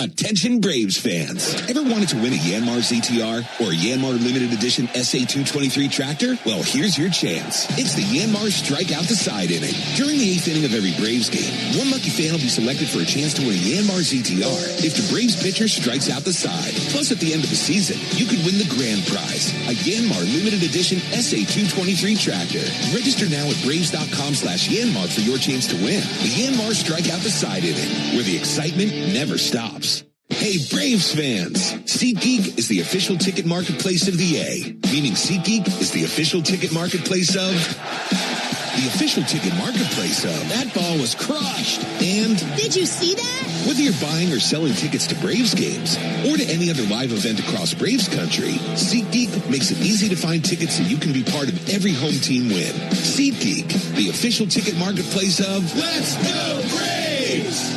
Attention Braves fans. Ever wanted to win a Yanmar ZTR or a Yanmar limited edition SA223 tractor? Well, here's your chance. It's the Yanmar strikeout the side inning. During the 8th inning of every Braves game, one lucky fan will be selected for a chance to win a Yanmar ZTR if the Braves pitcher strikes out the side. Plus, at the end of the season, you could win the grand prize, a Yanmar limited edition SA223 tractor. Register now at Braves.com/Yanmar for your chance to win. The Yanmar strikeout the side inning, where the excitement never stops. Hey, Braves fans! SeatGeek is the official ticket marketplace of the A, meaning SeatGeek is the official ticket marketplace of... The official ticket marketplace of... That ball was crushed! And... Did you see that? Whether you're buying or selling tickets to Braves games or to any other live event across Braves country, SeatGeek makes it easy to find tickets so you can be part of every home team win. SeatGeek, the official ticket marketplace of... Let's go Braves!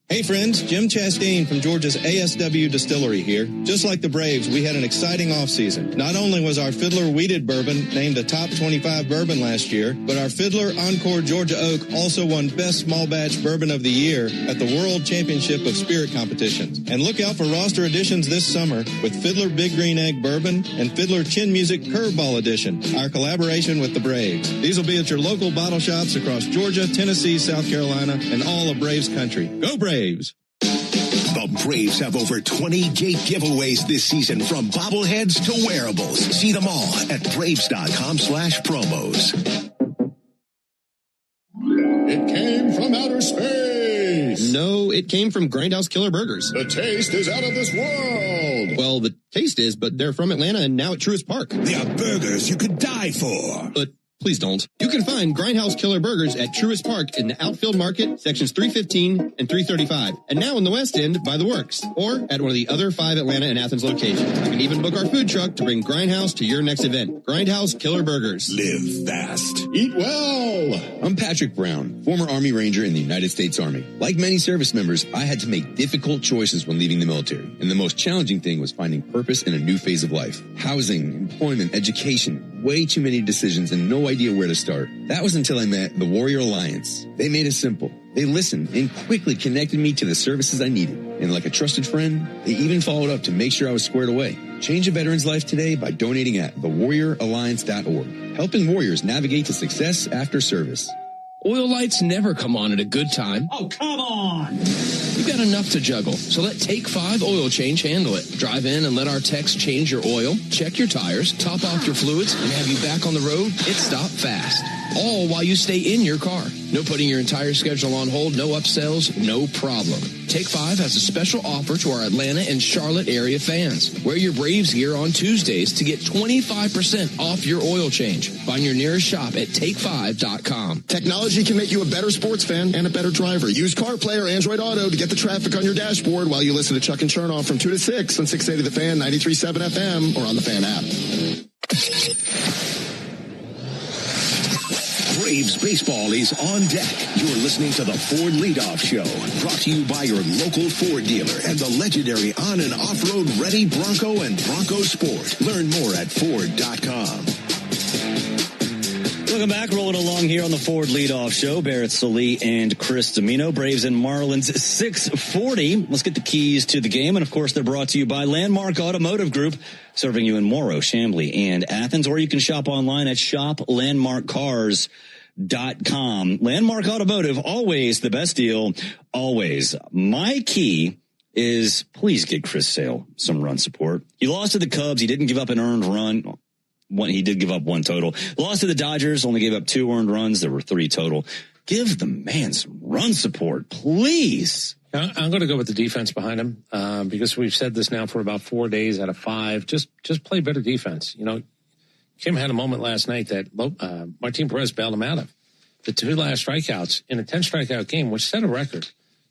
Hey friends, Jim Chastain from Georgia's ASW Distillery here. Just like the Braves, we had an exciting offseason. Not only was our Fiddler Weeded Bourbon named a top 25 bourbon last year, but our Fiddler Encore Georgia Oak also won Best Small Batch Bourbon of the Year at the World Championship of Spirit Competitions. And look out for roster additions this summer with Fiddler Big Green Egg Bourbon and Fiddler Chin Music Curveball Edition, our collaboration with the Braves. These will be at your local bottle shops across Georgia, Tennessee, South Carolina, and all of Braves country. Go Braves! The Braves have over 20 gate giveaways this season, from bobbleheads to wearables. See them all at Braves.com/promos. It came from outer space. No, it came from Grindhouse Killer Burgers. The taste is out of this world. Well, the taste is, but they're from Atlanta and now at Truist Park. They are burgers you could die for. But please don't. You can find Grindhouse Killer Burgers at Truist Park in the Outfield Market, sections 315 and 335. And now in the West End by the Works, or at one of the other 5 Atlanta and Athens locations. You can even book our food truck to bring Grindhouse to your next event. Grindhouse Killer Burgers. Live fast. Eat well. I'm Patrick Brown, former Army Ranger in the United States Army. Like many service members, I had to make difficult choices when leaving the military. And the most challenging thing was finding purpose in a new phase of life. Housing, employment, education, way too many decisions and no idea where to start. That was until I met the Warrior Alliance. They made it simple. They listened and quickly connected me to the services I needed. And like a trusted friend, they even followed up to make sure I was squared away. Change a veteran's life today by donating at thewarrioralliance.org. Helping warriors navigate to success after service. Oil lights never come on at a good time. Oh, come on! You've got enough to juggle, so let Take 5 Oil Change handle it. Drive in and let our techs change your oil, check your tires, top off your fluids, and have you back on the road. It's stop fast. All while you stay in your car. No putting your entire schedule on hold, no upsells, no problem. Take 5 has a special offer to our Atlanta and Charlotte area fans. Wear your Braves gear on Tuesdays to get 25% off your oil change. Find your nearest shop at take5.com. Technology can make you a better sports fan and a better driver. Use CarPlay or Android Auto to get the traffic on your dashboard while you listen to Chuck and Chernoff from 2 to 6 on 680 The Fan, 93.7 FM, or on the Fan app. Braves baseball is on deck. You're listening to the Ford Leadoff Show, brought to you by your local Ford dealer and the legendary on- and off-road ready Bronco and Bronco Sport. Learn more at Ford.com. Welcome back. Rolling along here on the Ford Leadoff Show. Barrett Salee and Chris Domino. Braves and Marlins 6:40. Let's get the keys to the game. And, of course, they're brought to you by Landmark Automotive Group, serving you in Morrow, Chamblee, and Athens. Or you can shop online at shoplandmarkcars.com. Landmark Automotive, always the best deal, always. My key is please get Chris Sale some run support. He lost to the Cubs. He didn't give up an earned run. He did give up 1 total. Lost to the Dodgers, only gave up 2 earned runs. There were 3 total. Give the man some run support, please. I'm going to go with the defense behind him because we've said this now for about 4 days out of 5. Just play better defense. You know, Kim had a moment last night that Martine Perez bailed him out of. The 2 last strikeouts in a 10-strikeout game, which set a record.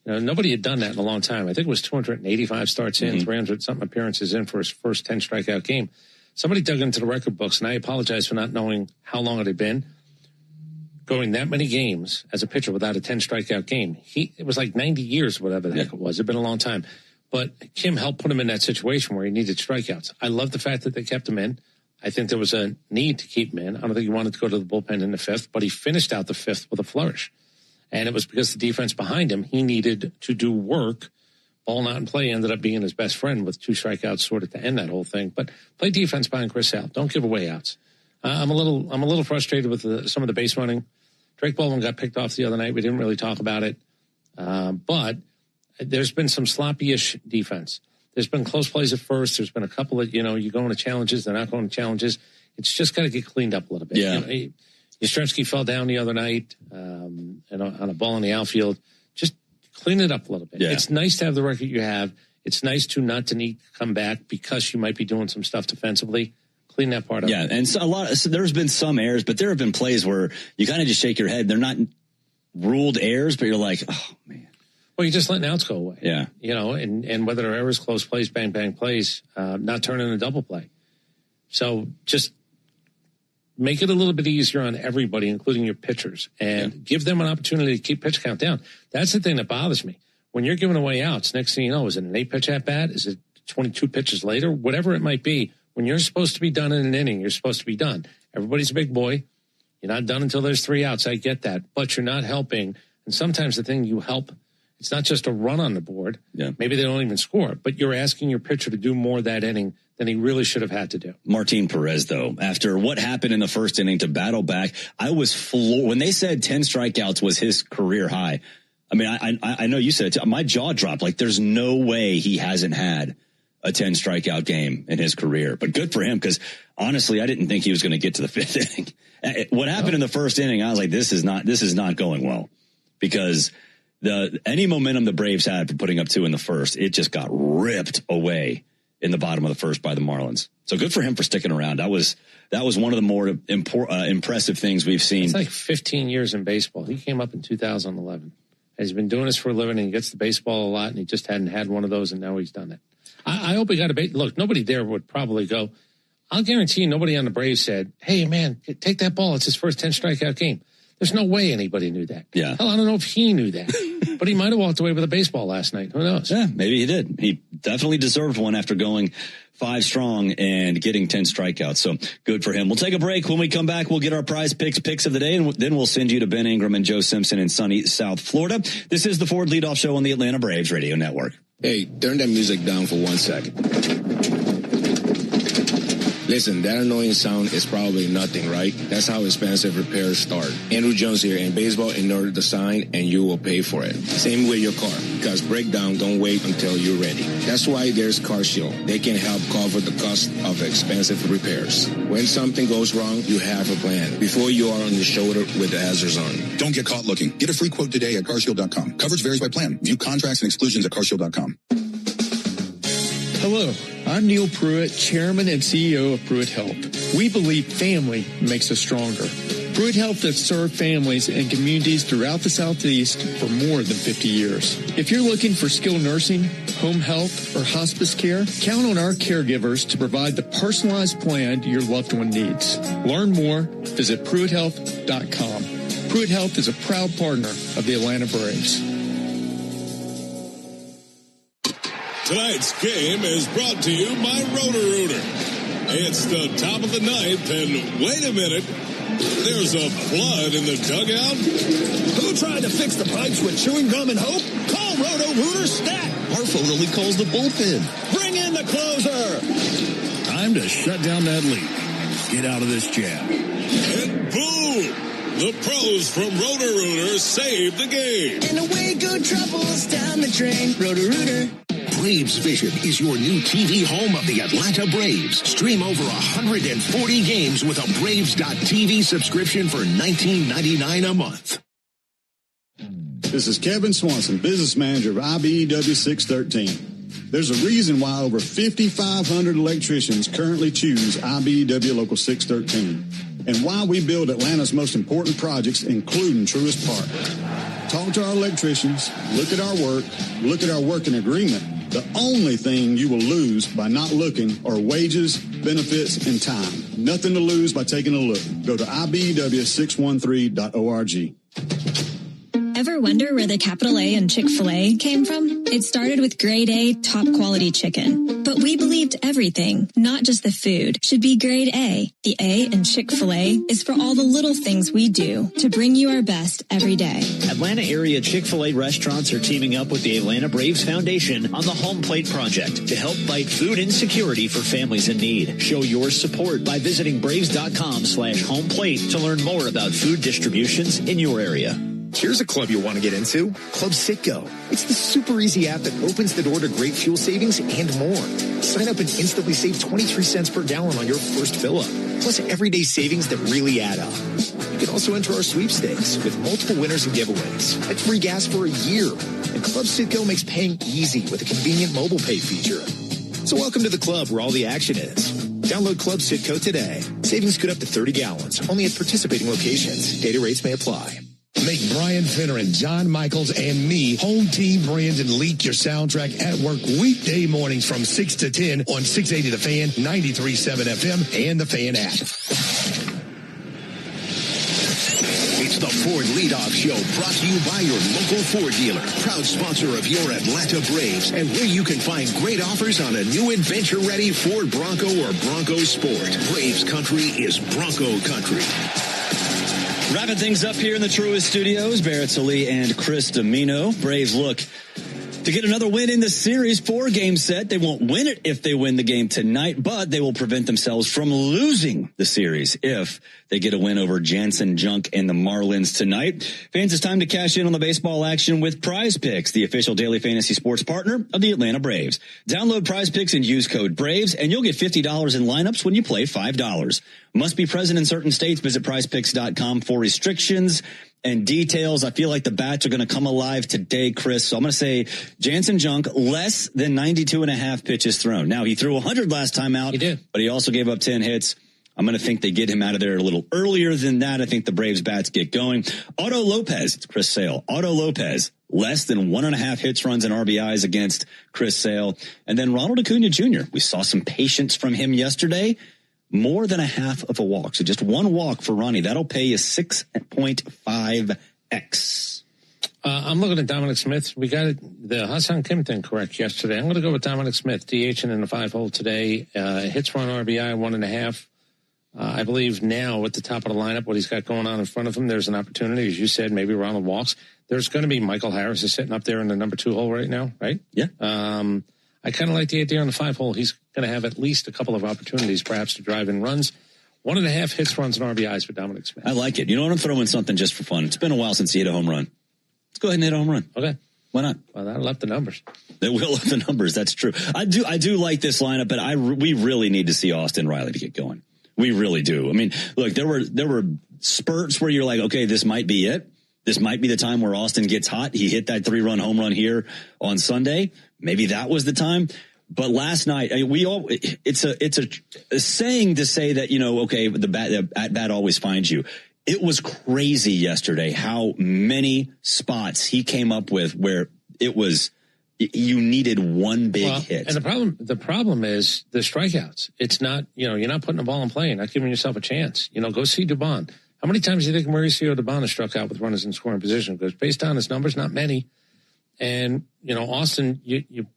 You know, nobody had done that in a long time. I think it was 285 starts in, 300-something appearances in for his first 10-strikeout game. Somebody dug into the record books, and I apologize for not knowing how long it had been. Going that many games as a pitcher without a 10-strikeout game. It was like 90 years, whatever the heck it was. It had been a long time. But Kim helped put him in that situation where he needed strikeouts. I love the fact that they kept him in. I think there was a need to keep him in. I don't think he wanted to go to the bullpen in the 5th, but he finished out the 5th with a flourish. And it was because the defense behind him, he needed to do work. Ball not in play ended up being his best friend with 2 strikeouts sort of to end that whole thing. But play defense behind Chris Sale. Don't give away outs. I'm a little frustrated with some of the base running. Drake Baldwin got picked off the other night. We didn't really talk about it. But there's been some sloppy-ish defense. There's been close plays at first. There's been a couple that, you go into challenges. They're not going to challenges. It's just got to get cleaned up a little bit. Yeah. Yastrzemski fell down the other night on a ball in the outfield. Just clean it up a little bit. Yeah. It's nice to have the record you have. It's nice not to need to come back because you might be doing some stuff defensively. Clean that part up. Yeah, and so there's been some errors, but there have been plays where you kind of just shake your head. They're not ruled errors, but you're like, oh, man. Well, you're just letting outs go away. Yeah. And whether they're errors, close plays, bang, bang plays, not turning a double play. So just make it a little bit easier on everybody, including your pitchers, and give them an opportunity to keep pitch count down. That's the thing that bothers me. When you're giving away outs, next thing you know, is it an 8-pitch at bat? Is it 22 pitches later? Whatever it might be, when you're supposed to be done in an inning, you're supposed to be done. Everybody's a big boy. You're not done until there's 3 outs. I get that. But you're not helping. And sometimes the thing you help, it's not just a run on the board. Yeah. Maybe they don't even score, but you're asking your pitcher to do more that inning than he really should have had to do. Martine Perez, though, after what happened in the first inning to battle back, I was floored. When they said 10 strikeouts was his career high, I mean, I know you said it too. My jaw dropped. Like, there's no way he hasn't had a 10 strikeout game in his career. But good for him, because honestly, I didn't think he was going to get to the 5th inning. What happened in the first inning, I was like, this is not going well, because any momentum the Braves had for putting up 2 in the first, it just got ripped away in the bottom of the first by the Marlins. So good for him for sticking around. That was one of the more impressive things we've seen. It's like 15 years in baseball. He came up in 2011. He's been doing this for a living, and he gets the baseball a lot, and he just hadn't had one of those, and now he's done it. I hope he got a base. Look, nobody there would probably go. I'll guarantee you nobody on the Braves said, hey, man, take that ball. It's his first 10 strikeout game. There's no way anybody knew that. Yeah. Hell, I don't know if he knew that. But he might have walked away with a baseball last night. Who knows? Yeah, maybe he did. He definitely deserved one after going 5 strong and getting 10 strikeouts. So good for him. We'll take a break. When we come back, we'll get our prize picks of the day, and then we'll send you to Ben Ingram and Joe Simpson in sunny South Florida. This is the Ford Leadoff Show on the Atlanta Braves Radio Network. Hey, turn that music down for 1 second. Listen, that annoying sound is probably nothing, right? That's how expensive repairs start. Andrew Jones here. In baseball, ignore the sign and you will pay for it. Same with your car, because breakdown don't wait until you're ready. That's why there's CarShield. They can help cover the cost of expensive repairs. When something goes wrong, you have a plan before you are on the shoulder with the hazards on. Don't get caught looking. Get a free quote today at carshield.com. Coverage varies by plan. View contracts and exclusions at carshield.com. Hello, I'm Neil Pruitt, Chairman and CEO of PruitHealth. We believe family makes us stronger. PruitHealth has served families and communities throughout the Southeast for more than 50 years. If you're looking for skilled nursing, home health, or hospice care, count on our caregivers to provide the personalized plan your loved one needs. Learn more, visit PruitHealth.com. PruitHealth is a proud partner of the Atlanta Braves. Tonight's game is brought to you by Roto-Rooter. It's the top of the 9th, and wait a minute, there's a flood in the dugout. Who tried to fix the pipes with chewing gum and hope? Call Roto-Rooter Stat. Our phone only calls the bullpen. Bring in the closer. Time to shut down that leak. Get out of this jam. And boom! The pros from Roto-Rooter saved the game. And away go troubles down the drain. Roto-Rooter. Braves Vision is your new TV home of the Atlanta Braves. Stream over 140 games with a Braves.TV subscription for $19.99 a month. This is Kevin Swanson, business manager of IBEW 613. There's a reason why over 5,500 electricians currently choose IBEW Local 613, and why we build Atlanta's most important projects, including Truist Park. Talk to our electricians, look at our work, look at our working agreement. The only thing you will lose by not looking are wages, benefits, and time. Nothing to lose by taking a look. Go to IBEW613.org. Ever wonder where the capital A in Chick-fil-A came from? It started with grade A, top quality chicken. But we believed everything, not just the food, should be grade A. The A in Chick-fil-A is for all the little things we do to bring you our best every day. Atlanta area Chick-fil-A restaurants are teaming up with the Atlanta Braves Foundation on the Home Plate Project to help fight food insecurity for families in need. Show your support by visiting braves.com/homeplate to learn more about food distributions in your area. Here's a club you'll want to get into, Club Sitco. It's the super easy app that opens the door to great fuel savings and more. Sign up and instantly save 23 cents per gallon on your first fill-up, plus everyday savings that really add up. You can also enter our sweepstakes with multiple winners and giveaways. That's free gas for a year. And Club Sitco makes paying easy with a convenient mobile pay feature. So welcome to the club where all the action is. Download Club Sitco today. Savings could up to 30 gallons, only at participating locations. Data rates may apply. Make Brian Finneran, John Michaels, and me home team Brandon leak your soundtrack at work weekday mornings from 6 to 10 on 680 The Fan, 93.7 FM, and the Fan app. It's the Ford Leadoff Show, brought to you by your local Ford dealer, proud sponsor of your Atlanta Braves, and where you can find great offers on a new adventure-ready Ford Bronco or Bronco Sport. Braves country is Bronco country. Wrapping things up here in the Truist Studios, Barrett Salee and Chris Domino. Braves look to get another win in the series, 4-game set. They won't win it if they win the game tonight, but they will prevent themselves from losing the series if they get a win over Jansen Junk and the Marlins tonight. Fans, it's time to cash in on the baseball action with Prize Picks, the official daily fantasy sports partner of the Atlanta Braves. Download Prize Picks and use code BRAVES, and you'll get $50 in lineups when you play $5. Must be present in certain states. Visit prizepicks.com for restrictions and details. I feel like the bats are going to come alive today, Chris. So I'm going to say Jansen Junk, less than 92.5 pitches thrown. Now, he threw 100 last time out. He did. But he also gave up 10 hits. I'm going to think they get him out of there a little earlier than that. I think the Braves bats get going. Otto Lopez, it's Chris Sale. Otto Lopez, less than 1.5 hits, runs, and RBIs against Chris Sale. And then Ronald Acuna Jr. We saw some patience from him yesterday. More than a half of a walk. So just one walk for Ronnie. That'll pay you 6.5x. I'm looking at Dominic Smith. We got the Hassan Kim thing correct yesterday. I'm going to go with Dominic Smith, DHing in the 5-hole today. Hits, run, RBI, 1.5. I believe now at the top of the lineup, what he's got going on in front of him, there's an opportunity. As you said, maybe Ronald walks. There's going to be Michael Harris is sitting up there in the number 2 hole right now, right? Yeah. I kind of like the idea on the 5-hole. He's going to have at least a couple of opportunities, perhaps, to drive in runs. 1.5 hits, runs, and RBIs for Dominic Smith. I like it. You know what? I'm throwing something just for fun. It's been a while since he hit a home run. Let's go ahead and hit a home run. Okay. Why not? Well, that'll up the numbers. They will up the numbers. That's true. I do like this lineup, but we really need to see Austin Riley to get going. We really do. I mean, look, there were spurts where you're like, okay, this might be it. This might be the time where Austin gets hot. He hit that 3-run home run here on Sunday. Maybe that was the time. But last night, it's a saying to say that, okay, the at bat always finds you. It was crazy yesterday how many spots he came up with where it was, you needed one big hit. And the problem is the strikeouts. It's not, you're not putting the ball in play, not giving yourself a chance. Go see Dubon. How many times do you think Mauricio Dubon has struck out with runners in scoring position? Because based on his numbers, not many. And, Austin, you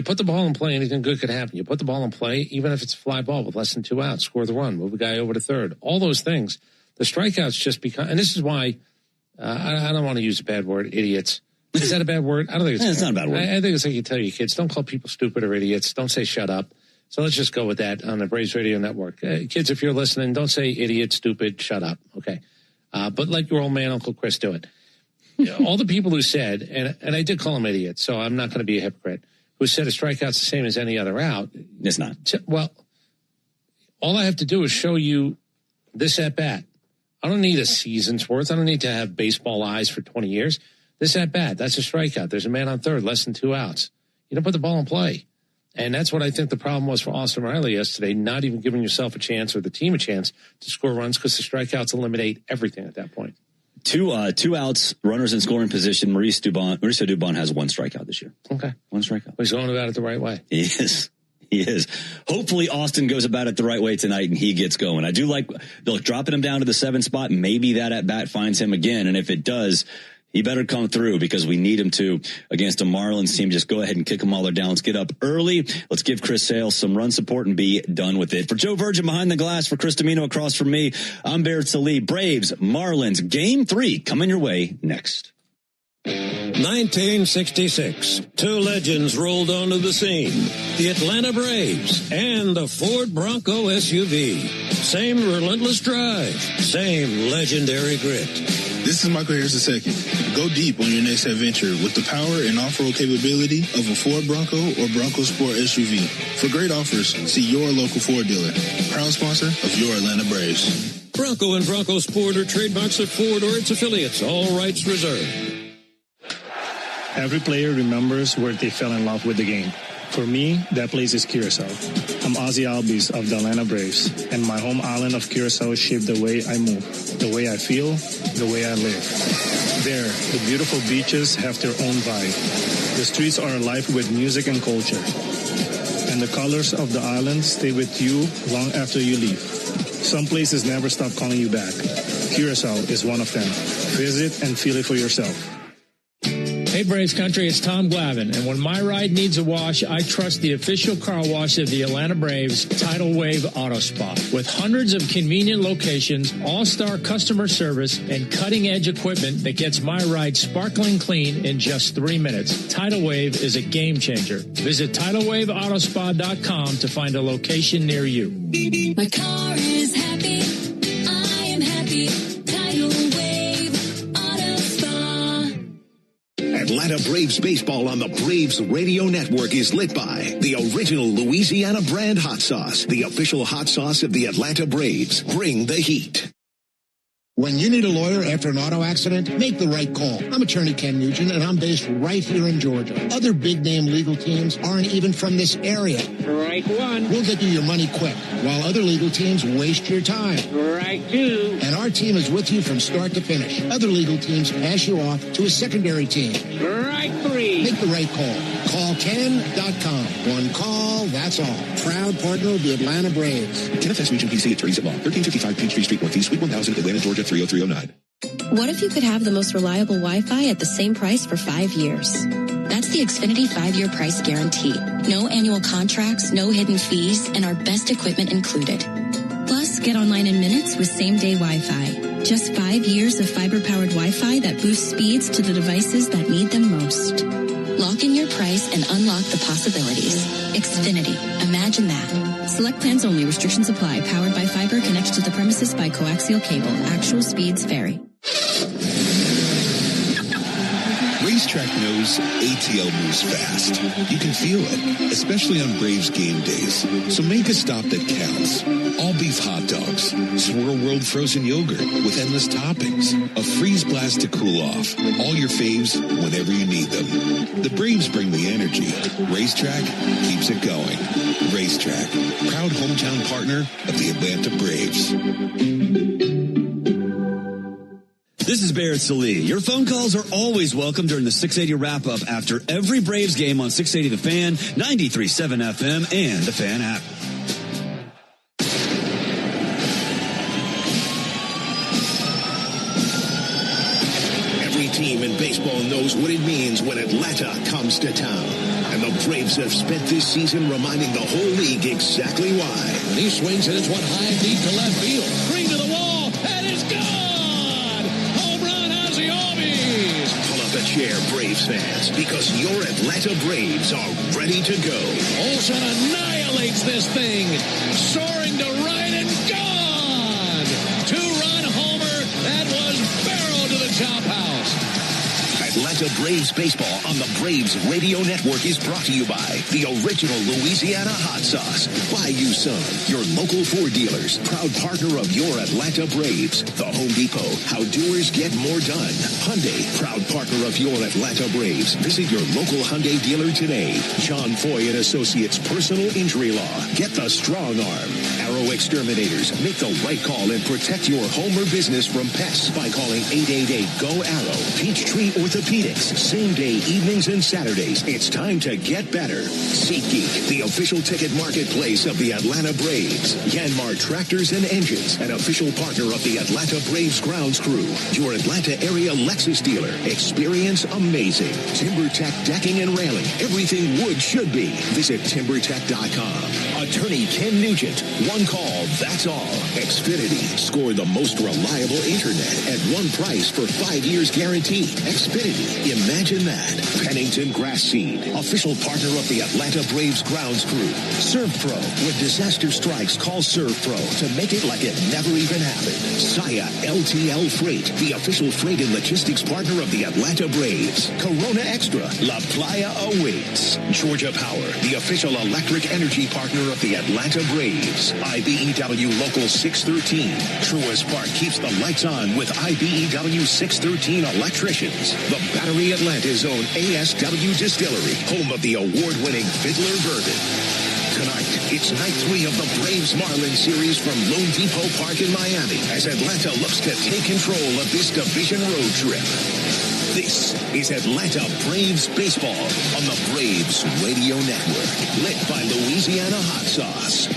put the ball in play, anything good could happen. You put the ball in play, even if it's a fly ball with less than 2 outs, score the run, move a guy over to third. All those things. The strikeouts just become, and this is why I don't want to use a bad word, idiots. Is that a bad word? I don't think it's not a bad word. I think it's like you tell your kids, don't call people stupid or idiots. Don't say shut up. So let's just go with that on the Braves Radio Network. Kids, if you're listening, don't say idiot, stupid, shut up. Okay. But let your old man, Uncle Chris, do it. All the people who said, and I did call them idiots, so I'm not going to be a hypocrite, who said a strikeout's the same as any other out. It's not. Well, all I have to do is show you this at bat. I don't need a season's worth. I don't need to have baseball eyes for 20 years. This at bat, that's a strikeout. There's a man on third, less than 2 outs. You don't put the ball in play. And that's what I think the problem was for Austin Riley yesterday, not even giving yourself a chance or the team a chance to score runs because the strikeouts eliminate everything at that point. Two outs, runners in scoring position. Mauricio Dubon has 1 strikeout this year. Okay. 1 strikeout. But he's going about it the right way. He is. Hopefully Austin goes about it the right way tonight and he gets going. I do like, dropping him down to the 7th spot. Maybe that at bat finds him again. And if it does, He better come through because we need him to against a Marlins team. Just go ahead and kick them while they're down. Let's get up early. Let's give Chris Sale some run support and be done with it. For Joe Virgin behind the glass, for Chris Domino across from me, I'm Barrett Salee. Braves, Marlins, Game 3 coming your way next. 1966, two legends rolled onto the scene. The Atlanta Braves and the Ford Bronco SUV. Same relentless drive, same legendary grit. This is Michael Harris II. Go deep on your next adventure with the power and off-road capability of a Ford Bronco or Bronco Sport SUV. For great offers, see your local Ford dealer. Proud sponsor of your Atlanta Braves. Bronco and Bronco Sport are trademarks of Ford or its affiliates. All rights reserved. Every player remembers where they fell in love with the game. For me, that place is Curacao. I'm Ozzy Albies of the Atlanta Braves, and my home island of Curacao shaped the way I move, the way I feel, the way I live. There, the beautiful beaches have their own vibe. The streets are alive with music and culture. And the colors of the island stay with you long after you leave. Some places never stop calling you back. Curacao is one of them. Visit and feel it for yourself. Hey Braves Country, it's Tom Glavine, and when my ride needs a wash, I trust the official car wash of the Atlanta Braves, Tidal Wave Auto Spa. With hundreds of convenient locations, all-star customer service, and cutting-edge equipment that gets my ride sparkling clean in just 3 minutes, Tidal Wave is a game changer. Visit TidalWaveAutospa.com to find a location near you. My car is happy. I am happy. Tidal Wave Auto Spa. Atlanta Braves baseball on the Braves Radio Network is lit by the original Louisiana brand hot sauce, the official hot sauce of the Atlanta Braves. Bring the heat. When you need a lawyer after an auto accident, make the right call. I'm attorney Ken Nugent, and I'm based right here in Georgia. Other big-name legal teams aren't even from this area. Right one. We'll get you your money quick, while other legal teams waste your time. Right two. And our team is with you from start to finish. Other legal teams pass you off to a secondary team. Right three. Make the right call. Call Ken.com. One call, that's all. Proud partner of the Atlanta Braves. Kenneth S. Nugent, PC, attorneys at law. 1355 Peachtree Street, Northeast, Suite 1000, Atlanta, Georgia, 30309. What if you could have the most reliable Wi-Fi at the same price for 5 years? That's the Xfinity 5-year price guarantee. No annual contracts, no hidden fees, and our best equipment included. Plus, get online in minutes with same-day Wi-Fi. Just 5 years of fiber-powered Wi-Fi that boosts speeds to the devices that need them most. Lock in your price and unlock the possibilities. Xfinity. Imagine that. Select plans only. Restrictions apply. Powered by fiber. Connected to the premises by coaxial cable. Actual speeds vary. Racetrack knows ATL moves fast. You can feel it, especially on Braves game days. So make a stop that counts. All beef hot dogs, Swirl World frozen yogurt with endless toppings, a freeze blast to cool off. All your faves whenever you need them. The Braves bring the energy. Racetrack keeps it going. Racetrack, proud hometown partner of the Atlanta Braves. This is Barrett Salee. Your phone calls are always welcome during the 680 wrap-up after every Braves game on 680 The Fan, 93.7 FM, and the Fan app. Every team in baseball knows what it means when Atlanta comes to town. And the Braves have spent this season reminding the whole league exactly why. He swings and it's one high deep to left field. Green to the wall, and it's gone! Chair, Braves fans, because your Atlanta Braves are ready to go. Olsen annihilates this thing, soaring to right and gone. 2-run homer that was barreled to the chop house. Atlanta Braves baseball on the Braves Radio Network is brought to you by the original Louisiana hot sauce. Buy you some. Your local Ford dealers, proud partner of your Atlanta Braves. The Home Depot, how doers get more done. Hyundai, proud partner of your Atlanta Braves. Visit your local Hyundai dealer today. John Foy and Associates Personal Injury Law. Get the strong arm. Arrow Exterminators. Make the right call and protect your home or business from pests by calling 888-GO-ARROW. Peachtree Orthopedics. hits, same day evenings and Saturdays. It's time to get better. SeatGeek, the official ticket marketplace of the Atlanta Braves. Yanmar Tractors and Engines, an official partner of the Atlanta Braves grounds crew. Your Atlanta area Lexus dealer. Experience amazing. TimberTech decking and railing. Everything wood should be. Visit TimberTech.com. Attorney Ken Nugent. One call, that's all. Xfinity. Score the most reliable internet at one price for 5 years guaranteed. Xfinity. Imagine that. Pennington Grass Seed. Official partner of the Atlanta Braves grounds crew. ServPro. When disaster strikes, call ServPro to make it like it never even happened. Saya LTL Freight. The official freight and logistics partner of the Atlanta Braves. Corona Extra. La Playa awaits. Georgia Power. The official electric energy partner of the Atlanta Braves. IBEW Local 613. Truist Park keeps the lights on with IBEW 613 electricians. The Battery Atlanta's own ASW Distillery, home of the award-winning Fiddler Bourbon. Tonight, it's night 3 of the Braves Marlins series from Lone Depot Park in Miami as Atlanta looks to take control of this division road trip. This is Atlanta Braves Baseball on the Braves Radio Network, lit by Louisiana Hot Sauce.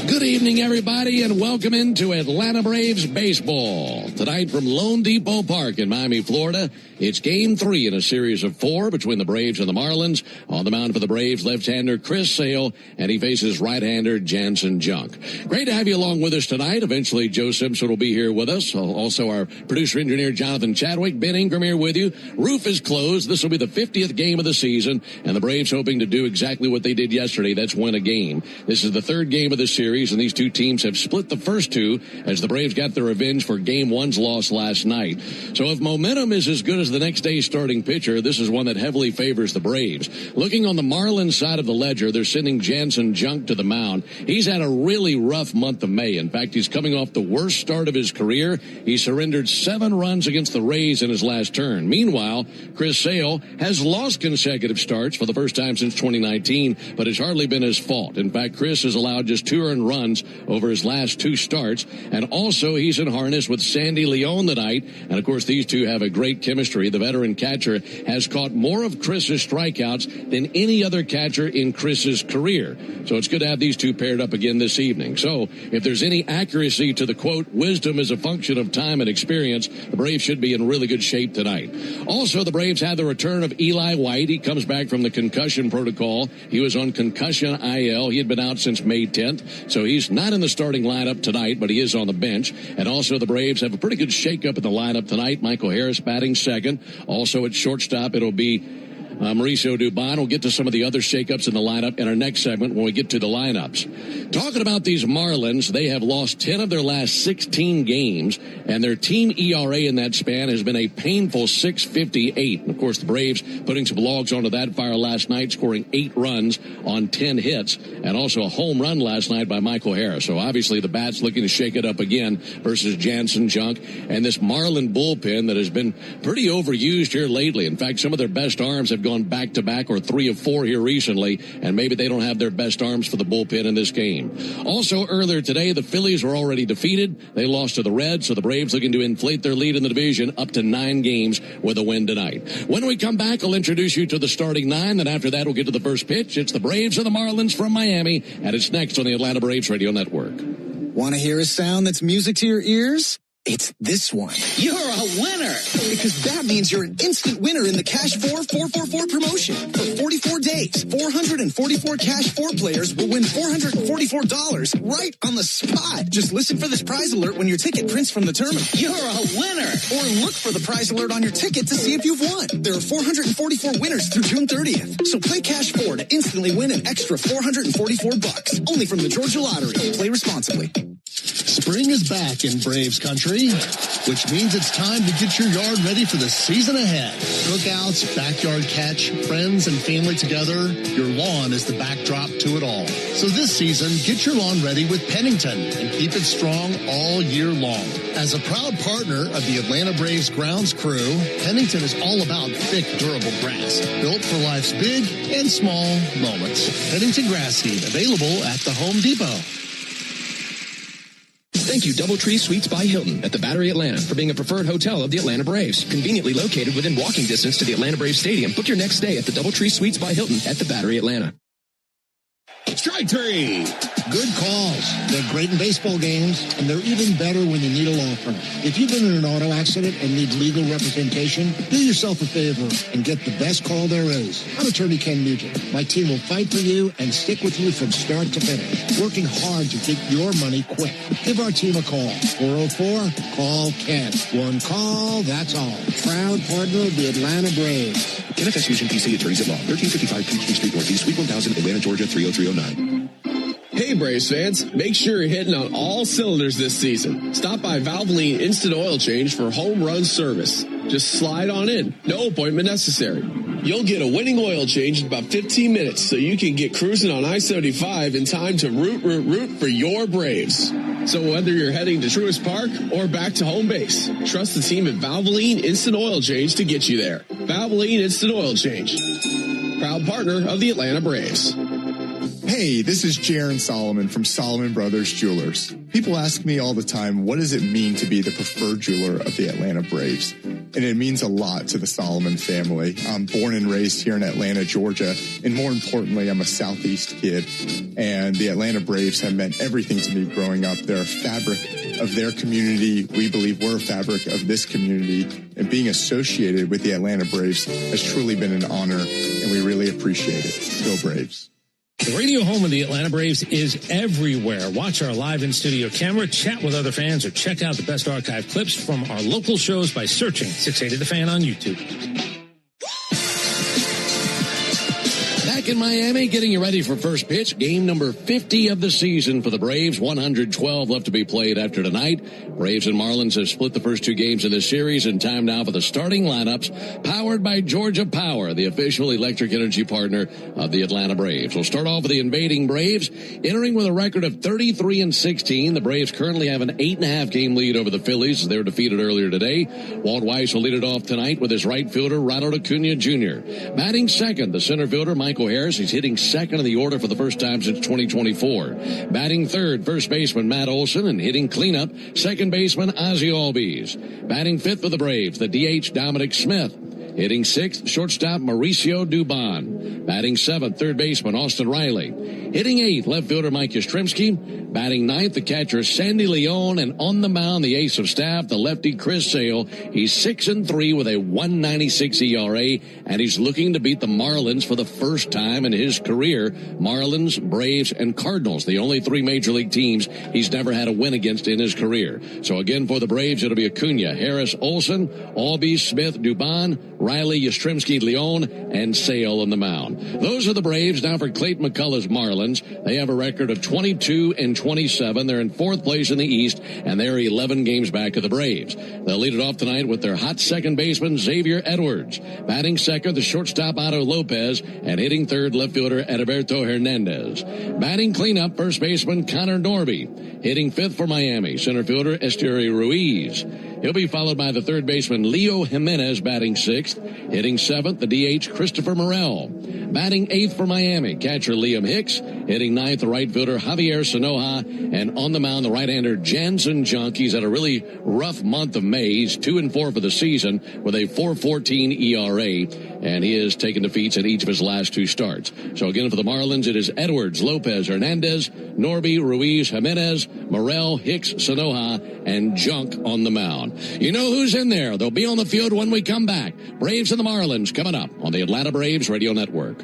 Good evening, everybody, and welcome into Atlanta Braves Baseball. Tonight from Lone Depot Park in Miami, Florida, it's Game 3 in a series of 4 between the Braves and the Marlins. On the mound for the Braves, left-hander Chris Sale, and he faces right-hander Jansen Junk. Great to have you along with us tonight. Eventually, Joe Simpson will be here with us. Also, our producer-engineer Jonathan Chadwick. Ben Ingram here with you. Roof is closed. This will be the 50th game of the season, and the Braves hoping to do exactly what they did yesterday. That's win a game. This is the 3rd game of the series, and these two teams have split the first 2 as the Braves got their revenge for Game 1's loss last night. So if momentum is as good as the next day's starting pitcher, this is one that heavily favors the Braves. Looking on the Marlins side of the ledger, they're sending Jansen Junk to the mound. He's had a really rough month of May. In fact, he's coming off the worst start of his career. He surrendered 7 runs against the Rays in his last turn. Meanwhile, Chris Sale has lost consecutive starts for the first time since 2019, but it's hardly been his fault. In fact, Chris has allowed just 2 earned runs over his last 2 starts, and also he's in harness with Sandy Leon tonight, and of course these two have a great chemistry. The veteran catcher has caught more of Chris's strikeouts than any other catcher in Chris's career, so it's good to have these two paired up again this evening. So if there's any accuracy to the quote, wisdom is a function of time and experience, the Braves should be in really good shape tonight. Also, the Braves had the return of Eli White. He comes back from the concussion protocol. He was on concussion IL. He had been out since May 10th, so he's not in the starting lineup tonight, but he is on the bench. And also the Braves have a pretty good shakeup in the lineup tonight. Michael Harris batting second. Also at shortstop, it'll be Mauricio Dubon. We'll get to some of the other shakeups in the lineup in our next segment when we get to the lineups. Talking about these Marlins, they have lost 10 of their last 16 games, and their team ERA in that span has been a painful 6.58. And of course, the Braves putting some logs onto that fire last night, scoring 8 runs on 10 hits, and also a home run last night by Michael Harris. So obviously the Bats looking to shake it up again versus Jansen Junk and this Marlin bullpen that has been pretty overused here lately. In fact, some of their best arms have gone back-to-back or 3 of 4 here recently, and maybe they don't have their best arms for the bullpen in this game. Also, earlier today, the Phillies were already defeated. They lost to the Reds, so the Braves looking to inflate their lead in the division up to 9 games with a win tonight. When we come back, I'll introduce you to the starting 9. Then after that, we'll get to the first pitch. It's the Braves and the Marlins from Miami, and it's next on the Atlanta Braves Radio Network. Want to hear a sound that's music to your ears? It's this one. You're a winner! Because that means you're an instant winner in the Cash 4 444 promotion. For 44 days, 444 Cash 4 players will win $444 right on the spot. Just listen for this prize alert when your ticket prints from the terminal. You're a winner! Or look for the prize alert on your ticket to see if you've won. There are 444 winners through June 30th. So play Cash 4 to instantly win an extra $444. Only from the Georgia Lottery. Play responsibly. Spring is back in Braves country, which means it's time to get your yard ready for the season ahead. Cookouts, backyard catch, friends and family together, your lawn is the backdrop to it all. So this season, get your lawn ready with Pennington and keep it strong all year long. As a proud partner of the Atlanta Braves grounds crew, Pennington is all about thick, durable grass, built for life's big and small moments. Pennington grass seed, available at the Home Depot. Thank you, DoubleTree Suites by Hilton at the Battery Atlanta, for being a preferred hotel of the Atlanta Braves. Conveniently located within walking distance to the Atlanta Braves Stadium. Book your next stay at the DoubleTree Suites by Hilton at the Battery Atlanta. Strike three. Good calls. They're great in baseball games, and they're even better when you need a law firm. If you've been in an auto accident and need legal representation, do yourself a favor and get the best call there is. I'm attorney Ken Nugent. My team will fight for you and stick with you from start to finish, working hard to get your money quick. Give our team a call. 404-CALL-KEN. One call, that's all. Proud partner of the Atlanta Braves. Kenneth S. Nugent, PC, Attorneys at Law, 1355 Peachtree Street Northeast, Suite 1000, Atlanta, Georgia, 30309. Hey Braves fans, make sure you're hitting on all cylinders this season. Stop by Valvoline Instant Oil Change for home run service. Just slide on in, no appointment necessary. You'll get a winning oil change in about 15 minutes so you can get cruising on I-75 in time to root for your Braves. So whether you're heading to Truist Park or back to home base, trust the team at Valvoline Instant Oil Change to get you there. Valvoline Instant Oil Change, proud partner of the Atlanta Braves. Hey, this is Jaron Solomon from Solomon Brothers Jewelers. People ask me all the time, what does it mean to be the preferred jeweler of the Atlanta Braves? And it means a lot to the Solomon family. I'm born and raised here in Atlanta, Georgia, and more importantly, I'm a Southeast kid. And the Atlanta Braves have meant everything to me growing up. They're a fabric of their community. We believe we're a fabric of this community. And being associated with the Atlanta Braves has truly been an honor, and we really appreciate it. Go Braves. The radio home of the Atlanta Braves is everywhere. Watch our live in-studio camera, chat with other fans, or check out the best archive clips from our local shows by searching 680 The Fan on YouTube. Back in Miami, getting you ready for first pitch. Game number 50 of the season for the Braves. 112 left to be played after tonight. Braves and Marlins have split the first two games in this series, and time now for the starting lineups, powered by Georgia Power, the official electric energy partner of the Atlanta Braves. We'll start off with the invading Braves, entering with a record of 33-16. The Braves currently have an 8.5 game lead over the Phillies as they were defeated earlier today. Walt Weiss will lead it off tonight with his right fielder, Ronald Acuna Jr. Batting second, the center fielder, Michael Harris. He's hitting second in the order for the first time since 2024. Batting third, first baseman Matt Olson, and hitting cleanup, second baseman Ozzie Albies. Batting fifth for the Braves, the DH Dominic Smith. Hitting sixth, shortstop Mauricio Dubon. Batting seventh, third baseman Austin Riley. Hitting eighth, left fielder Mike Yastrzemski. Batting ninth, the catcher Sandy Leon. And on the mound, the ace of staff, the lefty Chris Sale. He's 6-3 with a 1.96 ERA, and he's looking to beat the Marlins for the first time in his career. Marlins, Braves, and Cardinals, the only three major league teams he's never had a win against in his career. So again, for the Braves, it'll be Acuna, Harris, Olson, Albies, Smith, Dubon, Riley, Yastrzemski, Leon, and Sale on the mound. Those are the Braves. Now for Clayton McCullough's Marlins. They have a record of 22-27. They're in fourth place in the East, and they're 11 games back of the Braves. They'll lead it off tonight with their hot second baseman, Xavier Edwards. Batting second, the shortstop, Otto Lopez, and hitting third, left fielder, Edilberto Hernandez. Batting cleanup, first baseman, Connor Norby. Hitting fifth for Miami, center fielder, Esteury Ruiz. He'll be followed by the third baseman, Leo Jimenez, batting sixth. Hitting seventh, the DH, Christopher Morel. Batting eighth for Miami, catcher Liam Hicks. Hitting ninth, the right fielder, Javier Sanoja. And on the mound, the right-hander, Jansen Junk. He's had a really rough month of May. He's 2-4 for the season with a 4.14 ERA. And he has taken defeats in each of his last two starts. So again, for the Marlins, it is Edwards, Lopez, Hernandez, Norby, Ruiz, Jimenez, Morel, Hicks, Sanoja, and Junk on the mound. You know who's in there. They'll be on the field when we come back. Braves and the Marlins coming up on the Atlanta Braves Radio Network.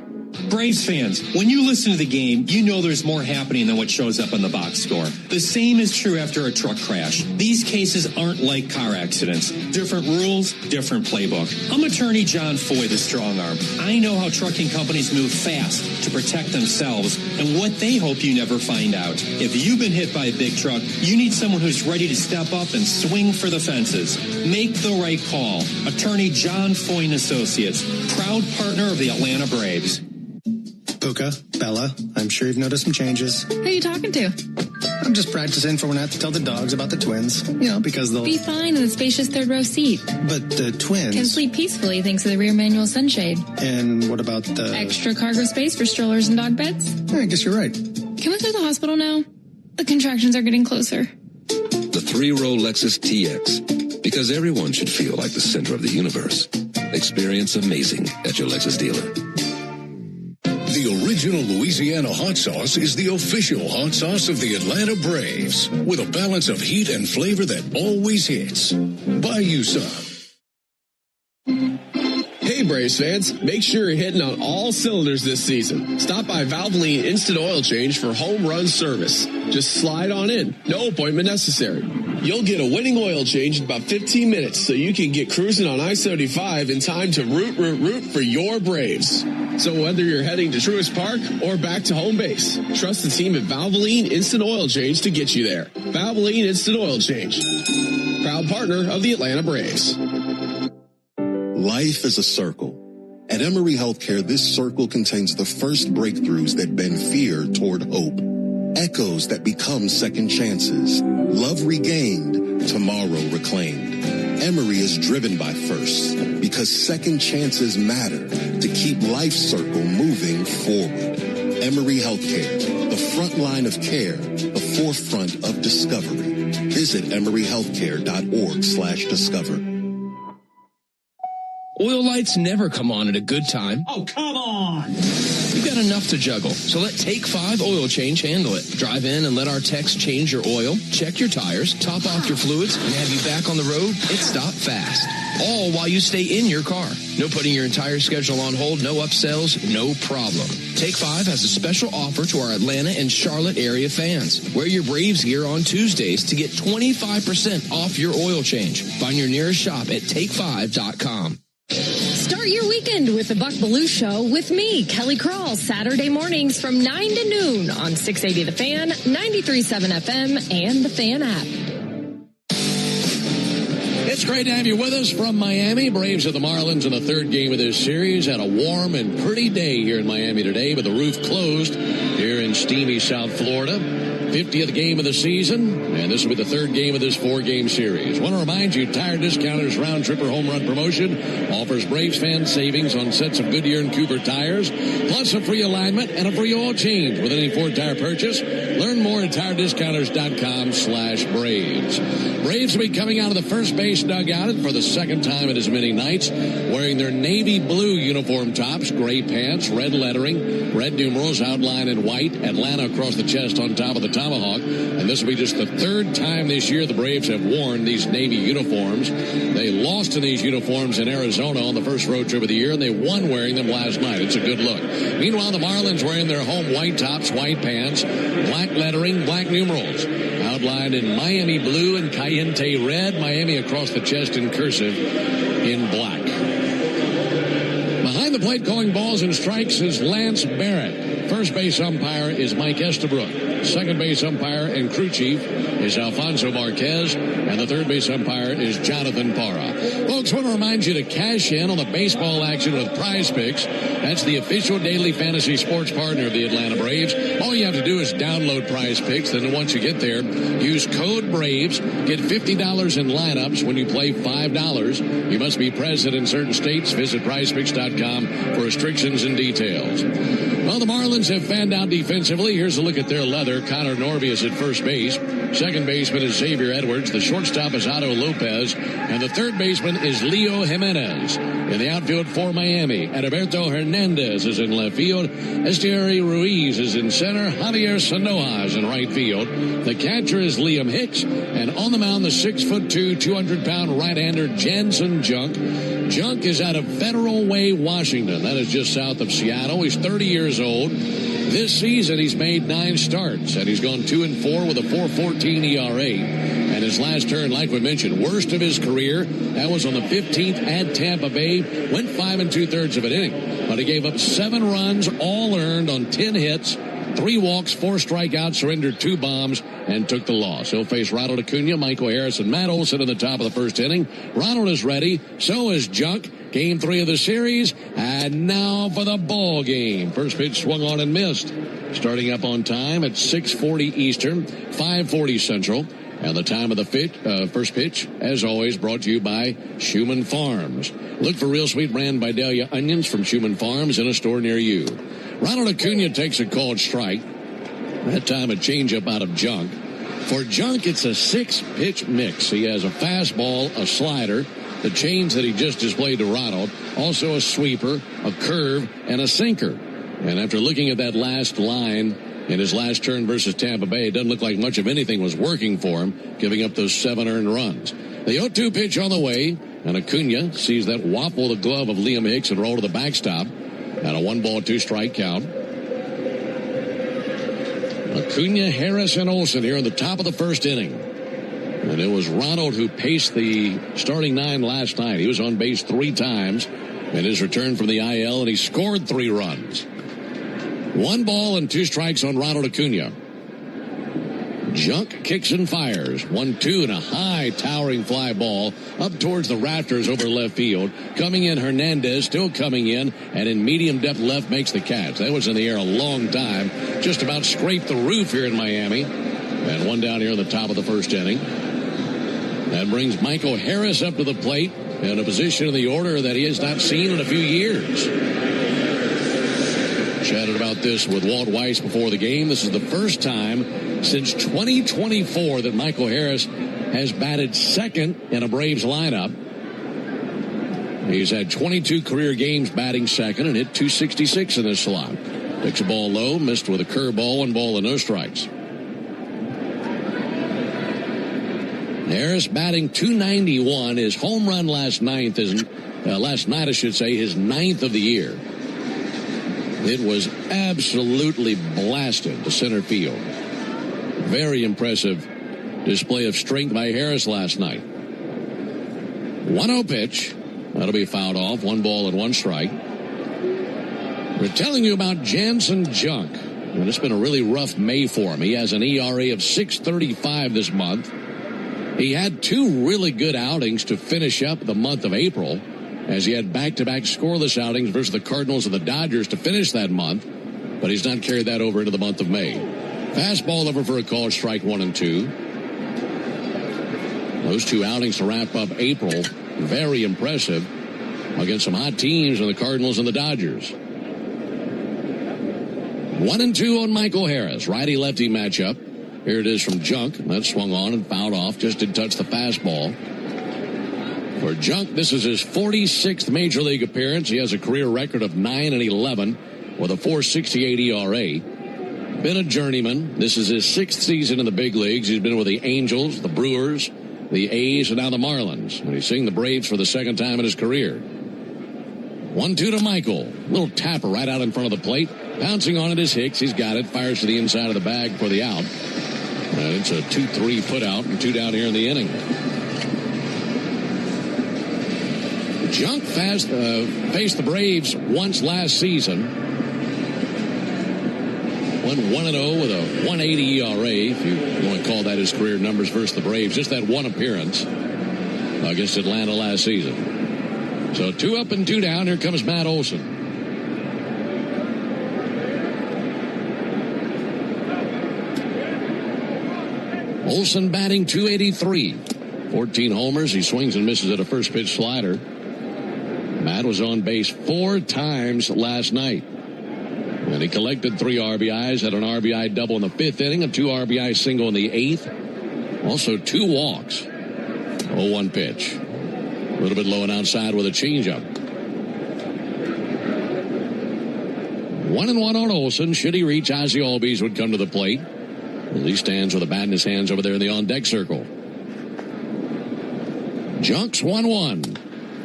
Braves fans, when you listen to the game, you know there's more happening than what shows up on the box score. The same is true after a truck crash. These cases aren't like car accidents. Different rules, different playbook. I'm attorney John Foy, the strong arm. I know how trucking companies move fast to protect themselves and what they hope you never find out. If you've been hit by a big truck, you need someone who's ready to step up and swing for the fences. Make the right call. Attorney John Foy and Associates, proud partner of the Atlanta Braves. Puka, Bella, I'm sure you've noticed some changes. Who are you talking to? I'm just practicing for when I have to tell the dogs about the twins. You know, because they'll... Be fine in the spacious third row seat. But the twins... Can sleep peacefully thanks to the rear manual sunshade. And what about the... Extra cargo space for strollers and dog beds? Yeah, I guess you're right. Can we go to the hospital now? The contractions are getting closer. 3-row Lexus TX. Because everyone should feel like the center of the universe. Experience amazing at your Lexus dealer. The original Louisiana hot sauce is the official hot sauce of the Atlanta Braves, with a balance of heat and flavor that always hits. Buy you some. Hey Braves fans, make sure you're hitting on all cylinders this season. Stop by Valvoline Instant Oil Change for home run service. Just slide on in, no appointment necessary. You'll get a winning oil change in about 15 minutes so you can get cruising on I-75 in time to root for your Braves. So whether you're heading to Truist Park or back to home base, trust the team at Valvoline Instant Oil Change to get you there. Valvoline Instant Oil Change, proud partner of the Atlanta Braves. Life is a circle. At Emory Healthcare, this circle contains the first breakthroughs that bend fear toward hope. Echoes that become second chances. Love regained, tomorrow reclaimed. Emory is driven by firsts because second chances matter to keep life's circle moving forward. Emory Healthcare, the front line of care, the forefront of discovery. Visit emoryhealthcare.org/discover. Oil lights never come on at a good time. Oh, come on! You've got enough to juggle, so let Take 5 Oil Change handle it. Drive in and let our techs change your oil, check your tires, top off your fluids, and have you back on the road. It's stop fast. All while you stay in your car. No putting your entire schedule on hold, no upsells, no problem. Take 5 has a special offer to our Atlanta and Charlotte area fans. Wear your Braves gear on Tuesdays to get 25% off your oil change. Find your nearest shop at take5.com. Start your weekend with the Buck Belue Show with me, Kelly Crawl, Saturday mornings from 9 to noon on 680 The Fan, 93.7 FM, and the Fan app. It's great to have you with us from Miami. Braves of the Marlins in the third game of this series. Had a warm and pretty day here in Miami today, but the roof closed here in steamy South Florida. 50th game of the season, and this will be the third game of this 4-game series. Want to remind you, Tire Discounters Round Tripper Home Run Promotion offers Braves fans savings on sets of Goodyear and Cooper tires, plus a free alignment and a free oil change with any Ford tire purchase. Learn more at tirediscounters.com/Braves. Braves will be coming out of the first base dugout for the second time in as many nights, wearing their navy blue uniform tops, gray pants, red lettering, red numerals outlined in white, Atlanta across the chest on top of the tomahawk, and this will be just the third time this year the Braves have worn these navy uniforms. They lost in these uniforms in Arizona on the first road trip of the year, and they won wearing them last night. It's a good look. Meanwhile, the Marlins wearing their home white tops, white pants, black lettering, black numerals, outlined in Miami blue and Cayenne red, Miami across the chest in cursive in black. Behind the plate calling balls and strikes is Lance Barrett. First base umpire is Mike Estabrook. Second base umpire and crew chief is Alfonso Marquez. And the third base umpire is Jonathan Parra. Folks, want to remind you to cash in on the baseball action with Prize Picks. That's the official daily fantasy sports partner of the Atlanta Braves. All you have to do is download Prize Picks. Then once you get there, use code BRAVES. Get $50 in lineups when you play $5. You must be present in certain states. Visit prizepicks.com for restrictions and details. Well, the Marlins have fanned out defensively. Here's a look at their leather. Connor Norby is at first base. Second baseman is Xavier Edwards. The shortstop is Otto Lopez. And the third baseman is Leo Jimenez. In the outfield for Miami, Adalberto Hernandez is in left field. Estieri Ruiz is in center. Javier Sanoja is in right field. The catcher is Liam Hicks. And on the mound, the 6'2", 200-pound right-hander Jansen Junk. Junk is out of Federal Way, Washington. That is just south of Seattle. He's 30 years old. This season, he's made 9 starts, and he's gone 2-4 with a 4.14 ERA. And his last turn, like we mentioned, worst of his career. That was on the 15th at Tampa Bay. Went 5 2/3 of an inning, but he gave up 7 runs, all earned on 10 hits. 3 walks, 4 strikeouts, surrendered 2 bombs, and took the loss. He'll face Ronald Acuna, Michael Harris, and Matt Olson in the top of the first inning. Ronald is ready. So is Junk. Game 3 of the series. And now for the ball game. First pitch swung on and missed. Starting up on time at 6:40 Eastern, 5:40 Central. And the time of the first pitch, as always, brought to you by Schumann Farms. Look for Real Sweet Brand Vidalia onions from Schumann Farms in a store near you. Ronald Acuna takes a called strike. That time a changeup out of Junk. For Junk, it's a 6-pitch mix. He has a fastball, a slider, the change that he just displayed to Ronald, also a sweeper, a curve, and a sinker. And after looking at that last line in his last turn versus Tampa Bay, it doesn't look like much of anything was working for him, giving up those 7 earned runs. The 0-2 pitch on the way, and Acuna sees that waffle the glove of Liam Hicks and roll to the backstop. And a 1-2 strike count. Acuna, Harris, and Olsen here in the top of the first inning. And it was Ronald who paced the starting 9 last night. He was on base 3 times in his return from the IL, and he scored 3 runs. 1 ball and 2 strikes on Ronald Acuna. Junk kicks and fires. 1-2 and a high towering fly ball up towards the rafters over left field. Coming in, Hernandez still coming in, and in medium depth left makes the catch. That was in the air a long time. Just about scraped the roof here in Miami. And 1 down here in the top of the first inning. That brings Michael Harris up to the plate in a position in the order that he has not seen in a few years. Chatted about this with Walt Weiss before the game. This is the first time since 2024 that Michael Harris has batted second in a Braves lineup. He's had 22 career games batting second and hit .266 in this slot. Takes a ball low, missed with a curveball, 1 ball and no strikes. Harris batting .291. His home run last night, his 9th of the year. It was absolutely blasted to center field. Very impressive display of strength by Harris last night. 1-0 pitch. That'll be fouled off. 1 ball and 1 strike. We're telling you about Jansen Junk. And it's been a really rough May for him. He has an ERA of 6.35 this month. He had 2 really good outings to finish up the month of April, as he had back-to-back scoreless outings versus the Cardinals and the Dodgers to finish that month, but he's not carried that over into the month of May. Fastball over for a call, strike 1 and 2. Those 2 outings to wrap up April, very impressive against some hot teams in the Cardinals and the Dodgers. 1 and 2 on Michael Harris, righty-lefty matchup. Here it is from Junk. That swung on and fouled off. Just didn't touch the fastball. For Junk, this is his 46th Major League appearance. He has a career record of 9-11 with a .468 ERA. Been a journeyman. This is his 6th season in the big leagues. He's been with the Angels, the Brewers, the A's, and now the Marlins. And he's seeing the Braves for the 2nd time in his career. 1-2 to Michael. Little tapper right out in front of the plate. Pouncing on it is Hicks. He's got it. Fires to the inside of the bag for the out. And it's a 2-3 put out and 2 down here in the inning. Junk faced the Braves once last season. Went 1-0 with a 1.80 ERA, if you want to call that his career numbers versus the Braves. Just that 1 appearance against Atlanta last season. So 2 up and 2 down. Here comes Matt Olson. Olsen batting .283. 14 homers. He swings and misses at a first pitch slider. Matt was on base 4 times last night. And he collected 3 RBIs, had an RBI double in the 5th inning, a 2 RBI single in the 8th. Also 2 walks. 0-1 pitch. A little bit low and outside with a changeup. 1-1 on Olsen. Should he reach, Ozzie Albies would come to the plate. He stands with a bat in his hands over there in the on-deck circle. Junk's 1-1.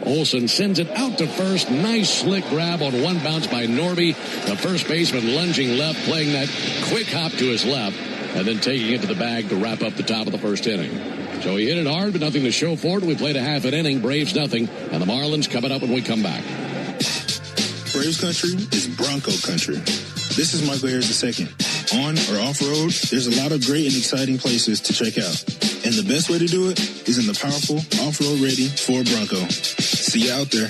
Olsen sends it out to first. Nice slick grab on 1 bounce by Norby. The first baseman lunging left, playing that quick hop to his left, and then taking it to the bag to wrap up the top of the first inning. So he hit it hard, but nothing to show for it. We played a half an inning. Braves nothing, and the Marlins coming up when we come back. Braves country is Bronco country. This is Michael Harris II. On or off-road, there's a lot of great and exciting places to check out. And the best way to do it is in the powerful, off-road ready Ford Bronco. See you out there.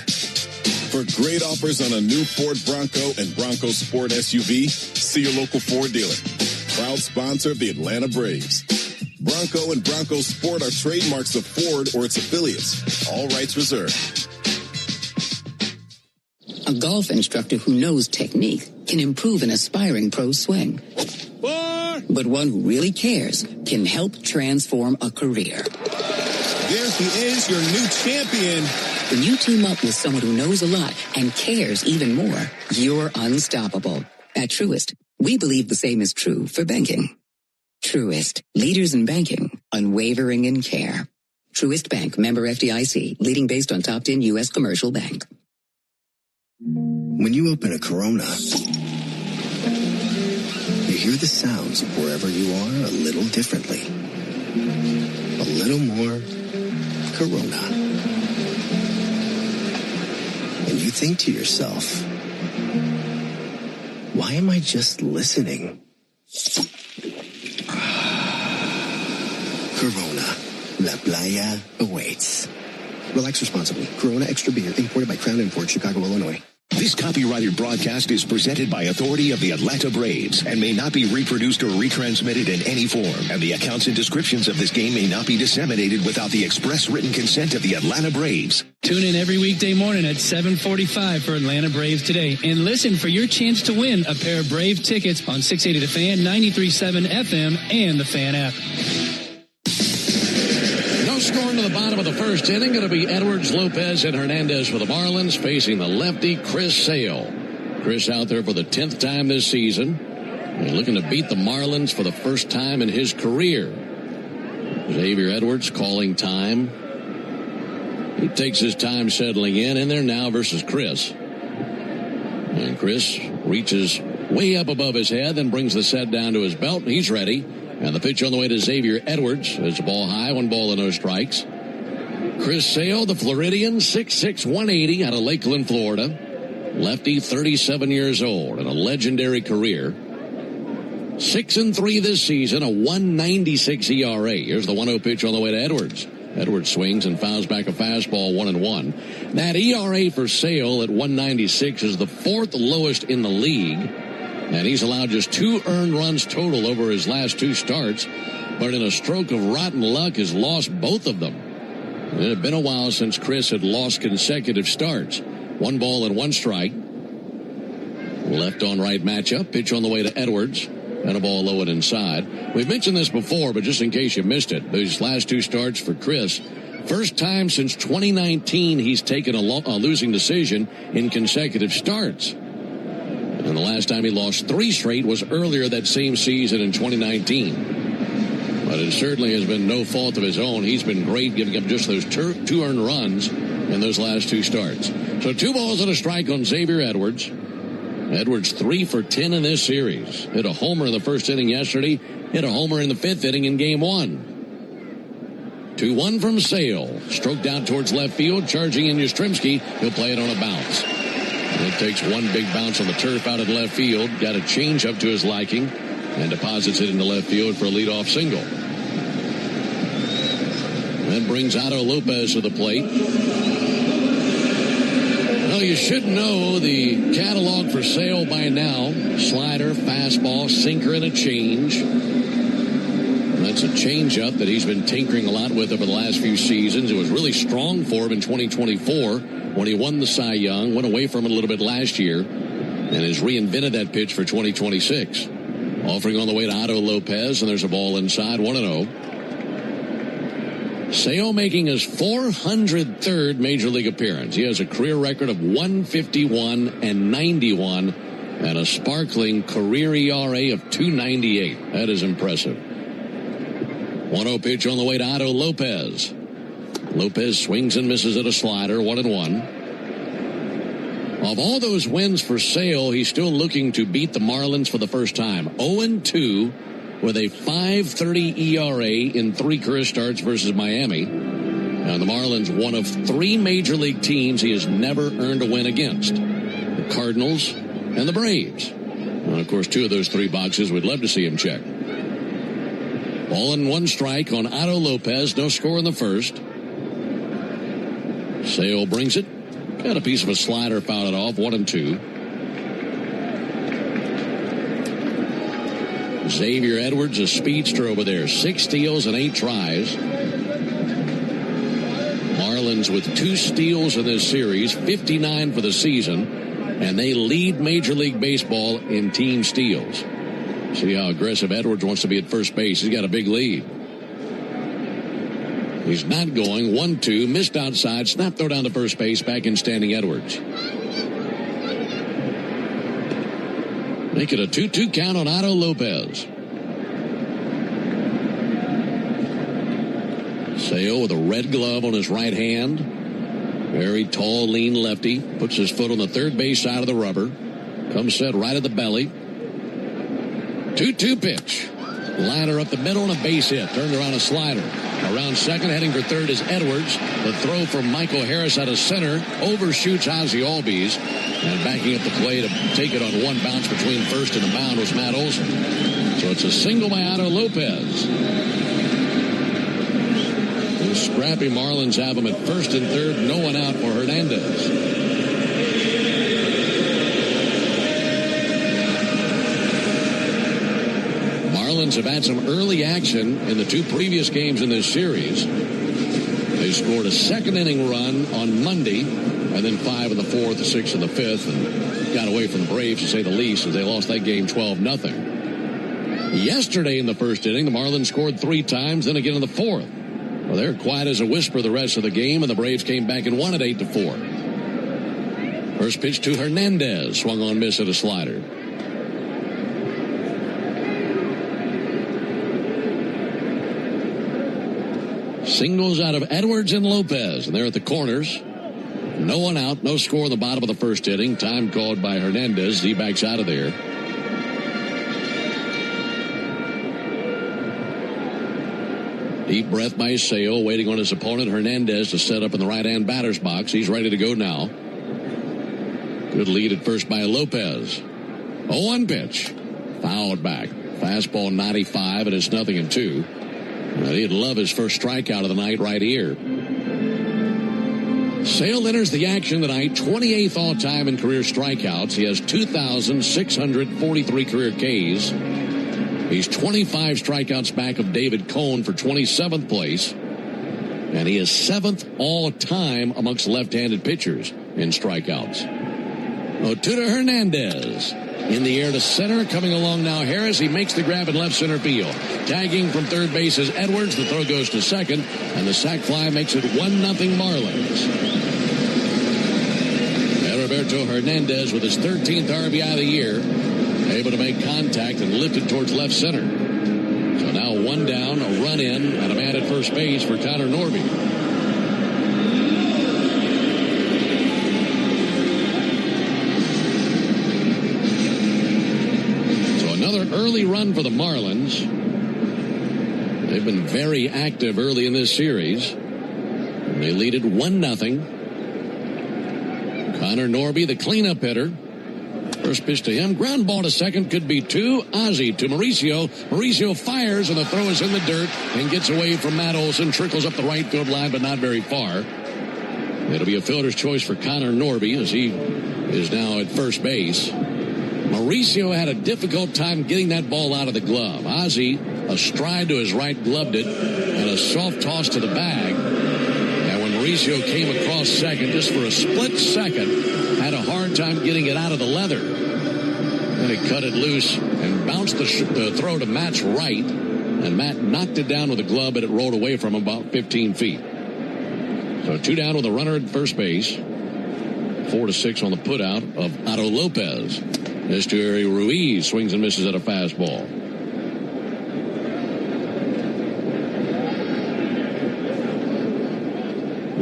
For great offers on a new Ford Bronco and Bronco Sport SUV, see your local Ford dealer. Proud sponsor of the Atlanta Braves. Bronco and Bronco Sport are trademarks of Ford or its affiliates. All rights reserved. A golf instructor who knows technique can improve an aspiring pro's swing. But one who really cares can help transform a career. There he is, your new champion. When you team up with someone who knows a lot and cares even more, you're unstoppable. At Truist, we believe the same is true for banking. Truist, leaders in banking, unwavering in care. Truist Bank, member FDIC, leading based on top 10 U.S. commercial bank. When you open a Corona, you hear the sounds of wherever you are a little differently. A little more Corona. And you think to yourself, why am I just listening? Corona. La Playa awaits. Relax responsibly. Corona Extra Beer, imported by Crown Imports, Chicago, Illinois. This copyrighted broadcast is presented by authority of the Atlanta Braves and may not be reproduced or retransmitted in any form. And the accounts and descriptions of this game may not be disseminated without the express written consent of the Atlanta Braves. Tune in every weekday morning at 7:45 for Atlanta Braves Today. And listen for your chance to win a pair of Brave tickets on 680 The Fan, 93.7 FM, and the Fan app. Scoring to the bottom of the first inning. Going to be Edwards, Lopez, and Hernandez for the Marlins, facing the lefty Chris Sale. Chris out there for the 10th time this season. He's looking to beat the Marlins for the first time in his career. Xavier Edwards calling time. He takes his time settling in there now versus Chris. And Chris reaches way up above his head, then brings the set down to his belt. He's ready. And the pitch on the way to Xavier Edwards. It's a ball high, 1 ball and no strikes. Chris Sale, the Floridian, 6'6", 180 out of Lakeland, Florida. Lefty, 37 years old, and a legendary career. 6-3 this season, a 1.96 ERA. Here's the 1-0 pitch on the way to Edwards. Edwards swings and fouls back a fastball, 1-1. That ERA for Sale at 1.96 is the 4th lowest in the league. And he's allowed just 2 earned runs total over his last 2 starts. But in a stroke of rotten luck, has lost both of them. It had been a while since Chris had lost consecutive starts. 1 ball and 1 strike. Left on right matchup. Pitch on the way to Edwards. And a ball low and inside. We've mentioned this before, but just in case you missed it, these last 2 starts for Chris. First time since 2019 he's taken a losing decision in consecutive starts. And the last time he lost 3 straight was earlier that same season in 2019. But it certainly has been no fault of his own. He's been great giving up just those 2 earned runs in those last 2 starts. So 2 balls and a strike on Xavier Edwards. Edwards 3 for 10 in this series. Hit a homer in the first inning yesterday. Hit a homer in the 5th inning in game 1. 2-1 from Sale. Stroked out towards left field. Charging in Yastrzemski. He'll play it on a bounce. It takes 1 big bounce on the turf out at left field. Got a change up to his liking. And deposits it into left field for a leadoff single. That brings Otto Lopez to the plate. Well, you should know the catalog for Sale by now. Slider, fastball, sinker, and a change. That's a changeup that he's been tinkering a lot with over the last few seasons. It was really strong for him in 2024 when he won the Cy Young. Went away from it a little bit last year and has reinvented that pitch for 2026. Offering on the way to Otto Lopez, and there's a ball inside, 1-0. Sale making his 403rd Major League appearance. He has a career record of 151 and 91 and a sparkling career ERA of 2.98. That is impressive. 1-0 pitch on the way to Otto Lopez. Lopez swings and misses at a slider, 1-1. Of all those wins for Sale, he's still looking to beat the Marlins for the first time. 0-2 with a 5.30 ERA in 3 career starts versus Miami. Now, the Marlins, one of 3 major league teams he has never earned a win against. The Cardinals and the Braves. And, of course, 2 of those 3 boxes we'd love to see him check. Ball and 1 strike on Otto Lopez. No score in the first. Sale brings it. Got a piece of a slider, fouled it off, 1-2. Xavier Edwards, a speedster over there. 6 steals and 8 tries. Marlins with 2 steals in this series, 59 for the season, and they lead Major League Baseball in team steals. See how aggressive Edwards wants to be at first base. He's got a big lead. He's not going. 1-2. Missed outside. Snap throw down to first base. Back in standing Edwards. Make it a 2-2 count on Otto Lopez. Sale with a red glove on his right hand. Very tall, lean lefty. Puts his foot on the third base side of the rubber. Comes set right at the belly. 2-2 pitch. Liner up the middle and a base hit. Turned around a slider. Around second, heading for third is Edwards. The throw from Michael Harris out of center overshoots Ozzie Albies. And backing up the play to take it on one bounce between first and the mound was Matt Olson. So it's a single by Otto Lopez. The scrappy Marlins have him at first and third. No one out for Hernandez. Marlins have had some early action in the two previous games in this series. They scored a second inning run on Monday, and then 5 in the fourth, the 6th, and the 5th, and got away from the Braves, to say the least, as they lost that game 12-0. Yesterday in the first inning, the Marlins scored 3 times, then again in the fourth. Well, they're quiet as a whisper the rest of the game, and the Braves came back and won at 8-4. First pitch to Hernandez, swung on, miss at a slider. Singles out of Edwards and Lopez, and they're at the corners. No one out, no score in the bottom of the first inning. Time called by Hernandez. He backs out of there. Deep breath by Sale, waiting on his opponent Hernandez to set up in the right-hand batter's box. He's ready to go now. Good lead at first by Lopez. 0-1 pitch. Fouled back. Fastball 95, and it's 0-2. He'd love his first strikeout of the night right here. Sale enters the action tonight, 28th all-time in career strikeouts. He has 2,643 career Ks. He's 25 strikeouts back of David Cone for 27th place. And he is 7th all-time amongst left-handed pitchers in strikeouts. Otuda Hernandez. In the air to center, coming along now Harris. He makes the grab in left center field. Tagging from third base is Edwards. The throw goes to second, and the sac fly makes it 1-0 Marlins. Roberto Hernandez with his 13th RBI of the year, able to make contact and lift it towards left center. So now 1 down, a run in, and a man at first base for Connor Norby. Early run for the Marlins. They've been very active early in this series. They lead it 1-0. Connor Norby, the cleanup hitter. First pitch to him. Ground ball to second. Could be 2. Ozzie to Mauricio. Mauricio fires, and the throw is in the dirt and gets away from Matt Olson. Trickles up the right field line, but not very far. It'll be a fielder's choice for Connor Norby as he is now at first base. Mauricio had a difficult time getting that ball out of the glove. Ozzie, a stride to his right, gloved it, and a soft toss to the bag. And when Mauricio came across second, just for a split second, had a hard time getting it out of the leather. Then he cut it loose and bounced the throw to Matt's right, and Matt knocked it down with a glove, but it rolled away from him about 15 feet. So 2 down with a runner at first base. 4-6 on the putout of Otto Lopez. Estuary Ruiz swings and misses at a fastball.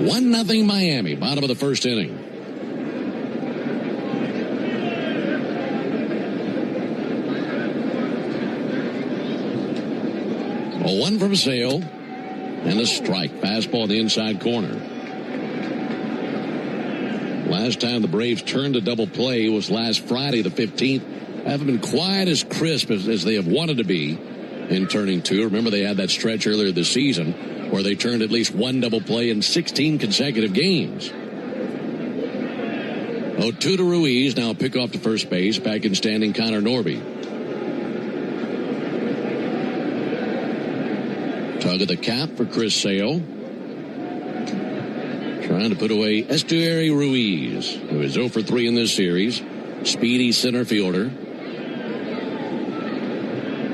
One 1-0 Miami, bottom of the first inning. A 1 from Sale and a strike. Fastball in the inside corner. Last time the Braves turned a double play was last Friday, the 15th. Haven't been quite as crisp as they have wanted to be in turning 2. Remember, they had that stretch earlier this season where they turned at least 1 double play in 16 consecutive games. Otuda Ruiz now pick off to first base. Back in standing Connor Norby. Tug of the cap for Chris Sale. Trying to put away Estuary Ruiz, who is 0 for 3 in this series. Speedy center fielder.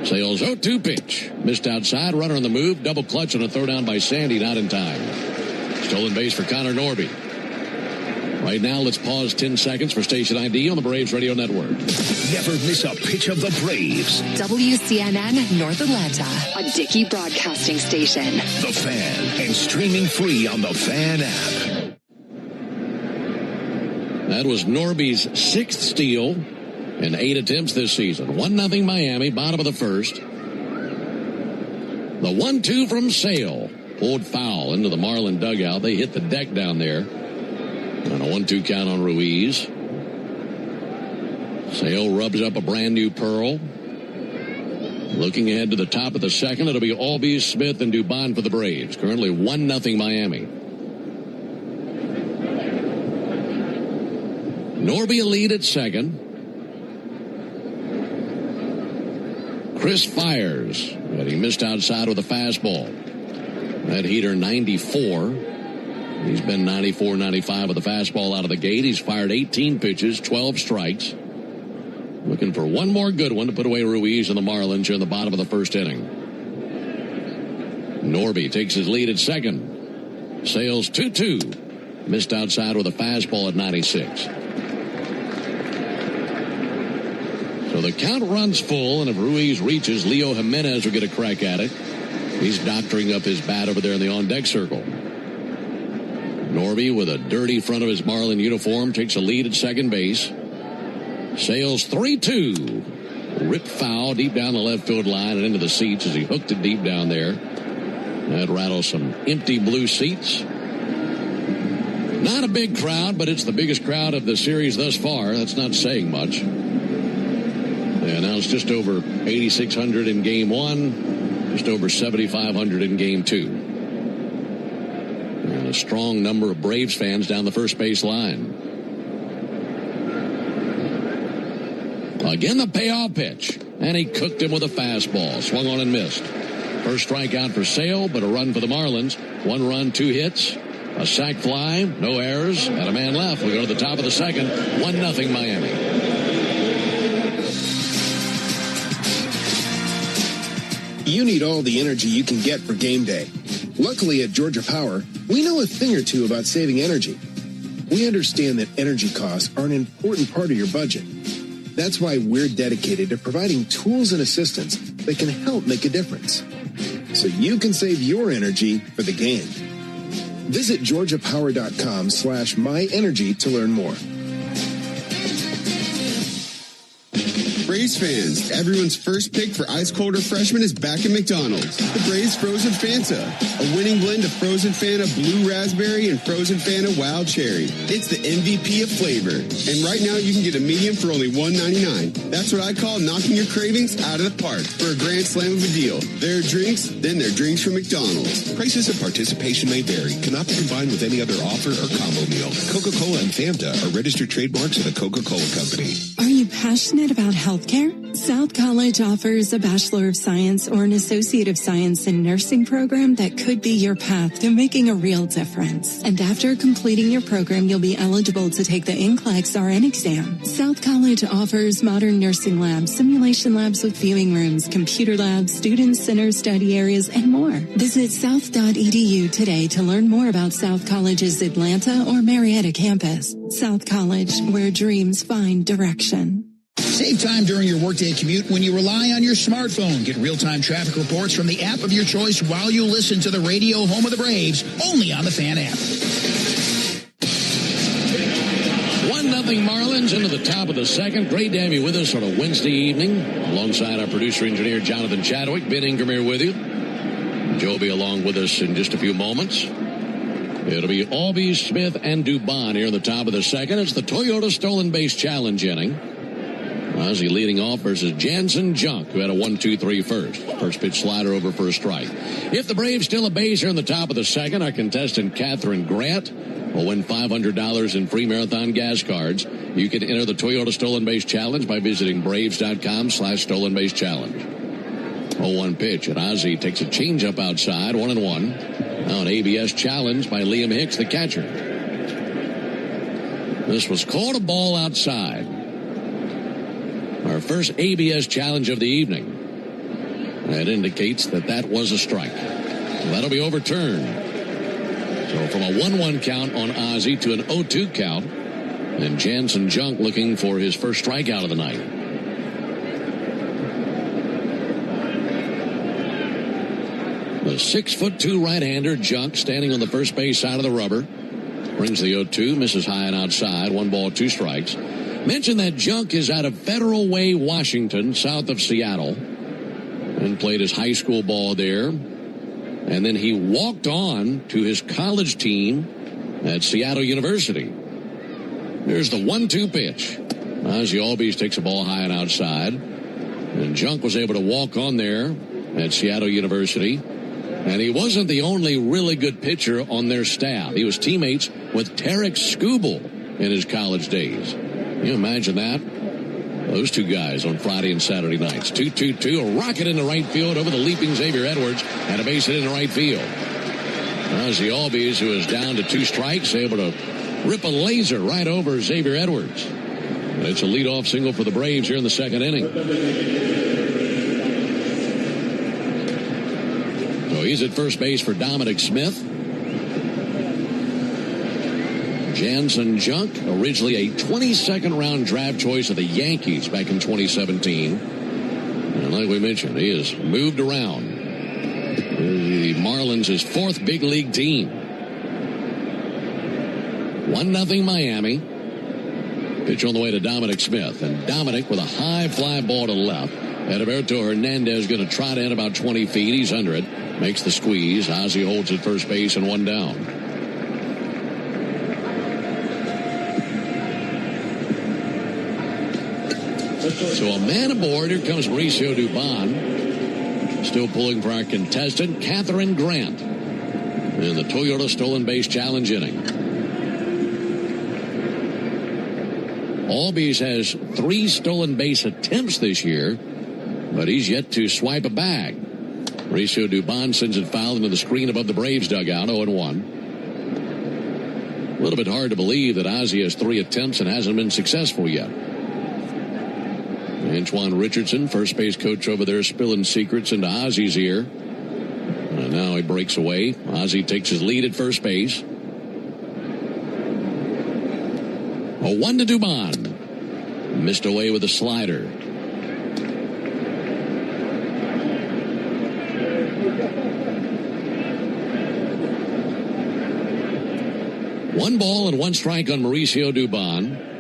Sales 0-2 pitch. Missed outside, runner on the move, double clutch on a throw down by Sandy, not in time. Stolen base for Connor Norby. Right now, let's pause 10 seconds for station ID on the Braves Radio Network. Never miss a pitch of the Braves. WCNN North Atlanta, a Dickey broadcasting station. The Fan, and streaming free on the Fan app. That was Norby's 6th steal in 8 attempts this season. 1-0 Miami, bottom of the first. The 1-2 from Sale. Pulled foul into the Marlin dugout. They hit the deck down there. On a 1-2 count on Ruiz. Sale rubs up a brand new Pearl. Looking ahead to the top of the second, it'll be Albies, Smith, and Dubon for the Braves. Currently 1-0 Miami. Norby a lead at second. Chris fires, but he missed outside with a fastball. That heater 94. He's been 94, 95 with a fastball out of the gate. He's fired 18 pitches, 12 strikes. Looking for one more good one to put away Ruiz and the Marlins here in the bottom of the first inning. Norby takes his lead at second. Sales 2-2. Missed outside with a fastball at 96. So the count runs full, and if Ruiz reaches, Leo Jimenez will get a crack at it. He's doctoring up his bat over there in the on-deck circle. Norby, with a dirty front of his Marlin uniform, takes a lead at second base. Sales 3-2. Ripped foul deep down the left field line and into the seats as he hooked it deep down there. That rattles some empty blue seats. Not a big crowd, but it's the biggest crowd of the series thus far. That's not saying much. And now it's just over 8,600 in Game 1, just over 7,500 in Game 2. And a strong number of Braves fans down the first base line. Again, the payoff pitch. And he cooked him with a fastball. Swung on and missed. First strikeout for Sale, but a run for the Marlins. 1 run, 2 hits. A sac fly, no errors, and a man left. We go to the top of the second. 1-0 Miami. You need all the energy you can get for game day. Luckily at Georgia Power, we know a thing or two about saving energy. We understand that energy costs are an important part of your budget. That's why we're dedicated to providing tools and assistance that can help make a difference, so you can save your energy for the game. Visit georgiapower.com/myenergy to learn more. Braves fans, everyone's first pick for ice-cold refreshment is back at McDonald's. The Braves Frozen Fanta, a winning blend of Frozen Fanta Blue Raspberry and Frozen Fanta Wild Cherry. It's the MVP of flavor. And right now you can get a medium for only $1.99. That's what I call knocking your cravings out of the park for a grand slam of a deal. There are drinks, then there are drinks from McDonald's. Prices and participation may vary. Cannot be combined with any other offer or combo meal. Coca-Cola and Fanta are registered trademarks of the Coca-Cola Company. Are you passionate about healthcare? South College offers a Bachelor of Science or an Associate of Science in Nursing program that could be your path to making a real difference. And after completing your program, you'll be eligible to take the NCLEX RN exam. South College offers modern nursing labs, simulation labs with viewing rooms, computer labs, student center study areas, and more. Visit south.edu today to learn more about South College's Atlanta or Marietta campus. South College, where dreams find direction. Save time during your workday commute when you rely on your smartphone. Get real-time traffic reports from the app of your choice while you listen to the radio home of the Braves, only on the Fan app. 1-0 Marlins into the top of the second. Great to have you with us on a Wednesday evening. Alongside our producer-engineer, Jonathan Chadwick. Ben Ingram here with you. Joe will be along with us in just a few moments. It'll be Albies, Smith, and Dubon here in the top of the second. It's the Toyota Stolen Base Challenge inning. Ozzie leading off versus Jansen Junk, who had a 1-2-3 first. First pitch slider over for a strike. If the Braves steal a base here in the top of the second, our contestant Catherine Grant will win $500 in free Marathon gas cards. You can enter the Toyota Stolen Base Challenge by visiting Braves.com/Stolen Base Challenge. 0-1 pitch, and Ozzie takes a changeup outside, 1-1. Now an ABS challenge by Liam Hicks, the catcher. This was called a ball outside. Our first ABS challenge of the evening. That indicates that was a strike. That'll be overturned. So from a 1-1 count on Ozzie to an 0-2 count. And Jansen Junk looking for his first strikeout of the night. The 6'2" right-hander Junk standing on the first base side of the rubber. Brings the 0-2, misses high and outside. 1 ball, 2 strikes. Mention that Junk is out of Federal Way, Washington, south of Seattle. And played his high school ball there. And then he walked on to his college team at Seattle University. Here's the 1-2 pitch. Ozzie Albies takes a ball high and outside. And Junk was able to walk on there at Seattle University. And he wasn't the only really good pitcher on their staff. He was teammates with Tarek Skubal in his college days. Can you imagine that? Those two guys on Friday and Saturday nights. 2-2-2, a rocket into right field over the leaping Xavier Edwards, and a base hit into right field. Ozzie Albies, who is down to 2 strikes, able to rip a laser right over Xavier Edwards. And it's a leadoff single for the Braves here in the second inning. So he's at first base for Dominic Smith. Jansen Junk, originally a 22nd round draft choice of the Yankees back in 2017. And like we mentioned, he has moved around. The Marlins, his 4th big league team. 1-0 Miami. Pitch on the way to Dominic Smith. And Dominic with a high fly ball to left. Edilberto Hernandez going to trot in about 20 feet. He's under it. Makes the squeeze. Ozzie holds at first base and 1 down. So a man aboard. Here comes Mauricio Dubon. Still pulling for our contestant, Catherine Grant. In the Toyota Stolen Base Challenge inning. Albies has 3 stolen base attempts this year, but he's yet to swipe a bag. Mauricio Dubon sends it foul into the screen above the Braves dugout, 0-1. A little bit hard to believe that Ozzie has 3 attempts and hasn't been successful yet. Antoine Richardson, first base coach over there, spilling secrets into Ozzie's ear. And now he breaks away. Ozzie takes his lead at first base. A 1 to Dubon. Missed away with a slider. One ball and 1 strike on Mauricio Dubon.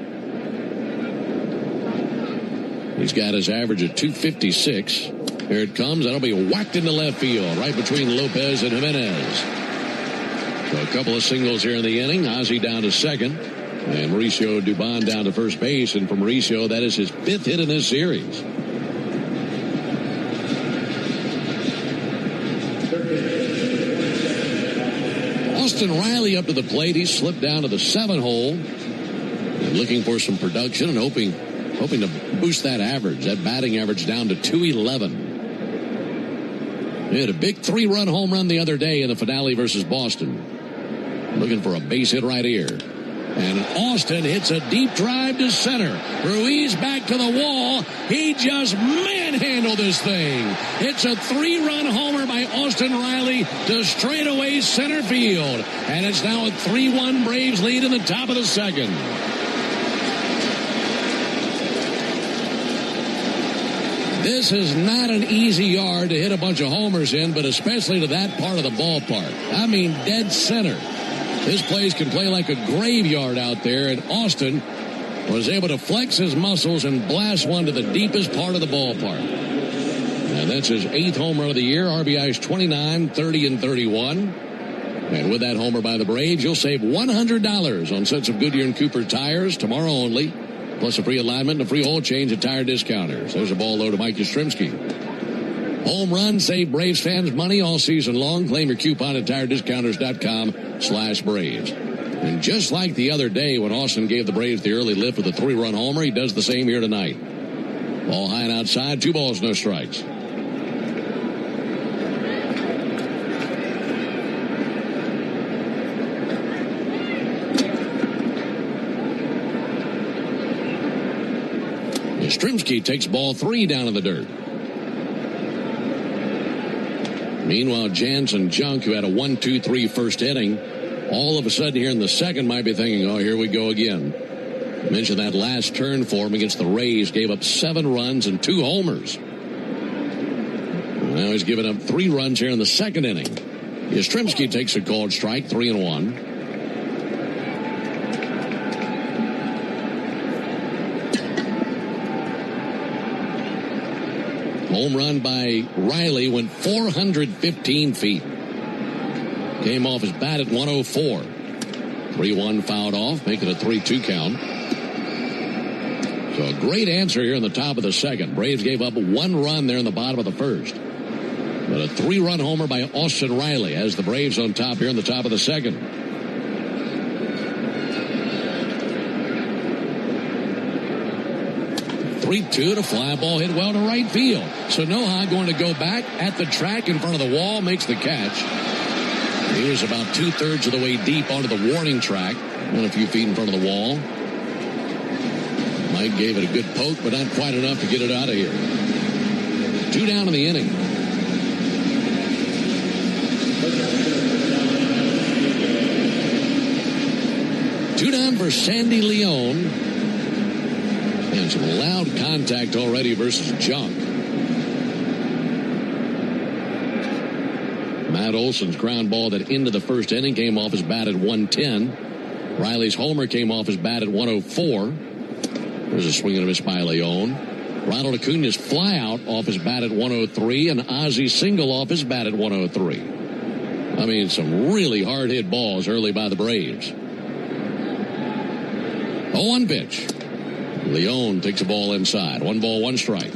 He's got his average at 256. Here it comes. That'll be whacked into left field, right between Lopez and Jimenez. So a couple of singles here in the inning. Ozzie down to second. And Mauricio Dubon down to first base. And for Mauricio, that is his 5th hit in this series. Austin Riley up to the plate. He slipped down to the 7 hole. And looking for some production and hoping to boost that average, that batting average down to 211. He had a big 3-run home run the other day in the finale versus Boston. Looking for a base hit right here. And Austin hits a deep drive to center. Ruiz back to the wall. He just manhandled this thing. It's a 3-run homer by Austin Riley to straightaway center field. And it's now a 3-1 Braves lead in the top of the second. This is not an easy yard to hit a bunch of homers in, but especially to that part of the ballpark. I mean, dead center. This place can play like a graveyard out there, and Austin was able to flex his muscles and blast one to the deepest part of the ballpark. And that's his 8th homer of the year. RBIs 29, 30, and 31. And with that homer by the Braves, you'll save $100 on sets of Goodyear and Cooper tires tomorrow only. Plus a free alignment and a free oil change at Tire Discounters. There's a ball low to Mike Yastrzemski. Home run, save Braves fans money all season long. Claim your coupon at TireDiscounters.com/Braves. And just like the other day when Austin gave the Braves the early lift with a 3-run homer, he does the same here tonight. Ball high and outside, 2 balls, no strikes. Yastrzemski takes ball 3 down in the dirt. Meanwhile, Jansen Junk, who had a 1-2-3 first inning, all of a sudden here in the second might be thinking, oh, here we go again. I mentioned that last turn for him against the Rays, gave up 7 runs and 2 homers. Now he's given up 3 runs here in the second inning. Yastrzemski takes a called strike, 3-1. Home run by Riley went 415 feet. Came off his bat at 104. 3-1 fouled off, making a 3-2 count. So a great answer here in the top of the second. Braves gave up 1 run there in the bottom of the first. But a 3-run homer by Austin Riley has the Braves on top here in the top of the second. To a fly ball hit well to right field. So Noha going to go back at the track in front of the wall, makes the catch. He was about 2/3 of the way deep onto the warning track, and a few feet in front of the wall. Mike gave it a good poke, but not quite enough to get it out of here. 2 down in the inning. Two down for Sandy Leon. And some loud contact already versus Junk. Matt Olson's ground ball that into the first inning came off his bat at 110. Riley's homer came off his bat at 104. There's a swing and a miss by Leon. Ronald Acuna's fly out off his bat at 103, and Ozzy's single off his bat at 103. I mean, some really hard hit balls early by the Braves. 0-1 pitch. Leon takes a ball inside. 1 ball, 1 strike.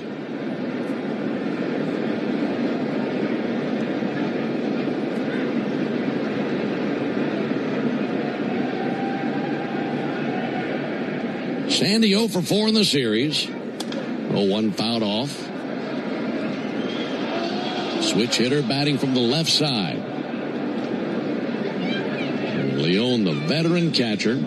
Sandy 0 for 4 in the series. 0-1 fouled off. Switch hitter batting from the left side. Leon, the veteran catcher.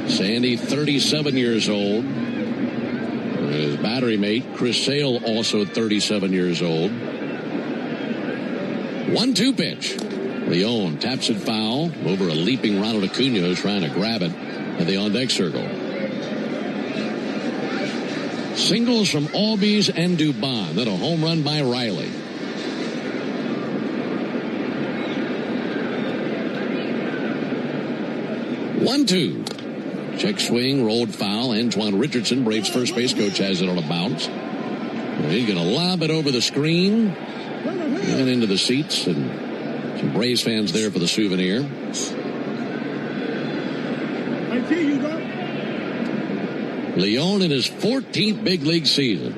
Sandy, 37 years old. His battery mate, Chris Sale, also 37 years old. 1-2 pitch. Leon taps it foul over a leaping Ronald Acuna who's trying to grab it at the on-deck circle. Singles from Albies and Dubon. Then a home run by Riley. One-two. Check swing, rolled foul. Antoine Richardson, Braves first base coach, has it on a bounce. And he's going to lob it over the screen and into the seats. And some Braves fans there for the souvenir. Leon in his 14th big league season.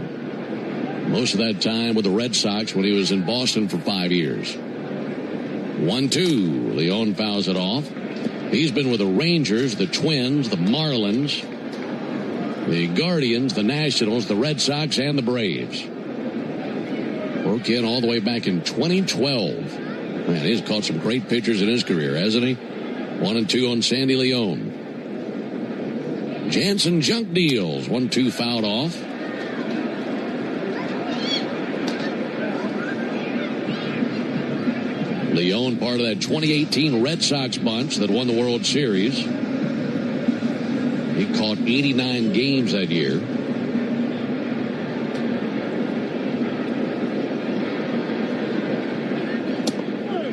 Most of that time with the Red Sox when he was in Boston for 5 years. 1-2. Leon fouls it off. He's been with the Rangers, the Twins, the Marlins, the Guardians, the Nationals, the Red Sox, and the Braves. Broke in all the way back in 2012. Man, he's caught some great pitchers in his career, hasn't he? 1-2 on Sandy Leon. Jansen Junk deals. 1-2 fouled off. Leon, part of that 2018 Red Sox bunch that won the World Series. He caught 89 games that year.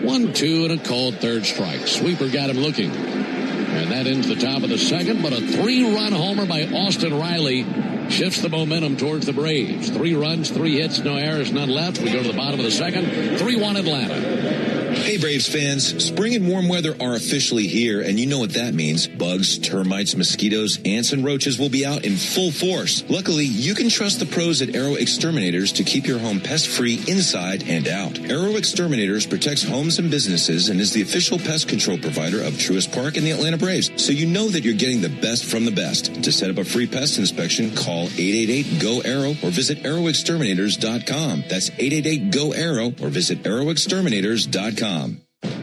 One-two and a called third strike. Sweeper got him looking. And that ends the top of the second, but a 3-run homer by Austin Riley shifts the momentum towards the Braves. 3 runs, 3 hits, no errors, none left. We go to the bottom of the second. 3-1 Atlanta. Hey, Braves fans. Spring and warm weather are officially here, and you know what that means. Bugs, termites, mosquitoes, ants, and roaches will be out in full force. Luckily, you can trust the pros at Arrow Exterminators to keep your home pest-free inside and out. Arrow Exterminators protects homes and businesses and is the official pest control provider of Truist Park and the Atlanta Braves, so you know that you're getting the best from the best. To set up a free pest inspection, call 888-GO-ARROW or visit arrowexterminators.com. That's 888-GO-ARROW or visit arrowexterminators.com.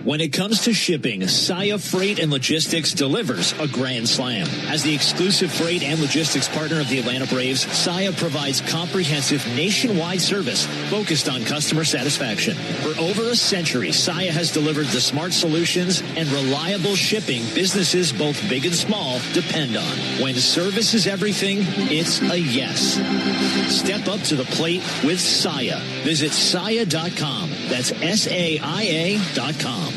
When it comes to shipping, Saia Freight and Logistics delivers a grand slam. As the exclusive freight and logistics partner of the Atlanta Braves, Saia provides comprehensive nationwide service focused on customer satisfaction. For over a century, Saia has delivered the smart solutions and reliable shipping businesses both big and small depend on. When service is everything, it's a yes. Step up to the plate with Saia. Visit Saia.com. That's SAIA.com.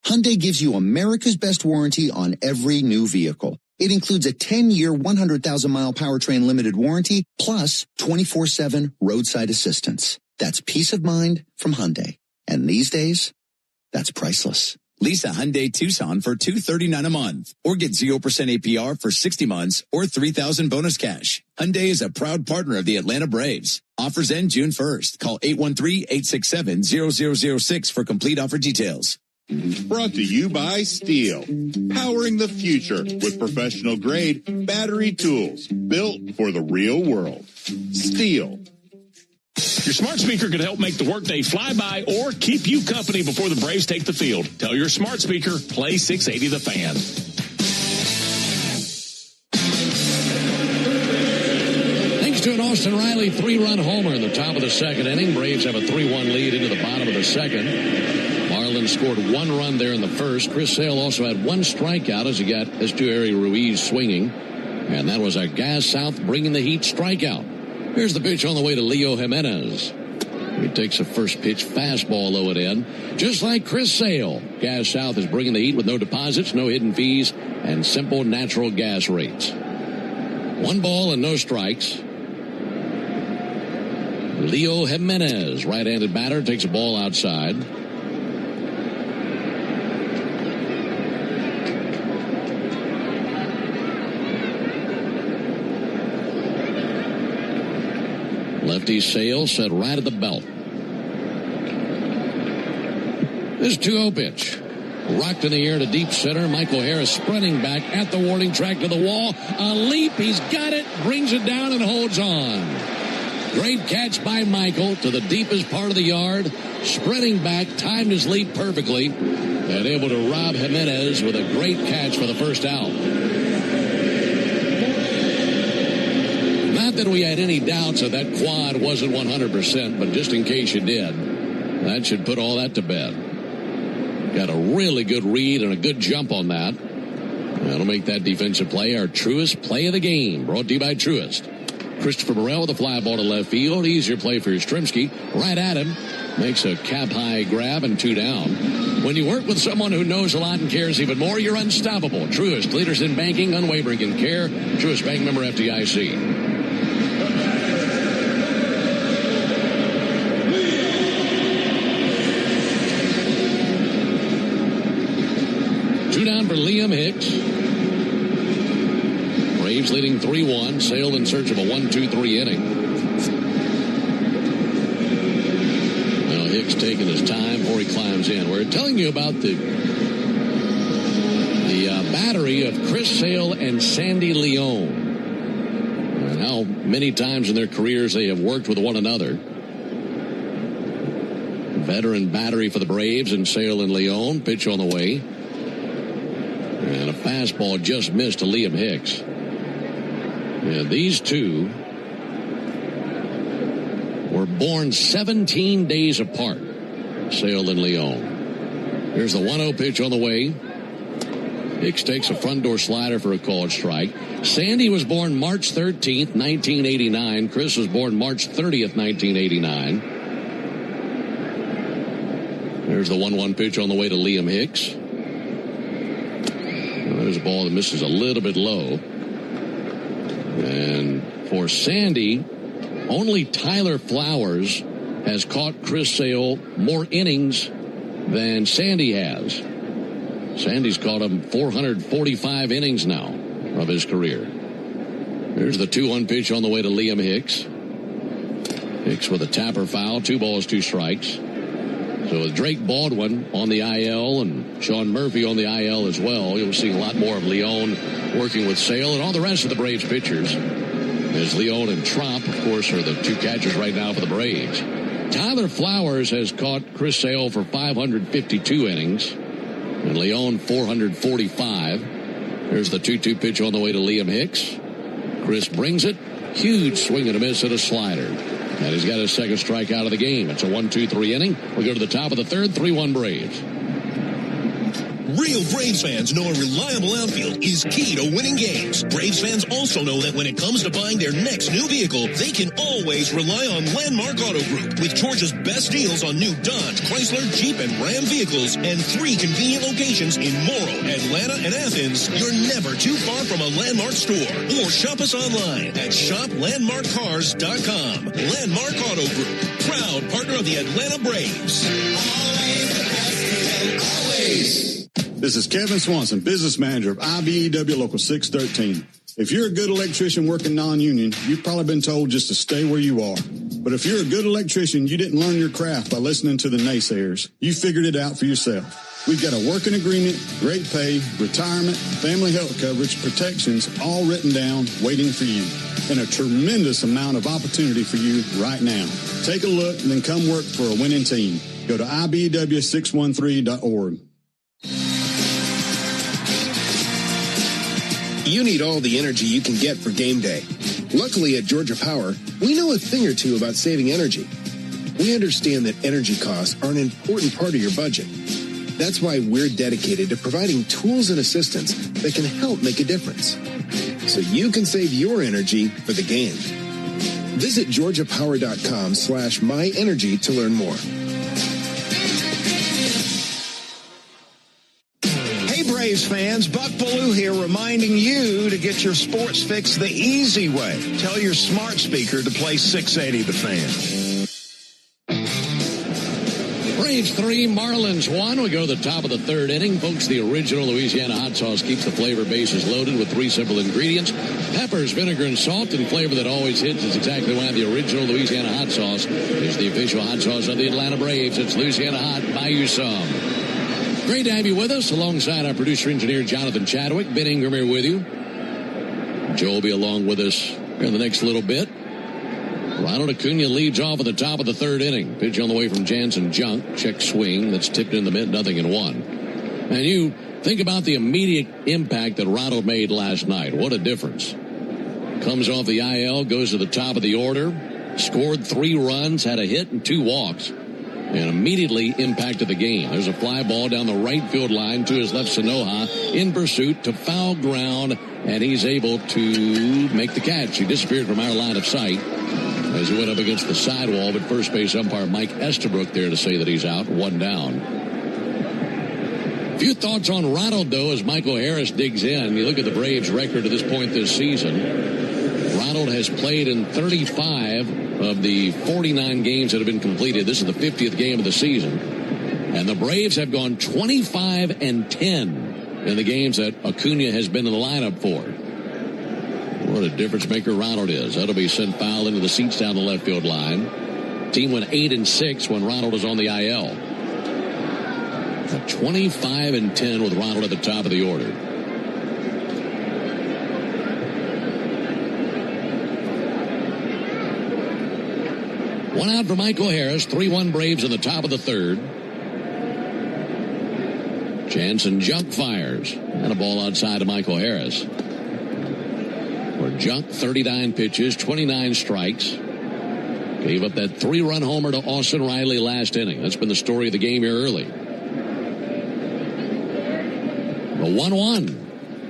Hyundai gives you America's best warranty on every new vehicle. It includes a 10-year, 100,000-mile powertrain limited warranty, plus 24/7 roadside assistance. That's peace of mind from Hyundai. And these days, that's priceless. Lease a Hyundai Tucson for $239 a month, or get 0% APR for 60 months or $3,000 bonus cash. Hyundai is a proud partner of the Atlanta Braves. Offers end June 1st. Call 813-867-0006 for complete offer details. Brought to you by Steel, powering the future with professional-grade battery tools built for the real world. Steel. Your smart speaker could help make the workday fly by or keep you company before the Braves take the field. Tell your smart speaker, play 680 The Fan. Thanks to an Austin Riley 3-run homer in the top of the second inning, Braves have a 3-1 lead into the bottom of the second. Marlins scored 1 run there in the first. Chris Sale also had 1 strikeout as he got Estuary Ruiz swinging. And that was our Gas South bringing the heat strikeout. Here's the pitch on the way to Leo Jimenez. He takes a first pitch fastball low and in. Just like Chris Sale, Gas South is bringing the heat with no deposits, no hidden fees, and simple natural gas rates. 1 ball and no strikes. Leo Jimenez, right-handed batter, takes a ball outside. Lefty Sale set right at the belt. This 2-0 pitch. Rocked in the air to deep center. Michael Harris sprinting back at the warning track to the wall. A leap. He's got it. Brings it down and holds on. Great catch by Michael to the deepest part of the yard. Sprinting back. Timed his leap perfectly. And able to rob Jimenez with a great catch for the first out. Not that we had any doubts that quad wasn't 100%, but just in case you did, that should put all that to bed. Got a really good read and a good jump on that. That'll make that defensive play our truest play of the game. Brought to you by Truist. Christopher Morel with a fly ball to left field. Easier play for Yastrzemski. Right at him. Makes a cap-high grab and 2 down. When you work with someone who knows a lot and cares even more, you're unstoppable. Truist, leaders in banking, unwavering in care. Truist Bank, member FDIC. 2 down for Liam Hicks. Braves leading 3-1. Sale in search of a 1-2-3 inning. Now Hicks taking his time before he climbs in. We're telling you about the battery of Chris Sale and Sandy Leone. And how many times in their careers they have worked with one another. Veteran battery for the Braves and Sale and Leone. Pitch on the way. And a fastball just missed to Liam Hicks. And these two were born 17 days apart, Sale and Leone. Here's the 1-0 pitch on the way. Hicks takes a front door slider for a called strike. Sandy was born March 13th, 1989. Chris was born March 30th, 1989. There's the 1-1 pitch on the way to Liam Hicks. There's a ball that misses a little bit low. And for Sandy, only Tyler Flowers has caught Chris Sale more innings than Sandy has. Sandy's caught him 445 innings now of his career. There's the 2-1 pitch on the way to Liam Hicks. Hicks with a tapper foul, 2 balls, 2 strikes. So with Drake Baldwin on the IL and Sean Murphy on the IL as well, you'll see a lot more of Leone working with Sale and all the rest of the Braves pitchers. As Leone and Tromp, of course, are the 2 catchers right now for the Braves. Tyler Flowers has caught Chris Sale for 552 innings. And Leon, 445. Here's the 2-2 pitch on the way to Liam Hicks. Chris brings it. Huge swing and a miss at a slider. And he's got his second strikeout of the game. It's a 1-2-3 inning. We go to the top of the third, 3-1 Braves. Real Braves fans know a reliable outfield is key to winning games. Braves fans also know that when it comes to buying their next new vehicle, they can always rely on Landmark Auto Group. With Georgia's best deals on new Dodge, Chrysler, Jeep, and Ram vehicles, and 3 convenient locations in Morrow, Atlanta, and Athens, you're never too far from a Landmark store. Or shop us online at shoplandmarkcars.com. Landmark Auto Group, proud partner of the Atlanta Braves. Always the best deal, always. This is Kevin Swanson, business manager of IBEW Local 613. If you're a good electrician working non-union, you've probably been told just to stay where you are. But if you're a good electrician, you didn't learn your craft by listening to the naysayers. You figured it out for yourself. We've got a working agreement, great pay, retirement, family health coverage, protections, all written down, waiting for you. And a tremendous amount of opportunity for you right now. Take a look and then come work for a winning team. Go to IBEW613.org. You need all the energy you can get for game day. Luckily at Georgia Power, we know a thing or two about saving energy. We understand that energy costs are an important part of your budget. That's why we're dedicated to providing tools and assistance that can help make a difference, so you can save your energy for the game. Visit georgiapower.com/myenergy to learn more. Braves fans, Buck Bellew here reminding you to get your sports fix the easy way. Tell your smart speaker to play 680 The Fan. Braves 3, Marlins 1. We go to the top of the third inning. Folks, the original Louisiana hot sauce keeps the flavor bases loaded with 3 simple ingredients. Peppers, vinegar, and salt, and flavor that always hits is exactly why the original Louisiana hot sauce is the official hot sauce of the Atlanta Braves. It's Louisiana Hot. Buy you some. Great to have you with us, alongside our producer-engineer, Jonathan Chadwick. Ben Ingram here with you. Joe will be along with us in the next little bit. Ronald Acuna leads off at the top of the third inning. Pitch on the way from Jansen Junk. Check swing. That's tipped in the mid, 0-1. And you think about the immediate impact that Ronald made last night. What a difference. Comes off the IL, goes to the top of the order. Scored 3 runs, had a hit and 2 walks. And immediately impacted the game. There's a fly ball down the right field line to his left, Sanoha, in pursuit to foul ground, and he's able to make the catch. He disappeared from our line of sight as he went up against the sidewall, but first base umpire Mike Estabrook there to say that he's out, 1 down. A few thoughts on Ronald, though, as Michael Harris digs in. You look at the Braves' record at this point this season. Ronald has played in 35 of the 49 games that have been completed. This is the 50th game of the season. And the Braves have gone 25-10 in the games that Acuna has been in the lineup for. What a difference maker Ronald is. That'll be sent foul into the seats down the left field line. Team went 8-6 when Ronald was on the IL. 25-10 with Ronald at the top of the order. One out for Michael Harris. 3-1 Braves in the top of the third. Jansen Junk fires. And a ball outside to Michael Harris. For Junk, 39 pitches, 29 strikes. Gave up that 3-run homer to Austin Riley last inning. That's been the story of the game here early. The 1-1.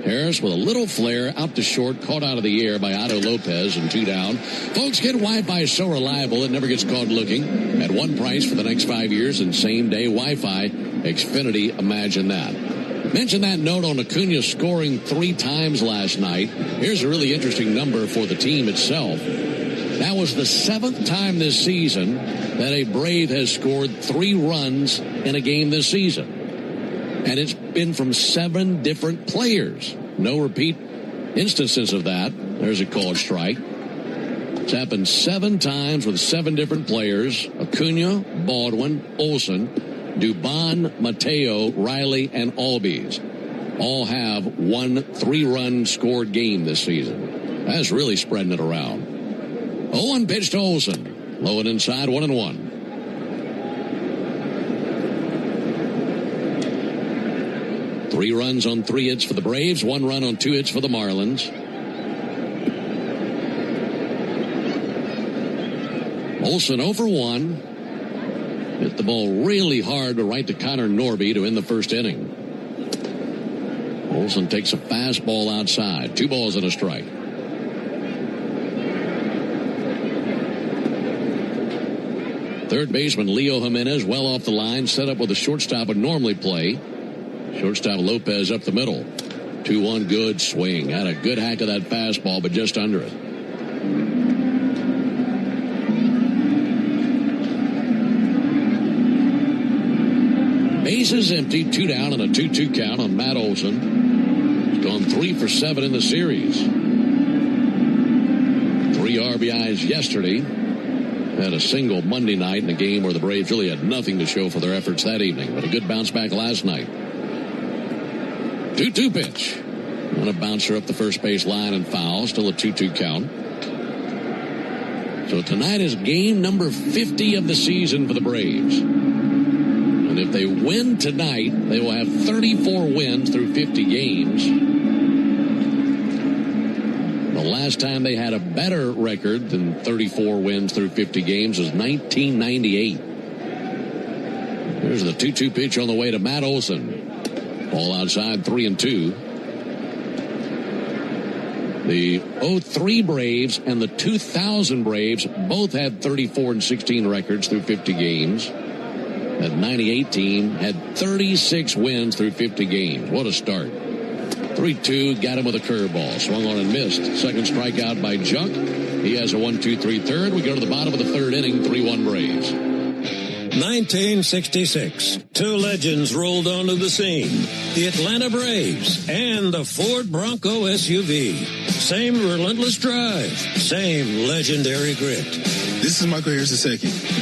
Harris with a little flare out to short, caught out of the air by Otto Lopez, and 2 down. Folks, get Wi-Fi so reliable it never gets caught looking. At one price for the next 5 years and same-day Wi-Fi. Xfinity, imagine that. Mention that note on Acuna scoring 3 times last night. Here's a really interesting number for the team itself. That was the 7th time this season that a Brave has scored 3 runs in a game this season. And it's been from 7 different players. No repeat instances of that. There's a called strike. It's happened 7 times with 7 different players. Acuna, Baldwin, Olsen, Dubon, Mateo, Riley, and Albies. All have 1 3-run scored game this season. That's really spreading it around. 0-1 pitch to Olsen. Low and inside, 1-1. 3 runs on 3 hits for the Braves, 1 run on 2 hits for the Marlins. Olsen 0 for 1. Hit the ball really hard to right to Connor Norby to end the first inning. Olsen takes a fastball outside. 2 balls and a strike. Third baseman Leo Jimenez well off the line, set up with the shortstop would normally play. Shortstop Lopez up the middle. 2-1 good swing. Had a good hack of that fastball, but just under it. Bases empty, 2 down and a 2-2 count on Matt Olson. He's gone 3 for 7 in the series. 3 RBIs yesterday. Had a single Monday night in a game where the Braves really had nothing to show for their efforts that evening, but a good bounce back last night. 2-2 pitch. And a bouncer up the first base line and foul. Still a 2-2 count. So tonight is game number 50 of the season for the Braves. And if they win tonight, they will have 34 wins through 50 games. The last time they had a better record than 34 wins through 50 games was 1998. Here's the 2-2 pitch on the way to Matt Olson. Ball outside, 3-2. The 03 Braves and the 2000 Braves both had 34-16 records through 50 games. That 98 team had 36 wins through 50 games. What a start. 3-2, got him with a curveball. Swung on and missed. Second strikeout by Junk. He has a 1-2-3 third. We go to the bottom of the third inning, 3-1 Braves. 1966. 2 legends rolled onto the scene. The Atlanta Braves and the Ford Bronco SUV. Same relentless drive. Same legendary grit. This is Michael Harris II.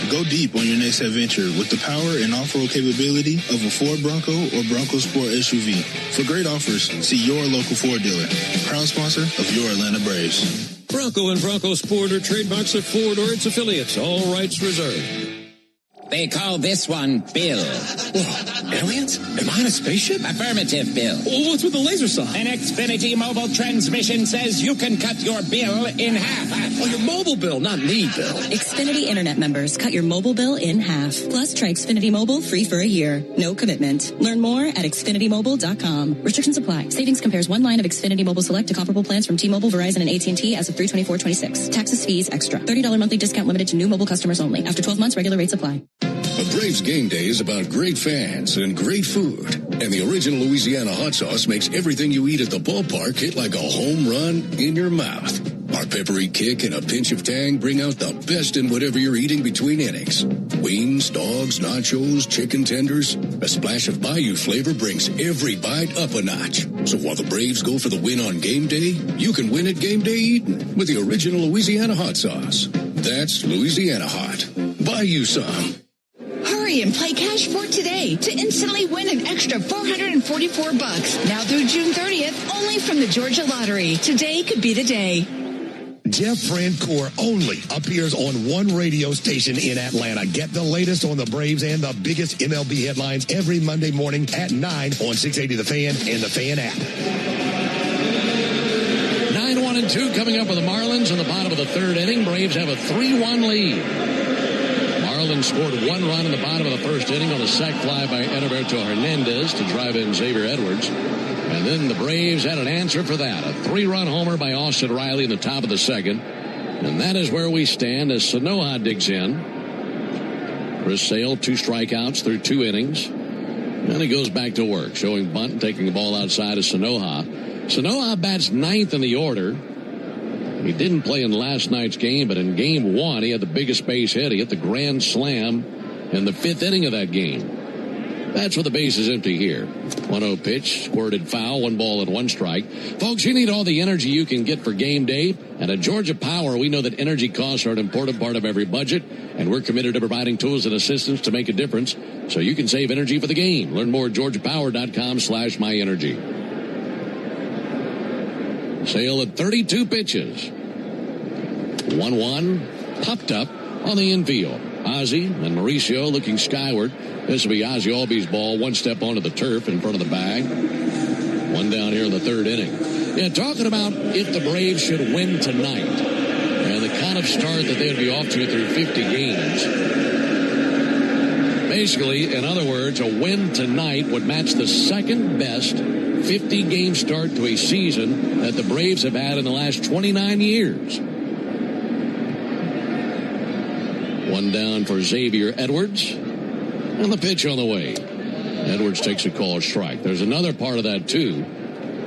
Go deep on your next adventure with the power and off-road capability of a Ford Bronco or Bronco Sport SUV. For great offers, see your local Ford dealer. Proud sponsor of your Atlanta Braves. Bronco and Bronco Sport are trademarks of Ford or its affiliates. All rights reserved. They call this one Bill. Whoa, aliens? Am I in a spaceship? Affirmative, Bill. Oh, what's with the laser saw? An Xfinity mobile transmission says you can cut your bill in half. Oh, your mobile bill, not me, Bill. Xfinity Internet members, cut your mobile bill in half. Plus, try Xfinity Mobile free for a year. No commitment. Learn more at XfinityMobile.com. Restrictions apply. Savings compares one line of Xfinity Mobile Select to comparable plans from T-Mobile, Verizon, and AT&T as of 3/24/26. Taxes, fees, extra. $30 monthly discount limited to new mobile customers only. After 12 months, regular rates apply. A Braves game day is about great fans and great food. And the original Louisiana hot sauce makes everything you eat at the ballpark hit like a home run in your mouth. Our peppery kick and a pinch of tang bring out the best in whatever you're eating between innings. Wings, dogs, nachos, chicken tenders. A splash of Bayou flavor brings every bite up a notch. So while the Braves go for the win on game day, you can win at game day eating with the original Louisiana hot sauce. That's Louisiana hot. Buy you some. Hurry and play Cash for today to instantly win an extra $444. Now through June 30th, only from the Georgia Lottery. Today could be the day. Jeff Francoeur only appears on one radio station in Atlanta. Get the latest on the Braves and the biggest MLB headlines every Monday morning at 9 on 680 The Fan and the Fan app. 9-1-2 coming up with the Marlins in the bottom of the third inning. Braves have a 3-1 lead. Marlins scored 1 run in the bottom of the first inning on a sac fly by Edilberto Hernandez to drive in Xavier Edwards. And then the Braves had an answer for that. A 3-run homer by Austin Riley in the top of the second. And that is where we stand as Sanoja digs in. Chris Sale, 2 strikeouts through 2 innings. Then he goes back to work, showing bunt and taking the ball outside of Sanoja. Sanoja bats 9th in the order. He didn't play in last night's game, but in game 1, he had the biggest base hit. He hit the grand slam in the 5th inning of that game. That's with the bases empty here. 1-0 pitch, squirted foul, 1 ball and 1 strike. Folks, you need all the energy you can get for game day. And at Georgia Power, we know that energy costs are an important part of every budget, and we're committed to providing tools and assistance to make a difference so you can save energy for the game. Learn more at georgiapower.com/myenergy. Sale at 32 pitches. 1-1, popped up on the infield. Ozzie and Mauricio looking skyward. This will be Ozzie Albies' ball, 1 step onto the turf in front of the bag. One down here in the third inning. Yeah, talking about if the Braves should win tonight and the kind of start that they'd be off to through 50 games. Basically, in other words, a win tonight would match the second best 50-game start to a season that the Braves have had in the last 29 years. One down for Xavier Edwards. And the pitch on the way. Edwards takes a called strike. There's another part of that, too.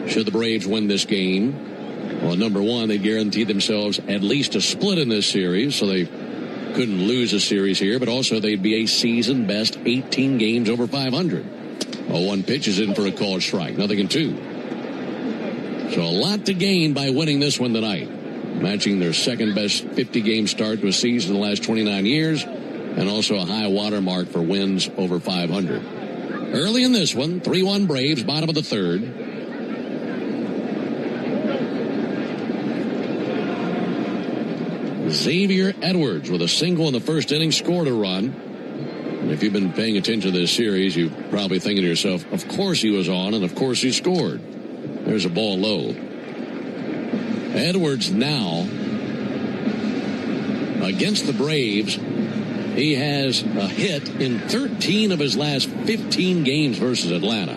Should the Braves win this game, well, number one, they guarantee themselves at least a split in this series, so they couldn't lose a series here, but also they'd be a season best 18 games over 500. 0-1 pitch is in for a called strike. Nothing in two. So a lot to gain by winning this one tonight. Matching their second best 50-game start to a season in the last 29 years, and also a high water mark for wins over 500. Early in this one, 3-1 Braves, bottom of the third. Xavier Edwards with a single in the first inning scored a run. And if you've been paying attention to this series, you're probably thinking to yourself, of course he was on, and of course he scored. There's a ball low. Edwards now, against the Braves, he has a hit in 13 of his last 15 games versus Atlanta.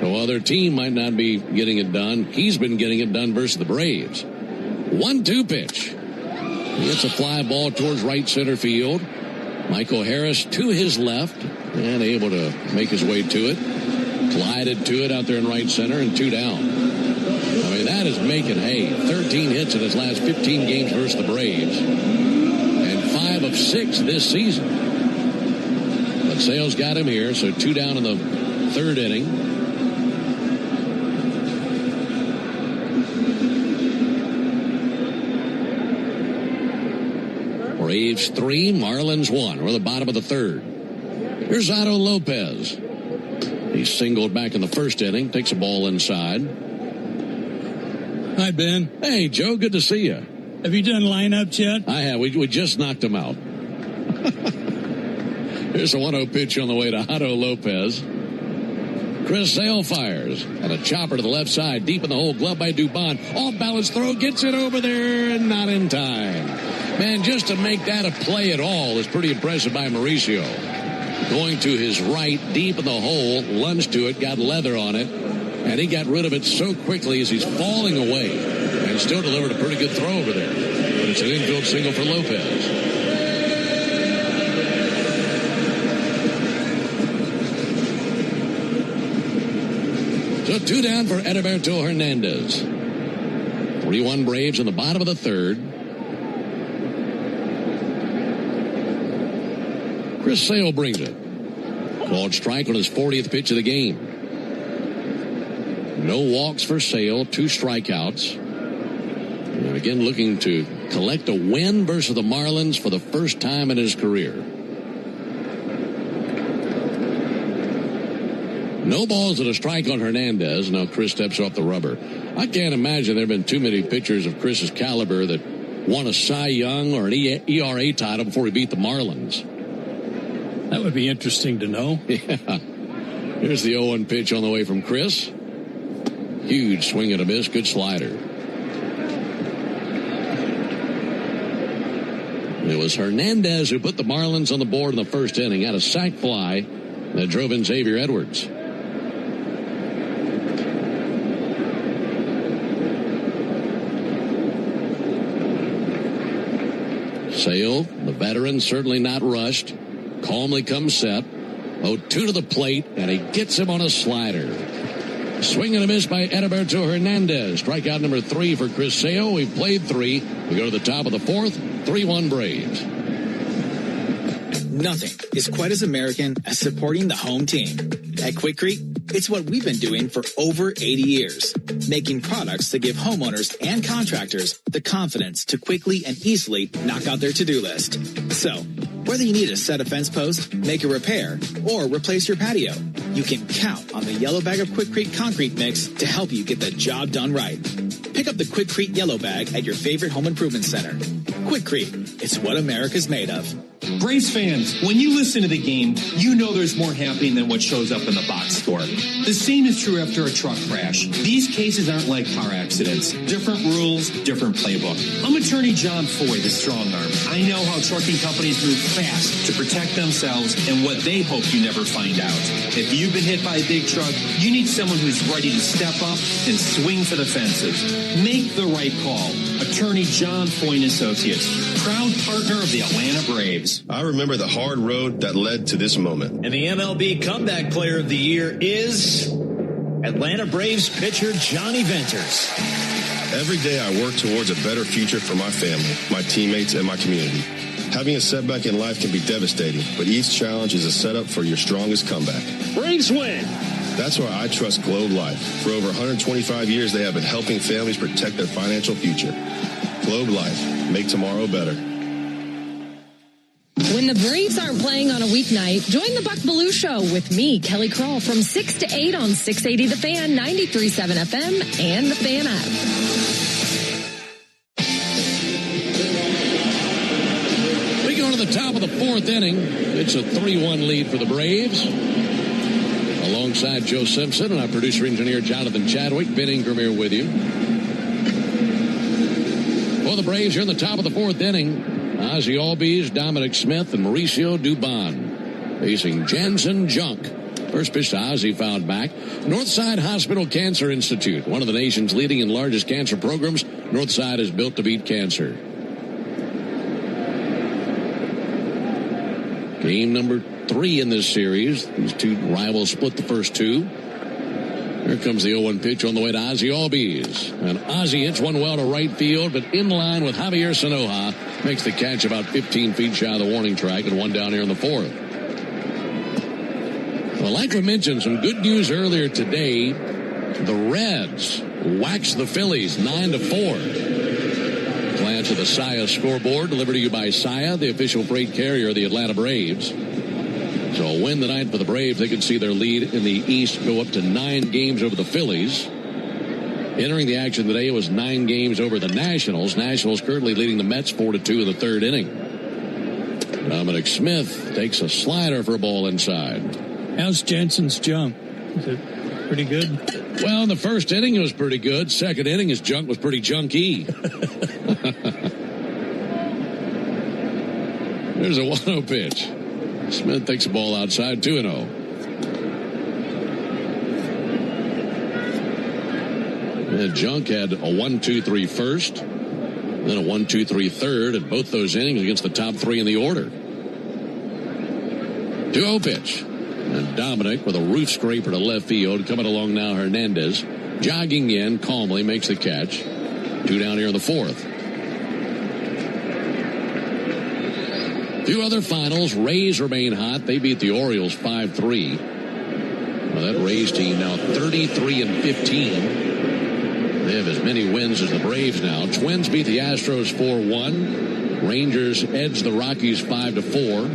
So while their team might not be getting it done, he's been getting it done versus the Braves. 1-2 pitch. He hits a fly ball towards right center field. Michael Harris to his left and able to make his way to it. Glided to it out there in right center and 2 down. I mean, that is making hay. 13 hits in his last 15 games versus the Braves. And 5 of 6 this season. But Sale's got him here, so 2 down in the third inning. Braves 3, Marlins 1. We're the bottom of the third. Here's Otto Lopez. He singled back in the first inning, takes a ball inside. Hi, Ben. Hey, Joe, good to see you. Have you done lineups yet? I have. We just knocked him out. Here's a 1-0 pitch on the way to Otto Lopez. Chris Sale fires. And a chopper to the left side, deep in the hole, glove by Dubon. Off balance throw, gets it over there, and not in time. Man, just to make that a play at all is pretty impressive by Mauricio. Going to his right, deep in the hole, lunged to it, got leather on it, and he got rid of it so quickly as he's falling away, and still delivered a pretty good throw over there. But it's an infield single for Lopez. So 2 down for Edilberto Hernandez. 3-1 Braves in the bottom of the third. Chris Sale brings it. Called strike on his 40th pitch of the game. No walks for Sale, 2 strikeouts. And again, looking to collect a win versus the Marlins for the first time in his career. No balls and a strike on Hernandez. Now Chris steps off the rubber. I can't imagine there have been too many pitchers of Chris's caliber that won a Cy Young or an ERA title before he beat the Marlins. That would be interesting to know. Yeah. Here's the 0-1 pitch on the way from Chris. Huge swing and a miss. Good slider. It was Hernandez who put the Marlins on the board in the first inning. Had a sac fly that drove in Xavier Edwards. Sale, the veteran, certainly not rushed. Calmly comes set. 0-2 to the plate, and he gets him on a slider. Swing and a miss by Edilberto Hernandez. Strikeout number 3 for Chris Sale. We've played 3. We go to the top of the fourth. 3-1 Braves. Nothing is quite as American as supporting the home team. At Quikrete, it's what we've been doing for over 80 years, making products that give homeowners and contractors the confidence to quickly and easily knock out their to-do list. So, whether you need to set a fence post, make a repair, or replace your patio, you can count on the yellow bag of Quikrete concrete mix to help you get the job done right. Pick pick up the Quikrete yellow bag at your favorite home improvement center. Quikrete, it's what America's made of. Braves fans, when you listen to the game, you know there's more happening than what shows up in the box score. The same is true after a truck crash. These cases aren't like car accidents. Different rules, different playbook. I'm attorney John Foy, the strong arm. I know how trucking companies move fast to protect themselves and what they hope you never find out. If you've been hit by a big truck, you need someone who's ready to step up and swing for the fences. Make the right call. Attorney John Foy & Associates, proud partner of the Atlanta Braves. I remember the hard road that led to this moment. And the MLB Comeback Player of the Year is Atlanta Braves pitcher Johnny Venters. Every day I work towards a better future for my family, my teammates, and my community. Having a setback in life can be devastating, but each challenge is a setup for your strongest comeback. Braves win. That's why I trust Globe Life. For over 125 years, they have been helping families protect their financial future. Globe Life. Make tomorrow better. When the Braves aren't playing on a weeknight, join the Buck Belue Show with me, Kelly Kroll, from 6 to 8 on 680 The Fan, 93.7 FM, and the Fan app. We go to the top of the fourth inning. It's a 3-1 lead for the Braves. Alongside Joe Simpson and our producer-engineer Jonathan Chadwick, Ben Ingram here with you. Well, the Braves are in the top of the fourth inning. Ozzie Albies, Dominic Smith, and Mauricio Dubon facing Jansen Junk. First pitch to Ozzie fouled back. Northside Hospital Cancer Institute, one of the nation's leading and largest cancer programs. Northside is built to beat cancer. Game number 3 in this series. These two rivals split the first two. Here comes the 0-1 pitch on the way to Ozzie Albies. And Ozzie hits one well to right field, but in line with Javier Sanoja. Makes the catch about 15 feet shy of the warning track and one down here in the fourth. Well, like we mentioned, some good news earlier today. The Reds waxed the Phillies 9-4. Glance at the Saia scoreboard, delivered to you by Saia, the official freight carrier of the Atlanta Braves. So a win tonight for the Braves. They can see their lead in the East go up to 9 games over the Phillies. Entering the action today, it was 9 games over the Nationals. Nationals currently leading the Mets 4-2 in the third inning. Dominic Smith takes a slider for a ball inside. How's Jensen's jump? Is it pretty good? Well, in the first inning, it was pretty good. Second inning, his junk was pretty junky. There's a 1-0 pitch. Smith takes the ball outside, 2-0. And Junk had a 1-2-3 first, then a 1-2-3 third, and both those innings against the top 3 in the order. 2-0 pitch. And Dominic with a roof scraper to left field. Coming along now, Hernandez. Jogging in calmly, makes the catch. 2 down here in the fourth. Few other finals. Rays remain hot. They beat the Orioles 5-3. Well, that Rays team now 33-15. They have as many wins as the Braves now. Twins beat the Astros 4-1. Rangers edged the Rockies 5-4.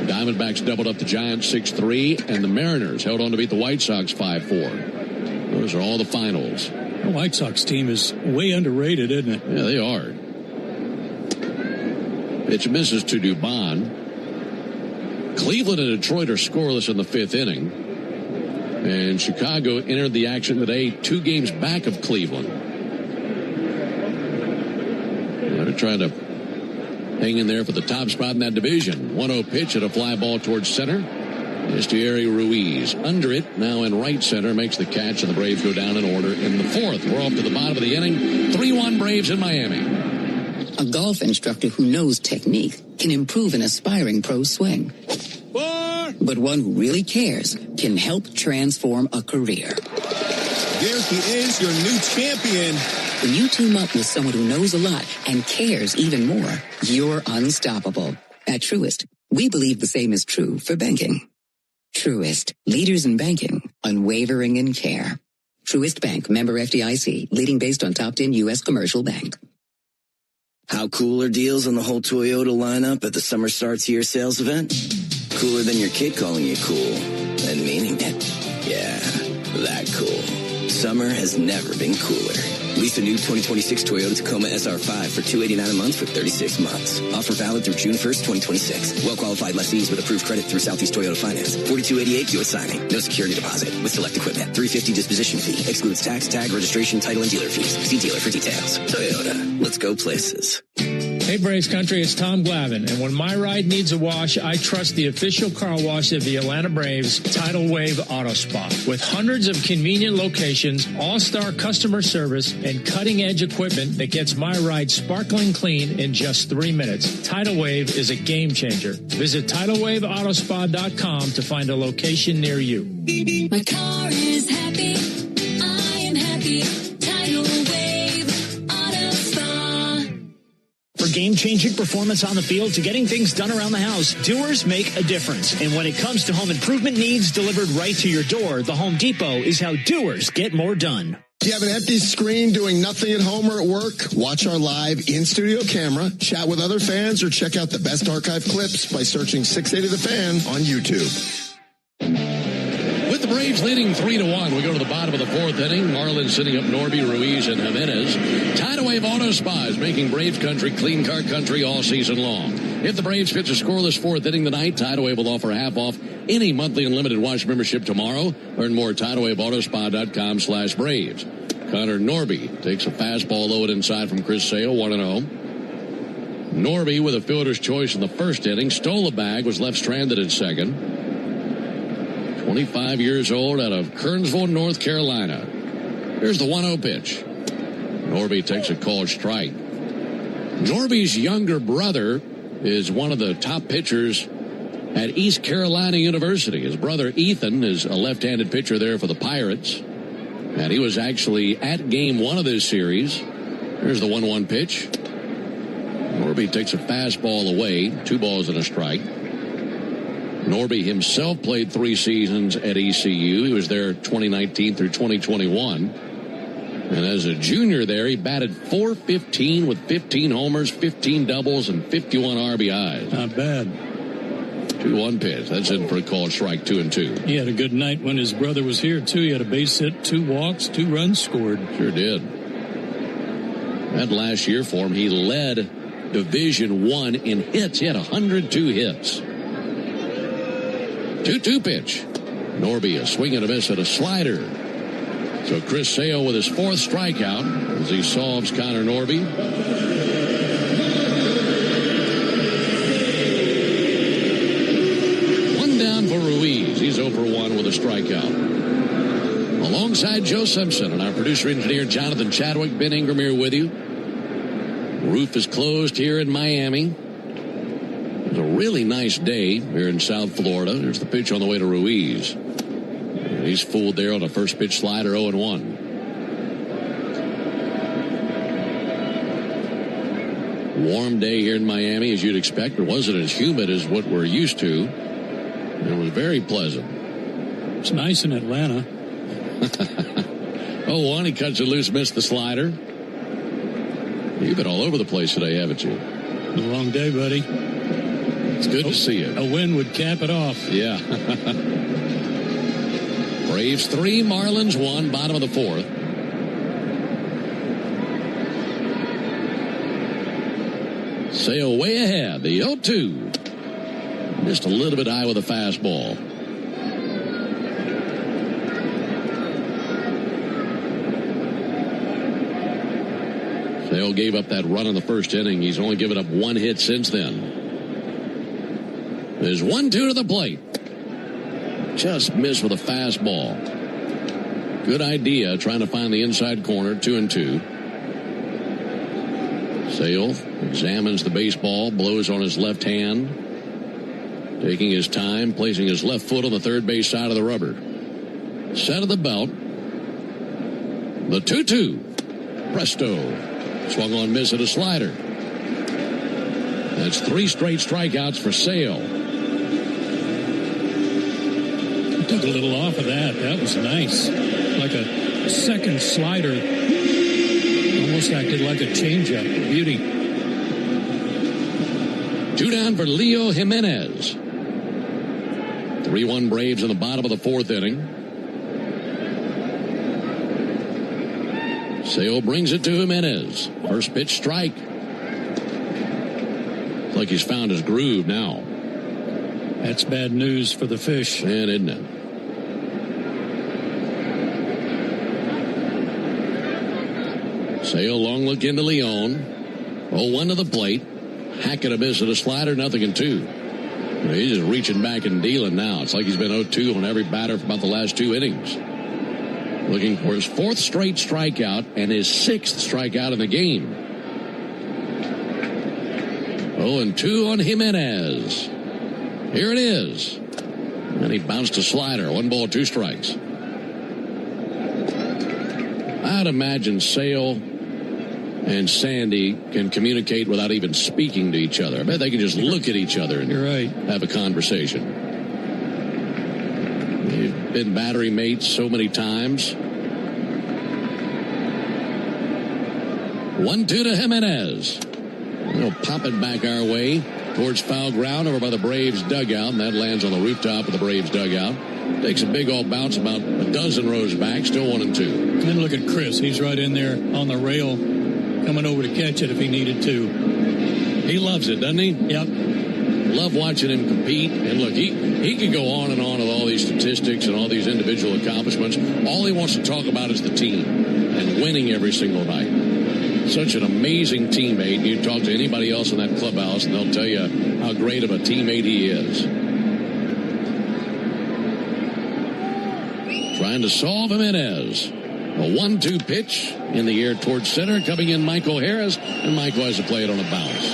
Diamondbacks doubled up the Giants 6-3. And the Mariners held on to beat the White Sox 5-4. Those are all the finals. The White Sox team is way underrated, isn't it? Yeah, they are. Pitch misses to Dubon. Cleveland and Detroit are scoreless in the 5th inning. And Chicago entered the action today 2 games back of Cleveland. They're trying to hang in there for the top spot in that division. 1-0 pitch at a fly ball towards center. Estieri Ruiz under it, now in right center, makes the catch, and the Braves go down in order in the 4th. We're off to the bottom of the inning. 3-1 Braves in Miami. A golf instructor who knows technique can improve an aspiring pro's swing. But one who really cares can help transform a career. There he is, your new champion. When you team up with someone who knows a lot and cares even more, you're unstoppable. At Truist, we believe the same is true for banking. Truist, leaders in banking, unwavering in care. Truist Bank, member FDIC, leading based on top 10 U.S. commercial bank. How cool are deals on the whole Toyota lineup at the Summer Starts Here sales event? Cooler than your kid calling you cool and meaning it. Yeah, that cool. Summer has never been cooler. Lease a new 2026 Toyota Tacoma SR5 for $289 a month for 36 months. Offer valid through June 1st, 2026. Well-qualified lessees with approved credit through Southeast Toyota Finance. $42.88 US signing. No security deposit. With select equipment. $350 disposition fee. Excludes tax, tag, registration, title, and dealer fees. See dealer for details. Toyota. Let's go places. Hey, Braves Country, it's Tom Glavine, and when my ride needs a wash, I trust the official car wash of the Atlanta Braves, Tidal Wave Auto Spa. With hundreds of convenient locations, all-star customer service, and cutting-edge equipment that gets my ride sparkling clean in just 3 minutes, Tidal Wave is a game changer. Visit TidalWaveAutospa.com to find a location near you. My car is happy. I am happy. Tidal Wave Auto Spa. For game-changing performance on the field to getting things done around the house, doers make a difference. And when it comes to home improvement needs delivered right to your door, the Home Depot is how doers get more done. Do you have an empty screen doing nothing at home or at work? Watch our live in-studio camera, chat with other fans, or check out the best archive clips by searching 680 The Fan on YouTube. With the Braves leading 3-1, we go to the bottom of the fourth inning. Marlins sitting up Norby, Ruiz, and Jimenez. Tidal Wave Auto Spa is making Braves country clean car country all season long. If the Braves pitch a scoreless fourth inning tonight, Tidal Wave will offer half off any monthly unlimited wash membership tomorrow. Learn more at TidalWaveAutospa.com/Braves. Connor Norby takes a fastball low and inside from Chris Sale, 1-0. Norby, with a fielder's choice in the first inning, stole a bag, was left stranded at second. 25 years old, out of Kernsville, North Carolina. Here's the 1-0 pitch. Norby takes a called strike. Norby's younger brother is one of the top pitchers at East Carolina University. His brother Ethan is a left-handed pitcher there for the Pirates. And he was actually at game one of this series. Here's the 1-1 pitch. Norby takes a fastball away. 2 balls and a strike. Norby himself played 3 seasons at ECU. He was there 2019 through 2021. And as a junior there, he batted .415 with 15 homers, 15 doubles, and 51 RBIs. Not bad. 2-1 pitch. That's in for a called strike, 2-2. He had a good night when his brother was here, too. He had a base hit, 2 walks, 2 runs scored. Sure did. That last year for him, he led Division I in hits. He had 102 hits. 2-2 pitch. Norby, a swing and a miss at a slider. So Chris Sale with his 4th strikeout as he solves Connor Norby. One down for Ruiz. He's 0 for 1 with a strikeout. Alongside Joe Simpson and our producer-engineer Jonathan Chadwick, Ben Ingram here with you. Roof is closed here in Miami. It's a really nice day here in South Florida. There's the pitch on the way to Ruiz. He's fooled there on a first pitch slider, 0-1. Warm day here in Miami, as you'd expect. It wasn't as humid as what we're used to. And it was very pleasant. It's nice in Atlanta. 0-1, he cuts it loose, missed the slider. You've been all over the place today, haven't you? A long day, buddy. It's good to see you. A win would cap it off. Yeah. Braves 3, Marlins 1, bottom of the 4th. Sale way ahead, the 0-2. Just a little bit high with a fastball. Sale gave up that run in the first inning. He's only given up 1 hit since then. There's 1-2 to the plate. Just missed with a fastball. Good idea, trying to find the inside corner, 2-2. Sale examines the baseball, blows on his left hand, taking his time, placing his left foot on the third base side of the rubber. Set of the belt. The 2-2. Presto. Swung on, miss at a slider. That's 3 straight strikeouts for Sale. Took a little off of that. That was nice. Like a second slider. Almost acted like a changeup. Beauty. 2 down for Leo Jimenez. 3-1 Braves in the bottom of the 4th inning. Sale brings it to Jimenez. First pitch strike. It's like he's found his groove now. That's bad news for the fish. And isn't it? Sale, long look into Leon. 0-1 to the plate. Hackett a miss at a slider, nothing in 2. He's just reaching back and dealing now. It's like he's been 0-2 on every batter for about the last 2 innings. Looking for his 4th straight strikeout and his 6th strikeout in the game. 0-2 on Jimenez. Here it is. And he bounced a slider. 1 ball, 2 strikes. I'd imagine Sale and Sandy can communicate without even speaking to each other. I bet they can just look at each other and have a conversation. They've been battery mates so many times. 1-2 to Jimenez. They'll pop it back our way towards foul ground over by the Braves dugout, and that lands on the rooftop of the Braves dugout. Takes a big old bounce about a dozen rows back, still 1-2. And then look at Chris. He's right in there on the rail, coming over to catch it if he needed to. He loves it, doesn't he? Yep. Love watching him compete. And look, he can go on and on with all these statistics and all these individual accomplishments. All he wants to talk about is the team and winning every single night. Such an amazing teammate. You talk to anybody else in that clubhouse and they'll tell you how great of a teammate he is. Trying to solve Jimenez. A 1-2 pitch in the air towards center. Coming in Michael Harris. And Michael has to play it on a bounce.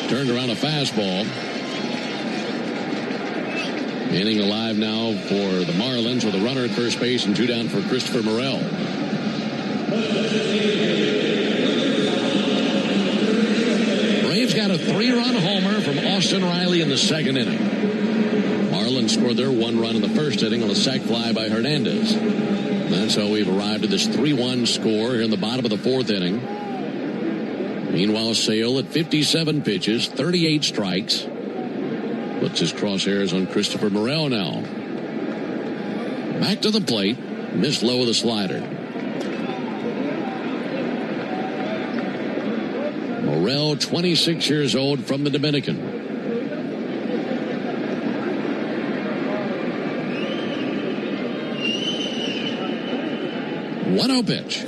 Turned around a fastball. Inning alive now for the Marlins with a runner at first base and 2 down for Christopher Morel. Braves got a 3-run homer from Austin Riley in the 2nd inning. Marlins scored their 1 run in the 1st inning on a sac fly by Hernandez. And that's how we've arrived at this 3-1 score here in the bottom of the 4th inning. Meanwhile, Sale at 57 pitches, 38 strikes. Puts his crosshairs on Christopher Morel now. Back to the plate. Missed low with a slider. Morel, 26 years old, from the Dominican. 1-0 pitch.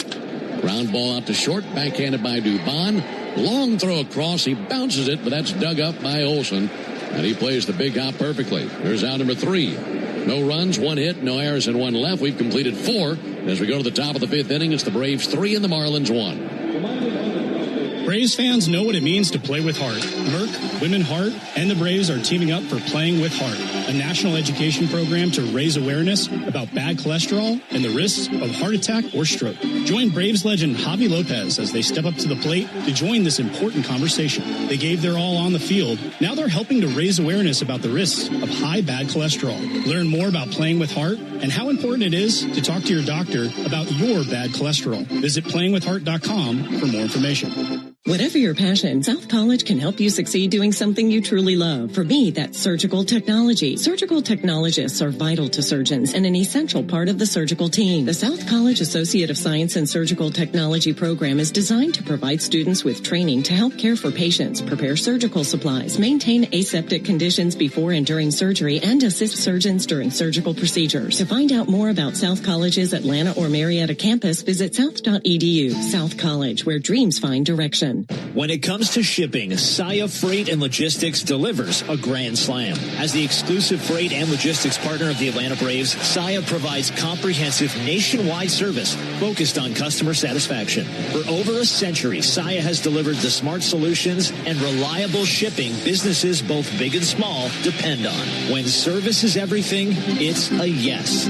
Ground ball out to short, backhanded by Dubon. Long throw across. He bounces it, but that's dug up by Olsen. And he plays the big hop perfectly. There's out number 3. No runs, 1 hit, no errors, and 1 left. We've completed 4. As we go to the top of the 5th inning, it's the Braves 3 and the Marlins 1. Braves fans know what it means to play with heart. Merck, Women Heart, and the Braves are teaming up for Playing with Heart, a national education program to raise awareness about bad cholesterol and the risks of heart attack or stroke. Join Braves legend Javi Lopez as they step up to the plate to join this important conversation. They gave their all on the field. Now they're helping to raise awareness about the risks of high bad cholesterol. Learn more about Playing with Heart and how important it is to talk to your doctor about your bad cholesterol. Visit playingwithheart.com for more information. Whatever your passion, South College can help you succeed doing something you truly love. For me, that's surgical technology. Surgical technologists are vital to surgeons and an essential part of the surgical team. The South College Associate of Science and Surgical Technology program is designed to provide students with training to help care for patients, prepare surgical supplies, maintain aseptic conditions before and during surgery, and assist surgeons during surgical procedures. To find out more about South College's Atlanta or Marietta campus, visit south.edu. South College, where dreams find direction. When it comes to shipping, Saya Freight and Logistics delivers a grand slam. As the exclusive freight and logistics partner of the Atlanta Braves, Saya provides comprehensive nationwide service focused on customer satisfaction. For over a century, Saya has delivered the smart solutions and reliable shipping businesses both big and small depend on. When service is everything, it's a yes.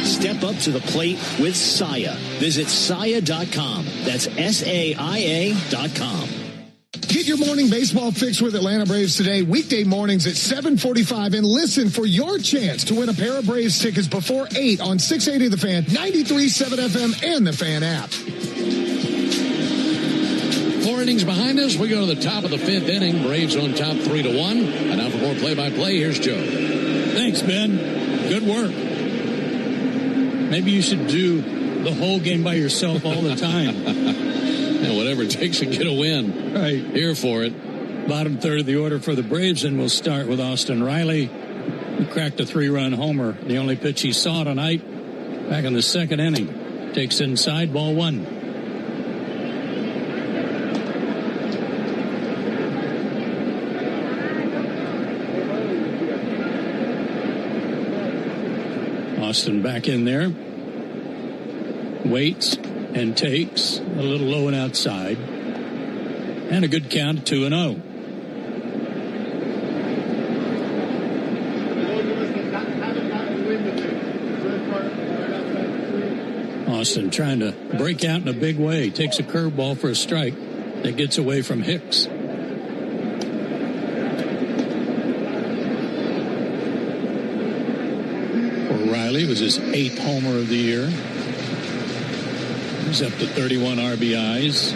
Step up to the plate with Saya. Visit Saya.com. That's SAIA.com. Get your morning baseball fix with Atlanta Braves today, weekday mornings at 7:45, and listen for your chance to win a pair of Braves tickets before 8 on 680 The Fan, 93.7 FM, and the Fan app. 4 innings behind us. We go to the top of the 5th inning. Braves on top 3-1. And now for more play-by-play, here's Joe. Thanks, Ben. Good work. Maybe you should do the whole game by yourself all the time. And whatever it takes to get a win. Right. Here for it. Bottom third of the order for the Braves, and we'll start with Austin Riley, who cracked a 3-run homer. The only pitch he saw tonight, back in the second inning. Takes inside, ball 1. Austin back in there. Waits and takes. A little low and outside. And a good count of 2-0. Austin trying to break out in a big way. Takes a curveball for a strike that gets away from Hicks. Riley was his 8th homer of the year. He's up to 31 RBIs.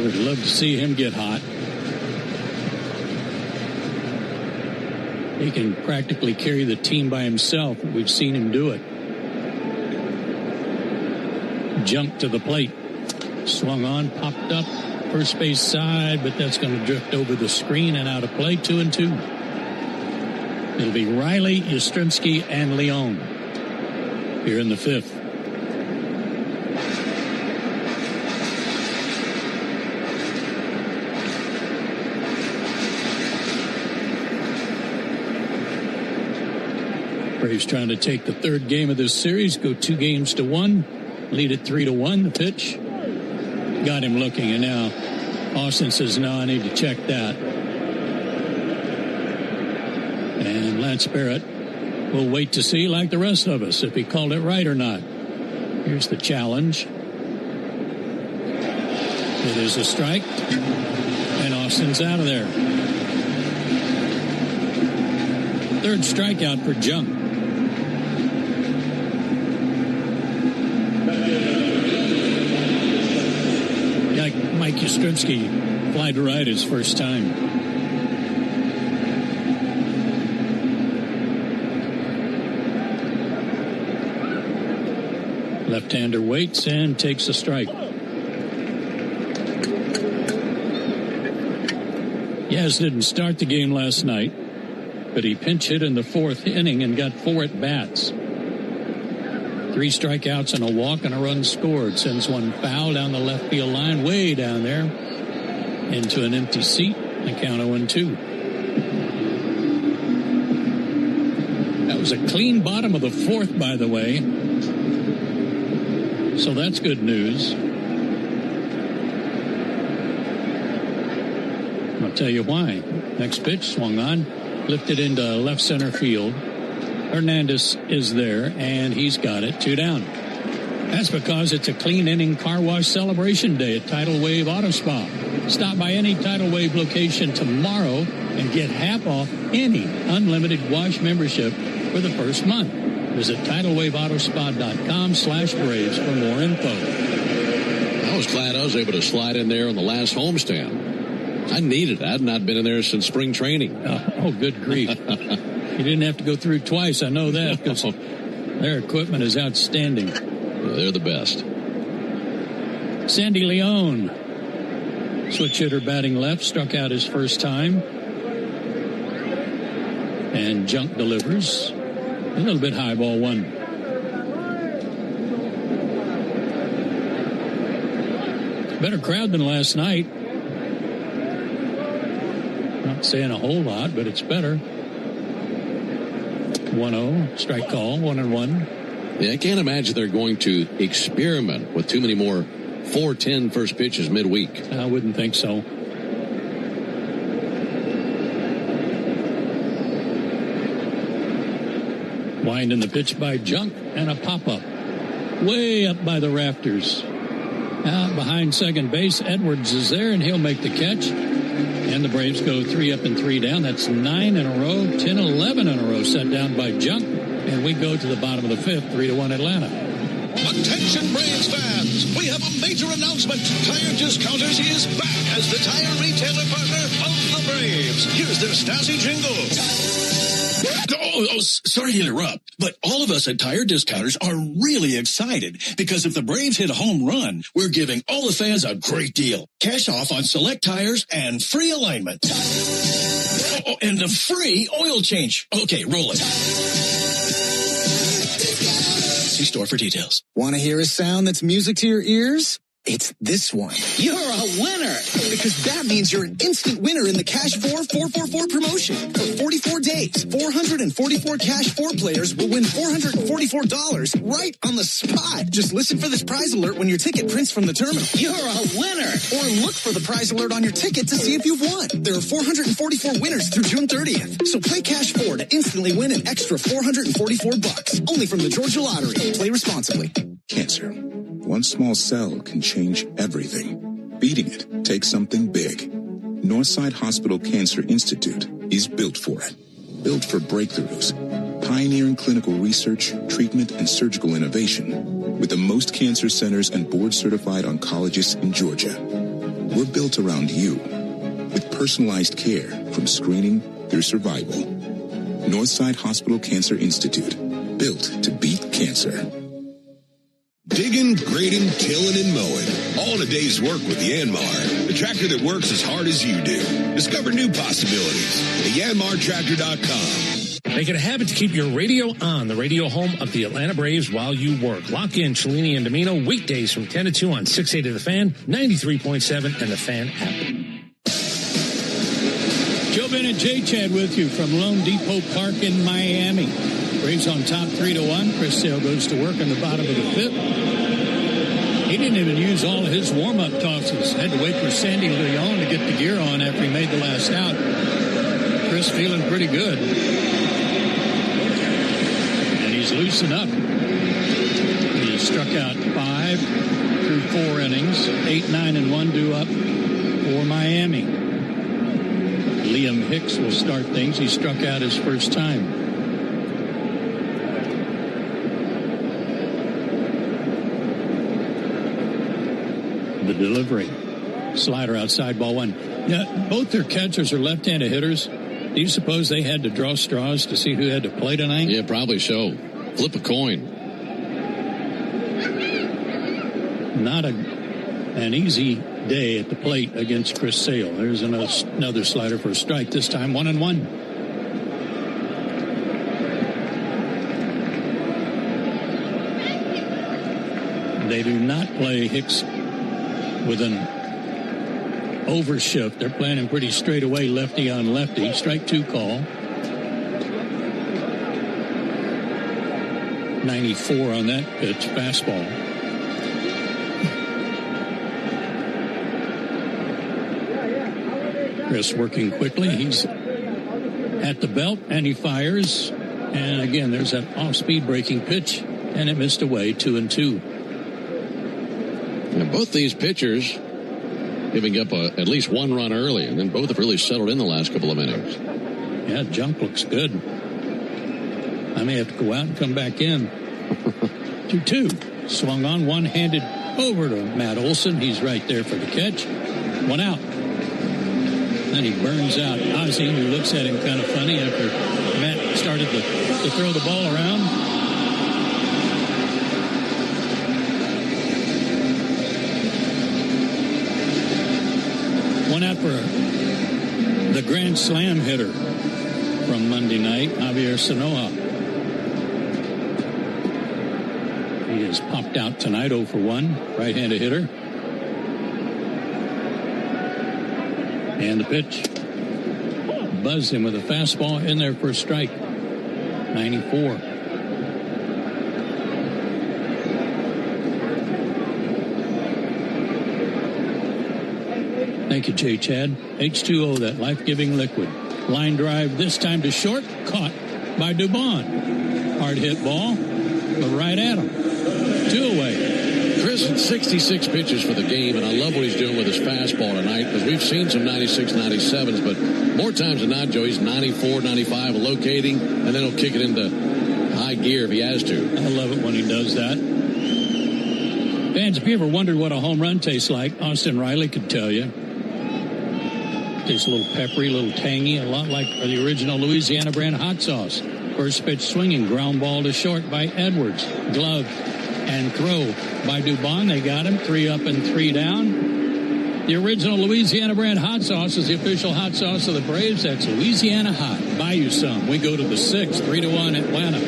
Would love to see him get hot. He can practically carry the team by himself. We've seen him do it. Junked to the plate. Swung on, popped up, first base side, but that's going to drift over the screen and out of play. 2-2. It'll be Riley, Yastrzemski, and Leon here in the 5th. Braves trying to take the 3rd game of this series, go 2-1, lead it 3-1. The pitch got him looking, and now Austin says, no, I need to check that. And Lance Barrett will wait to see, like the rest of us, if he called it right or not. Here's the challenge. It is a strike, and Austin's out of there. 3rd strikeout for Junk. Mike Yastrzemski fly to right his first time. Left-hander waits and takes a strike. Yaz didn't start the game last night, but he pinch hit in the 4th inning and got 4 at-bats. 3 strikeouts and a walk and a run scored. Sends one foul down the left field line, way down there, into an empty seat. A count of 1-2. That was a clean bottom of the 4th, by the way. So that's good news. I'll tell you why. Next pitch, swung on, lifted into left center field. Hernandez is there, and he's got it. 2 down. That's because it's a clean inning car wash celebration day at Tidal Wave Auto Spa. Stop by any Tidal Wave location tomorrow and get half off any unlimited wash membership for the first month. Visit TidalWaveAutoSpa.com/Braves for more info. I was glad I was able to slide in there on the last homestand. I needed it. I had not been in there since spring training. Oh, good grief. You didn't have to go through twice. I know that because their equipment is outstanding. Yeah, they're the best. Sandy Leon, switch hitter batting left, struck out his first time. And Junk delivers. A little bit high, ball 1. Better crowd than last night. Not saying a whole lot, but it's better. 1-0, strike call, 1-1. Yeah, I can't imagine they're going to experiment with too many more 4-10 first pitches midweek. I wouldn't think so. Winding the pitch by Junk and a pop-up. Way up by the rafters. Out behind second base, Edwards is there, and he'll make the catch. And the Braves go 3 up and 3 down. That's 9 in a row, 10, 11 in a row set down by Junk. And we go to the bottom of the 5th, 3-1 Atlanta. Attention Braves fans, we have a major announcement. Tire Discounters is back as the tire retailer partner of the Braves. Here's their Stasi jingle. Sorry to interrupt, but all of us at Tire Discounters are really excited because if the Braves hit a home run, we're giving all the fans a great deal. Cash off on select tires and free alignment. And a free oil change. Okay, roll it. See store for details. Want to hear a sound that's music to your ears? It's this one. You're a winner. Because that means you're an instant winner in the Cash 4 444 promotion. For 44 days, 444 Cash 4 players will win $444 right on the spot. Just listen for this prize alert when your ticket prints from the terminal. You're a winner. Or look for the prize alert on your ticket to see if you've won. There are 444 winners through June 30th. So play Cash 4 to instantly win an extra $444. Only from the Georgia Lottery. Play responsibly. Cancer. One small cell can change everything. Beating it takes something big. Northside Hospital Cancer Institute is built for it. Built for breakthroughs. Pioneering clinical research, treatment, and surgical innovation. With the most cancer centers and board-certified oncologists in Georgia. We're built around you. With personalized care from screening through survival. Northside Hospital Cancer Institute. Built to beat cancer. Digging, grading, tilling, and mowing. All in a day's work with Yanmar. The tractor that works as hard as you do. Discover new possibilities at YanmarTractor.com. Make it a habit to keep your radio on, the radio home of the Atlanta Braves while you work. Lock in Cellini and Domino weekdays from 10 to 2 on 680 The Fan, 93.7, and the Fan app. Joe Bennett, Jay Chad with you from Lone Depot Park in Miami. Braves on top 3-1. Chris Sale goes to work in the bottom of the fifth. He didn't even use all of his warm-up tosses. Had to wait for Sandy Leon to get the gear on after he made the last out. Chris feeling pretty good. And he's loosened up. He struck out 5 through 4 innings. 8, 9, and 1 due up for Miami. Liam Hicks will start things. He struck out his first time. The delivery. Slider outside, ball 1. Yeah, both their catchers are left-handed hitters. Do you suppose they had to draw straws to see who had to play tonight? Yeah, probably so. Flip a coin. Not an easy day at the plate against Chris Sale. There's another slider for a strike, this time 1-1. They do not play Hicks with an overshift. They're playing him pretty straight away, lefty on lefty. Strike 2 call. 94 on that pitch, fastball. Chris working quickly. He's at the belt and he fires. And again, there's that off-speed breaking pitch, and it missed away, 2-2. Now, both these pitchers giving up at least one run early, and then both have really settled in the last couple of innings. Yeah, jump looks good. I may have to go out and come back in. 2-2. Swung on, one-handed over to Matt Olson. He's right there for the catch. 1 out. Then he burns out Ozzie, who looks at him kind of funny after Matt started to throw the ball around. One out for the grand slam hitter from Monday night, Javier Sanoa. He has popped out tonight, 0 for 1, right-handed hitter. And the pitch. Buzzed him with a fastball in there for a strike. 94. Thank you, Jay Chad. H2O, that life-giving liquid. Line drive this time to short. Caught by Dubon. Hard hit ball, but right at him. 2 away. Chris had 66 pitches for the game, and I love what he's doing with his fastball tonight because we've seen some 96, 97s, but more times than not, Joe, he's 94, 95, locating, and then he'll kick it into high gear if he has to. I love it when he does that. Fans, if you ever wondered what a home run tastes like, Austin Riley could tell you. Tastes a little peppery, a little tangy, a lot like the original Louisiana brand hot sauce. First pitch swinging, ground ball to short by Edwards. Glove and throw by Dubon. They got him 3 up and 3 down. The original Louisiana brand hot sauce is the official hot sauce of the Braves. That's Louisiana Hot. Buy you some. We go to the 6th, 3-1 Atlanta.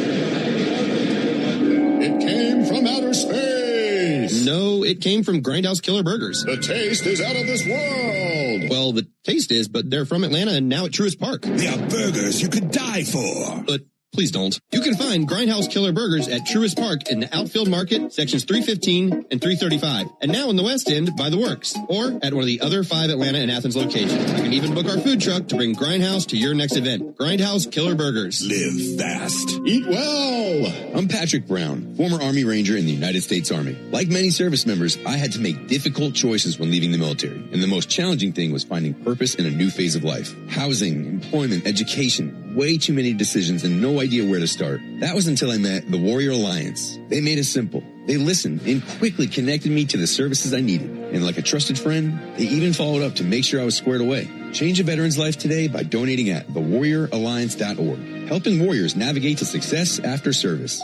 It came from outer space. No, it came from Grindhouse Killer Burgers. The taste is out of this world. Well, the taste is, but they're from Atlanta and now at Truist Park. They are burgers you could die for. But please don't. You can find Grindhouse Killer Burgers at Truist Park in the Outfield Market, sections 315 and 335. And now in the West End by the Works, or at one of the other 5 Atlanta and Athens locations. You can even book our food truck to bring Grindhouse to your next event. Grindhouse Killer Burgers. Live fast. Eat well. I'm Patrick Brown, former Army Ranger in the United States Army. Like many service members, I had to make difficult choices when leaving the military. And the most challenging thing was finding purpose in a new phase of life. Housing, employment, education, way too many decisions and no idea where to start. That was until I met the Warrior Alliance. They made it simple. They listened and quickly connected me to the services I needed. And like a trusted friend, they even followed up to make sure I was squared away. Change a veteran's life today by donating at thewarrioralliance.org. Helping warriors navigate to success after service.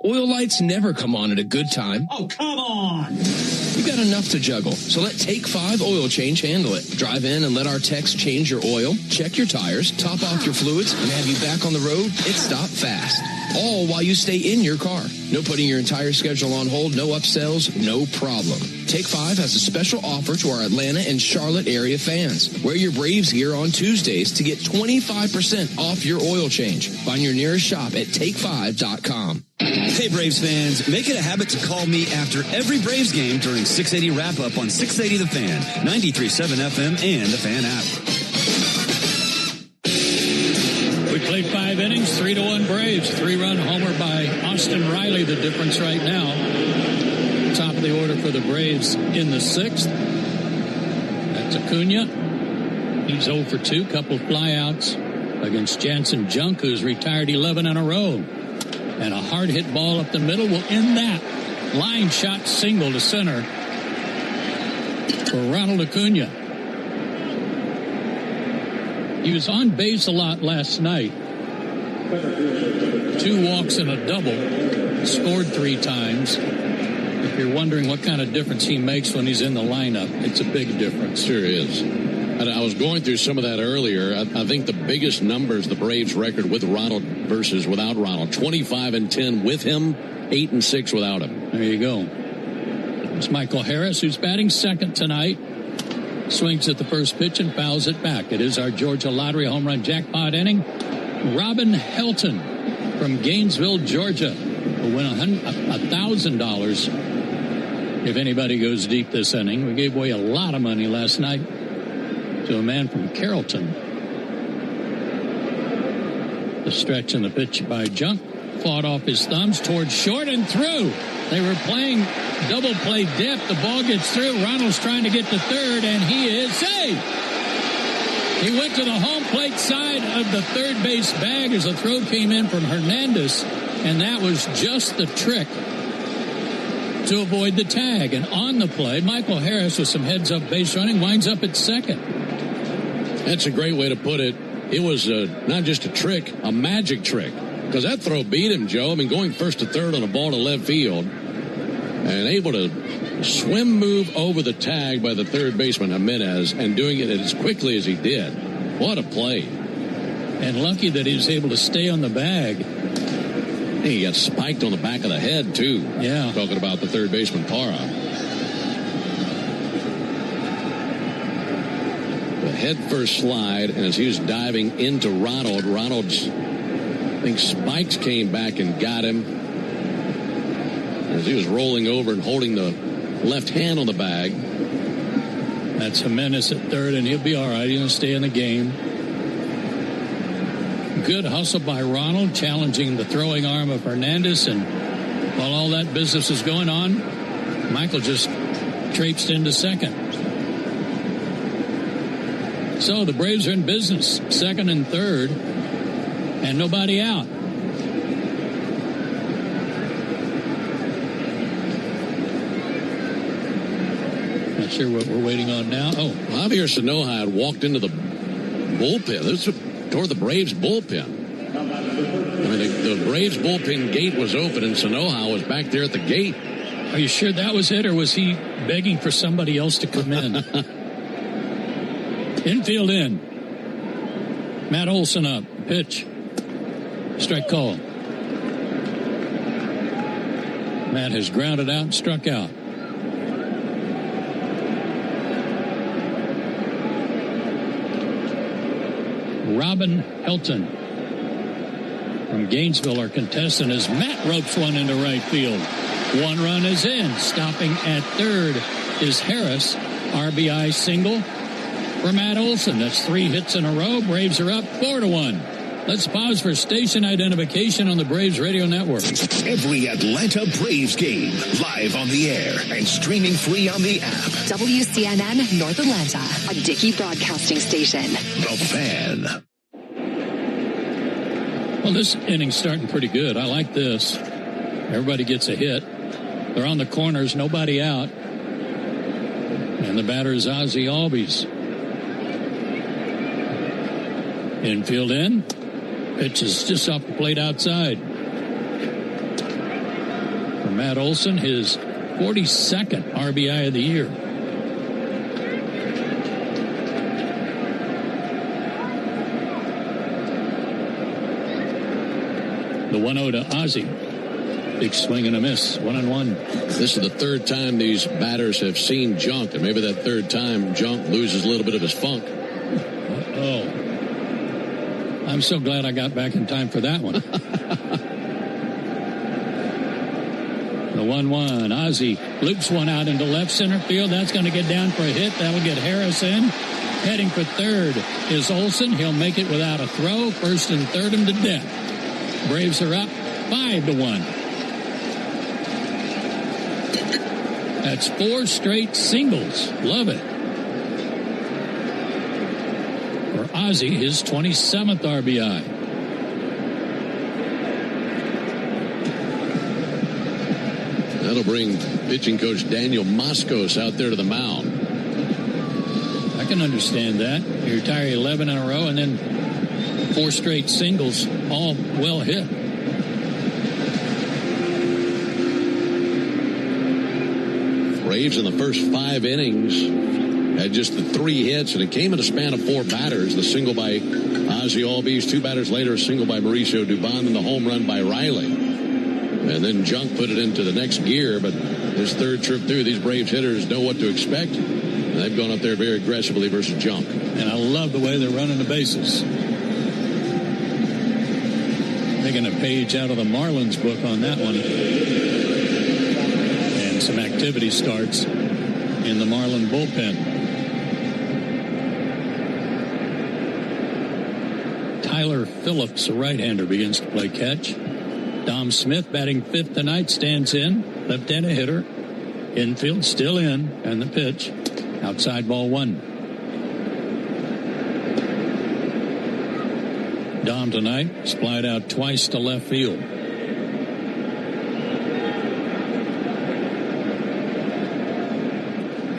Oil lights never come on at a good time. Oh, come on! You got enough to juggle, so let Take 5 Oil Change handle it. Drive in and let our techs change your oil, check your tires, top off your fluids, and have you back on the road. It's stop fast. All while you stay in your car. No putting your entire schedule on hold, no upsells, no problem. Take 5 has a special offer to our Atlanta and Charlotte area fans. Wear your Braves gear on Tuesdays to get 25% off your oil change. Find your nearest shop at take5.com. Hey, Braves fans, make it a habit to call me after every Braves game during 680 wrap-up on 680 The Fan, 93.7 FM, and The Fan app. We played 5 innings, 3-1 Braves. 3-run homer by Austin Riley, the difference right now. Top of the order for the Braves in the 6th. That's Acuna. He's 0 for 2, couple flyouts against Jansen Junk, who's retired 11 in a row. And a hard hit ball up the middle will end that. Line shot single to center for Ronald Acuna. He was on base a lot last night. 2 walks and a double. Scored 3 times. If you're wondering what kind of difference he makes when he's in the lineup, it's a big difference. Sure is. And I was going through some of that earlier. I think the biggest numbers, the Braves record with Ronald versus without Ronald. 25-10 with him, 8-6 without him. There you go. It's Michael Harris, who's batting second tonight. Swings at the first pitch and fouls it back. It is our Georgia Lottery home run jackpot inning. Robin Helton from Gainesville, Georgia, will win $1,000 if anybody goes deep this inning. We gave away a lot of money last night to a man from Carrollton. The stretch and the pitch by Junk. Fought off his thumbs towards short and through. They were playing double play depth. The ball gets through. Ronald's trying to get to third, and he is safe. He went to the home plate side of the third base bag as a throw came in from Hernandez, and that was just the trick to avoid the tag. And on the play, Michael Harris with some heads-up base running winds up at second. That's a great way to put it. It was not just a trick, a magic trick. Because that throw beat him, Joe. I mean, going first to third on a ball to left field. And able to swim move over the tag by the third baseman, Jimenez, and doing it as quickly as he did. What a play. And lucky that he was able to stay on the bag. Hey, he got spiked on the back of the head, too. Yeah. Talking about the third baseman, Parra. The head first slide, and as he was diving into Ronald's, I think spikes came back and got him as he was rolling over and holding the left hand on the bag. That's Jimenez at third, and he'll be all right. He's going to stay in the game. Good hustle by Ronald, challenging the throwing arm of Hernandez, and while all that business is going on, Michael just traipsed into second. So the Braves are in business, second and third, and nobody out. Not sure what we're waiting on now. Oh, Javier Sanoja had walked into the bullpen. This toward the Braves bullpen. I mean, the Braves bullpen gate was open, and Sanoha was back there at the gate. Are you sure that was it, or was he begging for somebody else to come in? Infield in. Matt Olson up. Pitch. Strike call. Matt has grounded out and struck out. Robin Helton from Gainesville, our contestant, as Matt ropes one into right field. One run is in. Stopping at third is Harris. RBI single for Matt Olson. That's 3 hits in a row. Braves are up 4-1. Let's pause for station identification on the Braves radio network. Every Atlanta Braves game, live on the air and streaming free on the app. WCNN North Atlanta, a Dickey broadcasting station. The Fan. Well, this inning's starting pretty good. I like this. Everybody gets a hit. They're on the corners, nobody out. And the batter is Ozzie Albies. Infield in. Pitch is just off the plate outside. For Matt Olson, his 42nd RBI of the year. The 1-0 to Ozzie. Big swing and a miss. 1-1. This is the third time these batters have seen Junk, and maybe that third time Junk loses a little bit of his funk. Oh. I'm so glad I got back in time for that one. The 1-1. Ozzie loops one out into left center field. That's going to get down for a hit. That'll get Harris in. Heading for third is Olson. He'll make it without a throw. First and third him to death. Braves are up 5-1. That's 4 straight singles. Love it. For Ozzie, his 27th RBI. That'll bring pitching coach Daniel Moscos out there to the mound. I can understand that. You retire 11 in a row and then 4 straight singles, all well hit. Braves in the first 5 innings had just the 3 hits, and it came in a span of 4 batters. The single by Ozzie Albies, 2 batters later, a single by Mauricio Dubon, and the home run by Riley. And then Junk put it into the next gear, but his third trip through, these Braves hitters know what to expect. And they've gone up there very aggressively versus Junk. And I love the way they're running the bases. Taking a page out of the Marlins book on that one. And some activity starts in the Marlin bullpen. Tyler Phillips, a right-hander, begins to play catch. Dom Smith, batting 5th tonight, stands in. Left-handed hitter. Infield still in. And the pitch. Outside ball 1. Dom tonight splied out twice to left field.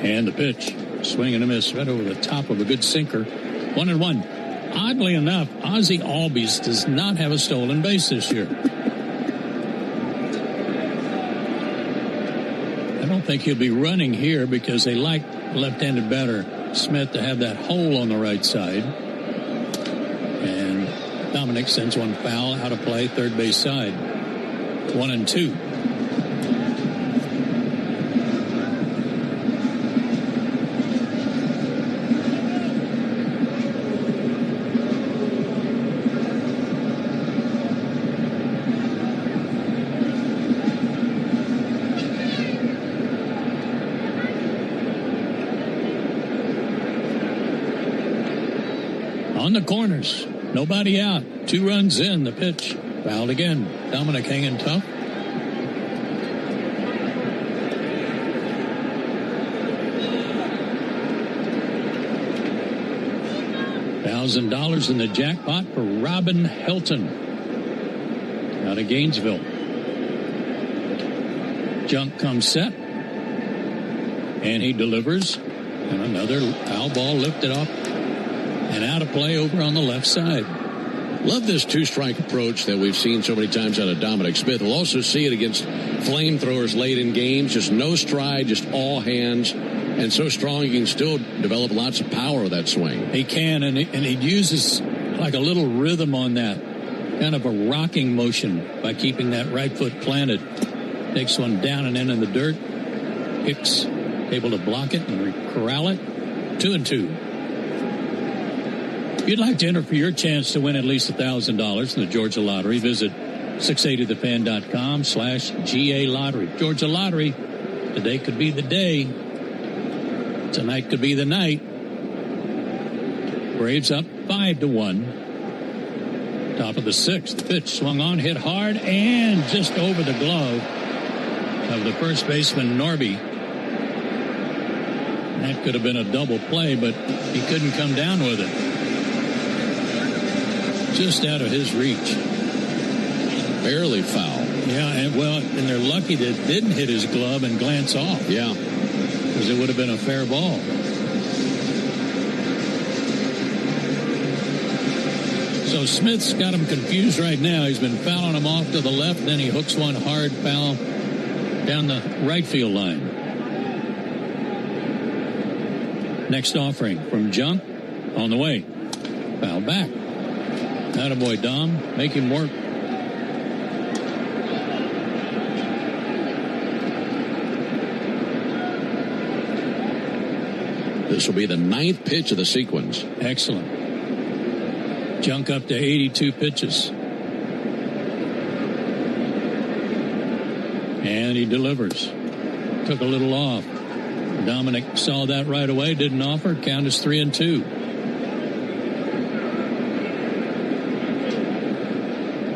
And the pitch. Swing and a miss right over the top of a good sinker. 1-1. Oddly enough, Ozzie Albies does not have a stolen base this year. I don't think he'll be running here because they like left-handed batter Smith to have that hole on the right side. And Dominic sends one foul out of play, third base side. 1-2. On the corners, nobody out. 2 runs in, the pitch. Fouled again. Dominic hanging tough. $1,000 in the jackpot for Robin Helton out of Gainesville. Junk comes set. And he delivers. And another foul ball lifted off And out of play over on the left side. Love this two-strike approach that we've seen so many times out of Dominic Smith. We'll also see it against flamethrowers late in games. Just no stride, just all hands. And so strong he can still develop lots of power with that swing. He can, and he uses like a little rhythm on that. Kind of a rocking motion by keeping that right foot planted. Takes one down and in the dirt. Hicks able to block it and corral it. 2-2. If you'd like to enter for your chance to win at least $1,000 in the Georgia Lottery, visit 680thefan.com/GA Lottery. Georgia Lottery, today could be the day. Tonight could be the night. Braves up 5-1. Top of the sixth. Pitch swung on, hit hard, and just over the glove of the first baseman, Norby. That could have been a double play, but he couldn't come down with it. Just out of his reach. Barely foul. Yeah, and they're lucky that it didn't hit his glove and glance off. Yeah. Because it would have been a fair ball. So Smith's got him confused right now. He's been fouling him off to the left, then he hooks one hard foul down the right field line. Next offering from Junk on the way. Foul back. Attaboy, Dom. Make him work. This will be the 9th pitch of the sequence. Excellent. Junk up to 82 pitches. And he delivers. Took a little off. Dominic saw that right away. Didn't offer. Count is 3-2.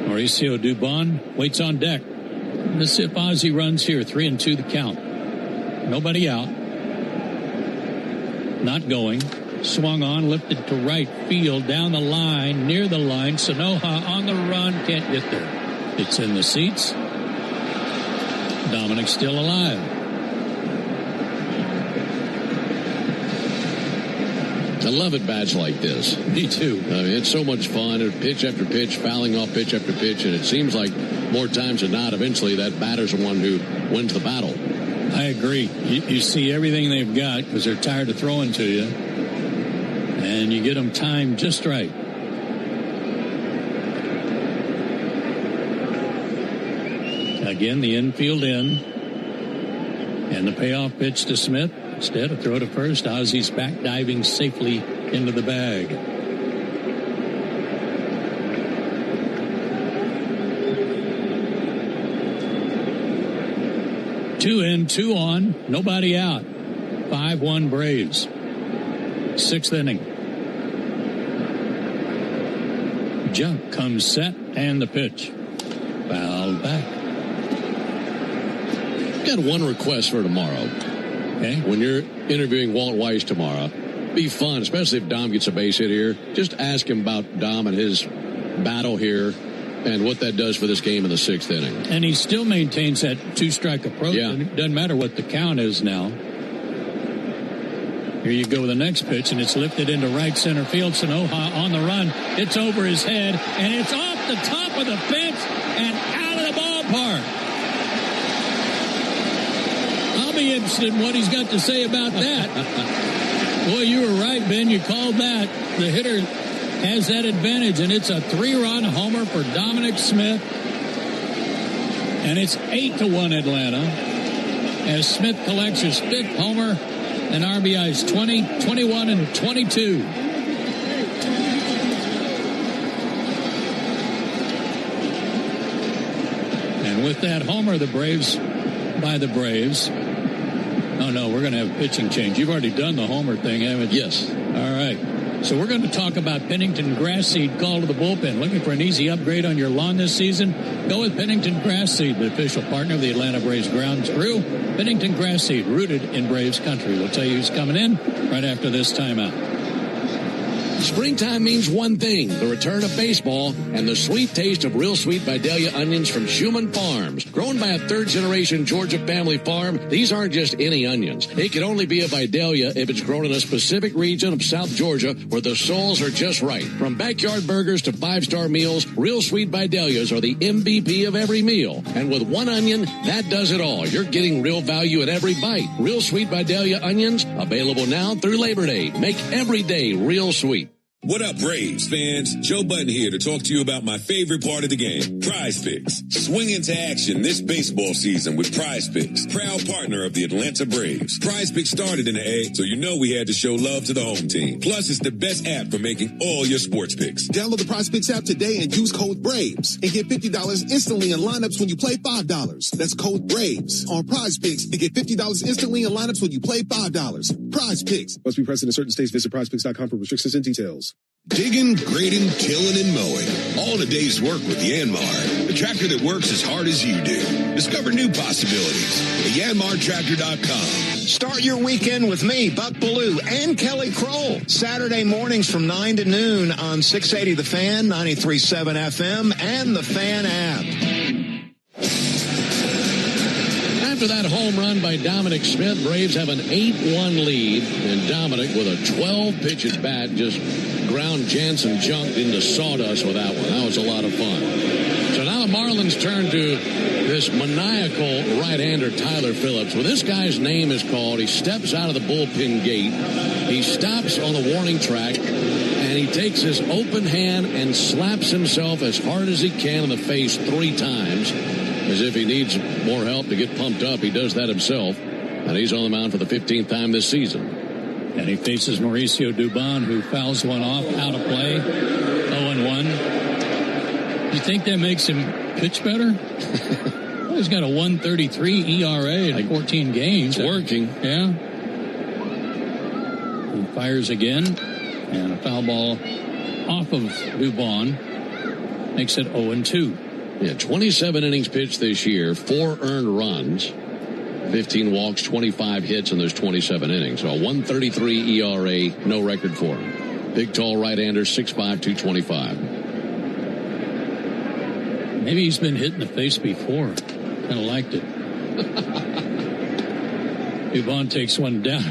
Mauricio Dubon waits on deck. Let's see if Ozzie runs here. 3-2 the count. Nobody out. Not going. Swung on, lifted to right field, down the line, near the line. Sanoja on the run, can't get there. It's in the seats. Dominic's still alive. I love at bats like this. Me too. I mean, it's so much fun. Pitch after pitch, fouling off pitch after pitch, and it seems like more times than not, eventually that batter's the one who wins the battle. I agree. You see everything they've got because they're tired of throwing to you. And you get them timed just right. Again, the infield in. And the payoff pitch to Smith. Instead of throw to first, Ozzie's back diving safely into the bag. Two in, two on, nobody out. 5-1 Braves. 6th inning. Junk comes set and the pitch. Foul back. Got one request for tomorrow. Okay. When you're interviewing Walt Weiss tomorrow, be fun, especially if Dom gets a base hit here. Just ask him about Dom and his battle here and what that does for this game in the 6th inning. And he still maintains that two-strike approach. Yeah. It doesn't matter what the count is now. Here you go with the next pitch, and it's lifted into right center field. Sanoja on the run. It's over his head, and it's off the top of the fence and out of the ballpark. I'll be interested in what he's got to say about that. Boy, you were right, Ben. You called that. The hitter has that advantage, and it's a 3-run homer for Dominic Smith. And it's 8-1 Atlanta as Smith collects his 5th homer and RBIs 20, 21, and 22. And with that homer, the Braves. Oh, no, we're going to have a pitching change. You've already done the homer thing, haven't you? Yes. All right. So we're going to talk about Pennington Grass Seed call to the bullpen. Looking for an easy upgrade on your lawn this season? Go with Pennington Grass Seed, the official partner of the Atlanta Braves grounds crew. Pennington Grass Seed, rooted in Braves country. We'll tell you who's coming in right after this timeout. Springtime means one thing, the return of baseball and the sweet taste of Real Sweet Vidalia onions from Schumann Farms. Grown by a third-generation Georgia family farm, these aren't just any onions. It can only be a Vidalia if it's grown in a specific region of South Georgia where the soils are just right. From backyard burgers to five-star meals, Real Sweet Vidalias are the MVP of every meal. And with one onion, that does it all. You're getting real value at every bite. Real Sweet Vidalia onions, available now through Labor Day. Make every day real sweet. What up, Braves fans? Joe Button here to talk to you about my favorite part of the game, Prize Picks. Swing into action this baseball season with Prize Picks, proud partner of the Atlanta Braves. Prize Picks started in the A, so you know we had to show love to the home team. Plus, it's the best app for making all your sports picks. Download the Prize Picks app today and use code BRAVES and get $50 instantly in lineups when you play $5. That's code BRAVES on Prize Picks to get $50 instantly in lineups when you play $5. Prize Picks. Must be present in certain states. Visit prizepicks.com for restrictions and details. Digging, grading, tilling, and mowing. All in a day's work with Yanmar, the tractor that works as hard as you do. Discover new possibilities at YanmarTractor.com. Start your weekend with me, Buck Ballou, and Kelly Kroll. Saturday mornings from 9 to noon on 680 The Fan, 93.7 FM, and the Fan app. After that home run by Dominic Smith, Braves have an 8-1 lead, and Dominic with a 12-pitch at bat just ground Jansen junked into sawdust with that one. That was a lot of fun. So now the Marlins turn to this maniacal right-hander, Tyler Phillips. When this guy's name is called, he steps out of the bullpen gate, he stops on the warning track, and he takes his open hand and slaps himself as hard as he can in the face 3 times. As if he needs more help to get pumped up, he does that himself. And he's on the mound for the 15th time this season. And he faces Mauricio Dubon, who fouls one off, out of play, 0-1. You think that makes him pitch better? Well, he's got a 1.33 ERA in 14 games. It's working. Yeah. He fires again, and a foul ball off of Dubon makes it 0-2. Yeah, 27 innings pitched this year, 4 earned runs, 15 walks, 25 hits in those 27 innings. So a 1.33 ERA, no record for him. Big, tall right-hander, 6'5", 225. Maybe he's been hit in the face before. Kind of liked it. Dubon takes one down.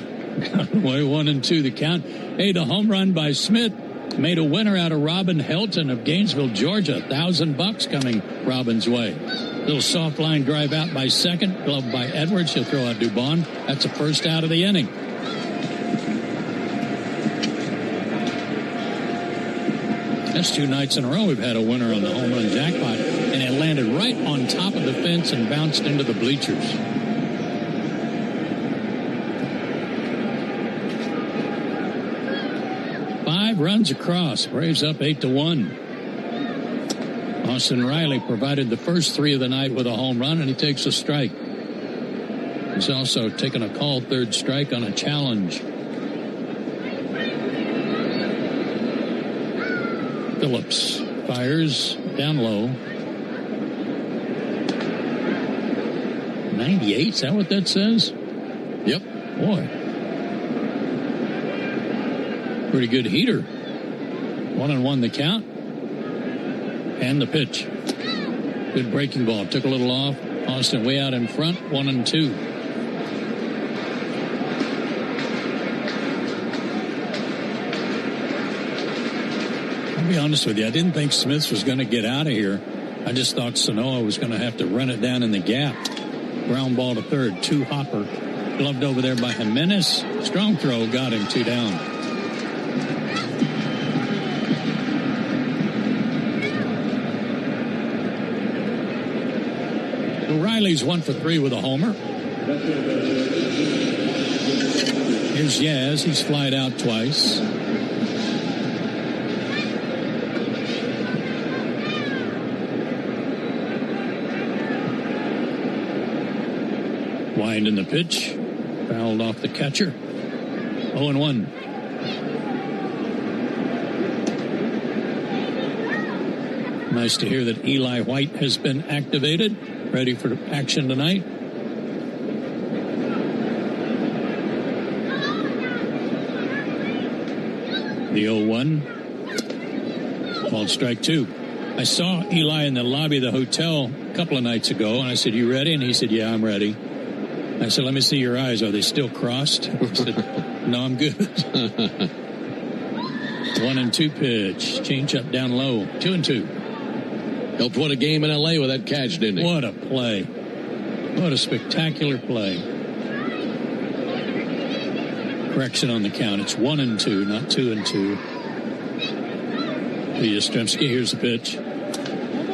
Away 1-2 the count. Hey, the home run by Smith made a winner out of Robin Helton of Gainesville, Georgia. $1,000 coming Robin's way. Little soft line drive out by second, gloved by Edwards. He'll throw out Dubon. That's a first out of the inning. That's 2 nights in a row we've had a winner on the home run jackpot, and it landed right on top of the fence and bounced into the bleachers. Runs across. Braves up 8-1. Austin Riley provided the first 3 of the night with a home run, and he takes a strike. He's also taken a called 3rd strike on a challenge. Phillips fires down low. 98, is that what that says? Yep. Boy. Pretty good heater. 1-1 the count. And the pitch. Good breaking ball. Took a little off. Austin way out in front. 1-2. I'll be honest with you. I didn't think Smith was going to get out of here. I just thought Sanoa was going to have to run it down in the gap. Ground ball to third. 2 hopper. Gloved over there by Jimenez. Strong throw. Got him 2 down. Riley's 1 for 3 with a homer. Here's Yaz. He's flied out twice. Wind in the pitch. Fouled off the catcher. 0-1. Nice to hear that Eli White has been activated. Ready for action tonight. The 0-1. Called strike 2. I saw Eli in the lobby of the hotel a couple of nights ago, and I said, "You ready?" And he said, "Yeah, I'm ready." I said, "Let me see your eyes. Are they still crossed?" He said, "No, I'm good." 1-2 pitch. Change up down low. 2-2. Helped win a game in L.A. with that catch, didn't he? What a play. What a spectacular play. Correction on the count. It's 1-2, not 2-2. Yastrzemski, here's the pitch.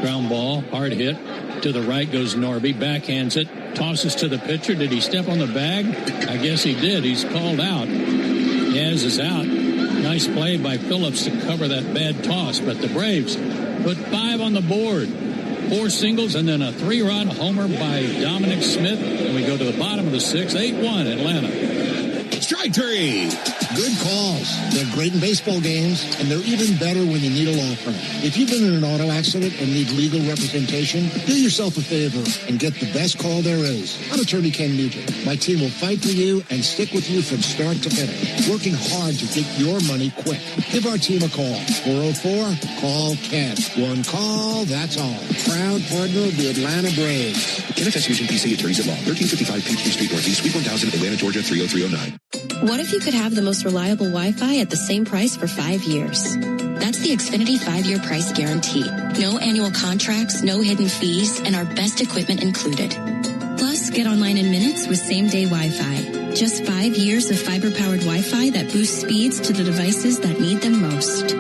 Ground ball, hard hit. To the right goes Norby, backhands it, tosses to the pitcher. Did he step on the bag? I guess he did. He's called out. Yaz is out. Nice play by Phillips to cover that bad toss. But the Braves put 5 on the board. 4 singles and then a 3-run homer by Dominic Smith. And we go to the bottom of the 6th. 8-1 Atlanta. Strike 3. Good calls. They're great in baseball games, and they're even better when you need a law firm. If you've been in an auto accident and need legal representation, do yourself a favor and get the best call there is. I'm attorney Ken Nugent. My team will fight for you and stick with you from start to finish, working hard to get your money quick. Give our team a call. 404-CALL-KEN. One call, that's all. Proud partner of the Atlanta Braves. NFS Fusion PC Attorneys at Law, 1355 Peachtree Street Northeast, Suite 1000, Atlanta, Georgia, 30309. What if you could have the most reliable Wi-Fi at the same price for 5 years? That's the Xfinity 5-year price guarantee. No annual contracts, no hidden fees, and our best equipment included. Plus, get online in minutes with same-day Wi-Fi. Just 5 years of fiber-powered Wi-Fi that boosts speeds to the devices that need them most.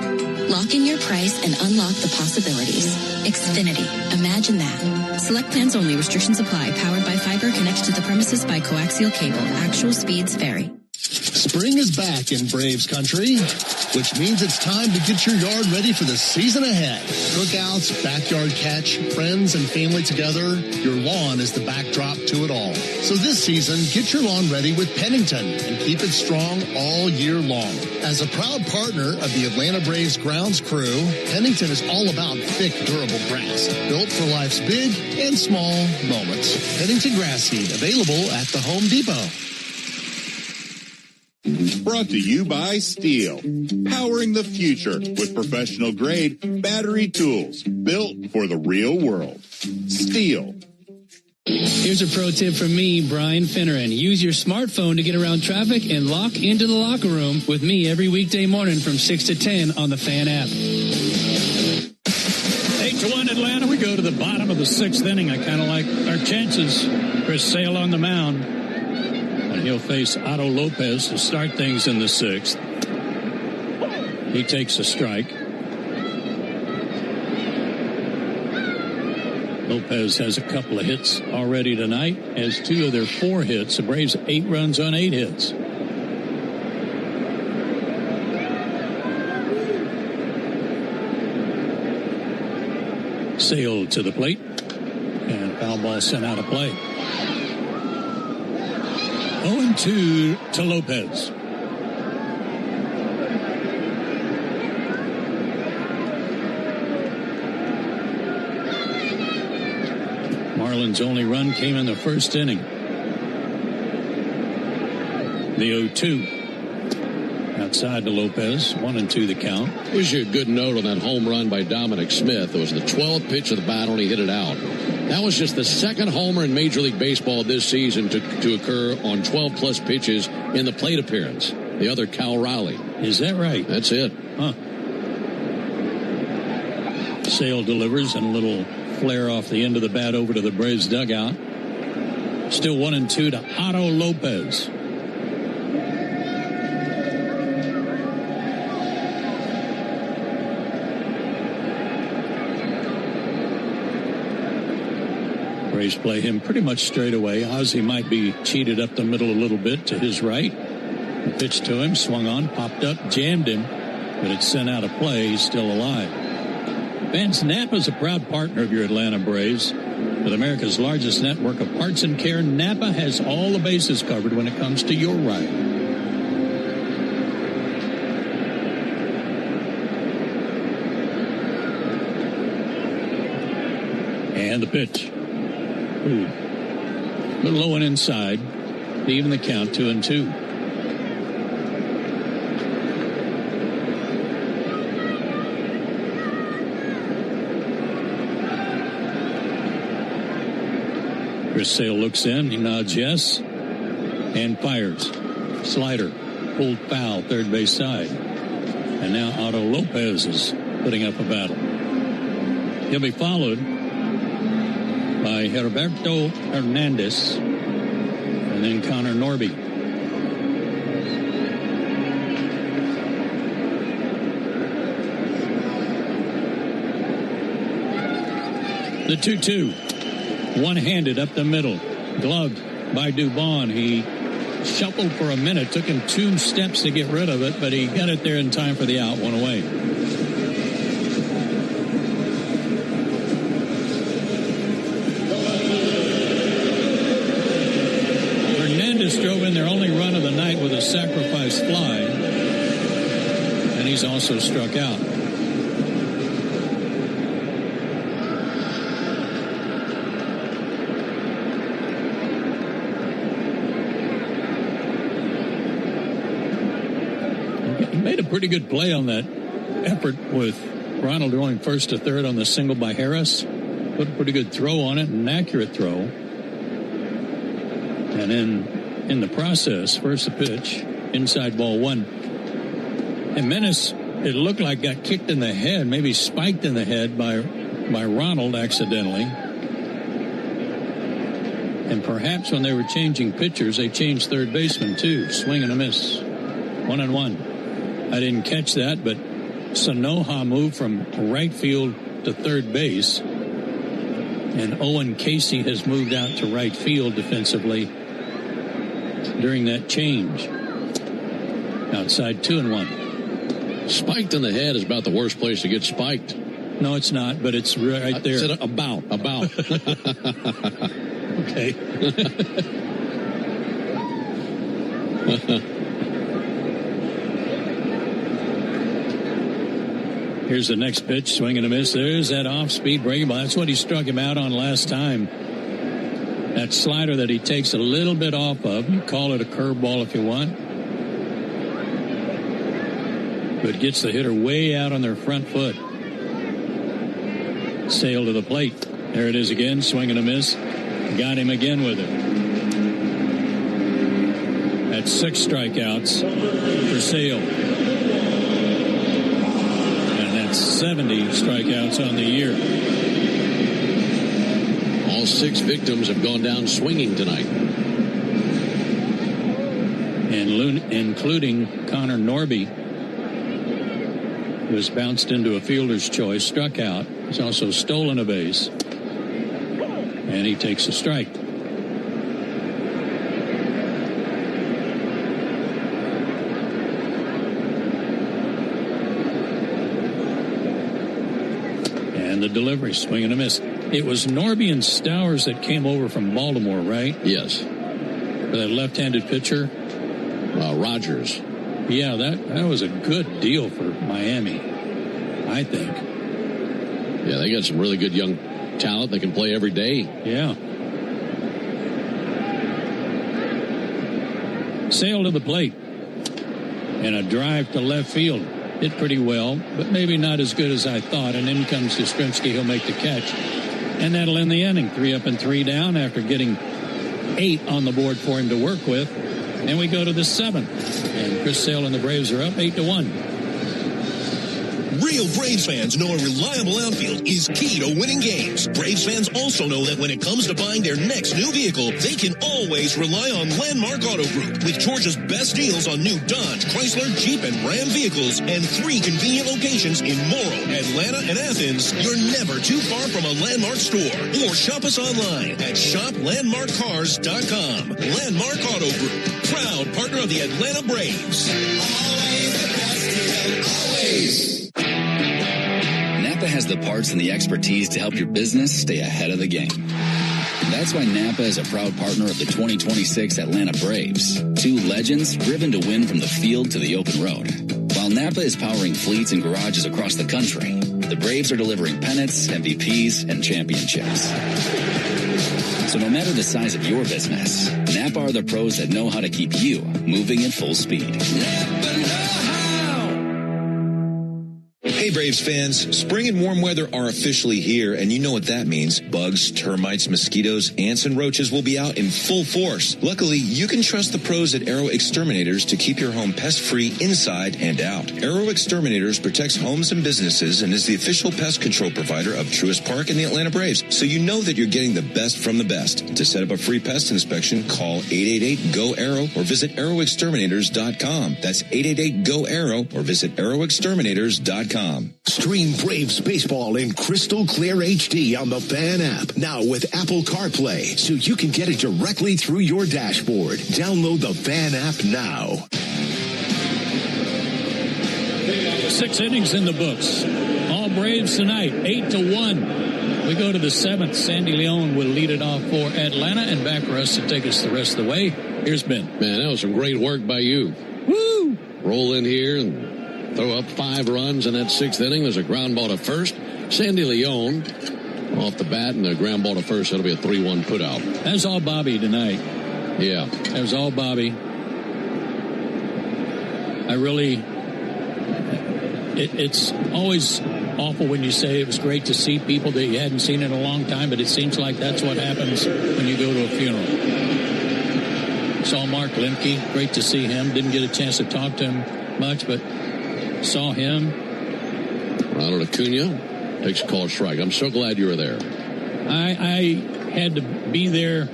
Lock in your price and unlock the possibilities. Xfinity. Imagine that. Select plans only. Restrictions apply. Powered by fiber. Connected to the premises by coaxial cable. Actual speeds vary. Spring is back in Braves country, which means it's time to get your yard ready for the season ahead. Cookouts, backyard catch, friends and family together, your lawn is the backdrop to it all. So this season, get your lawn ready with Pennington and keep it strong all year long. As a proud partner of the Atlanta Braves grounds crew, Pennington is all about thick, durable grass, built for life's big and small moments. Pennington grass seed, available at the Home Depot. Brought to you by Steel, powering the future with professional grade battery tools built for the real world. Steel. Here's a pro tip from me, Brian Finneran. Use your smartphone to get around traffic and lock into the locker room with me every weekday morning from 6 to 10 on the Fan app. 8-1 Atlanta. We go to the bottom of the 6th inning. I kind of like our chances. Chris Sale on the mound. And he'll face Otto Lopez to start things in the 6th. He takes a strike. Lopez has a couple of hits already tonight, has 2 of their 4 hits. The Braves 8 runs on 8 hits. Sale to the plate, and foul ball sent out of play. 0-2 to Lopez. Marlins' only run came in the first inning. The 0-2. Outside to Lopez, 1-2 the count. Here's your good note on that home run by Dominic Smith. It was the 12th pitch of the battle, and he hit it out. That was just the second homer in Major League Baseball this season to occur on 12-plus pitches in the plate appearance. The other, Cal Raleigh. Is that right? That's it. Huh. Sale delivers, and a little flare off the end of the bat over to the Braves dugout. Still 1-2 to Otto Lopez. Braves play him pretty much straight away. Ozzie might be cheated up the middle a little bit to his right. The pitch to him, swung on, popped up, jammed him, but it's sent out of play. He's still alive. Vance Napa is a proud partner of your Atlanta Braves. With America's largest network of parts and care, Napa has all the bases covered when it comes to your ride. And the pitch. Ooh. A little low and inside. Even the count, 2-2. Chris Sale looks in. He nods yes and fires. Slider pulled foul, third base side. And now Otto Lopez is putting up a battle. He'll be followed by Heriberto Hernandez and then Connor Norby. The 2-2. One-handed up the middle. Gloved by Dubon. He shuffled for a minute. Took him 2 steps to get rid of it, but he got it there in time for the out. One away. Hernandez drove in their only run of the night with a sacrifice fly. And he's also struck out. Made a pretty good play on that effort with Ronald going first to third on the single by Harris. Put a pretty good throw on it, an accurate throw. And then in the process, first the pitch, inside ball 1. And Menace, it looked like got kicked in the head, maybe spiked in the head by Ronald accidentally. And perhaps when they were changing pitchers, they changed third baseman too. Swing and a miss. 1-1. I didn't catch that, but Sanoja moved from right field to third base. And Owen Casey has moved out to right field defensively during that change. Outside 2-1. Spiked in the head is about the worst place to get spiked. No, it's not, but it's right there. I said about. Okay. Here's the next pitch, swing and a miss. There's that off-speed breaking ball. That's what he struck him out on last time. That slider that he takes a little bit off of. You call it a curveball if you want. But gets the hitter way out on their front foot. Sale to the plate. There it is again, swing and a miss. Got him again with it. That's 6 strikeouts for Sale. 70 strikeouts on the year. All 6 victims have gone down swinging tonight. And including Connor Norby, who has bounced into a fielder's choice, struck out. He's also stolen a base. And he takes a strike. The delivery, swing and a miss. It was Norby and Stowers that came over from Baltimore, right? Yes. For that left-handed pitcher. Rogers. Yeah, that was a good deal for Miami, I think. Yeah, they got some really good young talent that can play every day. Yeah. Sale to the plate. And a drive to left field. Hit pretty well, but maybe not as good as I thought. And in comes Yastrzemski. He'll make the catch. And that'll end the inning. 3 up and 3 down after getting 8 on the board for him to work with. And we go to the 7th. And Chris Sale and the Braves are up 8-1. Real Braves fans know a reliable outfield is key to winning games. Braves fans also know that when it comes to buying their next new vehicle, they can always rely on Landmark Auto Group. With Georgia's best deals on new Dodge, Chrysler, Jeep, and Ram vehicles, and 3 convenient locations in Morrow, Atlanta, and Athens, you're never too far from a Landmark store. Or shop us online at shoplandmarkcars.com. Landmark Auto Group, proud partner of the Atlanta Braves. Always the best deal, always. Napa has the parts and the expertise to help your business stay ahead of the game. That's why Napa is a proud partner of the 2026 Atlanta Braves. 2 legends driven to win from the field to the open road. While Napa is powering fleets and garages across the country, the Braves are delivering pennants, MVPs, and championships. So no matter the size of your business, Napa are the pros that know how to keep you moving at full speed. Hey, Hey, Braves fans, spring and warm weather are officially here, and you know what that means. Bugs, termites, mosquitoes, ants, and roaches will be out in full force. Luckily, you can trust the pros at Arrow Exterminators to keep your home pest-free inside and out. Arrow Exterminators protects homes and businesses and is the official pest control provider of Truist Park and the Atlanta Braves, so you know that you're getting the best from the best. To set up a free pest inspection, call 888-GO-ARROW or visit arrowexterminators.com. That's 888-GO-ARROW or visit arrowexterminators.com. Stream Braves baseball in crystal clear HD on the Fan app. Now with Apple CarPlay, so you can get it directly through your dashboard. Download the Fan app now. 6 innings in the books. All Braves tonight, 8-1. We go to the 7th. Sandy Leon will lead it off for Atlanta, and back for us to take us the rest of the way. Here's Ben. Man, that was some great work by you. Woo! Roll in here and throw up 5 runs in that 6th inning. There's a ground ball to first. Sandy Leon off the bat, and the ground ball to first. That'll be a 3-1 putout. That's all Bobby tonight. Yeah. That was all Bobby. It's always awful when you say it was great to see people that you hadn't seen in a long time, but it seems like that's what happens when you go to a funeral. Saw Mark Lemke. Great to see him. Didn't get a chance to talk to him much, but saw him. Ronald Acuna takes a call strike. I'm so glad you were there. I had to be there.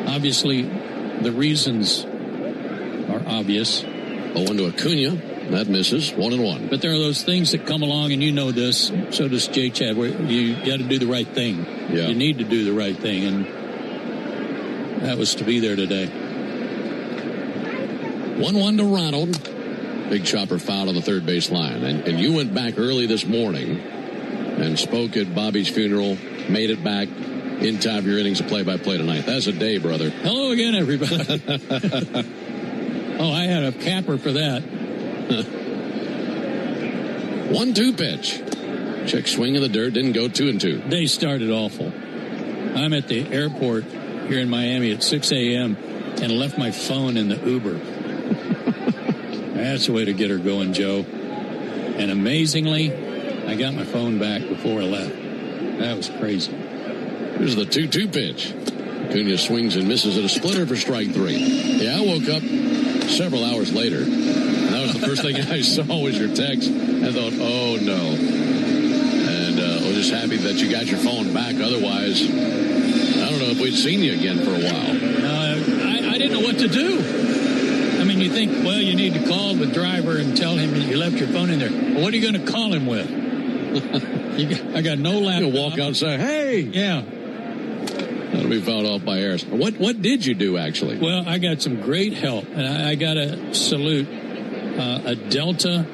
Obviously, the reasons are obvious. 0-1 to Acuna. That misses. 1-1. But there are those things that come along, and you know this. So does Jay Chad, where you got to do the right thing. Yeah. You need to do the right thing, and that was to be there today. 1-1 to Ronald. Big chopper fouled on the third base line. And you went back early this morning and spoke at Bobby's funeral, made it back in time for your innings of play-by-play tonight. That's a day, brother. Hello again, everybody. Oh, I had a capper for that. 1-2 pitch. Check swing in the dirt, didn't go 2-2. They started awful. I'm at the airport here in Miami at 6 a.m. and left my phone in the Uber. That's the way to get her going, Joe. And amazingly, I got my phone back before I left. That was crazy. Here's the 2-2 pitch. Acuna swings and misses at a splitter for strike 3. Yeah, I woke up several hours later. And that was the first thing I saw was your text. I thought, oh, no. And I was just happy that you got your phone back. Otherwise, I don't know if we'd seen you again for a while. I didn't know what to do. I mean, you think, well, you need to call the driver and tell him that you left your phone in there. Well, what are you going to call him with? I got no laptop. You walk outside, hey! Yeah. That'll be fouled off by Harris. What did you do, actually? Well, I got some great help, and I got to salute a Delta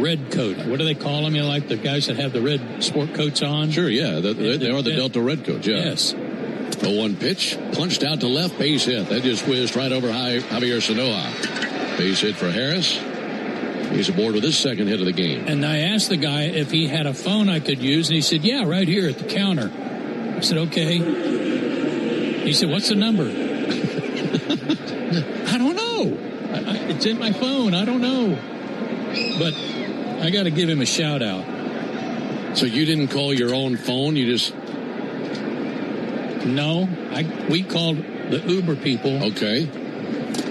red coat. What do they call them? You know, like the guys that have the red sport coats on? Sure, yeah. They are the Delta red coats, yeah. Yes. 0-1 pitch, punched out to left, base hit. That just whizzed right over Javier Sanoja. Base hit for Harris. He's aboard with his second hit of the game. And I asked the guy if he had a phone I could use, and he said, yeah, right here at the counter. I said, okay. He said, what's the number? I don't know. It's in my phone. I don't know. But I got to give him a shout out. So you didn't call your own phone? You just... No. We called the Uber people. Okay.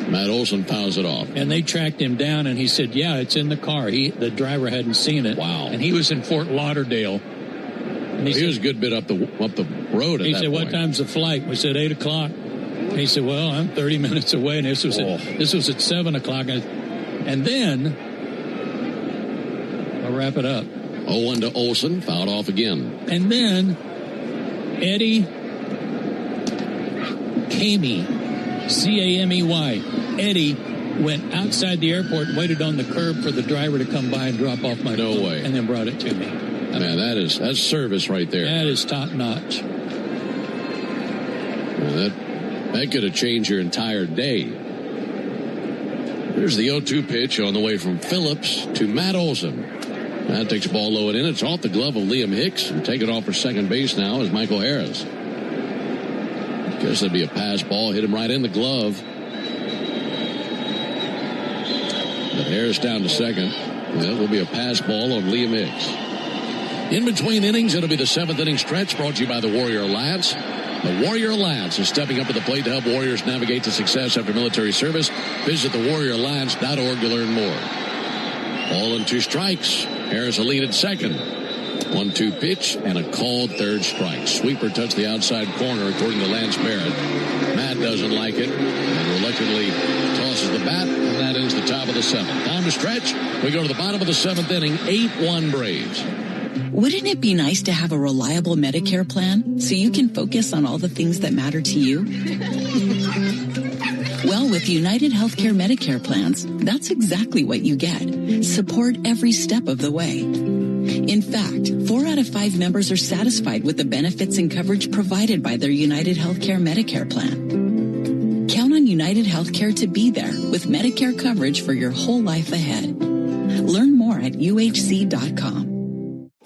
Matt Olson fouls it off. And they tracked him down, and he said, yeah, it's in the car. The driver hadn't seen it. Wow. And he was in Fort Lauderdale. And he was a good bit up the road at He that said, point. what time's the flight? We said 8 o'clock. He said, well, I'm 30 minutes away, and this was at 7 o'clock. And then, I'll wrap it up. 0-1 to Olson, fouled off again. And then, Eddie Camey, C-A-M-E-Y, Eddie went outside the airport and waited on the curb for the driver to come by and drop off my phone. No way. And then brought it to me. Man, that's service right there. That is top notch. Well, that could have changed your entire day. Here's the 0-2 pitch on the way from Phillips to Matt Olson. That takes the ball low and in. It's off the glove of Liam Hicks. And take it off for second base now is Michael Harris. Guess that'd be a pass ball. Hit him right in the glove. But Harris down to second. That will be a pass ball on Liam Hicks. In between innings, it'll be the 7th inning stretch brought to you by the Warrior Alliance. The Warrior Alliance is stepping up to the plate to help Warriors navigate to success after military service. Visit thewarrioralliance.org to learn more. Ball and 2 strikes. Harris a lead at second. 1-2 pitch and a called third strike. Sweeper touched the outside corner, according to Lance Barrett. Matt doesn't like it and reluctantly tosses the bat, and that ends the top of the 7th. Down to stretch. We go to the bottom of the 7th inning. 8-1 Braves. Wouldn't it be nice to have a reliable Medicare plan so you can focus on all the things that matter to you? Well, with United Healthcare Medicare plans, that's exactly what you get. Support every step of the way. In fact, 4 out of 5 members are satisfied with the benefits and coverage provided by their United Healthcare Medicare plan. Count on United Healthcare to be there with Medicare coverage for your whole life ahead. Learn more at uhc.com.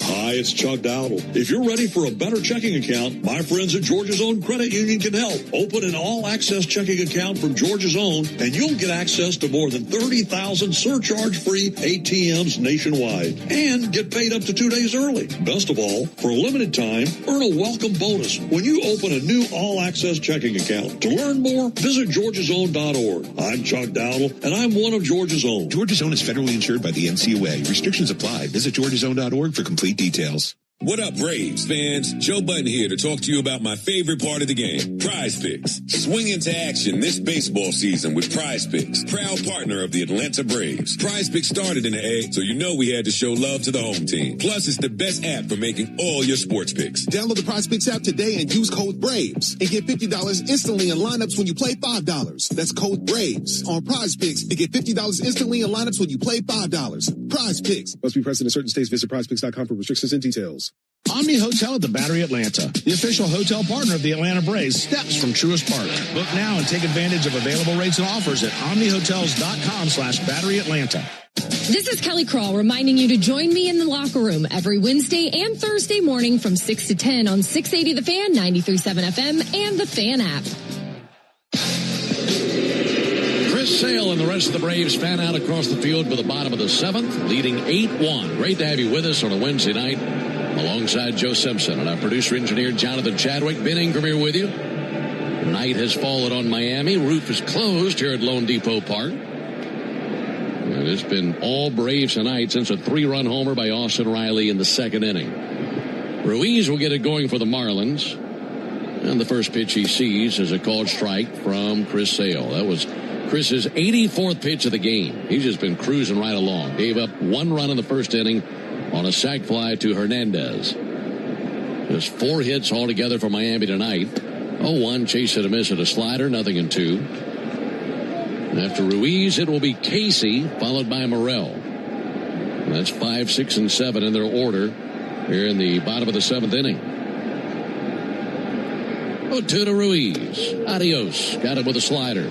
Hi, it's Chuck Dowdle. If you're ready for a better checking account, my friends at Georgia's Own Credit Union can help. Open an all-access checking account from Georgia's Own, and you'll get access to more than 30,000 surcharge-free ATMs nationwide, and get paid up to 2 days early. Best of all, for a limited time, earn a welcome bonus when you open a new all-access checking account. To learn more, visit georgiasown.org. I'm Chuck Dowdle, and I'm one of Georgia's Own. Georgia's Own is federally insured by the NCUA. Restrictions apply. Visit georgiasown.org for complete details. What up, Braves fans? Joe Button here to talk to you about my favorite part of the game, Prize Picks. Swing into action this baseball season with Prize Picks, proud partner of the Atlanta Braves. Prize Picks started in the A, so you know we had to show love to the home team. Plus, it's the best app for making all your sports picks. Download the Prize Picks app today and use code BRAVES and get $50 instantly in lineups when you play $5. That's code BRAVES on Prize Picks to get $50 instantly in lineups when you play $5. Prize Picks. Must be present in certain states. Visit prizepicks.com for restrictions and details. Omni Hotel at the Battery Atlanta, the official hotel partner of the Atlanta Braves, steps from Truist Park. Book now and take advantage of available rates and offers at omnihotels.com/Battery Atlanta. This is Kelly Crawl reminding you to join me in the locker room every Wednesday and Thursday morning from 6 to 10 on 680 The Fan, 93.7 FM, and the Fan app. Chris Sale and the rest of the Braves fan out across the field for the bottom of the 7th, leading 8-1. Great to have you with us on a Wednesday night. Alongside Joe Simpson and our producer-engineer Jonathan Chadwick. Ben Ingram here with you. Night has fallen on Miami. Roof is closed here at Lone Depot Park. And it's been all Braves tonight since a 3-run homer by Austin Riley in the 2nd inning. Ruiz will get it going for the Marlins. And the first pitch he sees is a called strike from Chris Sale. That was Chris's 84th pitch of the game. He's just been cruising right along. Gave up 1 run in the 1st inning on a sac fly to Hernandez. There's 4 hits altogether for Miami tonight. 0-1, chase and a miss at a slider, nothing in 2. After Ruiz, it will be Casey, followed by Morel. And that's 5, 6, and 7 in their order here in the bottom of the 7th inning. 0-2 to Ruiz. Adios. Got him with a slider.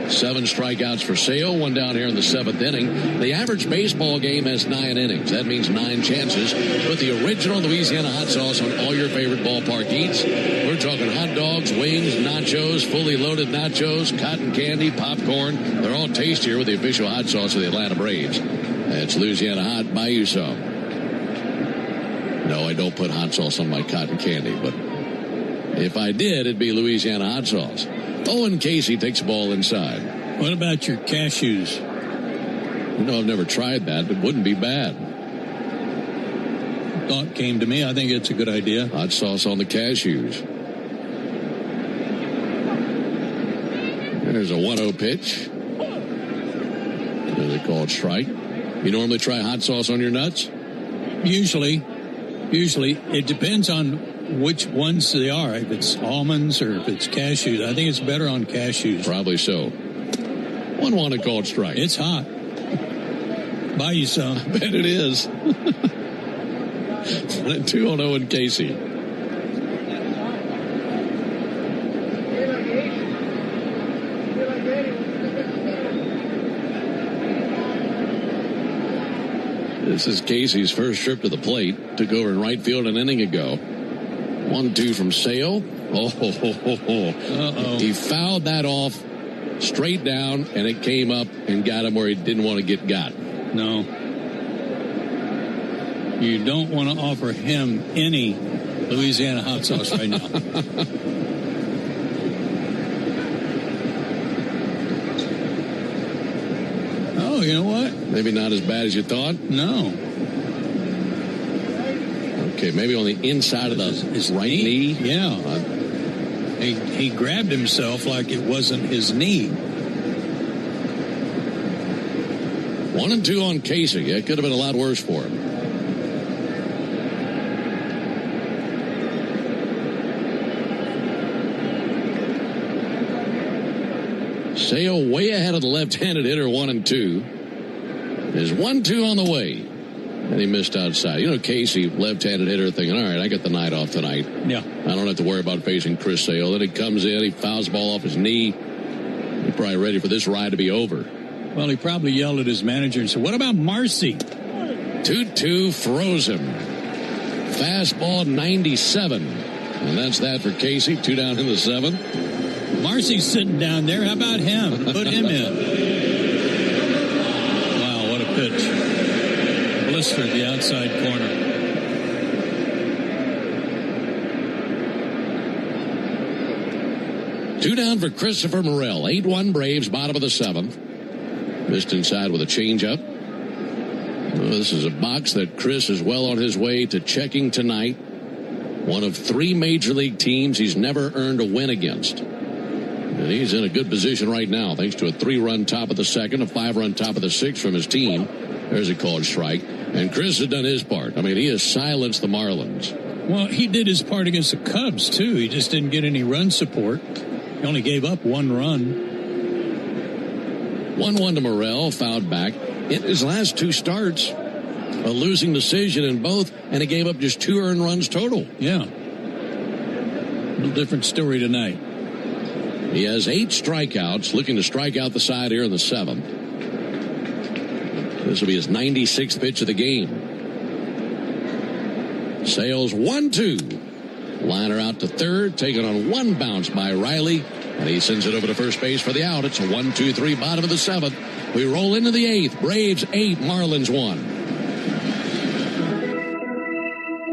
7 strikeouts for Sale, 1 down here in the 7th inning. The average baseball game has 9 innings. That means 9 chances. Put the original Louisiana hot sauce on all your favorite ballpark eats. We're talking hot dogs, wings, nachos, fully loaded nachos, cotton candy, popcorn. They're all tastier with the official hot sauce of the Atlanta Braves. That's Louisiana Hot. Buy you some. No, I don't put hot sauce on my cotton candy, but if I did, it'd be Louisiana hot sauce. Owen Casey takes the ball inside. What about your cashews? You know, I've never tried that. It wouldn't be bad. Thought came to me. I think it's a good idea. Hot sauce on the cashews. There's a 1-0 pitch. There's a called strike. You normally try hot sauce on your nuts? Usually. It depends on which ones they are, if it's almonds or if it's cashews. I think it's better on cashews. Probably so. 1-1 a called strike. It's hot. Buy you some. I bet it is. 2-0 and Casey. This is Casey's first trip to the plate. Took over in right field an inning ago. 1-2 from Sale. Oh. Uh-oh. He fouled that off straight down, and it came up and got him where he didn't want to get got. No. You don't want to offer him any Louisiana hot sauce right now. Oh, you know what? Maybe not as bad as you thought? No. Okay, maybe on the inside of his right knee? Yeah. He grabbed himself like it wasn't his knee. 1-2 on Casey. It could have been a lot worse for him. Sale way ahead of the left-handed hitter, 1-2. There's 1-2 on the way. And he missed outside. You know, Casey, left-handed hitter, thinking, all right, I got the night off tonight. Yeah. I don't have to worry about facing Chris Sale. Then he comes in, he fouls the ball off his knee. He's probably ready for this ride to be over. Well, he probably yelled at his manager and said, what about Marcy? 2-2 froze him. Fastball 97. And that's that for Casey. 2 down in the 7th. Marcy's sitting down there. How about him? Put him in. Wow, what a pitch. Blistered the outside corner. Two down for Christopher Morel. 8-1 Braves, bottom of the 7th. Missed inside with a changeup. Well, this is a box that Chris is well on his way to checking tonight. One of 3 major league teams he's never earned a win against. And he's in a good position right now, thanks to a 3-run top of the 2nd, a 5-run top of the 6th from his team. There's a called strike. And Chris has done his part. I mean, he has silenced the Marlins. Well, he did his part against the Cubs, too. He just didn't get any run support. He only gave up 1 run. 1-1 to Morel, fouled back. In his last 2 starts, a losing decision in both, and he gave up just 2 earned runs total. Yeah. A little different story tonight. He has 8 strikeouts, looking to strike out the side here in the 7th. This will be his 96th pitch of the game. Sales 1-2. Liner out to third, taken on 1 bounce by Riley, and he sends it over to first base for the out. It's a 1-2-3 bottom of the 7th. We roll into the 8th. Braves 8, Marlins 1.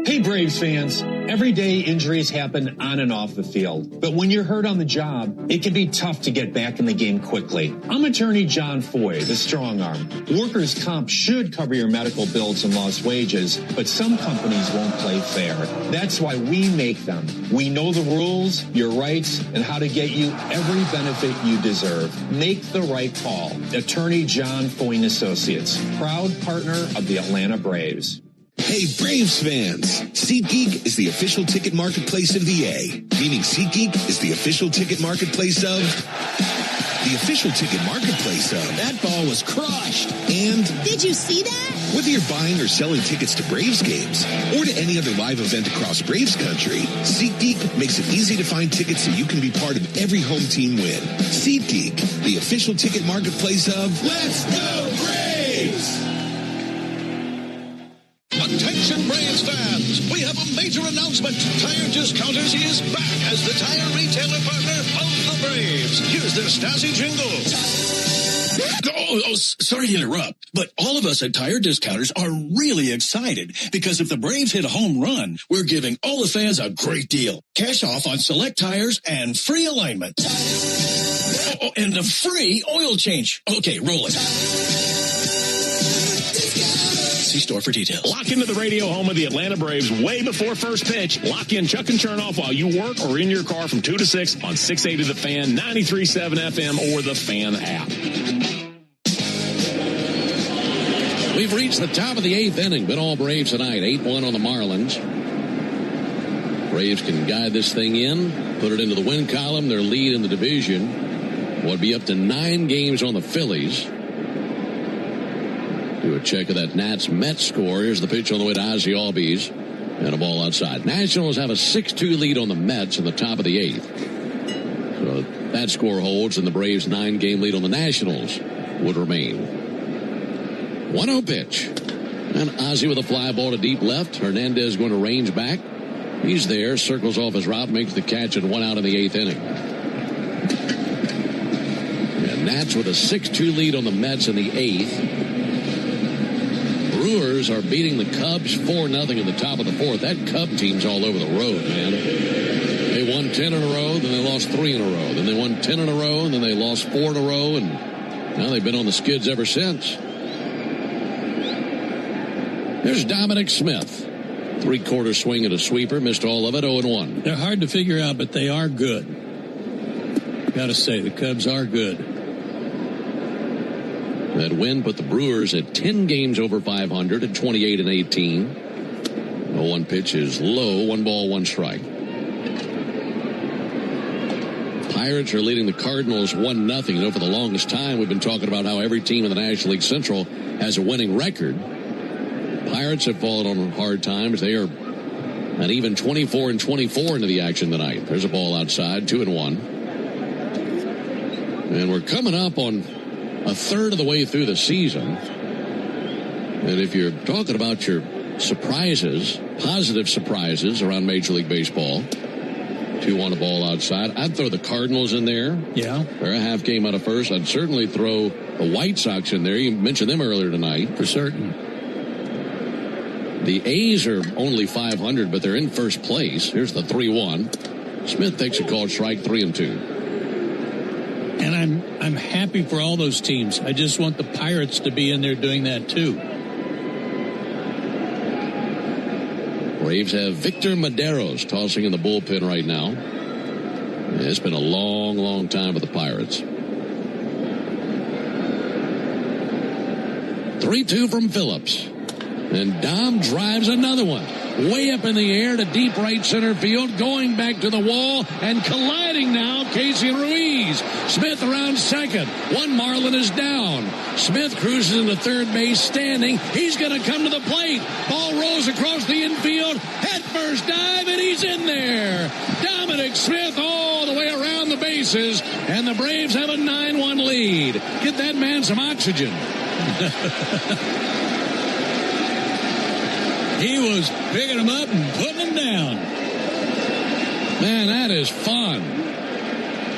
Hey, Braves fans. Everyday injuries happen on and off the field. But when you're hurt on the job, it can be tough to get back in the game quickly. I'm attorney John Foy, the strong arm. Workers' comp should cover your medical bills and lost wages, but some companies won't play fair. That's why we make them. We know the rules, your rights, and how to get you every benefit you deserve. Make the right call. Attorney John Foy & Associates, proud partner of the Atlanta Braves. Hey, Braves fans! SeatGeek is the official ticket marketplace of the A, meaning SeatGeek is the official ticket marketplace of... the official ticket marketplace of... That ball was crushed. And... Did you see that? Whether you're buying or selling tickets to Braves games or to any other live event across Braves country, SeatGeek makes it easy to find tickets so you can be part of every home team win. SeatGeek, the official ticket marketplace of... Let's go Braves! Attention Braves fans, we have a major announcement. Tire Discounters is back as the tire retailer partner of the Braves. Here's their Stasi jingle. Sorry to interrupt, but all of us at Tire Discounters are really excited because if the Braves hit a home run, we're giving all the fans a great deal. Cash off on select tires and free alignment. And a free oil change. Okay, roll it. See store for details. Lock into the radio home of the Atlanta Braves way before first pitch. Lock in Chuck and Chernoff while you work or in your car from 2 to 6 on 680 The Fan, 93.7 FM, or the Fan app. We've reached the top of the 8th inning, but all Braves tonight. 8-1 on the Marlins. Braves can guide this thing in, put it into the win column. Their lead in the division would be up to 9 games on the Phillies. Do a check of that Nats-Mets score. Here's the pitch on the way to Ozzie Albies. And a ball outside. Nationals have a 6-2 lead on the Mets in the top of the 8th. So that score holds, and the Braves' 9-game lead on the Nationals would remain. 1-0 pitch. And Ozzie with a fly ball to deep left. Hernandez going to range back. He's there, circles off his route, makes the catch, and 1 out in the 8th inning. Nats with a 6-2 lead on the Mets in the 8th. Brewers are beating the Cubs 4-0 in the top of the 4th. That Cub team's all over the road, man. They won 10 in a row, then they lost 3 in a row. Then they won 10 in a row, and then they lost 4 in a row, and now they've been on the skids ever since. There's Dominic Smith. 3/4 swing at a sweeper, missed all of it, 0-1. They're hard to figure out, but they are good. Got to say, the Cubs are good. That win put the Brewers at 10 games over 500 at 28-18. 0-1 pitch is low, 1 ball, 1 strike. Pirates are leading the Cardinals 1-0. You know, for the longest time, we've been talking about how every team in the National League Central has a winning record. Pirates have fallen on hard times. They are an even 24-24 into the action tonight. There's a ball outside, 2-1. And we're coming up on a third of the way through the season. And if you're talking about your surprises, positive surprises around Major League Baseball, 2-1 a ball outside, I'd throw the Cardinals in there. Yeah. They're a half game out of first. I'd certainly throw the White Sox in there. You mentioned them earlier tonight. For certain. The A's are only 500, but they're in first place. Here's the 3-1. Smith takes a called strike, 3-2. And I'm happy for all those teams. I just want the Pirates to be in there doing that too. Braves have Victor Maderos tossing in the bullpen right now. It's been a long, long time for the Pirates. 3-2 from Phillips. And Dom drives another one. Way up in the air to deep right center field. Going back to the wall and colliding now, Casey and Ruiz. Smith around second. One Marlin is down. Smith cruises into third base standing. He's going to come to the plate. Ball rolls across the infield. Head first dive, and he's in there. Dominic Smith all the way around the bases. And the Braves have a 9-1 lead. Get that man some oxygen. He was picking them up and putting them down. Man, that is fun.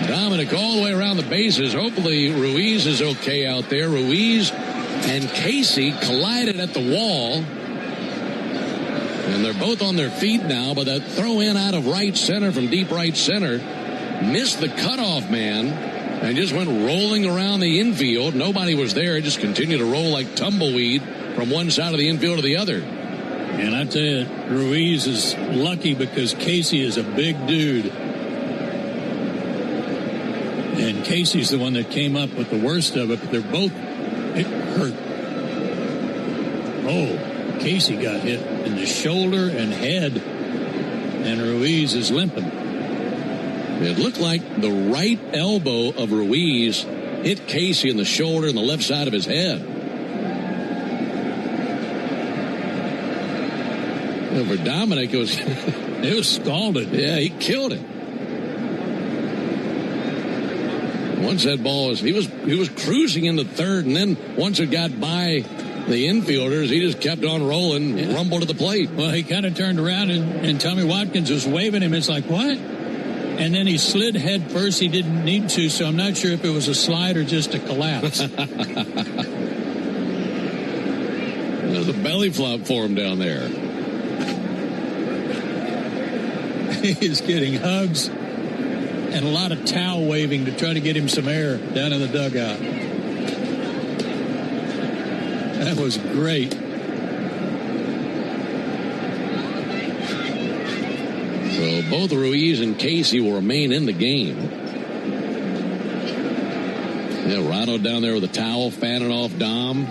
Dominic all the way around the bases. Hopefully Ruiz is okay out there. Ruiz and Casey collided at the wall. And they're both on their feet now, but that throw in out of right center from deep right center missed the cutoff man and just went rolling around the infield. Nobody was there. It just continued to roll like tumbleweed from one side of the infield to the other. And I tell you, Ruiz is lucky because Casey is a big dude. And Casey's the one that came up with the worst of it, but they're both hurt. Oh, Casey got hit in the shoulder and head, and Ruiz is limping. It looked like the right elbow of Ruiz hit Casey in the shoulder and the left side of his head. For Dominic, it was scalded. Yeah, he killed it. Once that ball was, he was cruising into third, and then once it got by the infielders, he just kept on rolling, rumbled to the plate. Well, he kind of turned around, and Tommy Watkins was waving him. It's like, what? And then he slid head first. He didn't need to, so I'm not sure if it was a slide or just a collapse. There's a belly flop for him down there. He's getting hugs and a lot of towel waving to try to get him some air down in the dugout. That was great. So both Ruiz and Casey will remain in the game. Yeah, Rado down there with a towel fanning off Dom.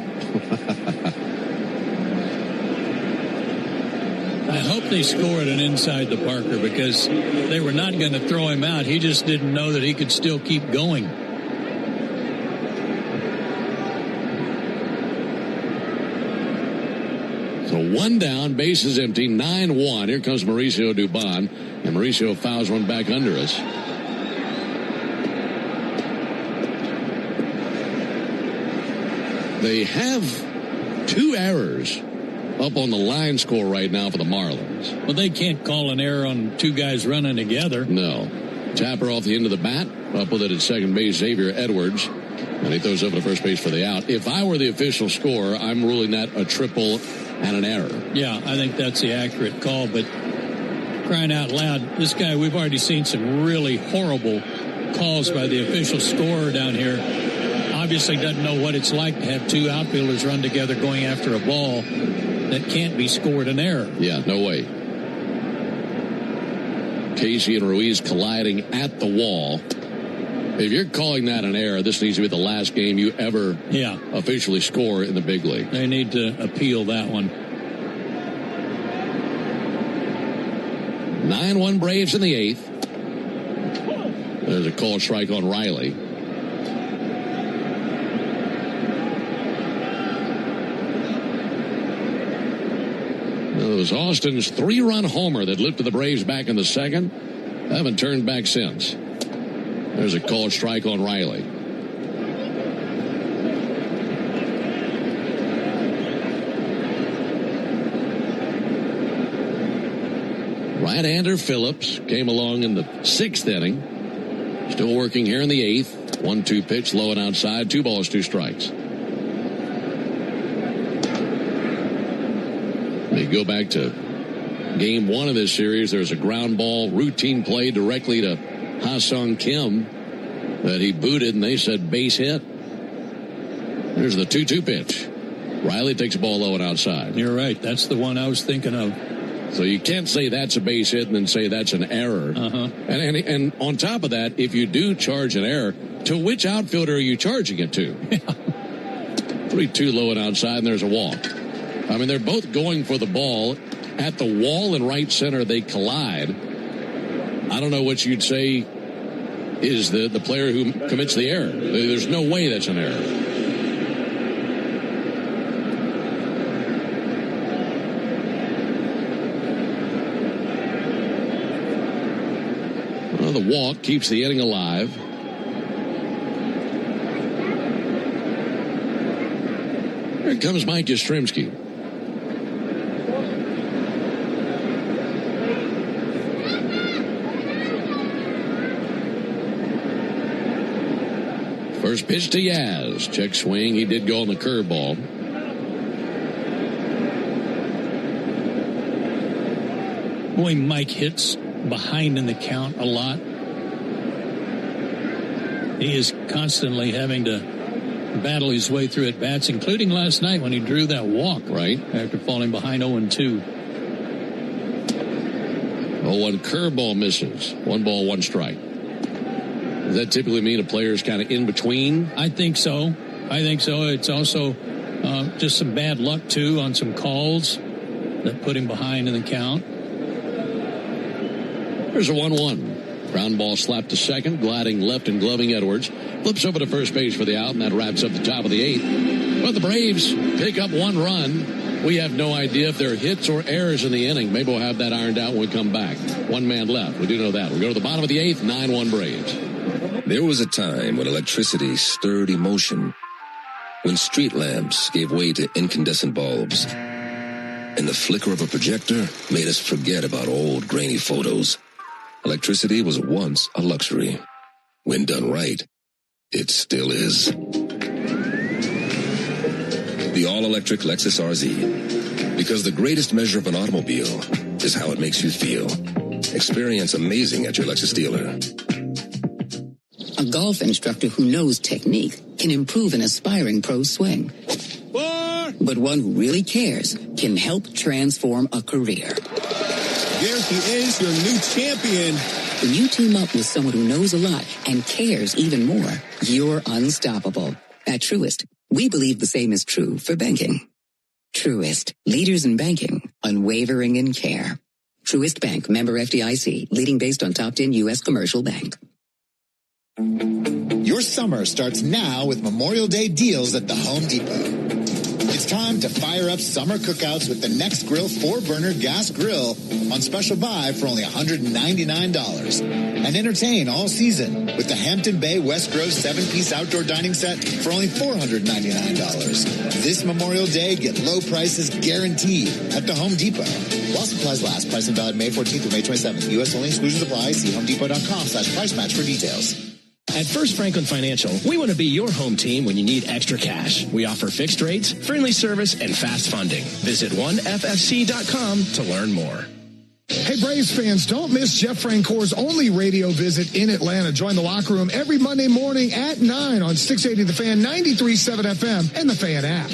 I hope they scored an inside the Parker because they were not going to throw him out. He just didn't know that he could still keep going. So one down, bases empty, 9-1. Here comes Mauricio Dubon, and Mauricio fouls one back under us. They have 2 errors up on the line score right now for the Marlins. Well, they can't call an error on 2 guys running together. No. Tapper off the end of the bat. Up with it at second base, Xavier Edwards. And he throws over to first base for the out. If I were the official scorer, I'm ruling that a triple and an error. Yeah, I think that's the accurate call. But crying out loud, this guy, we've already seen some really horrible calls by the official scorer down here. Obviously doesn't know what it's like to have two outfielders run together going after a ball that can't be scored an error. Yeah, no way. Casey and Ruiz colliding at the wall. If you're calling that an error, this needs to be the last game you ever officially score in the big league. They need to appeal that one. 9-1 Braves in the 8th. There's a call strike on Riley. It was Austin's 3-run homer that lifted the Braves back in the second. Haven't turned back since. There's a called strike on Riley. Right-hander Phillips came along in the 6th inning. Still working here in the 8th. 1-2 pitch, low and outside. 2 balls, 2 strikes. They go back to game 1 of this series. There's a ground ball routine play directly to Ha-Sung Kim that he booted, and they said base hit. Here's the 2-2 pitch. Riley takes a ball low and outside. You're right. That's the one I was thinking of. So you can't say that's a base hit and then say that's an error. And on top of that, if you do charge an error, to which outfielder are you charging it to? 3-2 low and outside, and there's a walk. I mean, they're both going for the ball. At the wall in right center, they collide. I don't know what you'd say is the player who commits the error. There's no way that's an error. Well, the walk keeps the inning alive. Here comes Mike Yastrzemski. First pitch to Yaz. Check swing. He did go on the curveball. Boy, Mike hits behind in the count a lot. He is constantly having to battle his way through at bats, including last night when he drew that walk. Right. After falling behind 0-2. 0-1 curveball misses. 1 ball, 1 strike. Does that typically mean a player's kind of in between? I think so. It's also just some bad luck, too, on some calls that put him behind in the count. There's a 1-1. Ground ball slapped to second, gliding left and gloving Edwards. Flips over to first base for the out, and that wraps up the top of the 8th. But the Braves pick up 1 run. We have no idea if there are hits or errors in the inning. Maybe we'll have that ironed out when we come back. 1 man left. We do know that. We go to the bottom of the 8th, 9-1 Braves. There was a time when electricity stirred emotion, when street lamps gave way to incandescent bulbs, and the flicker of a projector made us forget about old grainy photos. Electricity was once a luxury. When done right, it still is. The all-electric Lexus RZ. Because the greatest measure of an automobile is how it makes you feel. Experience amazing at your Lexus dealer. A golf instructor who knows technique can improve an aspiring pro's swing. But one who really cares can help transform a career. There he is, your new champion. When you team up with someone who knows a lot and cares even more, you're unstoppable. At Truist, we believe the same is true for banking. Truist, leaders in banking, unwavering in care. Truist Bank, member FDIC, leading based on top 10 U.S. commercial bank. Your summer starts now with Memorial Day deals at the Home Depot. It's time to fire up summer cookouts with the Next Grill 4-burner gas grill on special buy for only $199. And entertain all season with the Hampton Bay West Grove 7-piece outdoor dining set for only $499. This Memorial Day, get low prices guaranteed at the Home Depot. While supplies last, price and valid May 14th through May 27th. U.S. only, exclusions apply. See homedepot.com/price match for details. At First Franklin Financial, we want to be your home team when you need extra cash. We offer fixed rates, friendly service, and fast funding. Visit onefsc.com to learn more. Hey, Braves fans, don't miss Jeff Francoeur's only radio visit in Atlanta. Join the locker room every Monday morning at 9 on 680 The Fan, 93.7 FM, and the Fan app.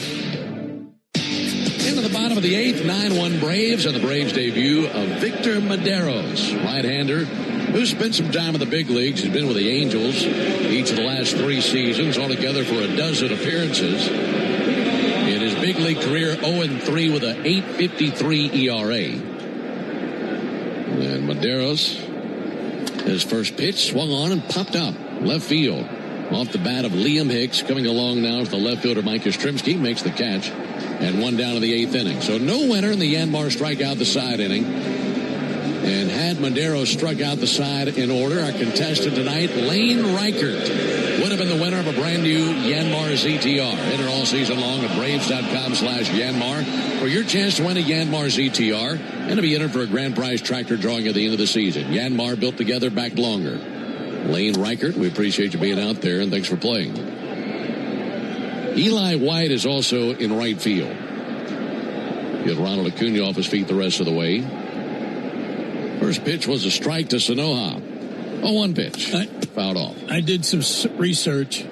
Into the bottom of the eighth, 9-1 Braves, and the Braves debut of Victor Maderos, right-hander, who spent some time in the big leagues. He's been with the Angels each of the last 3 seasons, altogether for a dozen appearances. In his big league career, 0-3 with an 8.53 ERA. And Maderos, his first pitch, swung on and popped up left field. Off the bat of Liam Hicks, coming along now with the left fielder Mike Yastrzemski, makes the catch, and 1 down in the 8th inning. So no winner in the Yanmar strikeout the side inning. And had Maderos struck out the side in order, our contestant tonight, Lane Reichert, would have been the winner of a brand new Yanmar ZTR. Enter all season long at Braves.com/Yanmar for your chance to win a Yanmar ZTR and to be entered for a grand prize tractor drawing at the end of the season. Yanmar, built together, backed longer. Lane Reichert, we appreciate you being out there, and thanks for playing. Eli White is also in right field. Get Ronald Acuna off his feet the rest of the way. First pitch was a strike to Sanoha. 0-1 pitch. Fouled off. I did some research.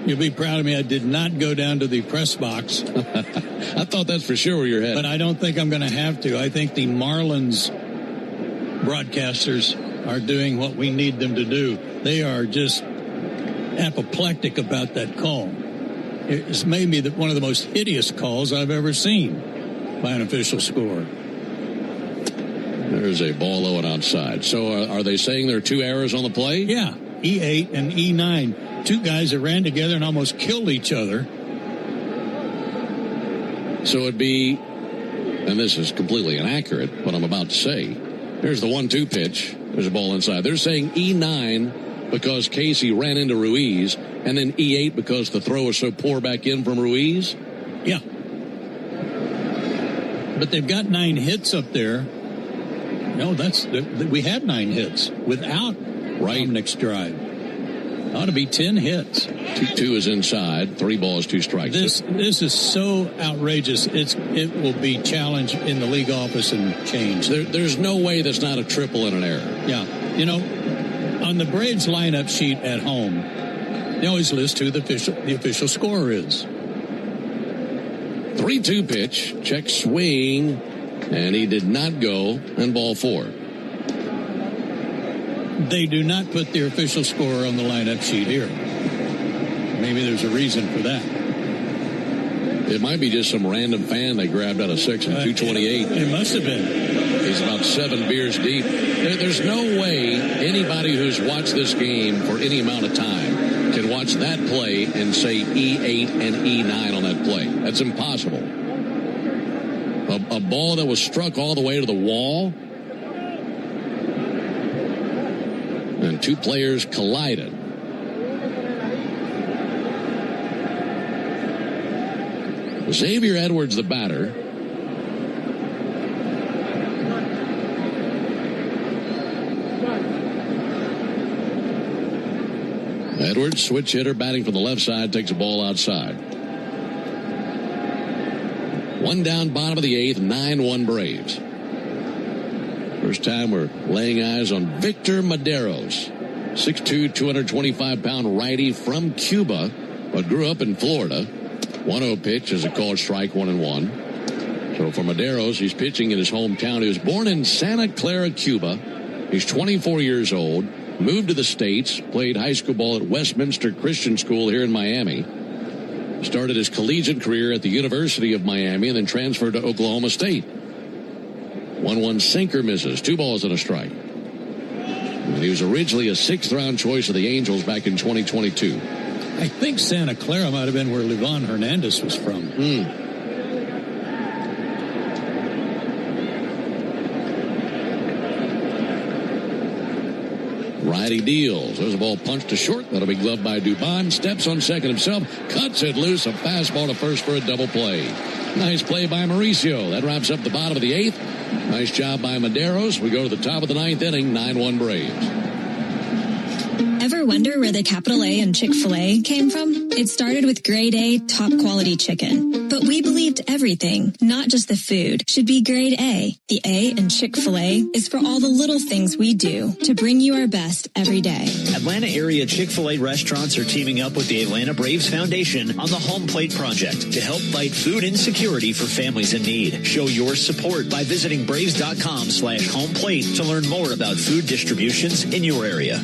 You'll be proud of me. I did not go down to the press box. I thought that's for sure where you're headed. But I don't think I'm going to have to. I think the Marlins broadcasters are doing what we need them to do. They are just apoplectic about that call. It's maybe one of the most hideous calls I've ever seen by an official score. There's a ball low and outside. So are they saying there are 2 errors on the play? Yeah, E8 and E9. 2 guys that ran together and almost killed each other. So it'd be, and this is completely inaccurate, what I'm about to say. Here's the 1-2 pitch. There's a ball inside. They're saying E9 because Casey ran into Ruiz, and then E8 because the throw was so poor back in from Ruiz? Yeah. But they've got 9 hits up there. No, we have 9 hits without Dominic's drive. Ought to be 10 hits. 2 is inside. 3 balls, 2 strikes. This is so outrageous. It will be challenged in the league office and changed. There's no way that's not a triple and an error. Yeah. You know, on the Braves lineup sheet at home, they always list who the official scorer is. 3-2 pitch. Check swing. And he did not go, and ball 4. They do not put their official scorer on the lineup sheet here. Maybe there's a reason for that. It might be just some random fan they grabbed out of section 228. It must have been. He's about 7 beers deep. There's no way anybody who's watched this game for any amount of time can watch that play and say E8 and E9 on that play. That's impossible. A ball that was struck all the way to the wall, and 2 players collided. Xavier Edwards, the batter. Edwards, switch hitter, batting from the left side, takes a ball outside. 1 down, bottom of the 8th, 9-1 Braves. First time we're laying eyes on Victor Maderos, 6'2", 225-pound righty from Cuba, but grew up in Florida. 1-0 pitch is a called strike, 1-1. So for Maderos, he's pitching in his hometown. He was born in Santa Clara, Cuba. He's 24 years old, moved to the States, played high school ball at Westminster Christian School here in Miami. Started his collegiate career at the University of Miami and then transferred to Oklahoma State. 1-1 sinker misses. 2 balls and a strike. And he was originally a 6th-round choice of the Angels back in 2022. I think Santa Clara might have been where Livan Hernandez was from. Righty deals. There's a ball punched to short. That'll be gloved by Dubon. Steps on second himself. Cuts it loose. A fastball to first for a double play. Nice play by Mauricio. That wraps up the bottom of the 8th. Nice job by Maderos. We go to the top of the 9th inning. 9-1 Braves. Ever Ever wonder where the capital A in Chick-fil-A came from? It started with grade A, top quality chicken. But we believed everything, not just the food, should be grade A. The A in Chick-fil-A is for all the little things we do to bring you our best every day. Atlanta area Chick-fil-A restaurants are teaming up with the Atlanta Braves Foundation on the Home Plate Project to help fight food insecurity for families in need. Show your support by visiting braves.com/homeplate to learn more about food distributions in your area.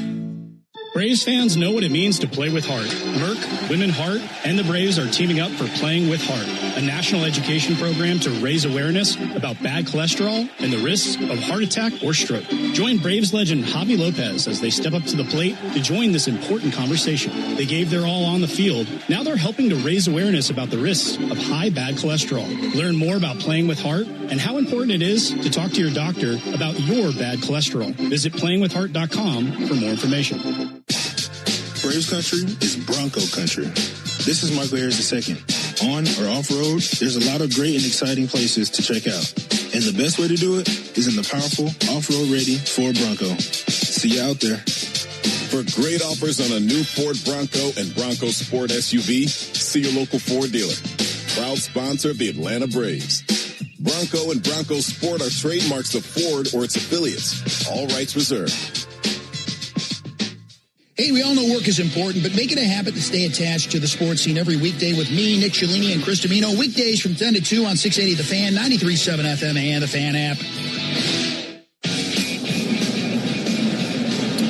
Braves fans know what it means to play with heart. Merck, Women Heart, and the Braves are teaming up for Playing with Heart, a national education program to raise awareness about bad cholesterol and the risks of heart attack or stroke. Join Braves legend Javi Lopez as they step up to the plate to join this important conversation. They gave their all on the field. Now they're helping to raise awareness about the risks of high bad cholesterol. Learn more about Playing with Heart and how important it is to talk to your doctor about your bad cholesterol. Visit playingwithheart.com for more information. Braves country is Bronco country. This is Michael Harris II. On or off-road, there's a lot of great and exciting places to check out. And the best way to do it is in the powerful off-road ready Ford Bronco. See you out there. For great offers on a new Ford Bronco and Bronco Sport SUV, see your local Ford dealer. Proud sponsor of the Atlanta Braves. Bronco and Bronco Sport are trademarks of Ford or its affiliates. All rights reserved. Hey, we all know work is important, but make it a habit to stay attached to the sports scene every weekday with me, Nick Cialini, and Chris Domino. Weekdays from 10 to 2 on 680 The Fan, 93.7 FM, and the Fan app.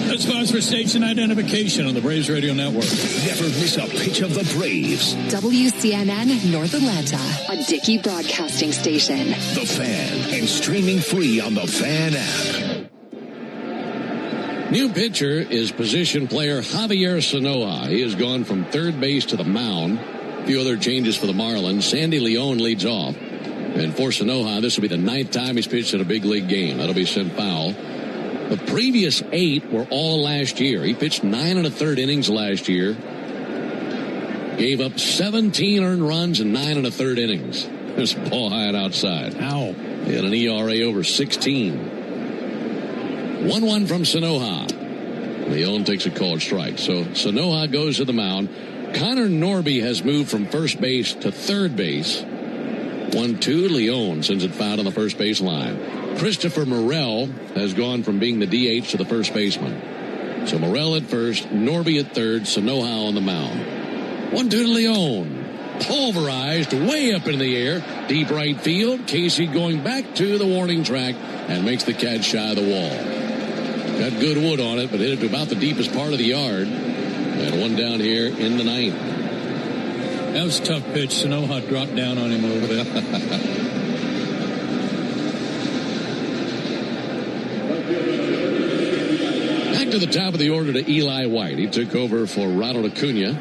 Let's pause for station identification on the Braves Radio Network. Never miss a pitch of the Braves. WCNN North Atlanta, a Dickey broadcasting station. The Fan, and streaming free on the Fan app. New pitcher is position player Javier Sanoa. He has gone from third base to the mound. A few other changes for the Marlins. Sandy Leon leads off. And for Sanoa, this will be the 9th time he's pitched in a big league game. That'll be sent foul. The previous 8 were all last year. He pitched 9 1/3 innings last year. Gave up 17 earned runs in 9 1/3 innings. This ball high and outside. Ow. He had an ERA over 16. 1-1 from Sanoa. Leon takes a called strike. So Sanoa goes to the mound. Connor Norby has moved from first base to third base. 1-2. Leon sends it foul on the first base line. Christopher Morel has gone from being the DH to the first baseman. So Morel at first, Norby at third, Sanoa on the mound. 1-2 to Leon. Pulverized way up in the air. Deep right field. Casey going back to the warning track and makes the catch shy of the wall. Got good wood on it, but hit it to about the deepest part of the yard. And one down here in the 9th. That was a tough pitch. Sanoa dropped down on him a little bit. Back to the top of the order to Eli White. He took over for Ronald Acuna.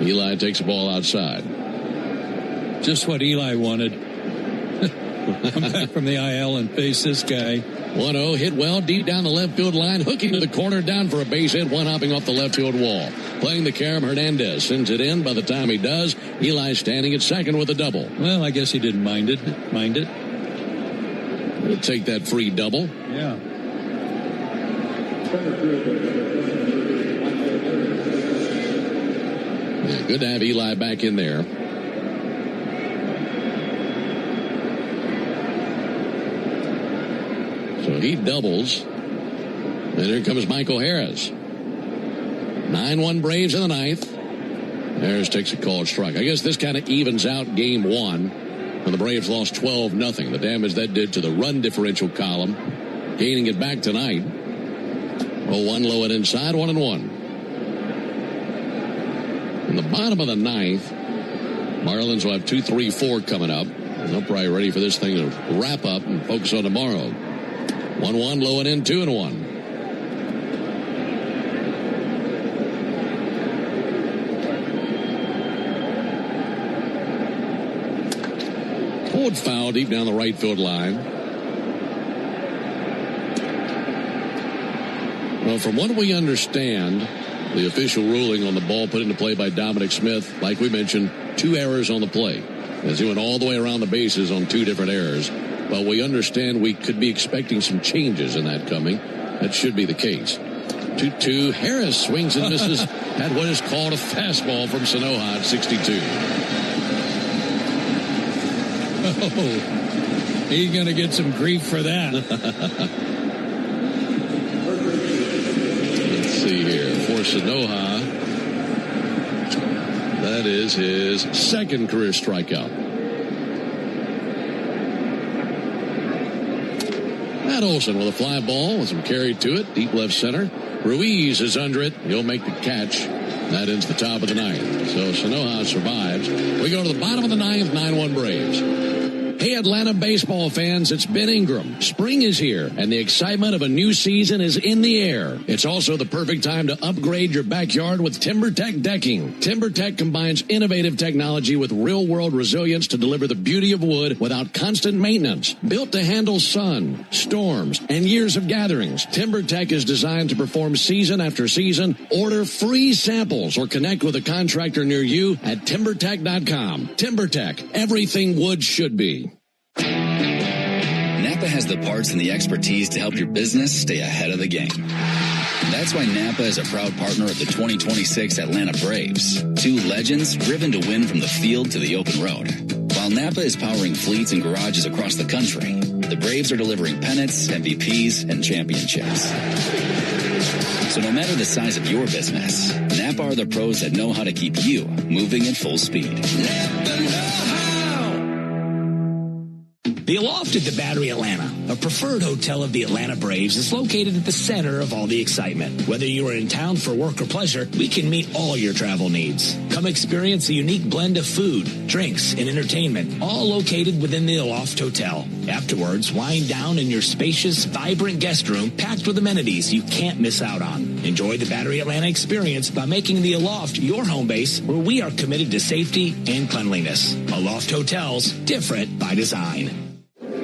Eli takes the ball outside. Just what Eli wanted. Come back from the IL and face this guy. 1-0, hit well deep down the left field line, hooking to the corner, down for a base hit, one hopping off the left field wall. Playing the carom, Hernandez sends it in. By the time he does, Eli's standing at second with a double. Well, I guess he didn't mind it. We'll take that free double. Yeah. Good to have Eli back in there. So he doubles. And here comes Michael Harris. 9-1 Braves in the 9th. Harris takes a called strike. I guess this kind of evens out game 1. And the Braves lost 12-0. The damage that did to the run differential column. Gaining it back tonight. 0-1 low and inside, 1-1. In the bottom of the 9th, Marlins will have 2, 3, 4 coming up. They're probably ready for this thing to wrap up and focus on tomorrow. 1-1 low and in, 2-1. Pulled foul deep down the right field line. Well, from what we understand, the official ruling on the ball put into play by Dominic Smith, like we mentioned, 2 errors on the play, as he went all the way around the bases on 2 different errors. But we understand we could be expecting some changes in that coming. That should be the case. 2-2. Harris swings and misses at what is called a fastball from Sanoha at 62. Oh, he's going to get some grief for that. Let's see here. For Sanoha, that is his second career strikeout. Matt Olson with a fly ball with some carry to it. Deep left center. Ruiz is under it. He'll make the catch. That ends the top of the ninth. So Sanoha survives. We go to the bottom of the ninth, 9-1 Braves. Hey, Atlanta baseball fans, it's Ben Ingram. Spring is here, and the excitement of a new season is in the air. It's also the perfect time to upgrade your backyard with TimberTech decking. TimberTech combines innovative technology with real-world resilience to deliver the beauty of wood without constant maintenance. Built to handle sun, storms, and years of gatherings, TimberTech is designed to perform season after season. Order free samples or connect with a contractor near you at TimberTech.com. TimberTech, everything wood should be. Napa has the parts and the expertise to help your business stay ahead of the game. That's why Napa is a proud partner of the 2026 Atlanta Braves. Two legends driven to win from the field to the open road. While Napa is powering fleets and garages across the country, the Braves are delivering pennants, MVPs, and championships. So no matter the size of your business, Napa are the pros that know how to keep you moving at full speed. Napa know-how. The Loft at the Battery Atlanta, a preferred hotel of the Atlanta Braves, is located at the center of all the excitement. Whether you are in town for work or pleasure, we can meet all your travel needs. Come experience a unique blend of food, drinks, and entertainment, all located within the Loft Hotel. Afterwards, wind down in your spacious, vibrant guest room packed with amenities you can't miss out on. Enjoy the Battery Atlanta experience by making the Aloft your home base, where we are committed to safety and cleanliness. Aloft Hotels, different by design.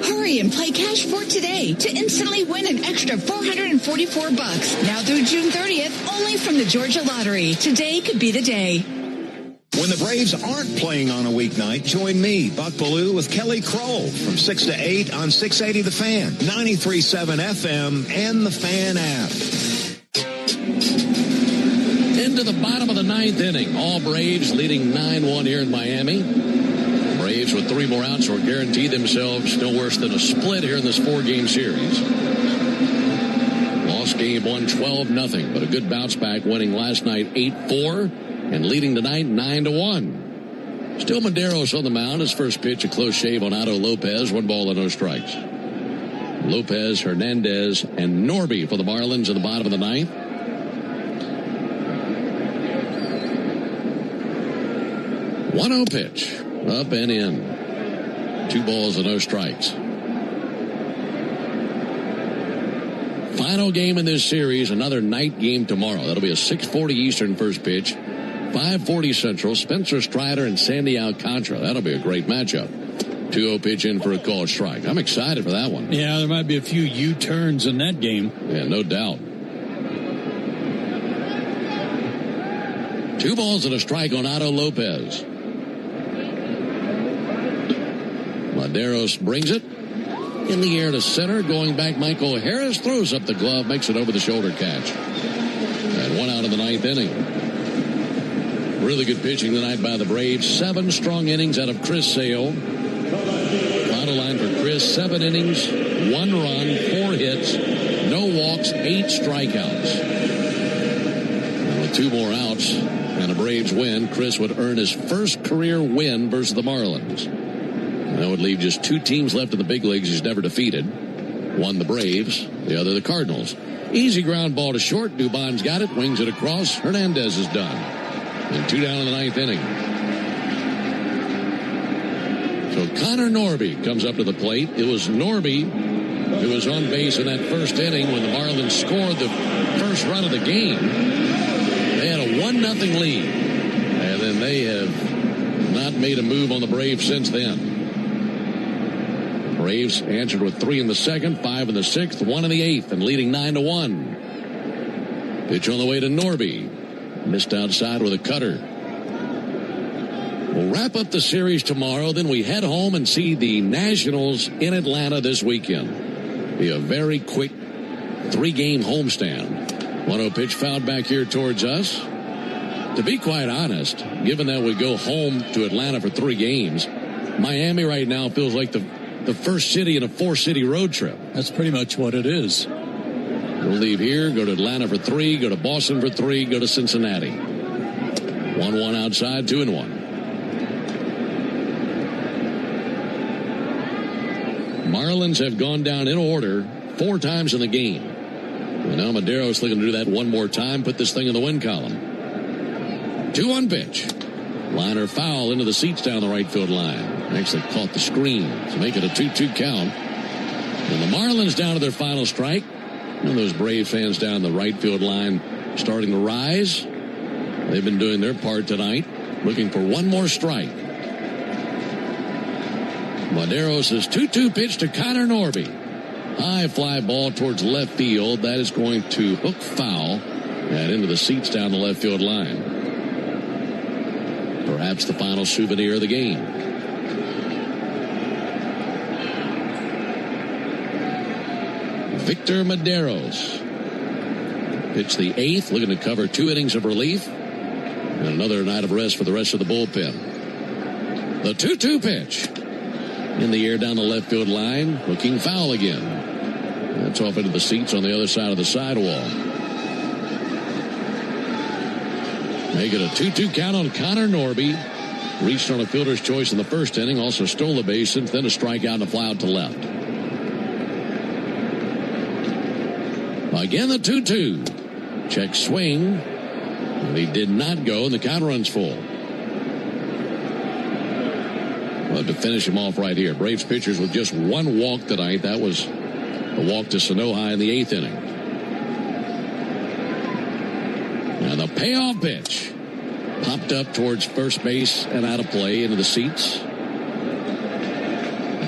Hurry and play Cash for today to instantly win an extra $444. Now through June 30th, only from the Georgia Lottery. Today could be the day. When the Braves aren't playing on a weeknight, join me, Buck Ballou, with Kelly Kroll from 6 to 8 on 680 The Fan, 93.7 FM, and the Fan app. Into the bottom of the ninth inning. All Braves leading 9-1 here in Miami. Braves with 3 more outs will guarantee themselves no worse than a split here in this 4-game series. Lost game 1, 12-0, but a good bounce back, winning last night 8-4 and leading tonight 9-1. Still Maderos on the mound. His first pitch, a close shave on Otto Lopez. 1 ball and no strikes. Lopez, Hernandez, and Norby for the Marlins in the bottom of the ninth. 1-0 pitch. Up and in. 2 balls and no strikes. Final game in this series, another night game tomorrow. That'll be a 6:40 Eastern first pitch, 5:40 Central. Spencer Strider and Sandy Alcantara. That'll be a great matchup. 2-0 pitch in for a called strike. I'm excited for that one. Yeah, there might be a few U-turns in that game. Yeah, no doubt. 2 balls and a strike on Otto Lopez. Maderos brings it in the air to center. Going back, Michael Harris throws up the glove, makes it over the shoulder catch. And 1 out of the ninth inning. Really good pitching tonight by the Braves. 7 strong innings out of Chris Sale. Final line for Chris, 7 innings, 1 run, 4 hits, no walks, 8 strikeouts. And with 2 more outs and a Braves win, Chris would earn his first career win versus the Marlins. That would leave just 2 teams left in the big leagues he's never defeated. One the Braves, the other the Cardinals. Easy ground ball to short. Dubon's got it, wings it across. Hernandez is done. And 2 down in the ninth inning. So Connor Norby comes up to the plate. It was Norby who was on base in that first inning when the Marlins scored the first run of the game. They had a 1-0 lead. And then they have not made a move on the Braves since then. Braves answered with 3 in the second, 5 in the sixth, 1 in the eighth, and leading 9-1. Pitch on the way to Norby. Missed outside with a cutter. We'll wrap up the series tomorrow. Then we head home and see the Nationals in Atlanta this weekend. Be a very quick 3-game homestand. 1-0 pitch fouled back here towards us. To be quite honest, given that we go home to Atlanta for 3 games, Miami right now feels like the first city in a 4-city road trip. That's pretty much what it is. We'll leave here, go to Atlanta for 3, go to Boston for 3, go to Cincinnati. 1-1 outside, 2-1. Marlins have gone down in order 4 times in the game. And now Madero's looking to do that one more time, put this thing in the win column. 2-1 pitch. Liner foul into the seats down the right field line. Actually caught the screen to make it a 2-2 count. And the Marlins down to their final strike. And those Brave fans down the right field line starting to rise. They've been doing their part tonight, looking for one more strike. Madero's 2-2 pitch to Connor Norby. High fly ball towards left field. That is going to hook foul and into the seats down the left field line. Perhaps the final souvenir of the game. Victor Madero's pitched the 8th, looking to cover 2 innings of relief. And another night of rest for the rest of the bullpen. The 2-2 pitch. In the air down the left field line, hooking foul again. That's off into the seats on the other side of the sidewall. Make it a 2-2 count on Connor Norby. Reached on a fielder's choice in the first inning, also stole a base, and then a strikeout and a fly out to left. Again, the 2-2. Check swing. And he did not go, and the count runs full. Well, to finish him off right here. Braves pitchers with just 1 walk tonight. That was a walk to Sanoha in the 8th inning. And the payoff pitch. Popped up towards first base and out of play into the seats.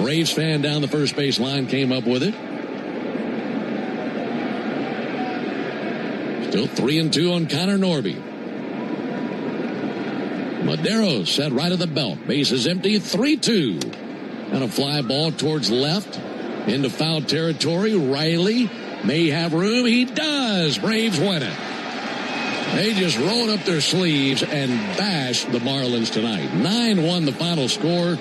Braves fan down the first base line came up with it. Still 3-2 on Connor Norby. Madero set right at the belt. Base is empty. 3-2. And a fly ball towards left. Into foul territory. Riley may have room. He does. Braves win it. They just rolled up their sleeves and bashed the Marlins tonight. 9-1 the final score.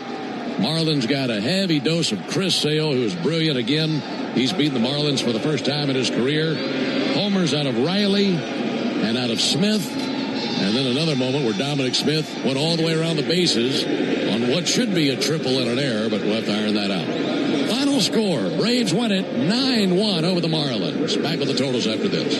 Marlins got a heavy dose of Chris Sale, who is brilliant again. He's beaten the Marlins for the first time in his career. Homers out of Riley and out of Smith. And then another moment where Dominic Smith went all the way around the bases on what should be a triple and an error, but we'll have to iron that out. Final score, Braves win it 9-1 over the Marlins. Back with the totals after this.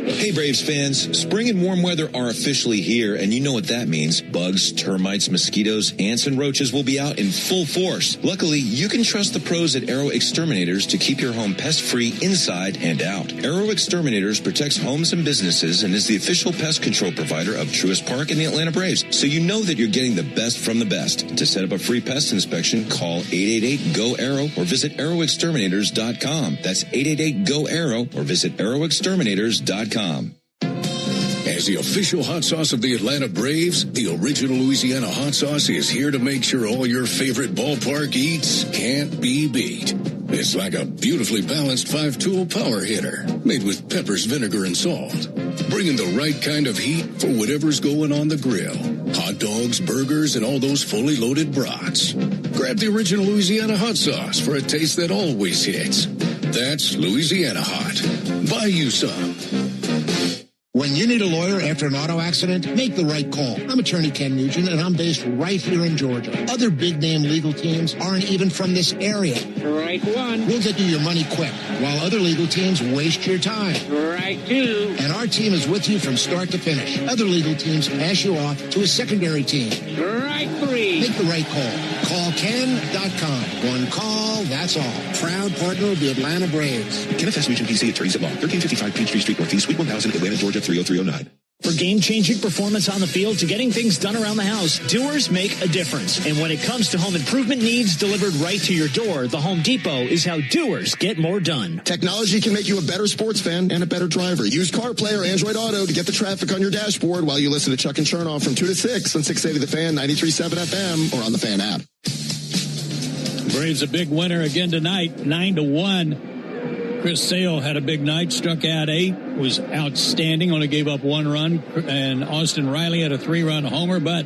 Hey, Braves fans, spring and warm weather are officially here, and you know what that means. Bugs, termites, mosquitoes, ants, and roaches will be out in full force. Luckily, you can trust the pros at Arrow Exterminators to keep your home pest-free inside and out. Arrow Exterminators protects homes and businesses and is the official pest control provider of Truist Park and the Atlanta Braves, so you know that you're getting the best from the best. To set up a free pest inspection, call 888-GO-ARROW or visit arrowexterminators.com. That's 888-GO-ARROW or visit arrowexterminators.com. As the official hot sauce of the Atlanta Braves, the original Louisiana hot sauce is here to make sure all your favorite ballpark eats can't be beat. It's like a beautifully balanced 5-tool power hitter made with peppers, vinegar, and salt, bringing the right kind of heat for whatever's going on the grill. Hot dogs, burgers, and all those fully loaded brats. Grab the original Louisiana hot sauce for a taste that always hits. That's Louisiana Hot. Buy you some. When you need a lawyer after an auto accident, make the right call. I'm attorney Ken Nugent, and I'm based right here in Georgia. Other big-name legal teams aren't even from this area. Right one. We'll get you your money quick, while other legal teams waste your time. Right two. And our team is with you from start to finish. Other legal teams pass you off to a secondary team. Right three. Make the right call. Call Ken.com. One call, that's all. Proud partner of the Atlanta Braves. Kenneth S. Nugent, PC, attorneys at law. 1355 Peachtree Street Northeast, Suite 1000, Atlanta, Georgia, 30309. For game-changing performance on the field to getting things done around the house, Doers make a difference. And when it comes to home improvement needs delivered right to your door, the Home Depot is how Doers get more done. Technology can make you a better sports fan and a better driver. Use CarPlay or Android Auto to get the traffic on your dashboard while you listen to Chuck and Chernoff from 2 to 6 on 680 The Fan, 93.7 FM, or on the Fan app. Braves a big winner again tonight, 9-1 Chris Sale had a big night, struck out 8, was outstanding, only gave up 1 run. And Austin Riley had a 3-run homer. But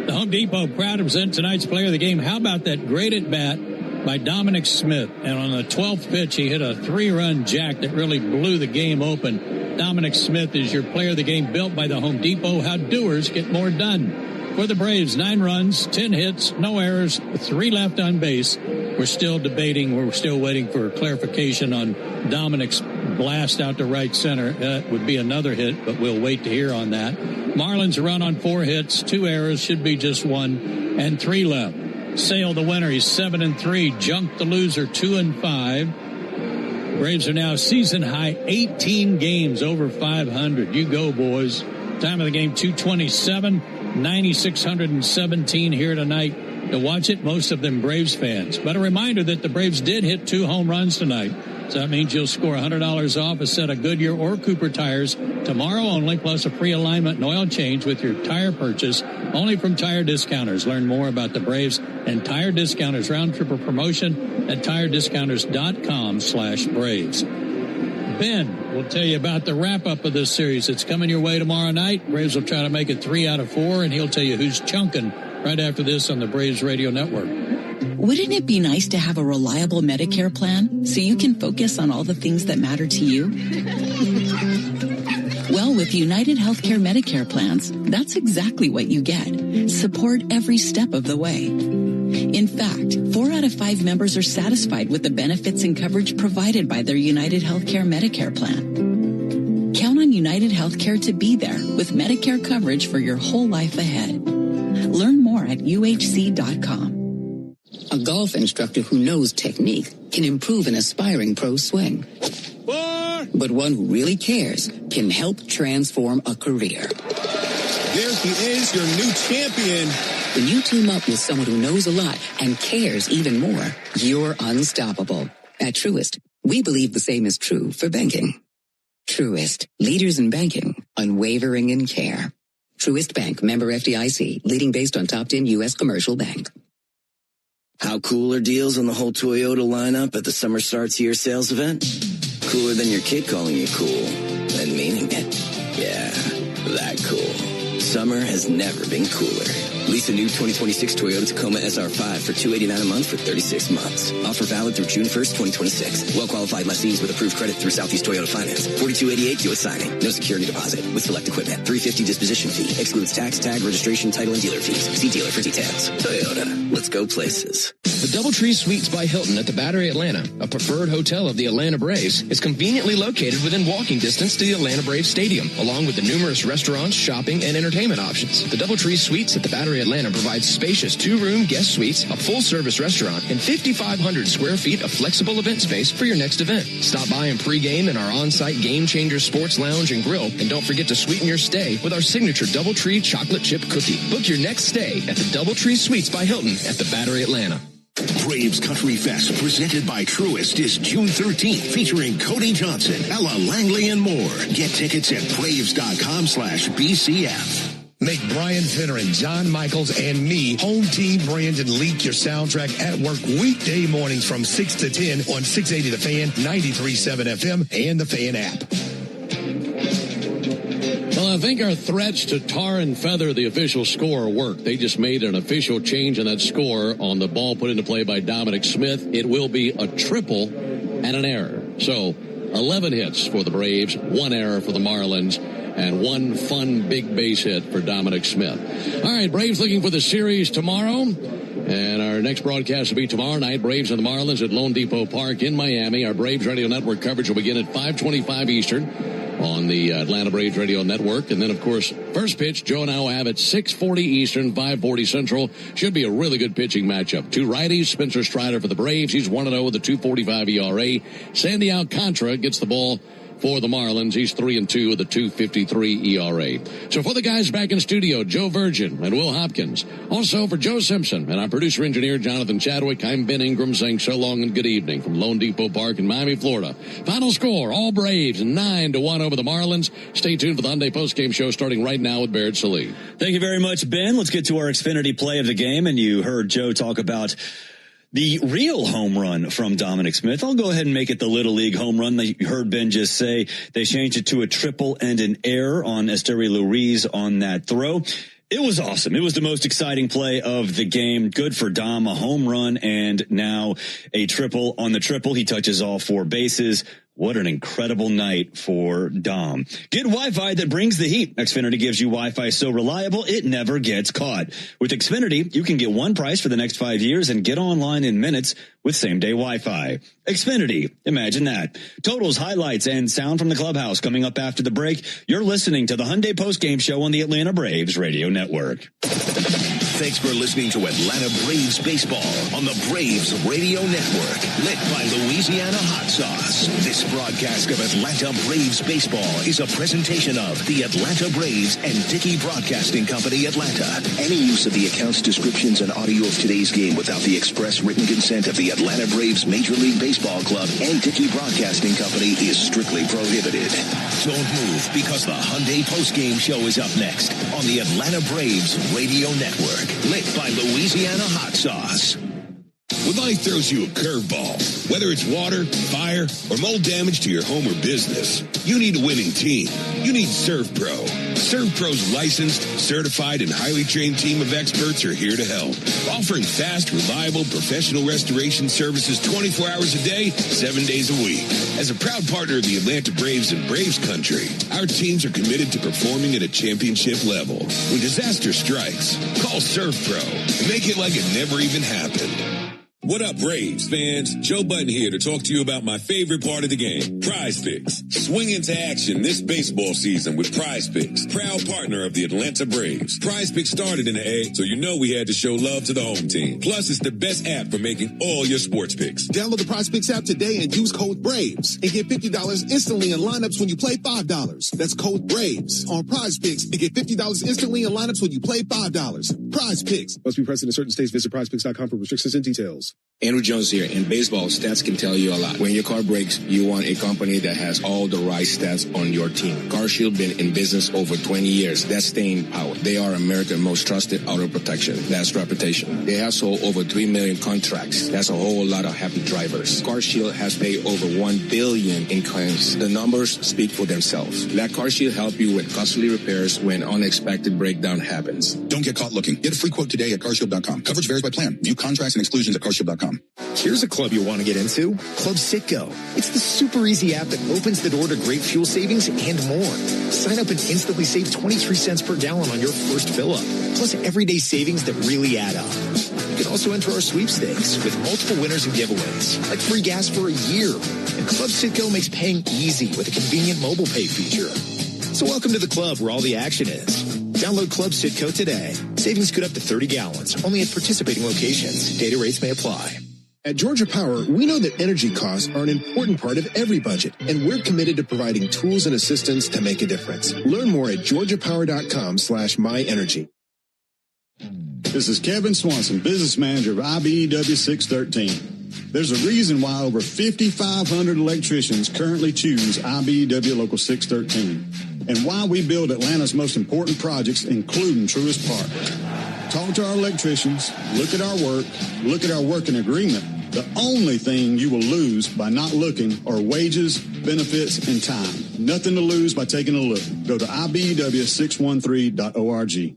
the Home Depot crowd present tonight's player of the game. How about that great at-bat by Dominic Smith? And on the 12th pitch, he hit a 3-run jack that really blew the game open. Dominic Smith is your player of the game, built by the Home Depot. How doers get more done. For the Braves, 9 runs, 10 hits, no errors, 3 left on base. We're still debating. We're still waiting for clarification on Dominic's blast out to right center. That would be another hit, but we'll wait to hear on that. Marlins run on 4 hits, 2 errors, should be just 1, and 3 left. Sale the winner. He's 7-3. Junk the loser, 2-5. Braves are now season high 18 games over 500. You go, boys. Time of the game 2:27. 9,617 here tonight to watch it, most of them Braves fans. But a reminder that the Braves did hit 2 home runs tonight. So that means you'll score $100 off a set of Goodyear or Cooper tires tomorrow only, plus a free alignment and oil change with your tire purchase, only from Tire Discounters. Learn more about the Braves and Tire Discounters round trip promotion at tirediscounters.com/Braves. Ben will tell you about the wrap-up of this series. It's coming your way tomorrow night. Braves will try to make it 3 out of 4, and he'll tell you who's chunking right after this on the Braves Radio Network. Wouldn't it be nice to have a reliable Medicare plan so you can focus on all the things that matter to you? Well, with United Healthcare Medicare plans, that's exactly what you get. Support every step of the way. In fact, 4 out of 5 members are satisfied with the benefits and coverage provided by their United Healthcare Medicare plan. Count on United Healthcare to be there with Medicare coverage for your whole life ahead. Learn more at uhc.com. A golf instructor who knows technique can improve an aspiring pro's swing. But one who really cares can help transform a career. There he is, your new champion. When you team up with someone who knows a lot and cares even more, you're unstoppable. At Truist, we believe the same is true for banking. Truist, leaders in banking, unwavering in care. Truist Bank, member FDIC, leading based on top 10 U.S. commercial bank. How cool are deals on the whole Toyota lineup at the Summer Starts Here sales event? Cooler than your kid calling you cool and meaning it. Yeah, that cool. Summer has never been cooler. Lease a new 2026 Toyota Tacoma SR5 for $289 a month for 36 months. Offer valid through June 1st, 2026. Well-qualified lessees with approved credit through Southeast Toyota Finance. $42.88 due at signing. No security deposit. With select equipment. $350 disposition fee. Excludes tax, tag, registration, title, and dealer fees. See dealer for details. Toyota. Let's go places. The DoubleTree Suites by Hilton at the Battery Atlanta, a preferred hotel of the Atlanta Braves, is conveniently located within walking distance to the Atlanta Braves Stadium, along with the numerous restaurants, shopping, and entertainment options. The DoubleTree Suites at the Battery Atlanta provides spacious 2-room guest suites, a full-service restaurant, and 5,500 square feet of flexible event space for your next event. Stop by and pregame in our on-site Game Changer Sports Lounge and Grill, and don't forget to sweeten your stay with our signature DoubleTree chocolate chip cookie. Book your next stay at the DoubleTree Suites by Hilton at the Battery Atlanta. Braves Country Fest, presented by Truist, is June 13th, featuring Cody Johnson, Ella Langley, and more. Get tickets at braves.com/BCF. Make Brian Finner and John Michaels and me home team Brandon leak your soundtrack at work weekday mornings from 6 to 10 on 680 The Fan, 93.7 FM, and the Fan app. Well, I think our threats to tar and feather the official score work. They just made an official change in that score on the ball put into play by Dominic Smith. It will be a triple and an error. So 11 hits for the Braves, 1 error for the Marlins, and 1 fun big base hit for Dominic Smith. All right, Braves looking for the series tomorrow. And our next broadcast will be tomorrow night. Braves and the Marlins at Lone Depot Park in Miami. Our Braves Radio Network coverage will begin at 5:25 Eastern on the Atlanta Braves Radio Network. And then, of course, first pitch, Joe and I will have at 6:40 Eastern, 5:40 Central. Should be a really good pitching matchup. 2 righties, Spencer Strider for the Braves. He's 1-0 with a 2.45 ERA. Sandy Alcantara gets the ball for the Marlins. He's 3-2 with a 2.53 ERA. So for the guys back in studio, Joe Virgin and Will Hopkins. Also for Joe Simpson and our producer-engineer, Jonathan Chadwick, I'm Ben Ingram saying so long and good evening from Lone Depot Park in Miami, Florida. Final score, all Braves 9-1 over the Marlins. Stay tuned for the Hyundai postgame show starting right now with Barrett Sallee. Thank you very much, Ben. Let's get to our Xfinity play of the game. And you heard Joe talk about The real home run from Dominic Smith. I'll go ahead and make it the Little League home run that you heard Ben just say. They changed it to a triple and an error on Esteury Luis on that throw. It was awesome. It was the most exciting play of the game. Good for Dom, a home run, and now a triple on the triple. He touches all 4 bases. What an incredible night for Dom. Get Wi-Fi that brings the heat. Xfinity gives you Wi-Fi so reliable, it never gets caught. With Xfinity, you can get one price for the next 5 years and get online in minutes with same-day Wi-Fi. Xfinity, imagine that. Totals, highlights, and sound from the clubhouse coming up after the break. You're listening to the Hyundai Postgame Show on the Atlanta Braves Radio Network. Thanks for listening to Atlanta Braves Baseball on the Braves Radio Network, lit by Louisiana Hot Sauce. This broadcast of Atlanta Braves Baseball is a presentation of the Atlanta Braves and Dickey Broadcasting Company, Atlanta. Any use of the accounts, descriptions, and audio of today's game without the express written consent of the Atlanta Braves Major League Baseball Club and Dickey Broadcasting Company is strictly prohibited. Don't move, because the Hyundai Postgame Show is up next on the Atlanta Braves Radio Network, lit by Louisiana Hot Sauce. When life throws you a curveball, whether it's water, fire, or mold damage to your home or business, you need a winning team. You need ServPro. ServPro's licensed, certified, and highly trained team of experts are here to help, offering fast, reliable, professional restoration services 24 hours a day, 7 days a week. As a proud partner of the Atlanta Braves and Braves Country, our teams are committed to performing at a championship level. When disaster strikes, call ServPro and make it like it never even happened. What up, Braves fans? Joe Button here to talk to you about my favorite part of the game, Prize Picks. Swing into action this baseball season with Prize Picks, proud partner of the Atlanta Braves. Prize Picks started in the A, so you know we had to show love to the home team. Plus, it's the best app for making all your sports picks. Download the Prize Picks app today and use code BRAVES and get $50 instantly in lineups when you play $5. That's code BRAVES on Prize Picks and get $50 instantly in lineups when you play $5. Prize Picks. Must be present in certain states. Visit prizepicks.com for restrictions and details. Andrew Jones here. In baseball, stats can tell you a lot. When your car breaks, you want a company that has all the right stats on your team. CarShield been in business over 20 years. That's staying power. They are America's most trusted auto protection. That's reputation. They have sold over 3 million contracts. That's a whole lot of happy drivers. CarShield has paid over $1 billion in claims. The numbers speak for themselves. Let CarShield help you with costly repairs when unexpected breakdown happens. Don't get caught looking. Get a free quote today at carshield.com. Coverage varies by plan. View contracts and exclusions at carshield.com. Here's a club you'll want to get into. Club Sitco. It's the super easy app that opens the door to great fuel savings and more. Sign up and instantly save 23 cents per gallon on your first fill-up. Plus everyday savings that really add up. You can also enter our sweepstakes with multiple winners and giveaways, like free gas for a year. And Club Sitco makes paying easy with a convenient mobile pay feature. So welcome to the club where all the action is. Download Club Sitco today. Savings could up to 30 gallons, only at participating locations. Data rates may apply. At Georgia Power, we know that energy costs are an important part of every budget, and we're committed to providing tools and assistance to make a difference. Learn more at georgiapower.com/myenergy. This is Kevin Swanson, business manager of IBEW 613. There's a reason why over 5,500 electricians currently choose IBEW Local 613, and why we build Atlanta's most important projects, including Truist Park. Talk to our electricians, look at our working agreement. The only thing you will lose by not looking are wages, benefits, and time. Nothing to lose by taking a look. Go to IBEW613.org.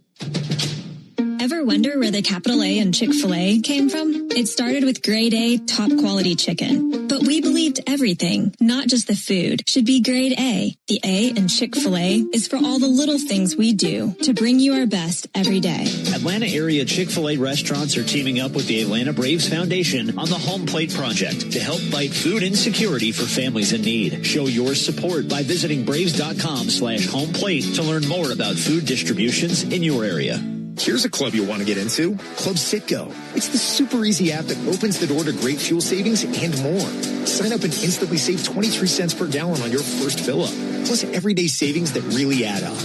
Ever wonder where the capital A in Chick-fil-A came from? It started with grade A, top quality chicken. But we believed everything, not just the food, should be grade A. The A in Chick-fil-A is for all the little things we do to bring you our best every day. Atlanta area Chick-fil-A restaurants are teaming up with the Atlanta Braves Foundation on the Home Plate Project to help fight food insecurity for families in need. Show your support by visiting braves.com/homeplate to learn more about food distributions in your area. Here's a club you'll want to get into. Club Sitco. It's the super easy app that opens the door to great fuel savings and more. Sign up and instantly save 23 cents per gallon on your first fill-up. Plus everyday savings that really add up.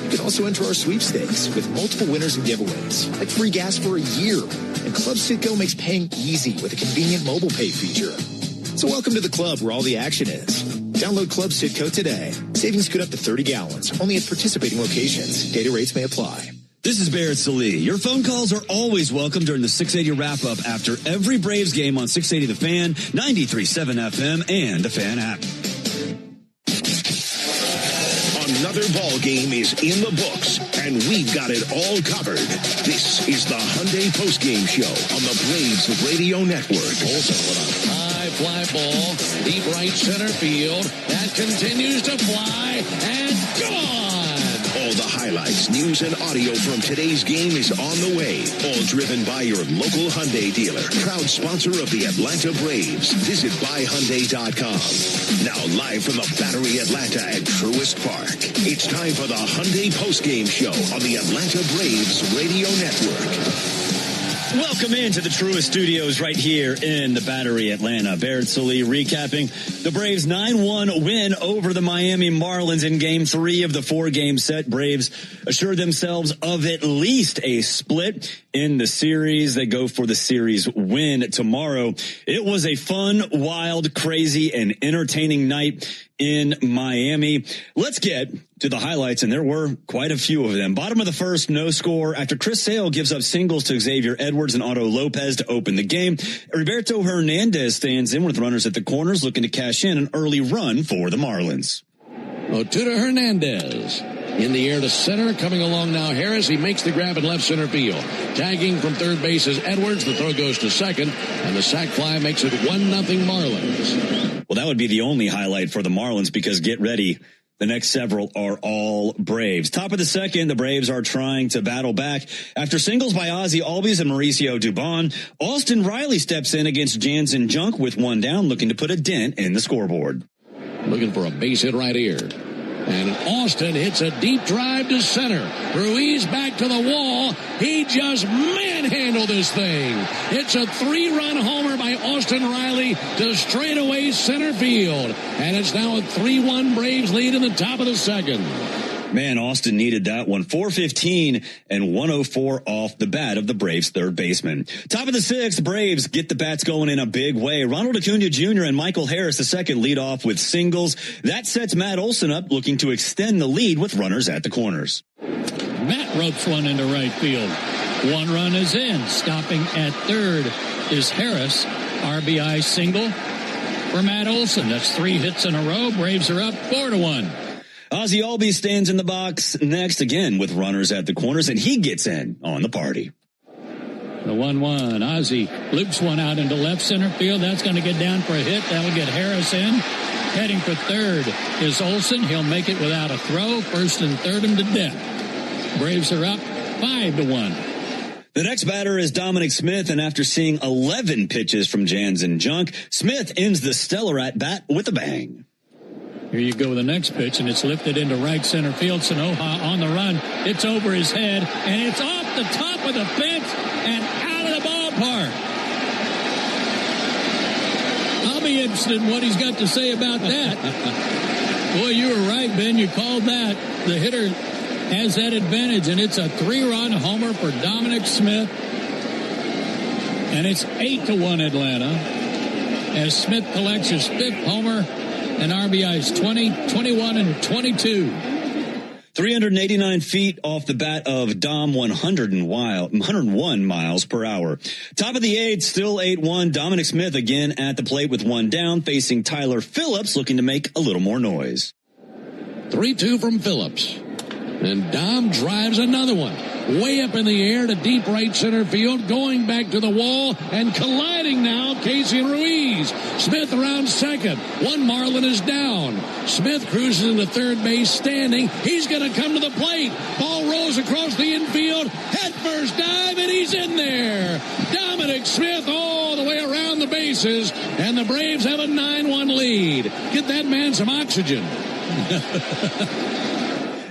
You can also enter our sweepstakes with multiple winners and giveaways, like free gas for a year. And Club Sitco makes paying easy with a convenient mobile pay feature. So welcome to the club where all the action is. Download Club Sitco today. Savings could up to 30 gallons, only at participating locations. Data rates may apply. This is Barrett Salee. Your phone calls are always welcome during the 680 wrap-up after every Braves game on 680 The Fan, 93.7 FM, and the Fan app. Another ball game is in the books, and we've got it all covered. This is the Hyundai postgame show on the Braves Radio Network. Olsen with a high fly ball, deep right center field. That continues to fly, and gone! All the highlights, news, and audio from today's game is on the way. All driven by your local Hyundai dealer. Proud sponsor of the Atlanta Braves. Visit buyhyundai.com. Now live from the Battery Atlanta at Truist Park. It's time for the Hyundai postgame show on the Atlanta Braves Radio Network. Welcome into the Truist Studios right here in the Battery Atlanta. Barrett Salee recapping the Braves' 9-1 win over the Miami Marlins in Game 3 of the 4-game set. Braves assure themselves of at least a split in the series. They go for the series win tomorrow. It was a fun, wild, crazy, and entertaining night in Miami. Let's get to the highlights, and there were quite a few of them. Bottom of the first, no score after Chris Sale gives up singles to Xavier Edwards and Otto Lopez to open the game. Roberto Hernandez stands in with runners at the corners looking to cash in an early run for the Marlins. Otuda Hernandez in the air to center. Coming along now, Harris. He makes the grab in left center field. Tagging from third base is Edwards. The throw goes to second, and the sac fly makes it 1-0 Marlins. Well, that would be the only highlight for the Marlins because get ready. The next several are all Braves. Top of the second, the Braves are trying to battle back. After singles by Ozzie Albies and Mauricio Dubon, Austin Riley steps in against Jansen Junk with one down, looking to put a dent in the scoreboard. Looking for a base hit right here. And Austin hits a deep drive to center. Ruiz back to the wall. He just manhandled this thing. It's a 3-run homer by Austin Riley to straightaway center field. And it's now a 3-1 Braves lead in the top of the second. Man, Austin needed that one. 415 and 104 off the bat of the Braves' third baseman. Top of the sixth, Braves get the bats going in a big way. Ronald Acuna Jr. and Michael Harris II lead off with singles. That sets Matt Olson up, looking to extend the lead with runners at the corners. Matt ropes one into right field. One run is in. Stopping at third is Harris. RBI single for Matt Olson. That's 3 hits in a row. Braves are up 4-1. Ozzie Albies stands in the box next again with runners at the corners, and he gets in on the party. The 1-1. Ozzie loops one out into left center field. That's going to get down for a hit. That will get Harris in. Heading for third is Olson. He'll make it without a throw. First and third him to death. Braves are up 5-1. The next batter is Dominic Smith, and after seeing 11 pitches from Jansen Junk, Smith ends the stellar at bat with a bang. Here you go with the next pitch, and it's lifted into right center field. Sanoja on the run. It's over his head, and it's off the top of the fence and out of the ballpark. I'll be interested in what he's got to say about that. Boy, you were right, Ben. You called that. The hitter has that advantage, and it's a 3-run homer for Dominic Smith. And it's 8-1 Atlanta as Smith collects his 5th homer. And RBIs 20, 21, and 22. 389 feet off the bat of Dom, 101 miles per hour. Top of the 8th, still 8-1. Dominic Smith again at the plate with one down, facing Tyler Phillips, looking to make a little more noise. 3-2 from Phillips. And Dom drives another one. Way up in the air to deep right center field, going back to the wall and colliding now, Casey and Ruiz. Smith around second. One Marlin is down. Smith cruises into third base standing. He's going to come to the plate. Ball rolls across the infield. Head first dive, and he's in there. Dominic Smith all the way around the bases, and the Braves have a 9-1 lead. Get that man some oxygen.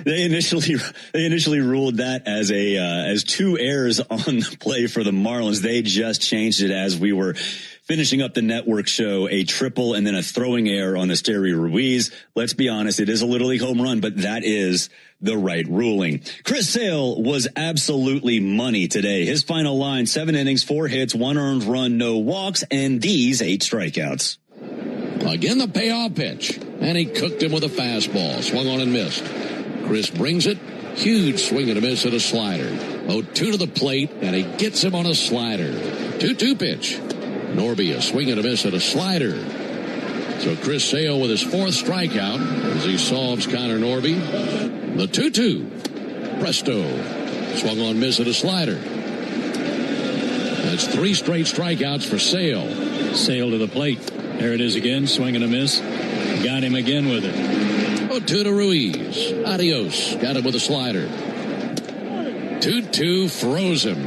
They initially ruled that as 2 errors on the play for the Marlins. They just changed it as we were finishing up the network show, a triple and then a throwing error on Esteury Ruiz. Let's be honest, it is a Little League home run, but that is the right ruling. Chris Sale was absolutely money today. His final line, 7 innings, 4 hits, 1 earned run, no walks, and these 8 strikeouts. Again, the payoff pitch, and he cooked him with a fastball. Swung on and missed. Chris brings it, Huge swing and a miss at a slider. 0-2 to the plate, and he gets him on a slider. 2-2 pitch. Norby, a swing and a miss at a slider. So Chris Sale with his fourth strikeout as he solves Connor Norby. The 2-2. Presto. Swung on, miss at a slider. That's 3 straight strikeouts for Sale. Sale to the plate. There it is again. Swing and a miss. Got him again with it. 0-2 to Ruiz. Adios. Got him with a slider. 2-2. Froze him.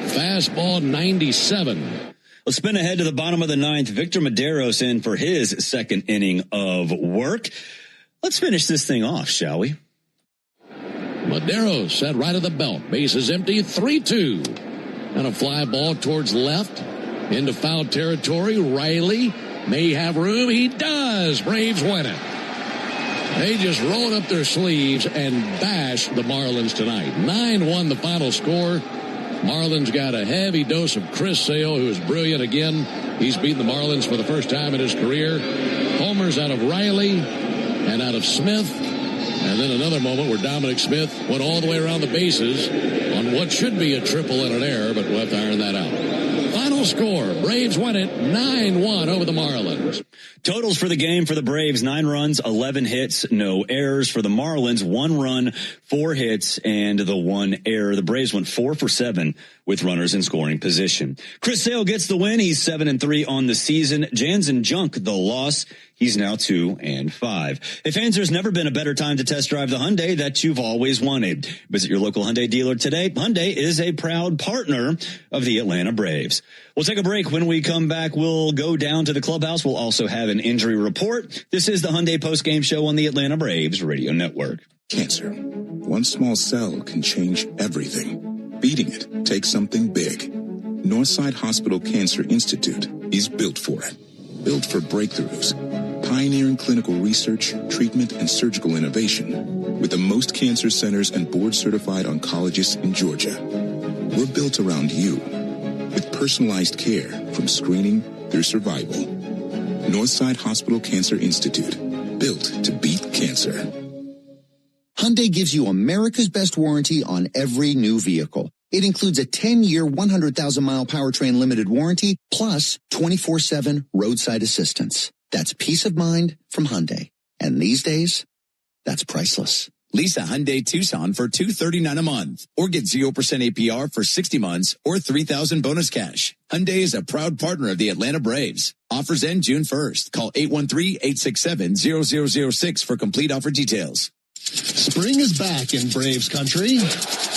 Fastball 97. Let's spin ahead to the bottom of the ninth. Victor Medeiros in for his second inning of work. Let's finish this thing off, shall we? Medeiros set right of the belt. Base is empty. 3-2. And a fly ball towards left. Into foul territory. Riley may have room. He does. Braves win it. They just rolled up their sleeves and bashed the Marlins tonight. 9-1 the final score. Marlins got a heavy dose of Chris Sale, who is brilliant again. He's beaten the Marlins for the first time in his career. Homers out of Riley and out of Smith. And then another moment where Dominic Smith went all the way around the bases on what should be a triple and an error, but we'll have to iron that out. Final score, Braves win it 9-1 over the Marlins. Totals for the game for the Braves, 9 runs, 11 hits, no errors. For the Marlins, 1 run, 4 hits, and the 1 error. The Braves went 4 for 7 with runners in scoring position. Chris Sale gets the win. He's 7-3 on the season. Jansen Junk, the loss. He's now 2-5. Hey fans, there's never been a better time to test drive the Hyundai that you've always wanted. Visit your local Hyundai dealer today. Hyundai is a proud partner of the Atlanta Braves. We'll take a break. When we come back, we'll go down to the clubhouse. We'll also have an injury report. This is the Hyundai postgame show on the Atlanta Braves Radio Network. Cancer. One small cell can change everything. Beating it takes something big. Northside Hospital Cancer Institute is built for it. Built for breakthroughs. Pioneering clinical research, treatment, and surgical innovation. With the most cancer centers and board-certified oncologists in Georgia. We're built around you. With personalized care from screening through survival. Northside Hospital Cancer Institute. Built to beat cancer. Hyundai gives you America's best warranty on every new vehicle. It includes a 10-year, 100,000-mile powertrain limited warranty, plus 24/7 roadside assistance. That's peace of mind from Hyundai. And these days, that's priceless. Lease a Hyundai Tucson for $239 a month, or get 0% APR for 60 months or $3,000 bonus cash. Hyundai is a proud partner of the Atlanta Braves. Offers end June 1st. Call 813-867-0006 for complete offer details. Spring is back in Braves country,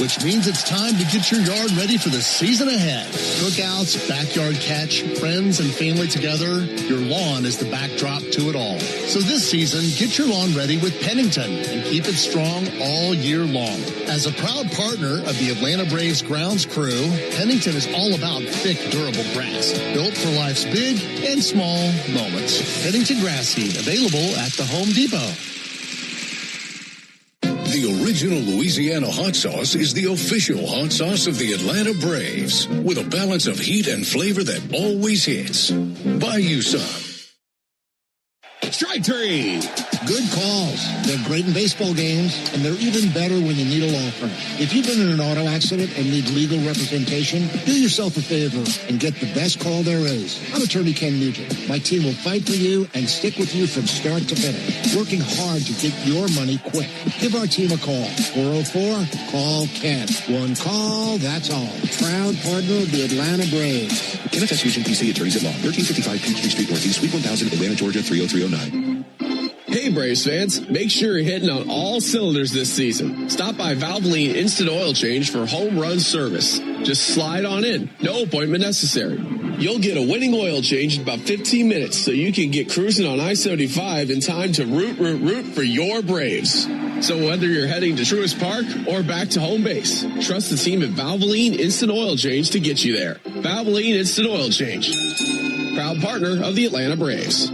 which means it's time to get your yard ready for the season ahead. Cookouts, backyard catch, friends and family together, your lawn is the backdrop to it all. So this season, get your lawn ready with Pennington and keep it strong all year long. As a proud partner of the Atlanta Braves grounds crew, Pennington is all about thick, durable grass, built for life's big and small moments. Pennington Grass Seed, available at the Home Depot. The original Louisiana hot sauce is the official hot sauce of the Atlanta Braves, with a balance of heat and flavor that always hits. Buy you some. Strike 3. Good calls. They're great in baseball games, and they're even better when you need a law firm. If you've been in an auto accident and need legal representation, do yourself a favor and get the best call there is. I'm attorney Ken Nugent. My team will fight for you and stick with you from start to finish, working hard to get your money quick. Give our team a call. 404-CALL-KEN. One call, that's all. Proud partner of the Atlanta Braves. NFS Fusion PC Attorneys at Law, 1355 Peachtree Street Northeast, Suite 1000, Atlanta, Georgia, 30309. Hey Braves fans, make sure you're hitting on all cylinders this season. Stop by Valvoline Instant Oil Change for home run service. Just slide on in, no appointment necessary. You'll get a winning oil change in about 15 minutes so you can get cruising on I-75 in time to root for your Braves. So whether you're heading to Truist Park or back to home base, trust the team at Valvoline Instant Oil Change to get you there. Valvoline Instant Oil Change, proud partner of the Atlanta Braves.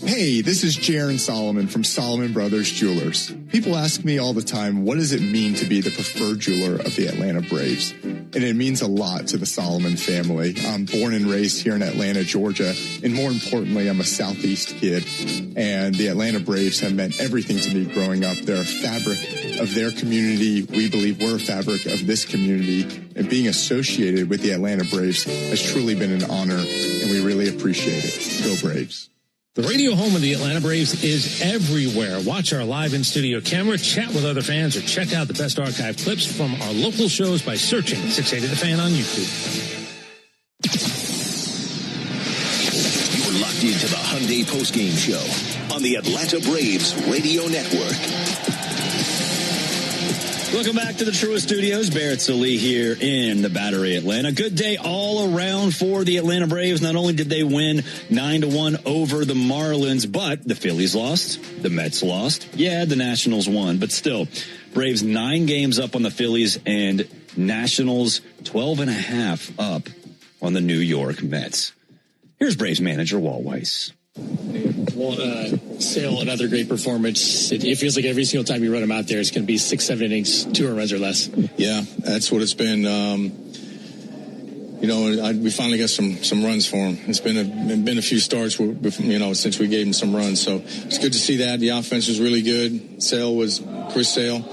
Hey, this is Jaron Solomon from Solomon Brothers Jewelers. People ask me all the time, what does it mean to be the preferred jeweler of the Atlanta Braves? and it means a lot to the Solomon family. I'm born and raised here in Atlanta, Georgia, and more importantly, I'm a Southeast kid, and the Atlanta Braves have meant everything to me growing up. They're a fabric of their community. We believe we're a fabric of this community, and being associated with the Atlanta Braves has truly been an honor, and we really appreciate it. Go Braves. The radio home of the Atlanta Braves is everywhere. Watch our live in-studio camera, chat with other fans, or check out the best archived clips from our local shows by searching 680 The Fan on YouTube. You're locked into the Hyundai postgame show on the Atlanta Braves Radio Network. Welcome back to the Truist Studios. Barrett Salee here in the Battery, Atlanta. Good day all around for the Atlanta Braves. Not only did they win 9-1 over the Marlins, but the Phillies lost, the Mets lost. Yeah, the Nationals won, but still, Braves 9 games up on the Phillies and Nationals 12.5 up on the New York Mets. Here's Braves manager Walt Weiss. Sale, another great performance. It feels like every single time you run him out there, it's going to be 6-7 innings, 2 earned runs or less. Yeah, that's what it's been. We finally got some runs for him. It's been a few starts, since we gave him some runs. So it's good to see that. The offense was really good. Sale was Chris Sale.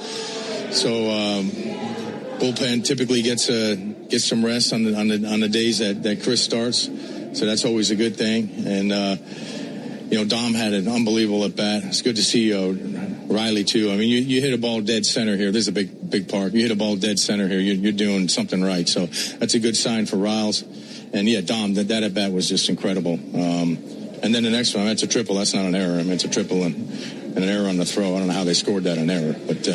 So bullpen typically gets some rest on the days that Chris starts. So that's always a good thing. And Dom had an unbelievable at bat. It's good to see Riley too. I mean, you hit a ball dead center here. This is a big park. You hit a ball dead center here. You're doing something right. So that's a good sign for Riles. And yeah, Dom, that at bat was just incredible. And then the next one, that's a triple. That's not an error. I mean, it's a triple and an error on the throw. I don't know how they scored that an error, but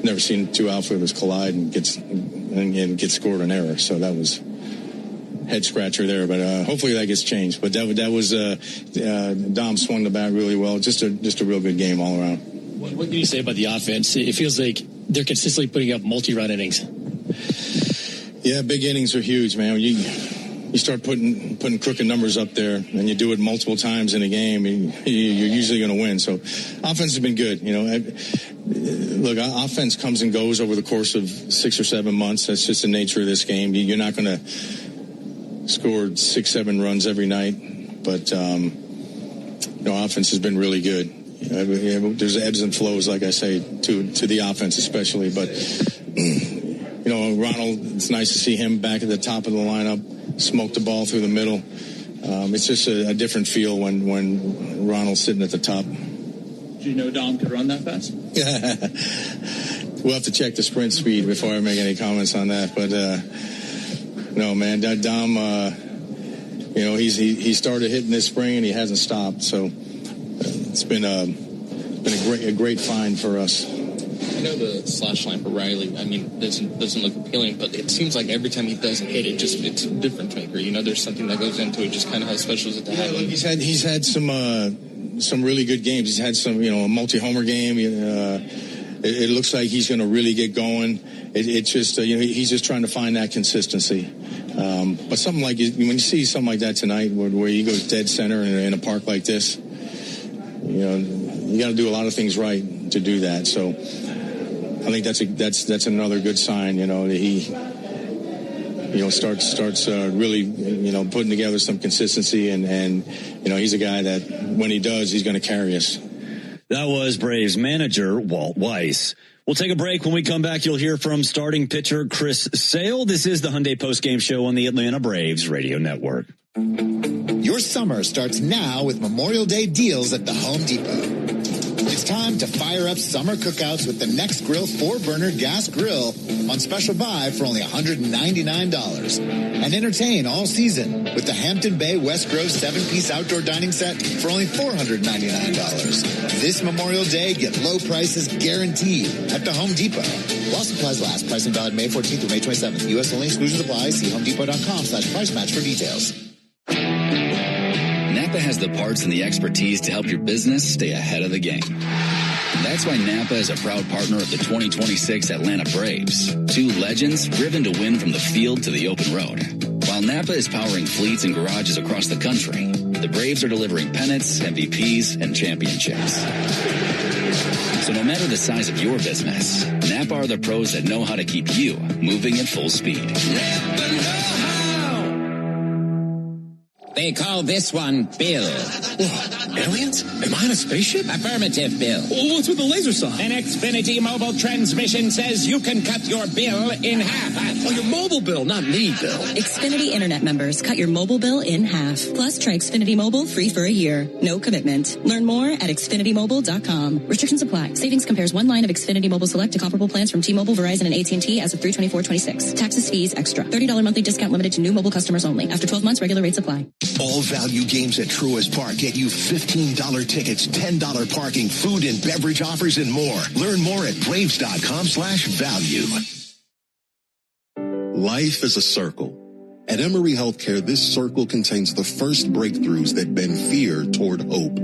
never seen 2 outfielders collide and get scored an error. So that was head scratcher there, but hopefully that gets changed. But that was Dom swung the bat really well. Just a real good game all around. What can you say about the offense? It feels like they're consistently putting up multi-run innings. Yeah, big innings are huge, man. You start putting crooked numbers up there, and you do it multiple times in a game, you're usually going to win. So offense has been good. Look, offense comes and goes over the course of 6 or 7 months. That's just the nature of this game. You're not going to score 6-7 runs every night, but offense has been really good. There's ebbs and flows, like I say, to the offense especially. But Ronald, it's nice to see him back at the top of the lineup, smoke the ball through the middle. It's just a different feel when Ronald's sitting at the top. Did you know Dom could run that fast? We'll have to check the sprint speed before I make any comments on that, but. No, man, Dom, he started hitting this spring and he hasn't stopped. So it's been a great find for us. I know the slash line for Riley, I mean, doesn't look appealing, but it seems like every time he doesn't hit it, it's a difference maker. There's something that goes into it. Just kind of how special is it to have him? He's had some really good games. He's had some, a multi-homer game. It looks like he's going to really get going. It's just, he's just trying to find that consistency. But something like, when you see something like that tonight, where he goes dead center in a park like this, you got to do a lot of things right to do that. So I think that's another good sign, that he, starts really, putting together some consistency and he's a guy that when he does, he's going to carry us. That was Braves manager Walt Weiss. We'll take a break. When we come back, you'll hear from starting pitcher Chris Sale. This is the Hyundai postgame show on the Atlanta Braves Radio Network. Your summer starts now with Memorial Day deals at the Home Depot. It's time to fire up summer cookouts with the Next Grill 4-burner gas grill on special buy for only $199. And entertain all season with the Hampton Bay West Grove 7-piece outdoor dining set for only $499. This Memorial Day, get low prices guaranteed at the Home Depot. While supplies last, pricing valid May 14th through May 27th. U.S. only, exclusions apply. See homedepot.com/price match for details. Napa has the parts and the expertise to help your business stay ahead of the game. And that's why Napa is a proud partner of the 2026 Atlanta Braves. 2 legends driven to win from the field to the open road. While Napa is powering fleets and garages across the country, the Braves are delivering pennants, MVPs, and championships. So no matter the size of your business, Napa are the pros that know how to keep you moving at full speed. They call this one Bill. Whoa, aliens? Am I on a spaceship? Affirmative, Bill. Well, what's with the laser saw? An Xfinity mobile transmission says you can cut your bill in half. Oh, your mobile bill, not me, Bill. Xfinity Internet members, cut your mobile bill in half. Plus, try Xfinity Mobile free for a year. No commitment. Learn more at xfinitymobile.com. Restrictions apply. Savings compares one line of Xfinity Mobile Select to comparable plans from T-Mobile, Verizon, and AT&T as of 3/24/26. Taxes, fees, extra. $30 monthly discount limited to new mobile customers only. After 12 months, regular rates apply. All value games at Truist Park get you $15 tickets, $10 parking, food and beverage offers, and more. Learn more at Braves.com/value. Life is a circle. At Emory Healthcare, this circle contains the first breakthroughs that bend fear toward hope.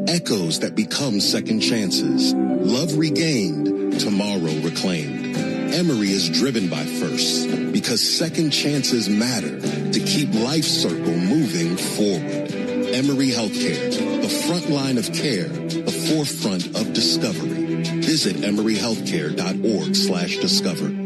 Echoes that become second chances. Love regained, tomorrow reclaimed. Emory is driven by firsts because second chances matter to keep life's circle moving forward. Emory Healthcare, the front line of care, the forefront of discovery. Visit emoryhealthcare.org/discover.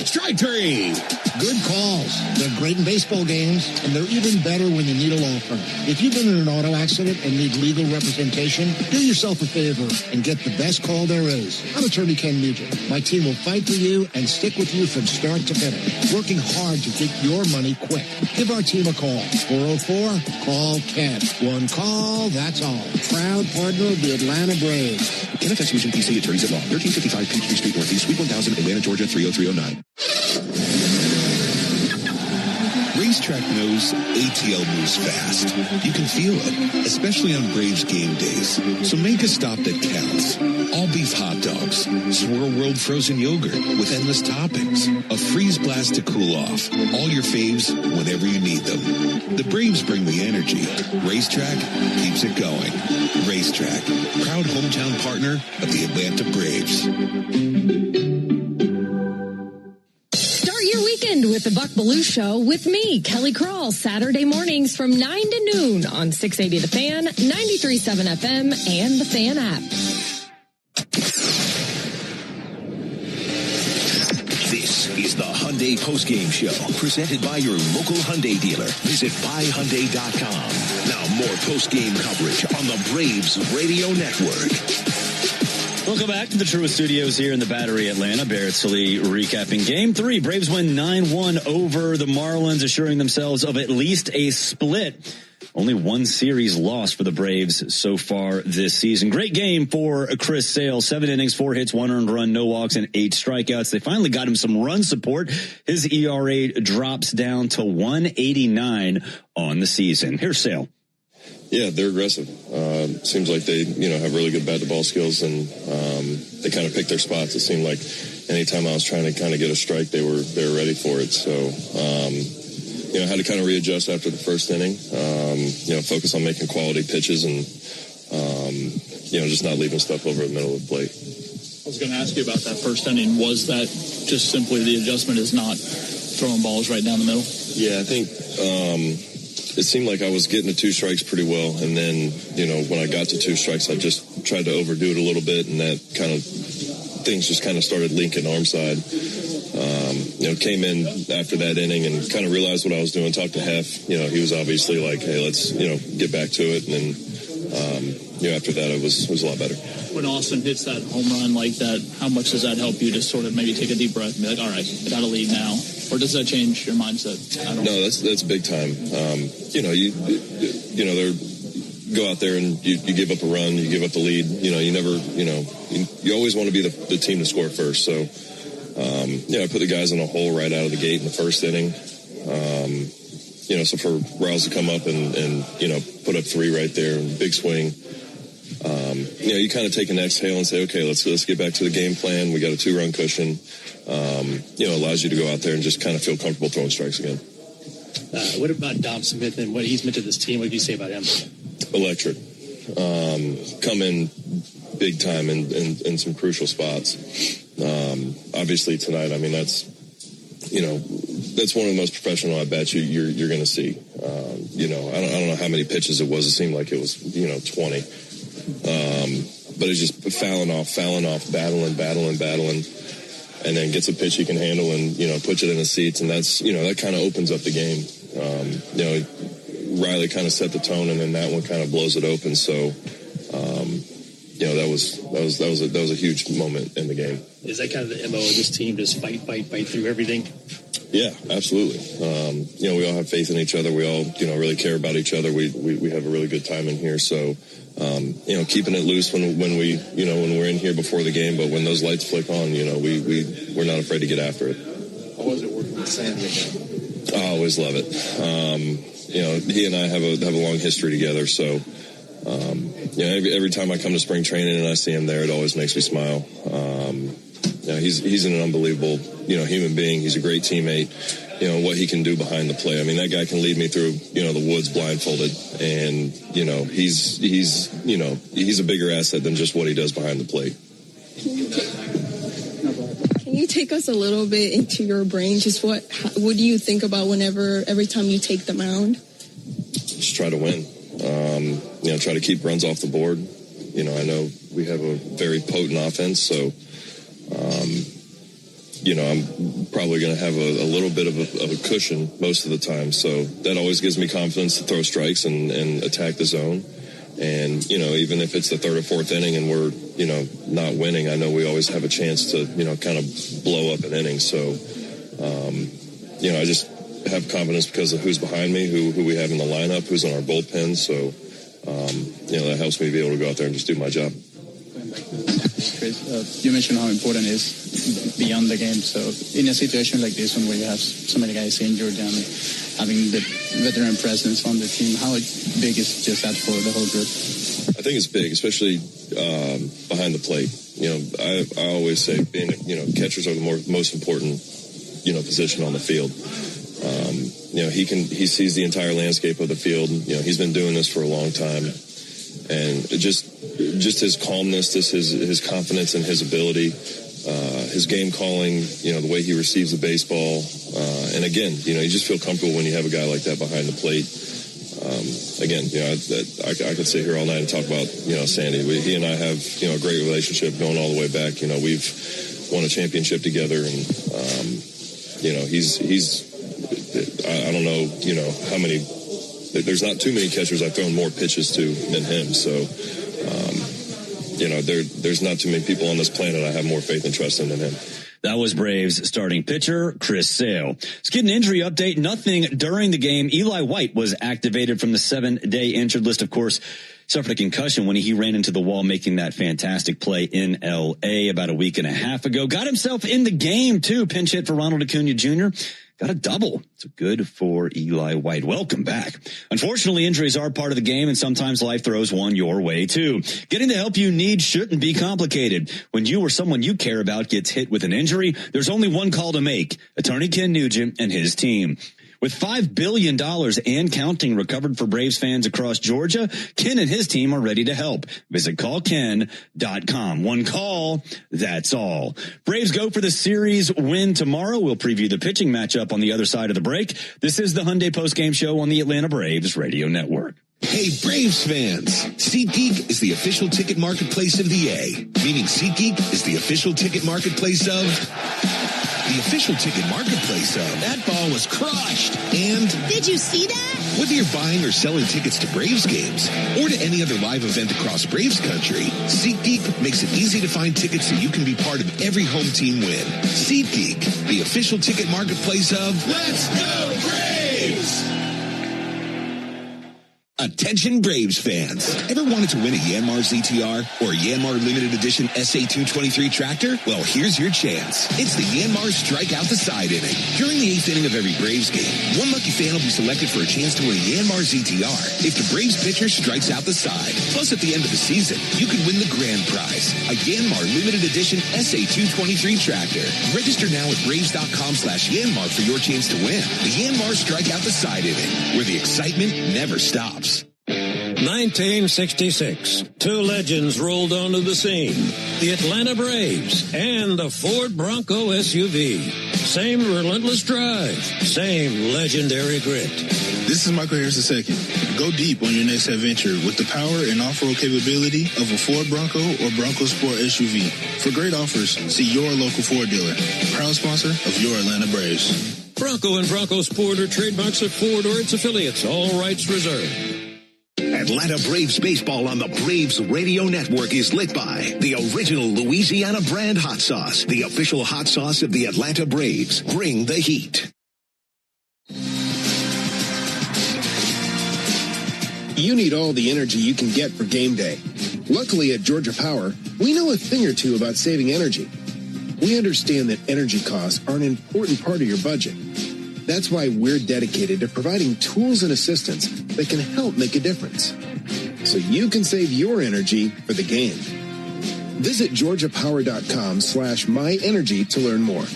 Strike three. Good calls. They're great in baseball games, and they're even better when you need a law firm. If you've been in an auto accident and need legal representation, do yourself a favor and get the best call there is. I'm attorney Ken Nugent. My team will fight for you and stick with you from start to finish, working hard to get your money quick. Give our team a call. 404-CALL-KEN. One call, that's all. Proud partner of the Atlanta Braves. NFS Fusion PC Attorneys at Law, 1355 Peachtree Street Northeast, Suite 1000, Atlanta, Georgia, 30309. Racetrack knows ATL moves fast. You can feel it, especially on Braves game days. So make a stop that counts. All beef hot dogs, Swirl World frozen yogurt with endless toppings, a freeze blast to cool off. All your faves whenever you need them. The Braves bring the energy. Racetrack keeps it going. Racetrack, proud hometown partner of the Atlanta Braves. With the Buck Belue Show with me, Kelly Krall, Saturday mornings from 9 to noon on 680 The Fan, 93.7 FM, and the Fan app. This is the Hyundai Postgame Show, presented by your local Hyundai dealer. Visit buyhyundai.com. Now more postgame coverage on the Braves Radio Network. Welcome back to the Truist Studios here in the Battery, Atlanta. Barrett Sallee recapping Game 3. Braves win 9-1 over the Marlins, assuring themselves of at least a split. Only one series lost for the Braves so far this season. Great game for Chris Sale. 7 innings, 4 hits, 1 earned run, no walks, and 8 strikeouts. They finally got him some run support. His ERA drops down to 1.89 on the season. Here's Sale. Yeah, they're aggressive. Seems like they, have really good bat-to-ball skills, and they kind of pick their spots. It seemed like anytime I was trying to kind of get a strike, they were ready for it. So, I had to kind of readjust after the first inning. Focus on making quality pitches and, just not leaving stuff over the middle of the plate. I was going to ask you about that first inning. Was that just simply the adjustment is not throwing balls right down the middle? Yeah, I think it seemed like I was getting to 2 strikes pretty well. And then, when I got to 2 strikes, I just tried to overdo it a little bit. And that kind of things just kind of started linking arm side. Came in after that inning and kind of realized what I was doing, talked to Hef. He was obviously like, hey, let's, get back to it. And then, after that, it was a lot better. When Austin hits that home run like that, how much does that help you to sort of maybe take a deep breath and be like, all right, I got to lead now? Or does that change your mindset? No, that's big time. They're go out there and you give up a run, you give up the lead. You never, you always want to be the team to score first. So, I put the guys in a hole right out of the gate in the first inning. So for Riles to come up and put up 3 right there, and big swing. You kind of take an exhale and say, okay, let's get back to the game plan. We got a 2-run cushion. Allows you to go out there and just kind of feel comfortable throwing strikes again. What about Dom Smith and what he's meant to this team? What do you say about him? Electric. Come in big time in some crucial spots. Obviously tonight, I mean, that's one of the most professional I bet you're going to see. I don't know how many pitches it was. It seemed like it was, 20. but it's just fouling off, battling, and then gets a pitch he can handle and, puts it in the seats. And that's, that kind of opens up the game. Riley kind of set the tone, and then that one kind of blows it open. So, that was a huge moment in the game. Is that kind of the MO of this team, just fight through everything? Yeah, absolutely. We all have faith in each other. We all, really care about each other. We have a really good time in here. So, keeping it loose when we're in here before the game, but when those lights flick on, we're not afraid to get after it. How was it working with Sandy again? I always love it. He and I have a long history together. So, every time I come to spring training and I see him there, it always makes me smile. He's an unbelievable, human being. He's a great teammate. What he can do behind the play. I mean, that guy can lead me through, the woods blindfolded. And, he's a bigger asset than just what he does behind the plate. Can you take us a little bit into your brain? Just what do you think about every time you take the mound? Just try to win. Try to keep runs off the board. I know we have a very potent offense, so, I'm probably going to have a little bit of a cushion most of the time. So that always gives me confidence to throw strikes and attack the zone. And, even if it's the third or fourth inning and we're, not winning, I know we always have a chance to, kind of blow up an inning. So, I just have confidence because of who's behind me, who we have in the lineup, who's on our bullpen. So, that helps me be able to go out there and just do my job. Chris, you mentioned how important it is beyond the game. So in a situation like this one where you have so many guys injured and having the veteran presence on the team, how big is just that for the whole group? I think it's big, especially behind the plate. I always say being, catchers are the most important, position on the field. He sees the entire landscape of the field. He's been doing this for a long time. And just his calmness, his confidence in his ability, his game calling, the way he receives the baseball. And again, you just feel comfortable when you have a guy like that behind the plate. I could sit here all night and talk about, Sandy. He and I have, a great relationship going all the way back. We've won a championship together, and, I don't know, how many. There's not too many catchers I've thrown more pitches to than him. So, there's not too many people on this planet I have more faith and trust in than him. That was Braves starting pitcher Chris Sale. Let's get an injury update. Nothing during the game. Eli White was activated from the 7-day injured list. Of course, suffered a concussion when he ran into the wall making that fantastic play in L.A. about a week and a half ago. Got himself in the game, too. Pinch hit for Ronald Acuna Jr. Got a double. It's good for Eli White. Welcome back. Unfortunately, injuries are part of the game, and sometimes life throws one your way, too. Getting the help you need shouldn't be complicated. When you or someone you care about gets hit with an injury, there's only one call to make. Attorney Ken Nugent and his team. With $5 billion and counting recovered for Braves fans across Georgia, Ken and his team are ready to help. Visit callken.com. One call, that's all. Braves go for the series win tomorrow. We'll preview the pitching matchup on the other side of the break. This is the Hyundai Postgame Show on the Atlanta Braves Radio Network. Hey, Braves fans! SeatGeek is the official ticket marketplace of the A, meaning SeatGeek is the official ticket marketplace of... the official ticket marketplace of... That ball was crushed. And... Did you see that? Whether you're buying or selling tickets to Braves games or to any other live event across Braves country, SeatGeek makes it easy to find tickets so you can be part of every home team win. SeatGeek, the official ticket marketplace of... Let's go Braves! Attention Braves fans. Ever wanted to win a Yanmar ZTR or a Yanmar limited edition SA223 tractor? Well, here's your chance. It's the Yanmar Strikeout the Side inning. During the 8th inning of every Braves game, one lucky fan will be selected for a chance to win a Yanmar ZTR if the Braves pitcher strikes out the side. Plus, at the end of the season, you can win the grand prize, a Yanmar limited edition SA223 tractor. Register now at Braves.com/Yanmar for your chance to win the Yanmar Strikeout the Side inning, where the excitement never stops. 1966, two legends rolled onto the scene, the Atlanta Braves and the Ford Bronco SUV. Same relentless drive. Same legendary grit. This is Michael Harris II. Go deep on your next adventure with the power and off-road capability of a Ford Bronco or Bronco Sport SUV. For great offers, see your local Ford dealer. Proud sponsor of your Atlanta Braves. Bronco and Bronco Sport are trademarks of Ford or its affiliates. All rights reserved. Atlanta Braves baseball on the Braves Radio Network is lit by the original Louisiana brand hot sauce, the official hot sauce of the Atlanta Braves. Bring the heat. You need all the energy you can get for game day. Luckily at Georgia Power, we know a thing or two about saving energy. We understand that energy costs are an important part of your budget. That's why we're dedicated to providing tools and assistance that can help make a difference, so you can save your energy for the game. Visit georgiapower.com/myenergy to learn more.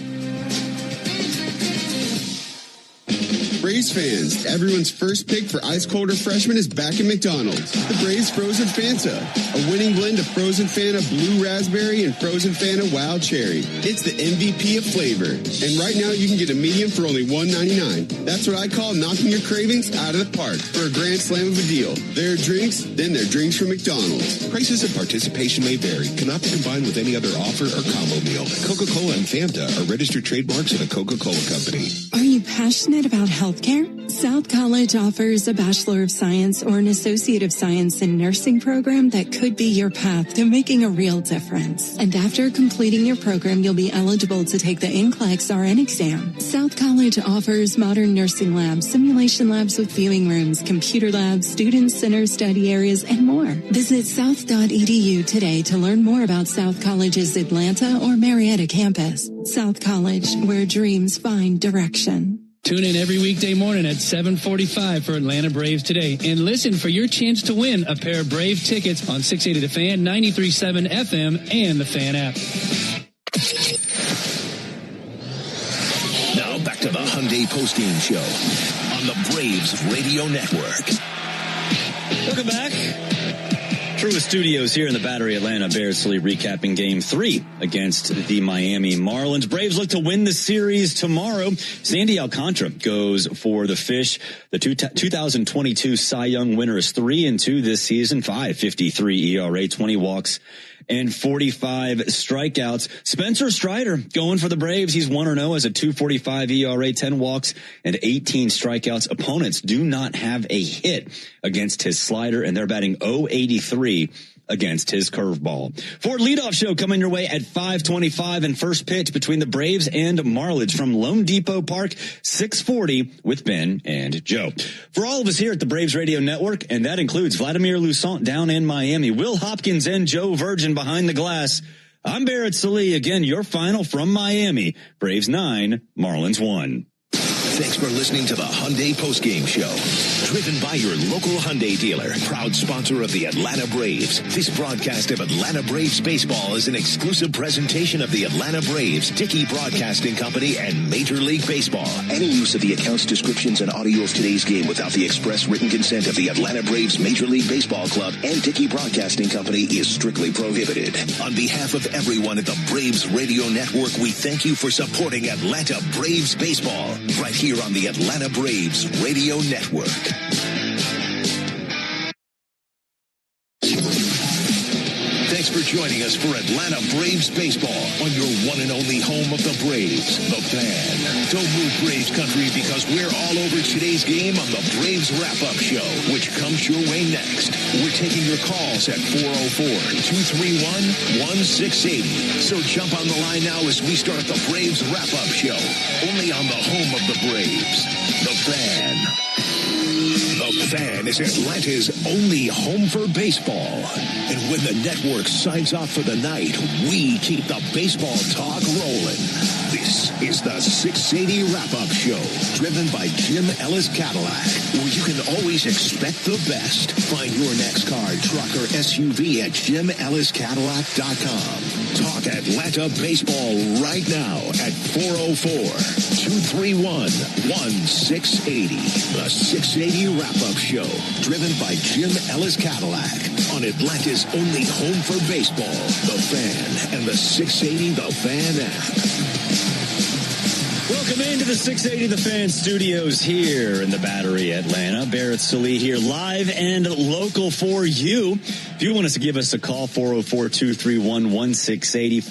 Braves fans, everyone's first pick for ice cold refreshment is back at McDonald's. The Braves Frozen Fanta, a winning blend of Frozen Fanta Blue Raspberry and Frozen Fanta Wild Cherry. It's the MVP of flavor. And right now you can get a medium for only $1.99. That's what I call knocking your cravings out of the park for a grand slam of a deal. There are drinks, then there are drinks from McDonald's. Prices and participation may vary. Cannot be combined with any other offer or combo meal. Coca-Cola and Fanta are registered trademarks of the Coca-Cola Company. Are you passionate about healthcare? South College offers a Bachelor of Science or an Associate of Science in Nursing program that could be your path to making a real difference. And after completing your program, you'll be eligible to take the NCLEX RN exam. South College offers modern nursing labs, simulation labs with viewing rooms, computer labs, student center study areas, and more. Visit south.edu today to learn more about South College's Atlanta or Marietta campus. South College, where dreams find direction. Tune in every weekday morning at 7:45 for Atlanta Braves Today. And listen for your chance to win a pair of Brave tickets on 680 The Fan, 93.7 FM, and the Fan app. Now back to the Hyundai postgame show on the Braves Radio Network. Welcome back. Truist Studios here in the Battery Atlanta. Bears recapping Game 3 against the Miami Marlins. Braves look to win the series tomorrow. Sandy Alcantara goes for the Fish. The 2022 Cy Young winner is 3-2 this season, 5.53 ERA, 20 walks and 45 strikeouts. Spencer Strider going for the Braves. He's 1-0 as a 2.45 ERA, 10 walks and 18 strikeouts. Opponents do not have a hit against his slider, and they're batting .083 against his curveball. Ford Leadoff Show coming your way at 5:25, and first pitch between the Braves and Marlins from Lone Depot Park, 6:40 with Ben and Joe. For all of us here at the Braves Radio Network, and that includes Vladimir Lusant down in Miami, Will Hopkins and Joe Virgin behind the glass, I'm Barrett Sallee. Again, your final from Miami. Braves 9, Marlins 1. Thanks for listening to the Hyundai Postgame Show. Driven by your local Hyundai dealer, proud sponsor of the Atlanta Braves. This broadcast of Atlanta Braves baseball is an exclusive presentation of the Atlanta Braves, Dickey Broadcasting Company, and Major League Baseball. Any use of the accounts, descriptions, and audio of today's game without the express written consent of the Atlanta Braves Major League Baseball Club and Dickey Broadcasting Company is strictly prohibited. On behalf of everyone at the Braves Radio Network, we thank you for supporting Atlanta Braves baseball right here on the Atlanta Braves Radio Network. Thanks for joining us for Atlanta Braves baseball on your one and only home of the Braves, the Fan. Don't move, Braves country, because we're all over today's game on the Braves Wrap-Up Show, which comes your way next. We're taking your calls at 404-231-1680. So jump on the line now as we start the Braves Wrap-Up Show, only on the home of the Braves, the Fan. The Fan is Atlanta's only home for baseball. And when the network signs off for the night, we keep the baseball talk rolling. This is the 680 Wrap-Up Show, driven by Jim Ellis Cadillac, where you can always expect the best. Find your next car, truck, or SUV at JimEllisCadillac.com. Talk Atlanta baseball right now at 404-231-1680. The 680 Wrap-Up Show, driven by Jim Ellis Cadillac, on Atlanta's only home for baseball, The Fan, and the 680 The Fan app. Welcome into the 680 The Fan Studios here in the Battery, Atlanta. Barrett Sallee here, live and local for you. If you want us to give us a call, 404-231-1680,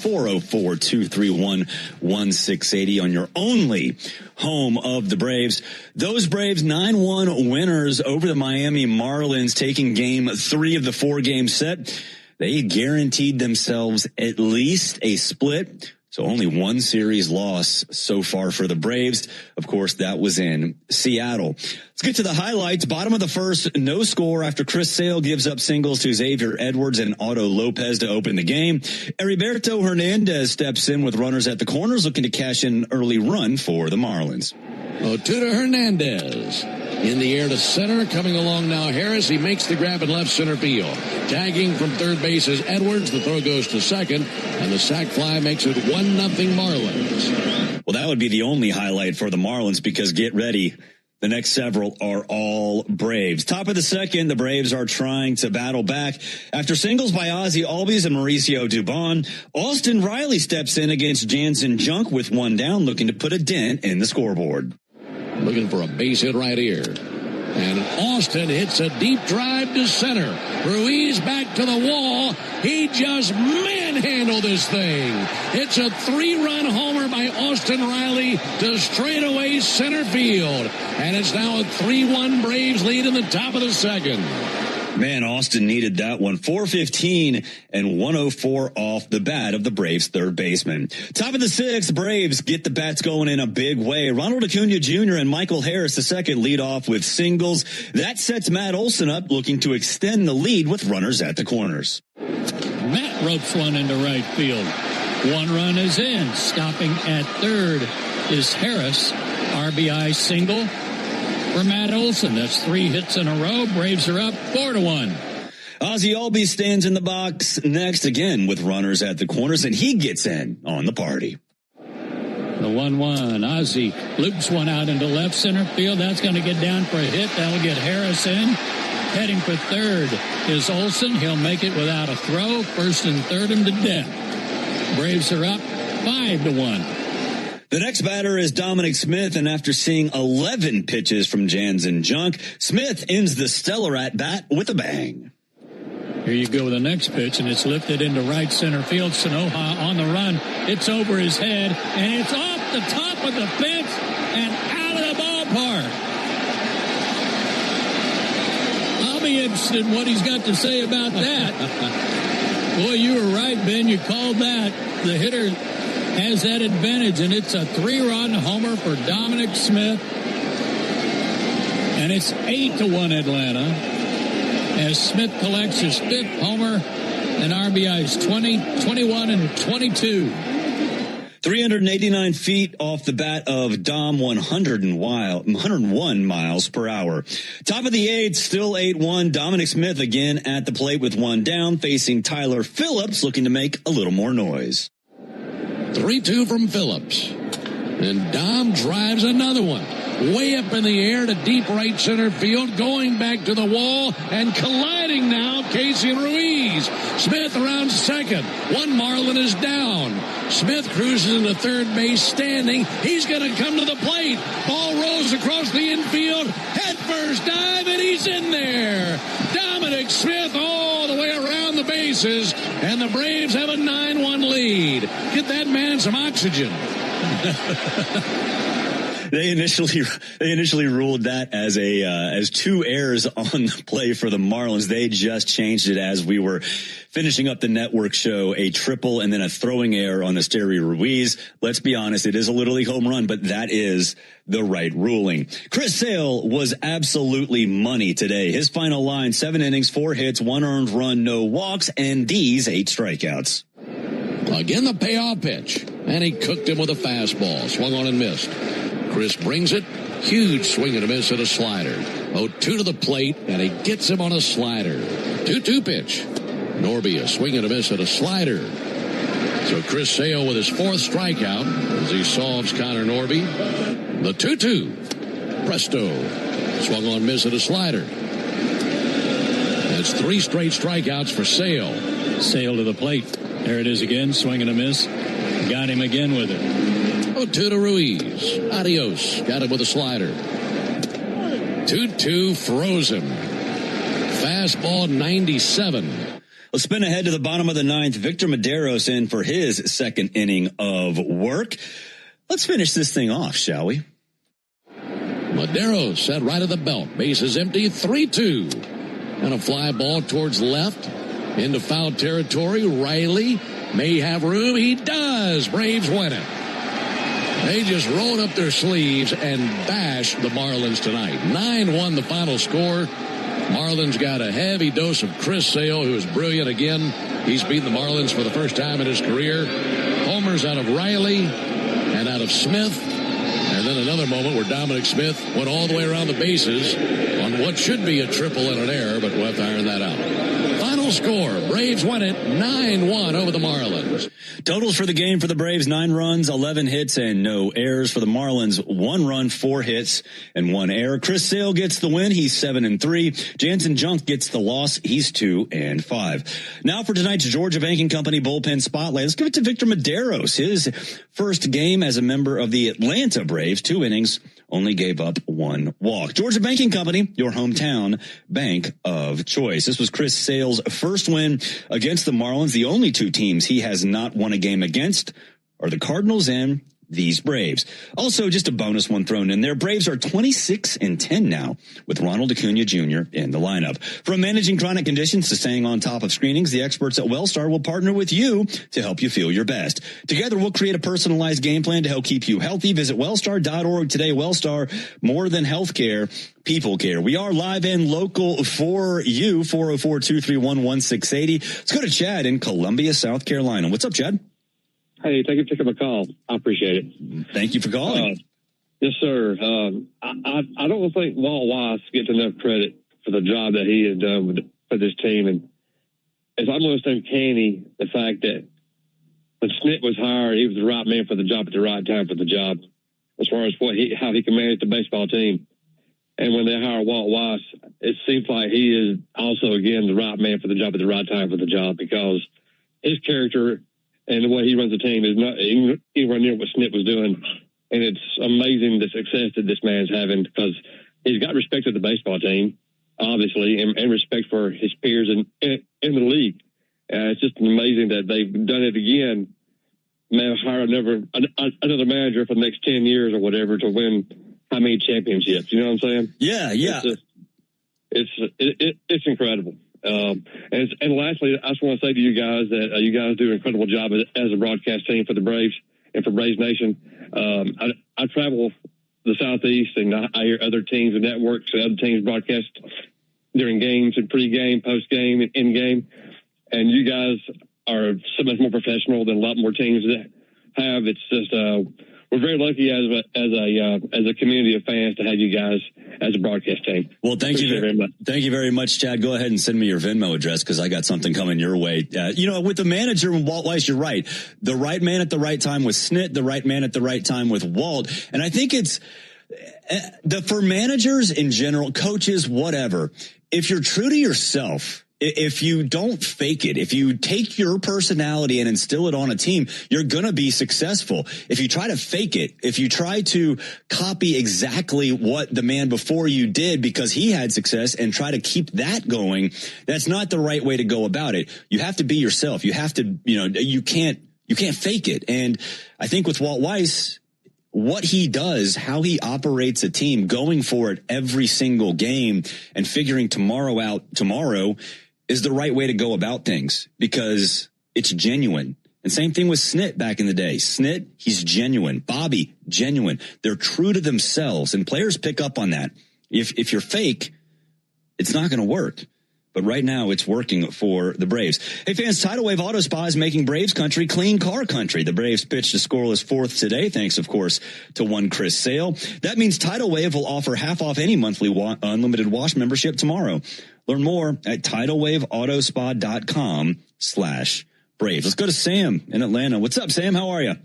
404-231-1680 on your only home of the Braves. Those Braves 9-1 winners over the Miami Marlins, taking game 3 of the 4-game set. They guaranteed themselves at least a split. So only one series loss so far for the Braves. Of course, that was in Seattle. Let's get to the highlights. Bottom of the first, no score after Chris Sale gives up singles to Xavier Edwards and Otto Lopez to open the game. Heriberto Hernandez steps in with runners at the corners, looking to cash in an early run for the Marlins. To Hernandez. In the air to center, coming along now Harris. He makes the grab in left center field. Tagging from third base is Edwards. The throw goes to second, and the sac fly makes it 1-0 Marlins. Well, that would be the only highlight for the Marlins, because get ready. The next several are all Braves. Top of the second, the Braves are trying to battle back. After singles by Ozzie Albies and Mauricio Dubon, Austin Riley steps in against Jansen Junk with one down, looking to put a dent in the scoreboard. Looking for a base hit right here. And Austin hits a deep drive to center. Ruiz back to the wall. He just manhandled this thing. It's a 3-run homer by Austin Riley to straightaway center field. And it's now a 3-1 Braves lead in the top of the second. Man, Austin needed that one. 415 and 104 off the bat of the Braves' third baseman. Top of the sixth, Braves get the bats going in a big way. Ronald Acuna Jr. and Michael Harris II lead off with singles. That sets Matt Olson up, looking to extend the lead with runners at the corners. Matt ropes one into right field. One run is in. Stopping at third is Harris. RBI single for Matt Olson. That's 3 hits in a row. Braves are up 4-1. Ozzie Albies stands in the box next again with runners at the corners, and he gets in on the party. The 1-1. Ozzie loops one out into left center field. That's going to get down for a hit. That'll get Harris in. Heading for third is Olson. He'll make it without a throw. First and third him to death. Braves are up 5-1. The next batter is Dominic Smith, and after seeing 11 pitches from Jansen Junk, Smith ends the stellar at-bat with a bang. Here you go with the next pitch, and it's lifted into right center field. Sanoja on the run. It's over his head, and it's off the top of the fence and out of the ballpark. I'll be interested in what he's got to say about that. Boy, you were right, Ben. You called that. The hitter has that advantage, and it's a 3-run homer for Dominic Smith. And it's 8-1 Atlanta as Smith collects his 5th homer and RBIs 20, 21, and 22. 389 feet off the bat of Dom, 101 miles per hour. Top of the 8th, still 8-1. Dominic Smith again at the plate with one down, facing Tyler Phillips, looking to make a little more noise. 3-2 from Phillips. And Dom drives another one. Way up in the air to deep right center field. Going back to the wall and colliding now, Casey Ruiz. Smith around second. One Marlin is down. Smith cruises into third base standing. He's going to come to the plate. Ball rolls across the infield. Head first dive, and he's in there. Dominic Smith all the way around the bases, and the Braves have a 9-1 lead. Get that man some oxygen. They initially ruled that as 2 errors on the play for the Marlins. They just changed it as we were finishing up the network show, a triple and then a throwing error on Esteury Ruiz. Let's be honest, it is a Little League home run, but that is the right ruling. Chris Sale was absolutely money today. His final line, 7 innings, 4 hits, 1 earned run, no walks, and these 8 strikeouts. Again, the payoff pitch, and he cooked him with a fastball. Swung on and missed. Chris brings it. Huge swing and a miss at a slider. 0-2 to the plate, and he gets him on a slider. 2-2 pitch. Norby a swing and a miss at a slider. So Chris Sale with his 4th strikeout as he solves Connor Norby. The 2-2. Presto. Swung on, miss at a slider. That's 3 straight strikeouts for Sale. Sale to the plate. There it is again. Swing and a miss. Got him again with it. 0-2 to Ruiz. Adios. Got him with a slider. 2-2 throws him. Fastball 97. Let's spin ahead to the bottom of the ninth. Victor Medeiros in for his second inning of work. Let's finish this thing off, shall we? Medeiros set right of the belt. Base is empty. 3-2. And a fly ball towards left. Into foul territory. Riley may have room. He does. Braves win it. They just rolled up their sleeves and bashed the Marlins tonight. 9-1 the final score. Marlins got a heavy dose of Chris Sale, who is brilliant again. He's beaten the Marlins for the first time in his career. Homers out of Riley and out of Smith. And then another moment where Dominic Smith went all the way around the bases on what should be a triple and an error, but we'll have to iron that out. Final score, Braves win it 9-1 over the Marlins. Totals for the game for the Braves, 9 runs, 11 hits, and no errors. For the Marlins, 1 run, 4 hits, and 1 error. Chris Sale gets the win. He's 7-3. Jansen Junk gets the loss. He's 2-5. Now for tonight's Georgia Banking Company bullpen spotlight. Let's give it to Victor Medeiros. His first game as a member of the Atlanta Braves, 2 innings, only gave up 1 walk. Georgia Banking Company, your hometown bank of choice. This was Chris Sale's first win against the Marlins. The only 2 teams he has not won a game against are the Cardinals and these Braves. Also, just a bonus one thrown in there. Braves are 26-10 now with Ronald Acuna Jr. in the lineup. From managing chronic conditions to staying on top of screenings, the experts at Wellstar will partner with you to help you feel your best. Together, we'll create a personalized game plan to help keep you healthy. Visit wellstar.org today. Wellstar, more than healthcare, people care. We are live and local for you, 404-231-1680. Let's go to Chad in Columbia, South Carolina. What's up, Chad? Hey, thank you for taking my call. I appreciate it. Thank you for calling. Yes, sir. I don't think Walt Weiss gets enough credit for the job that he has done for this team. And it's almost uncanny the fact that when Snit was hired, he was the right man for the job at the right time for the job, as far as how he can manage the baseball team. And when they hire Walt Weiss, it seems like he is also, again, the right man for the job at the right time for the job, because his character and the way he runs the team is not anywhere near what Snit was doing. And it's amazing the success that this man's having, because he's got respect of the baseball team, obviously, and respect for his peers in the league. It's just amazing that they've done it again. Hire another manager for the next 10 years or whatever to win how many championships? You know what I'm saying? Yeah. It's incredible. And lastly, I just want to say to you guys that you guys do an incredible job as a broadcast team for the Braves and for Braves Nation. I travel the Southeast, and I hear other teams and networks and other teams broadcast during games and pregame, postgame, and in-game. And you guys are so much more professional than a lot more teams that have. It's just we're very lucky as a community of fans to have you guys as a broadcast team. Well, thank you very much. Thank you very much, Chad. Go ahead and send me your Venmo address, because I got something coming your way. With the manager, Walt Weiss, you're right. The right man at the right time with Snit, the right man at the right time with Walt. And I think it's for managers in general, coaches, whatever, if you're true to yourself, if you don't fake it, if you take your personality and instill it on a team, you're going to be successful. If you try to fake it, if you try to copy exactly what the man before you did because he had success and try to keep that going, that's not the right way to go about it. You have to be yourself. You have to, you can't fake it. And I think with Walt Weiss, what he does, how he operates a team, going for it every single game and figuring tomorrow is the right way to go about things, because it's genuine. And same thing with Snit back in the day. Snit, he's genuine. Bobby, genuine. They're true to themselves, and players pick up on that. If you're fake, it's not going to work. But right now, it's working for the Braves. Hey, fans, Tidal Wave Auto Spa is making Braves country clean car country. The Braves pitched a scoreless fourth today, thanks, of course, to one Chris Sale. That means Tidal Wave will offer half off any monthly unlimited wash membership tomorrow. Learn more at TidalWaveAutoSpa.com/Braves. Let's go to Sam in Atlanta. What's up, Sam? How are you?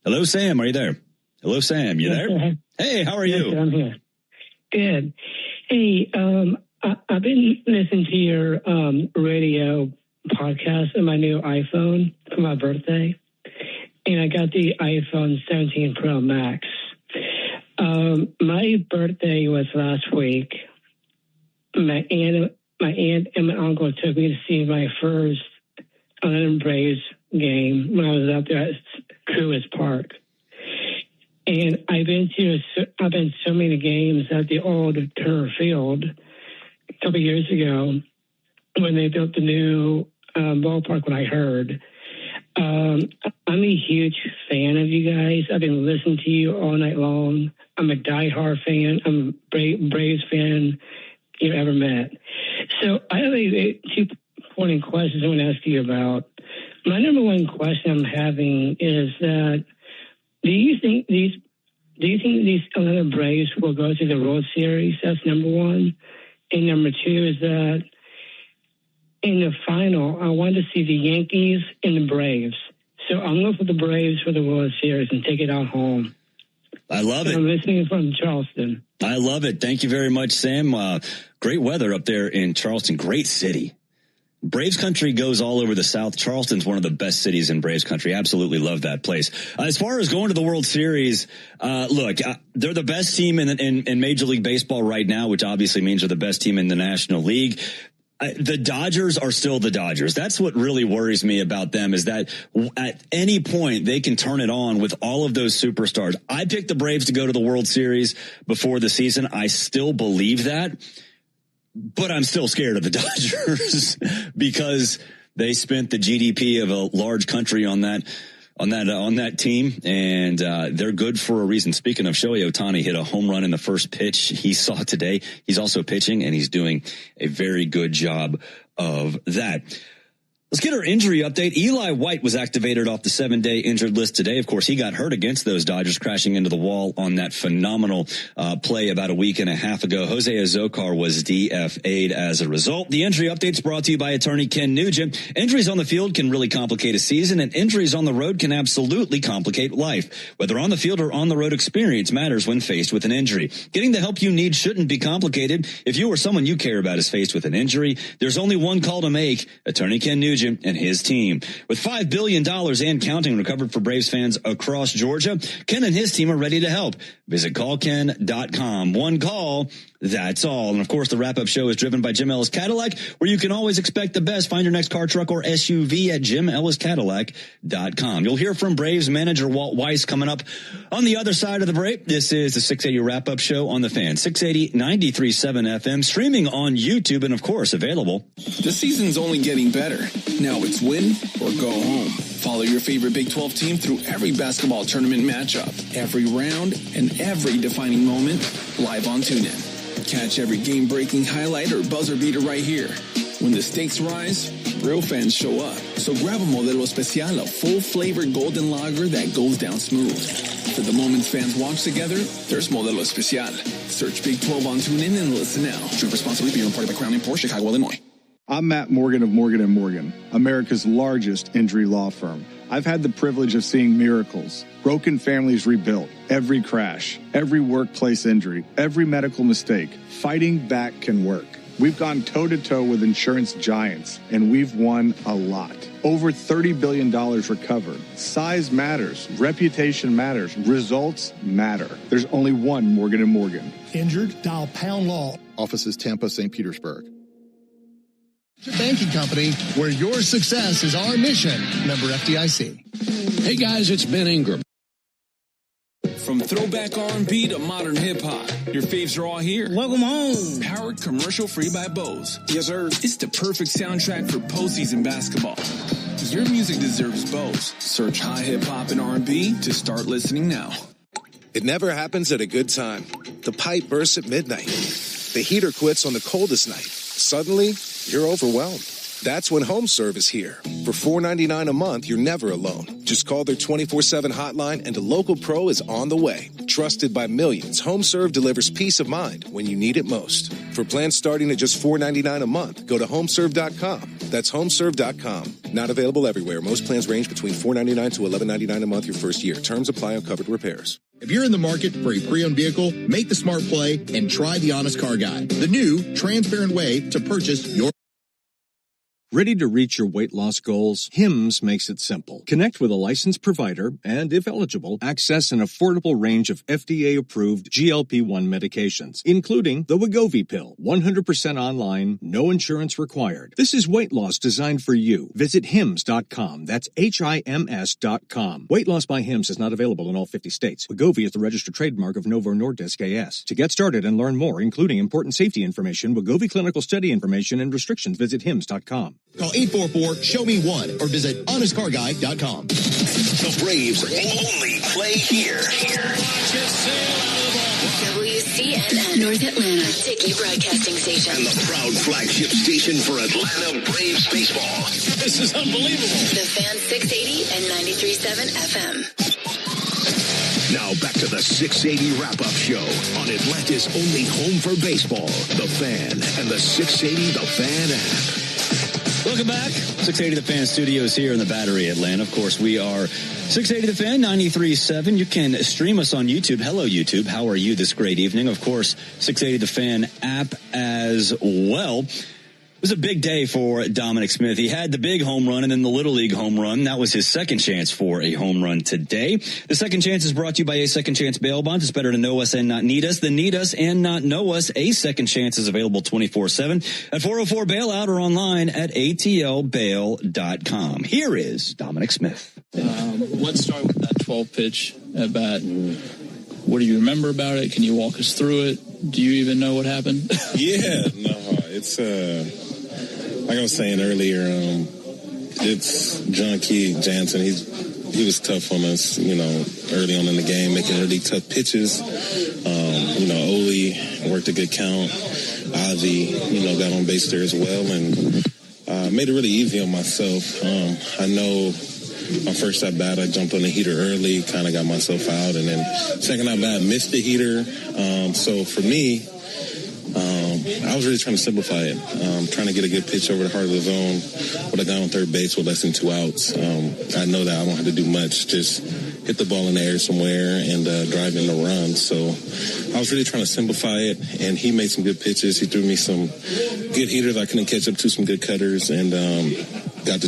Hello, Sam. Are you there? Hello, Sam. You there? Hey, how are you? Yes, I'm here. Good. Hey, I've been listening to your radio podcast on my new iPhone for my birthday, and I got the iPhone 17 Pro Max. My birthday was last week. My aunt and my uncle took me to see my first Atlanta Braves game when I was out there at Coors Park. And I've been so many games at the old Turner Field a couple of years ago when they built the new ballpark. When I heard, I'm a huge fan of you guys. I've been listening to you all night long. I'm a diehard fan. I'm a Braves fan you ever met. So I have a 2-point questions I want to ask you about. My number one question I'm having is that do you think these Atlanta Braves will go to the World Series? That's number one. And number two is that in the final, I want to see the Yankees and the Braves. So I'm going for the Braves for the World Series and take it out home. I love it. I'm listening from Charleston. I love it. Thank you very much, Sam. Great weather up there in Charleston. Great city. Braves country goes all over the South. Charleston's one of the best cities in Braves country. Absolutely love that place. As far as going to the World Series, look, they're the best team in Major League Baseball right now, which obviously means they're the best team in the National League. The Dodgers are still the Dodgers. That's what really worries me about them, is that at any point they can turn it on with all of those superstars. I picked the Braves to go to the World Series before the season. I still believe that. But I'm still scared of the Dodgers because they spent the GDP of a large country on that team, and they're good for a reason. Speaking of, Shohei Ohtani hit a home run in the first pitch he saw today. He's also pitching, and he's doing a very good job of that. Let's get our injury update. Eli White was activated off the 7-day injured list today. Of course, he got hurt against those Dodgers, crashing into the wall on that phenomenal play about a week and a half ago. Jose Azocar was DFA'd as a result. The injury update's brought to you by attorney Ken Nugent. Injuries on the field can really complicate a season, and injuries on the road can absolutely complicate life. Whether on the field or on the road, experience matters when faced with an injury. Getting the help you need shouldn't be complicated. If you or someone you care about is faced with an injury, there's only one call to make: attorney Ken Nugent and his team. With $5 billion and counting recovered for Braves fans across Georgia, Ken and his team are ready to help. Visit callken.com. One call, that's all. And of course, the wrap-up show is driven by Jim Ellis Cadillac, where you can always expect the best. Find your next car, truck, or SUV at jimelliscadillac.com. You'll hear from Braves manager Walt Weiss coming up on the other side of the break. This is the 680 wrap-up show on the Fan. 680 93.7 FM, streaming on YouTube, and of course, available. The season's only getting better. Now it's win or go home. Follow your favorite Big 12 team through every basketball tournament matchup, every round, and every defining moment live on TuneIn. Catch every game-breaking highlight or buzzer beater right here. When the stakes rise, real fans show up. So grab a Modelo Especial, a full-flavored golden lager that goes down smooth. For the moments fans watch together, there's Modelo Especial. Search Big 12 on TuneIn and listen now. Drink responsibly. Beer imported by Crown Imports, Chicago, Illinois. I'm Matt Morgan of Morgan & Morgan, America's largest injury law firm. I've had the privilege of seeing miracles, broken families rebuilt, every crash, every workplace injury, every medical mistake. Fighting back can work. We've gone toe-to-toe with insurance giants, and we've won a lot. Over $30 billion recovered. Size matters. Reputation matters. Results matter. There's only one Morgan & Morgan. Injured? Dial Pound Law. Offices Tampa, St. Petersburg. Banking company, where your success is our mission. Member FDIC. Hey guys, it's Ben Ingram. From throwback R&B to modern hip-hop, your faves are all here. Welcome home. Powered commercial-free by Bose. Yes, sir. It's the perfect soundtrack for postseason basketball. Your music deserves Bose. Search high hip-hop and R&B to start listening now. It never happens at a good time. The pipe bursts at midnight. The heater quits on the coldest night. Suddenly, you're overwhelmed. That's when HomeServe is here. For $4.99 a month, you're never alone. Just call their 24/7 hotline and a local pro is on the way. Trusted by millions, HomeServe delivers peace of mind when you need it most. For plans starting at just $4.99 a month, go to homeserve.com. That's homeserve.com. Not available everywhere. Most plans range between $4.99 to $11.99 a month your first year. Terms apply on covered repairs. If you're in the market for a pre-owned vehicle, make the smart play and try the Honest Car Guide, the new transparent way to purchase your Ready to reach your weight loss goals? Hims makes it simple. Connect with a licensed provider and, if eligible, access an affordable range of FDA-approved GLP-1 medications, including the Wegovy pill, 100% online, no insurance required. This is weight loss designed for you. Visit hims.com. That's HIMS.com. Weight loss by Hims is not available in all 50 states. Wegovy is the registered trademark of Novo Nordisk A.S. To get started and learn more, including important safety information, Wegovy clinical study information, and restrictions, visit hims.com. Call 844-SHOW-ME-1 or visit honestcarguy.com. The Braves only play here. WCNN North Atlanta, Tiki Broadcasting Station. And the proud flagship station for Atlanta Braves baseball. This is unbelievable. The Fan 680 and 93.7 FM. Now back to the 680 wrap-up show on Atlanta's only home for baseball, The Fan, and the 680 The Fan app. Welcome back. 680 The Fan Studios here in the Battery, Atlanta. Of course, we are 680 The Fan, 93.7. You can stream us on YouTube. Hello, YouTube. How are you this great evening? Of course, 680 The Fan app as well. It was a big day for Dominic Smith. He had the big home run and then the Little League home run. That was his second chance for a home run today. The second chance is brought to you by A Second Chance Bail Bonds. It's better to know us and not need us than need us and not know us. A Second Chance is available 24/7 at 404 Bailout or online at atlbail.com. Here is Dominic Smith. Let's start with that 12 pitch at bat. What do you remember about it? Can you walk us through it? Do you even know what happened? Yeah, no, it's like I was saying earlier, it's John Key Jansen. He was tough on us, early on in the game, making really tough pitches. Oli worked a good count. Avi, got on base there as well, and made it really easy on myself. I know my first at bat, I jumped on the heater early, kind of got myself out, and then second at bat, missed the heater. So for me, I was really trying to simplify it, trying to get a good pitch over the heart of the zone with a guy on third base with less than 2 outs. I know that I won't have to do much, just hit the ball in the air somewhere and drive in the run. So I was really trying to simplify it, and he made some good pitches. He threw me some good heaters I couldn't catch up to, some good cutters, and got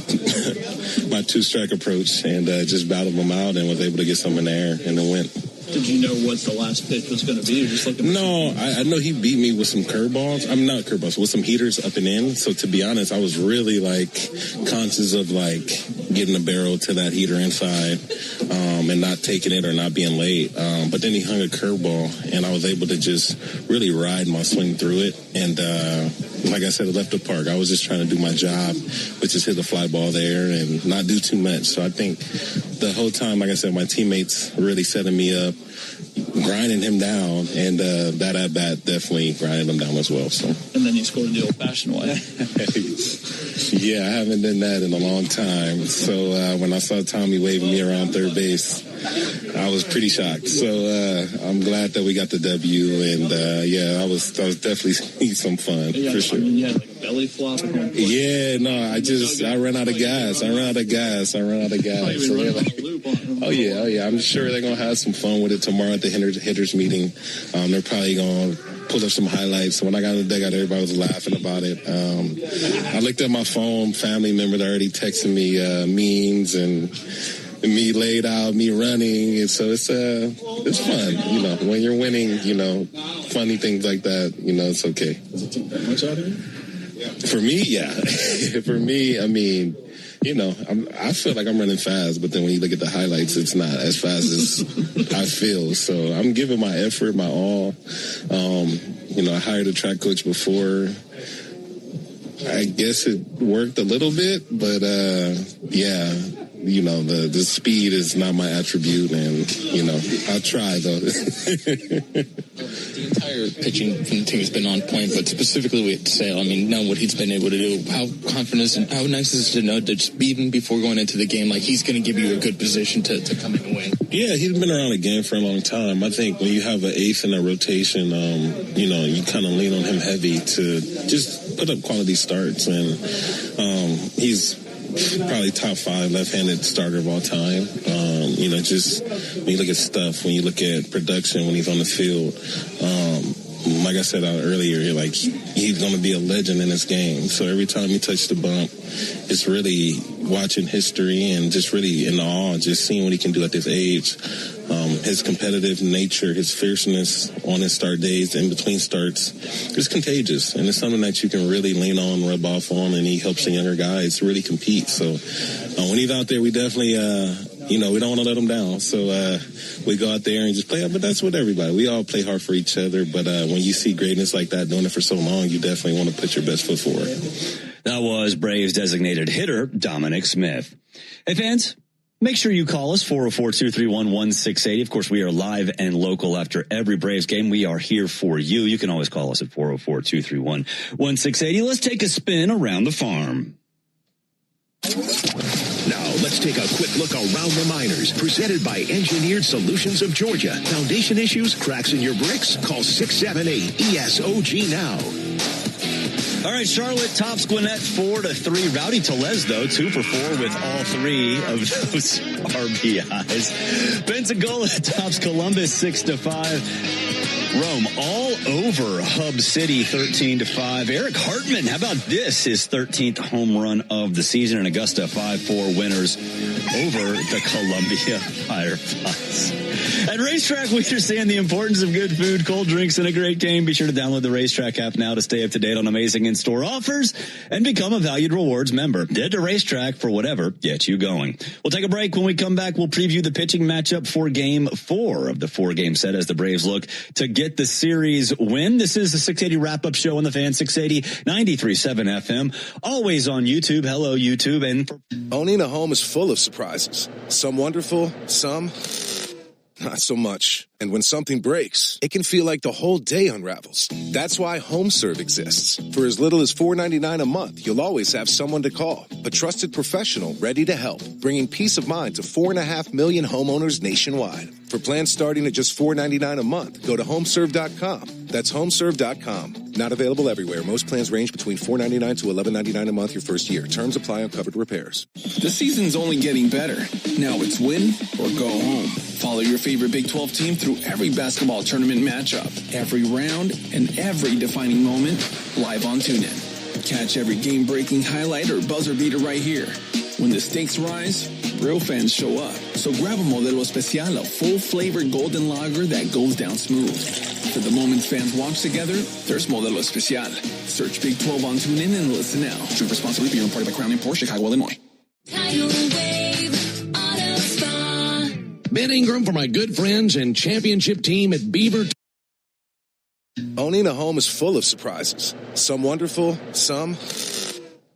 my two-strike approach and just battled them out and was able to get some in the air and then went. Did you know what the last pitch was going to be? Or just No, I know he beat me with some curveballs. I'm not curveballs, with some heaters up and in. So to be honest, I was really conscious of getting the barrel to that heater inside and not taking it or not being late. But then he hung a curveball and I was able to just really ride my swing through it. And like I said, it left the park. I was just trying to do my job, which is hit the fly ball there and not do too much. So I think the whole time, like I said, my teammates really setting me up, grinding him down, and that at bat definitely grinded him down as well. So. And then you scored the old-fashioned way. Yeah, I haven't done that in a long time. So when I saw Tommy waving me around third base, I was pretty shocked. So I'm glad that we got the W, and I was definitely some fun for sure. You had a belly flop. Yeah, no, I ran out of gas. So they're oh yeah. I'm sure they're gonna have some fun with it tomorrow at the hitters meeting. They're probably gonna pull up some highlights. So when I got in the dugout, everybody was laughing about it. I looked at my phone, family members already texting me memes and me laid out, me running, and so it's fun, when you're winning, funny things like that, it's okay. Does it take that much out of you? For me, yeah. For me, I mean, I feel like I'm running fast, but then when you look at the highlights, it's not as fast as I feel. So I'm giving my effort, my all. I hired a track coach before. I guess it worked a little bit, but the speed is not my attribute, and I'll try though. The entire pitching from the team has been on point, but specifically with Sale, knowing what he's been able to do, how confident and how nice is it to know that just even before going into the game, he's going to give you a good position to come in and win? Yeah, he's been around the game for a long time. I think when you have an ace in a rotation, you kind of lean on him heavy to just put up quality starts, and he's probably top 5 left-handed starter of all time. Just when you look at stuff, when you look at production, when he's on the field, like I said earlier, like he's going to be a legend in this game. So every time he touches the bump, it's really watching history and just really in awe, just seeing what he can do at this age. His competitive nature, his fierceness on his start days, in between starts, it's contagious. And it's something that you can really lean on, rub off on, and he helps the younger guys really compete. So when he's out there, we definitely, we don't want to let him down. So we go out there and just play. But that's with everybody. We all play hard for each other. But when you see greatness like that, doing it for so long, you definitely want to put your best foot forward. That was Braves designated hitter Dominic Smith. Hey, fans. Make sure you call us, 404-231-1680. Of course, we are live and local after every Braves game. We are here for you. You can always call us at 404-231-1680. Let's take a spin around the farm. Now, let's take a quick look around the minors. Presented by Engineered Solutions of Georgia. Foundation issues, cracks in your bricks? Call 678-ESOG now. All right, Charlotte tops Gwinnett 4-3. Rowdy Tellez, though, 2 for 4 with all 3 of those RBIs. Pensacola tops Columbus 6-5. Rome all over Hub City 13-5. Eric Hartman, how about this? His 13th home run of the season, and Augusta 5-4 winners over the Columbia Fireflies. At Racetrack, we understand the importance of good food, cold drinks, and a great game. Be sure to download the Racetrack app now to stay up to date on amazing in-store offers and become a Valued Rewards member. Head to Racetrack for whatever gets you going. We'll take a break. When we come back, we'll preview the pitching matchup for Game 4 of the 4-game set as the Braves look to get the series win. This is the 680 wrap-up show on the Fan 680, 93.7 FM, always on YouTube. Hello, YouTube. And owning a home is full of surprises. Some wonderful, some not so much. And when something breaks, it can feel like the whole day unravels. That's why HomeServe exists. For as little as $4.99 a month, you'll always have someone to call. A trusted professional ready to help, bringing peace of mind to 4.5 million homeowners nationwide. For plans starting at just $4.99 a month, go to homeserve.com. That's homeserve.com. Not available everywhere. Most plans range between $4.99 to $11.99 a month your first year. Terms apply on covered repairs. The season's only getting better. Now it's win or go home. Follow your favorite Big 12 team through every basketball tournament matchup, every round, and every defining moment live on TuneIn. Catch every game-breaking highlight or buzzer beater right here. When the stakes rise, real fans show up. So grab a Modelo Especial, a full-flavored golden lager that goes down smooth. For the moments fans watch together, there's Modelo Especial. Search Big 12 on TuneIn and listen now. Drink responsibly. Beer and Party by Crown Imports, Chicago, Illinois. Ben Ingram for my good friends and championship team at Beaver. Owning a home is full of surprises. Some wonderful, some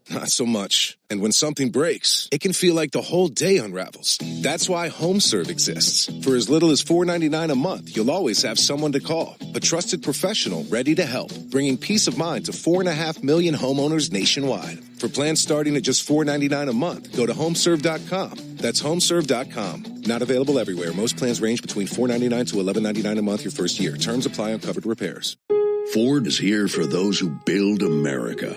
not so much. And when something breaks, it can feel like the whole day unravels. That's why HomeServe exists. For as little as $4.99 a month, you'll always have someone to call. A trusted professional ready to help, bringing peace of mind to 4.5 million homeowners nationwide. For plans starting at just $4.99 a month, go to homeserve.com. That's homeserve.com. Not available everywhere. Most plans range between $4.99 to $11.99 a month your first year. Terms apply on covered repairs. Ford is here for those who build America.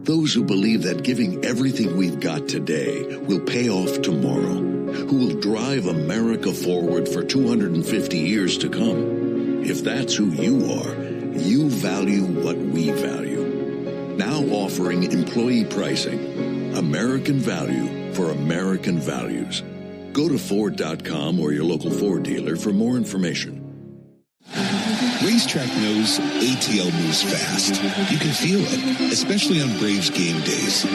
Those who believe that giving everything we've got today will pay off tomorrow, who will drive America forward for 250 years to come. If that's who you are, you value what we value. Now offering employee pricing, American value for American values. Go to Ford.com or your local Ford dealer for more information. Racetrack knows ATL moves fast. You can feel it, especially on Braves game days.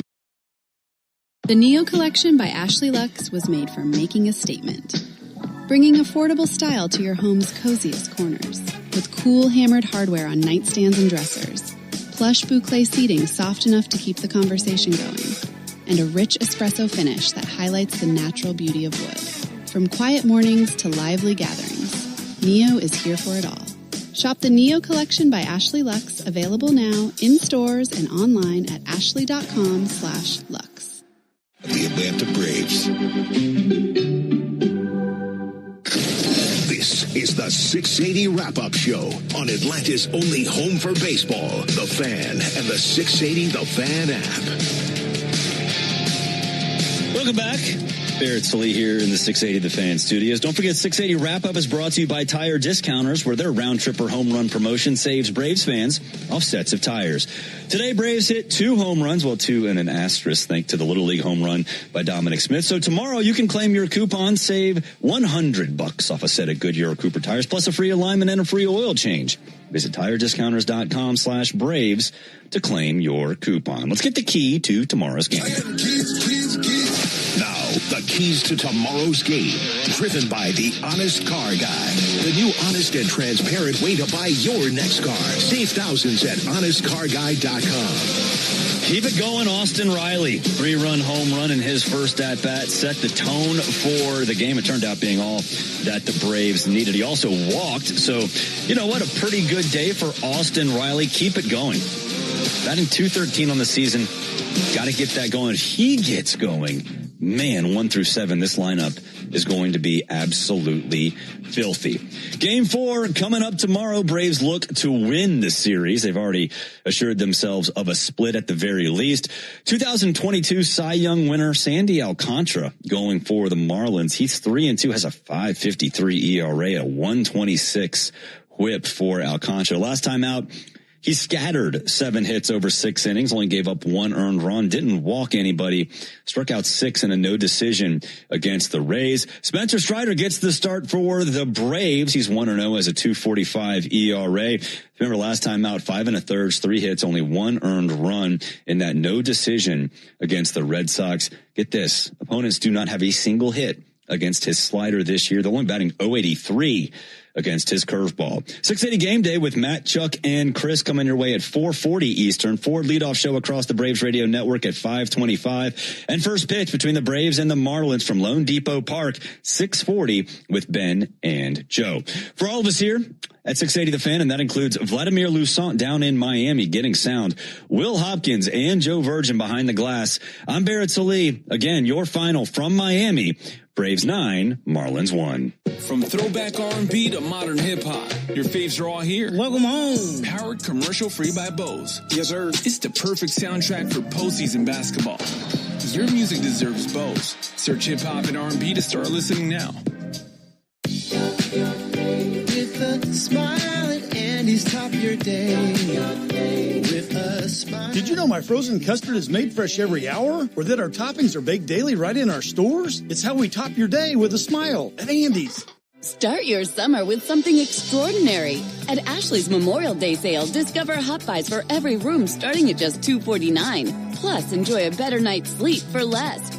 The Neo Collection by Ashley Lux was made for making a statement. Bringing affordable style to your home's coziest corners. With cool hammered hardware on nightstands and dressers. Plush boucle seating soft enough to keep the conversation going. And a rich espresso finish that highlights the natural beauty of wood. From quiet mornings to lively gatherings, Neo is here for it all. Shop the Neo Collection by Ashley Lux, available now in stores and online at ashley.com/lux. The Atlanta Braves. This is the 680 Wrap-Up Show on Atlanta's only home for baseball, The Fan, and the 680 The Fan app. Welcome back. Barrett Salee here in the 680 The Fan Studios. Don't forget, 680 Wrap-Up is brought to you by Tire Discounters, where their round-trip or home run promotion saves Braves fans off sets of tires. Today, Braves hit 2 home runs, well, 2 and an asterisk, thanks to the Little League home run by Dominic Smith. So tomorrow, you can claim your coupon, save $100 off a set of Goodyear or Cooper tires, plus a free alignment and a free oil change. Visit TireDiscounters.com/Braves to claim your coupon. Let's get the key to tomorrow's game. Now, the keys to tomorrow's game, driven by the Honest Car Guy. The new honest and transparent way to buy your next car. Save thousands at honestcarguy.com. Keep it going, Austin Riley. 3-run home run in his first at-bat set the tone for the game. It turned out being all that the Braves needed. He also walked, so you know what? A pretty good day for Austin Riley. Keep it going. Batting .213 on the season. Got to get that going. If he gets going, man, 1 through 7, this lineup is going to be absolutely filthy. Game 4 coming up tomorrow. Braves look to win the series. They've already assured themselves of a split at the very least. 2022 Cy Young winner Sandy Alcantara going for the Marlins. He's 3-2, has a 5.53 ERA, a 1.26 whip for Alcantara. Last time out, he scattered 7 hits over 6 innings, only gave up 1 earned run, didn't walk anybody, struck out 6 in a no decision against the Rays. Spencer Strider gets the start for the Braves. He's 1-0 as a 2.45 ERA. Remember last time out, 5 1/3, 3 hits, only 1 earned run in that no decision against the Red Sox. Get this, opponents do not have a single hit against his slider this year. They're only batting .083 against his curveball. 680 Game Day with Matt, Chuck, and Chris coming your way at 4:40 Eastern. Ford leadoff show across the Braves radio network at 5:25. And first pitch between the Braves and the Marlins from Lone Depot Park, 6:40 with Ben and Joe. For all of us here at 680 The Fan, and that includes Vladimir Lusant down in Miami getting sound, Will Hopkins and Joe Virgin behind the glass. I'm Barrett Salee. Again, your final from Miami. Braves 9, Marlins 1. From throwback R&B to modern hip-hop, your faves are all here. Welcome home. Powered commercial-free by Bose. Yes, sir. It's the perfect soundtrack for postseason basketball. Your music deserves Bose. Search hip-hop and R&B to start listening now. With a smile at Andy's top your day. With a smile. Did you know my frozen custard is made fresh every hour? Or that our toppings are baked daily right in our stores? It's how we top your day with a smile at Andy's. Start your summer with something extraordinary. At Ashley's Memorial Day sale, discover hot buys for every room starting at just $249. Plus, enjoy a better night's sleep for less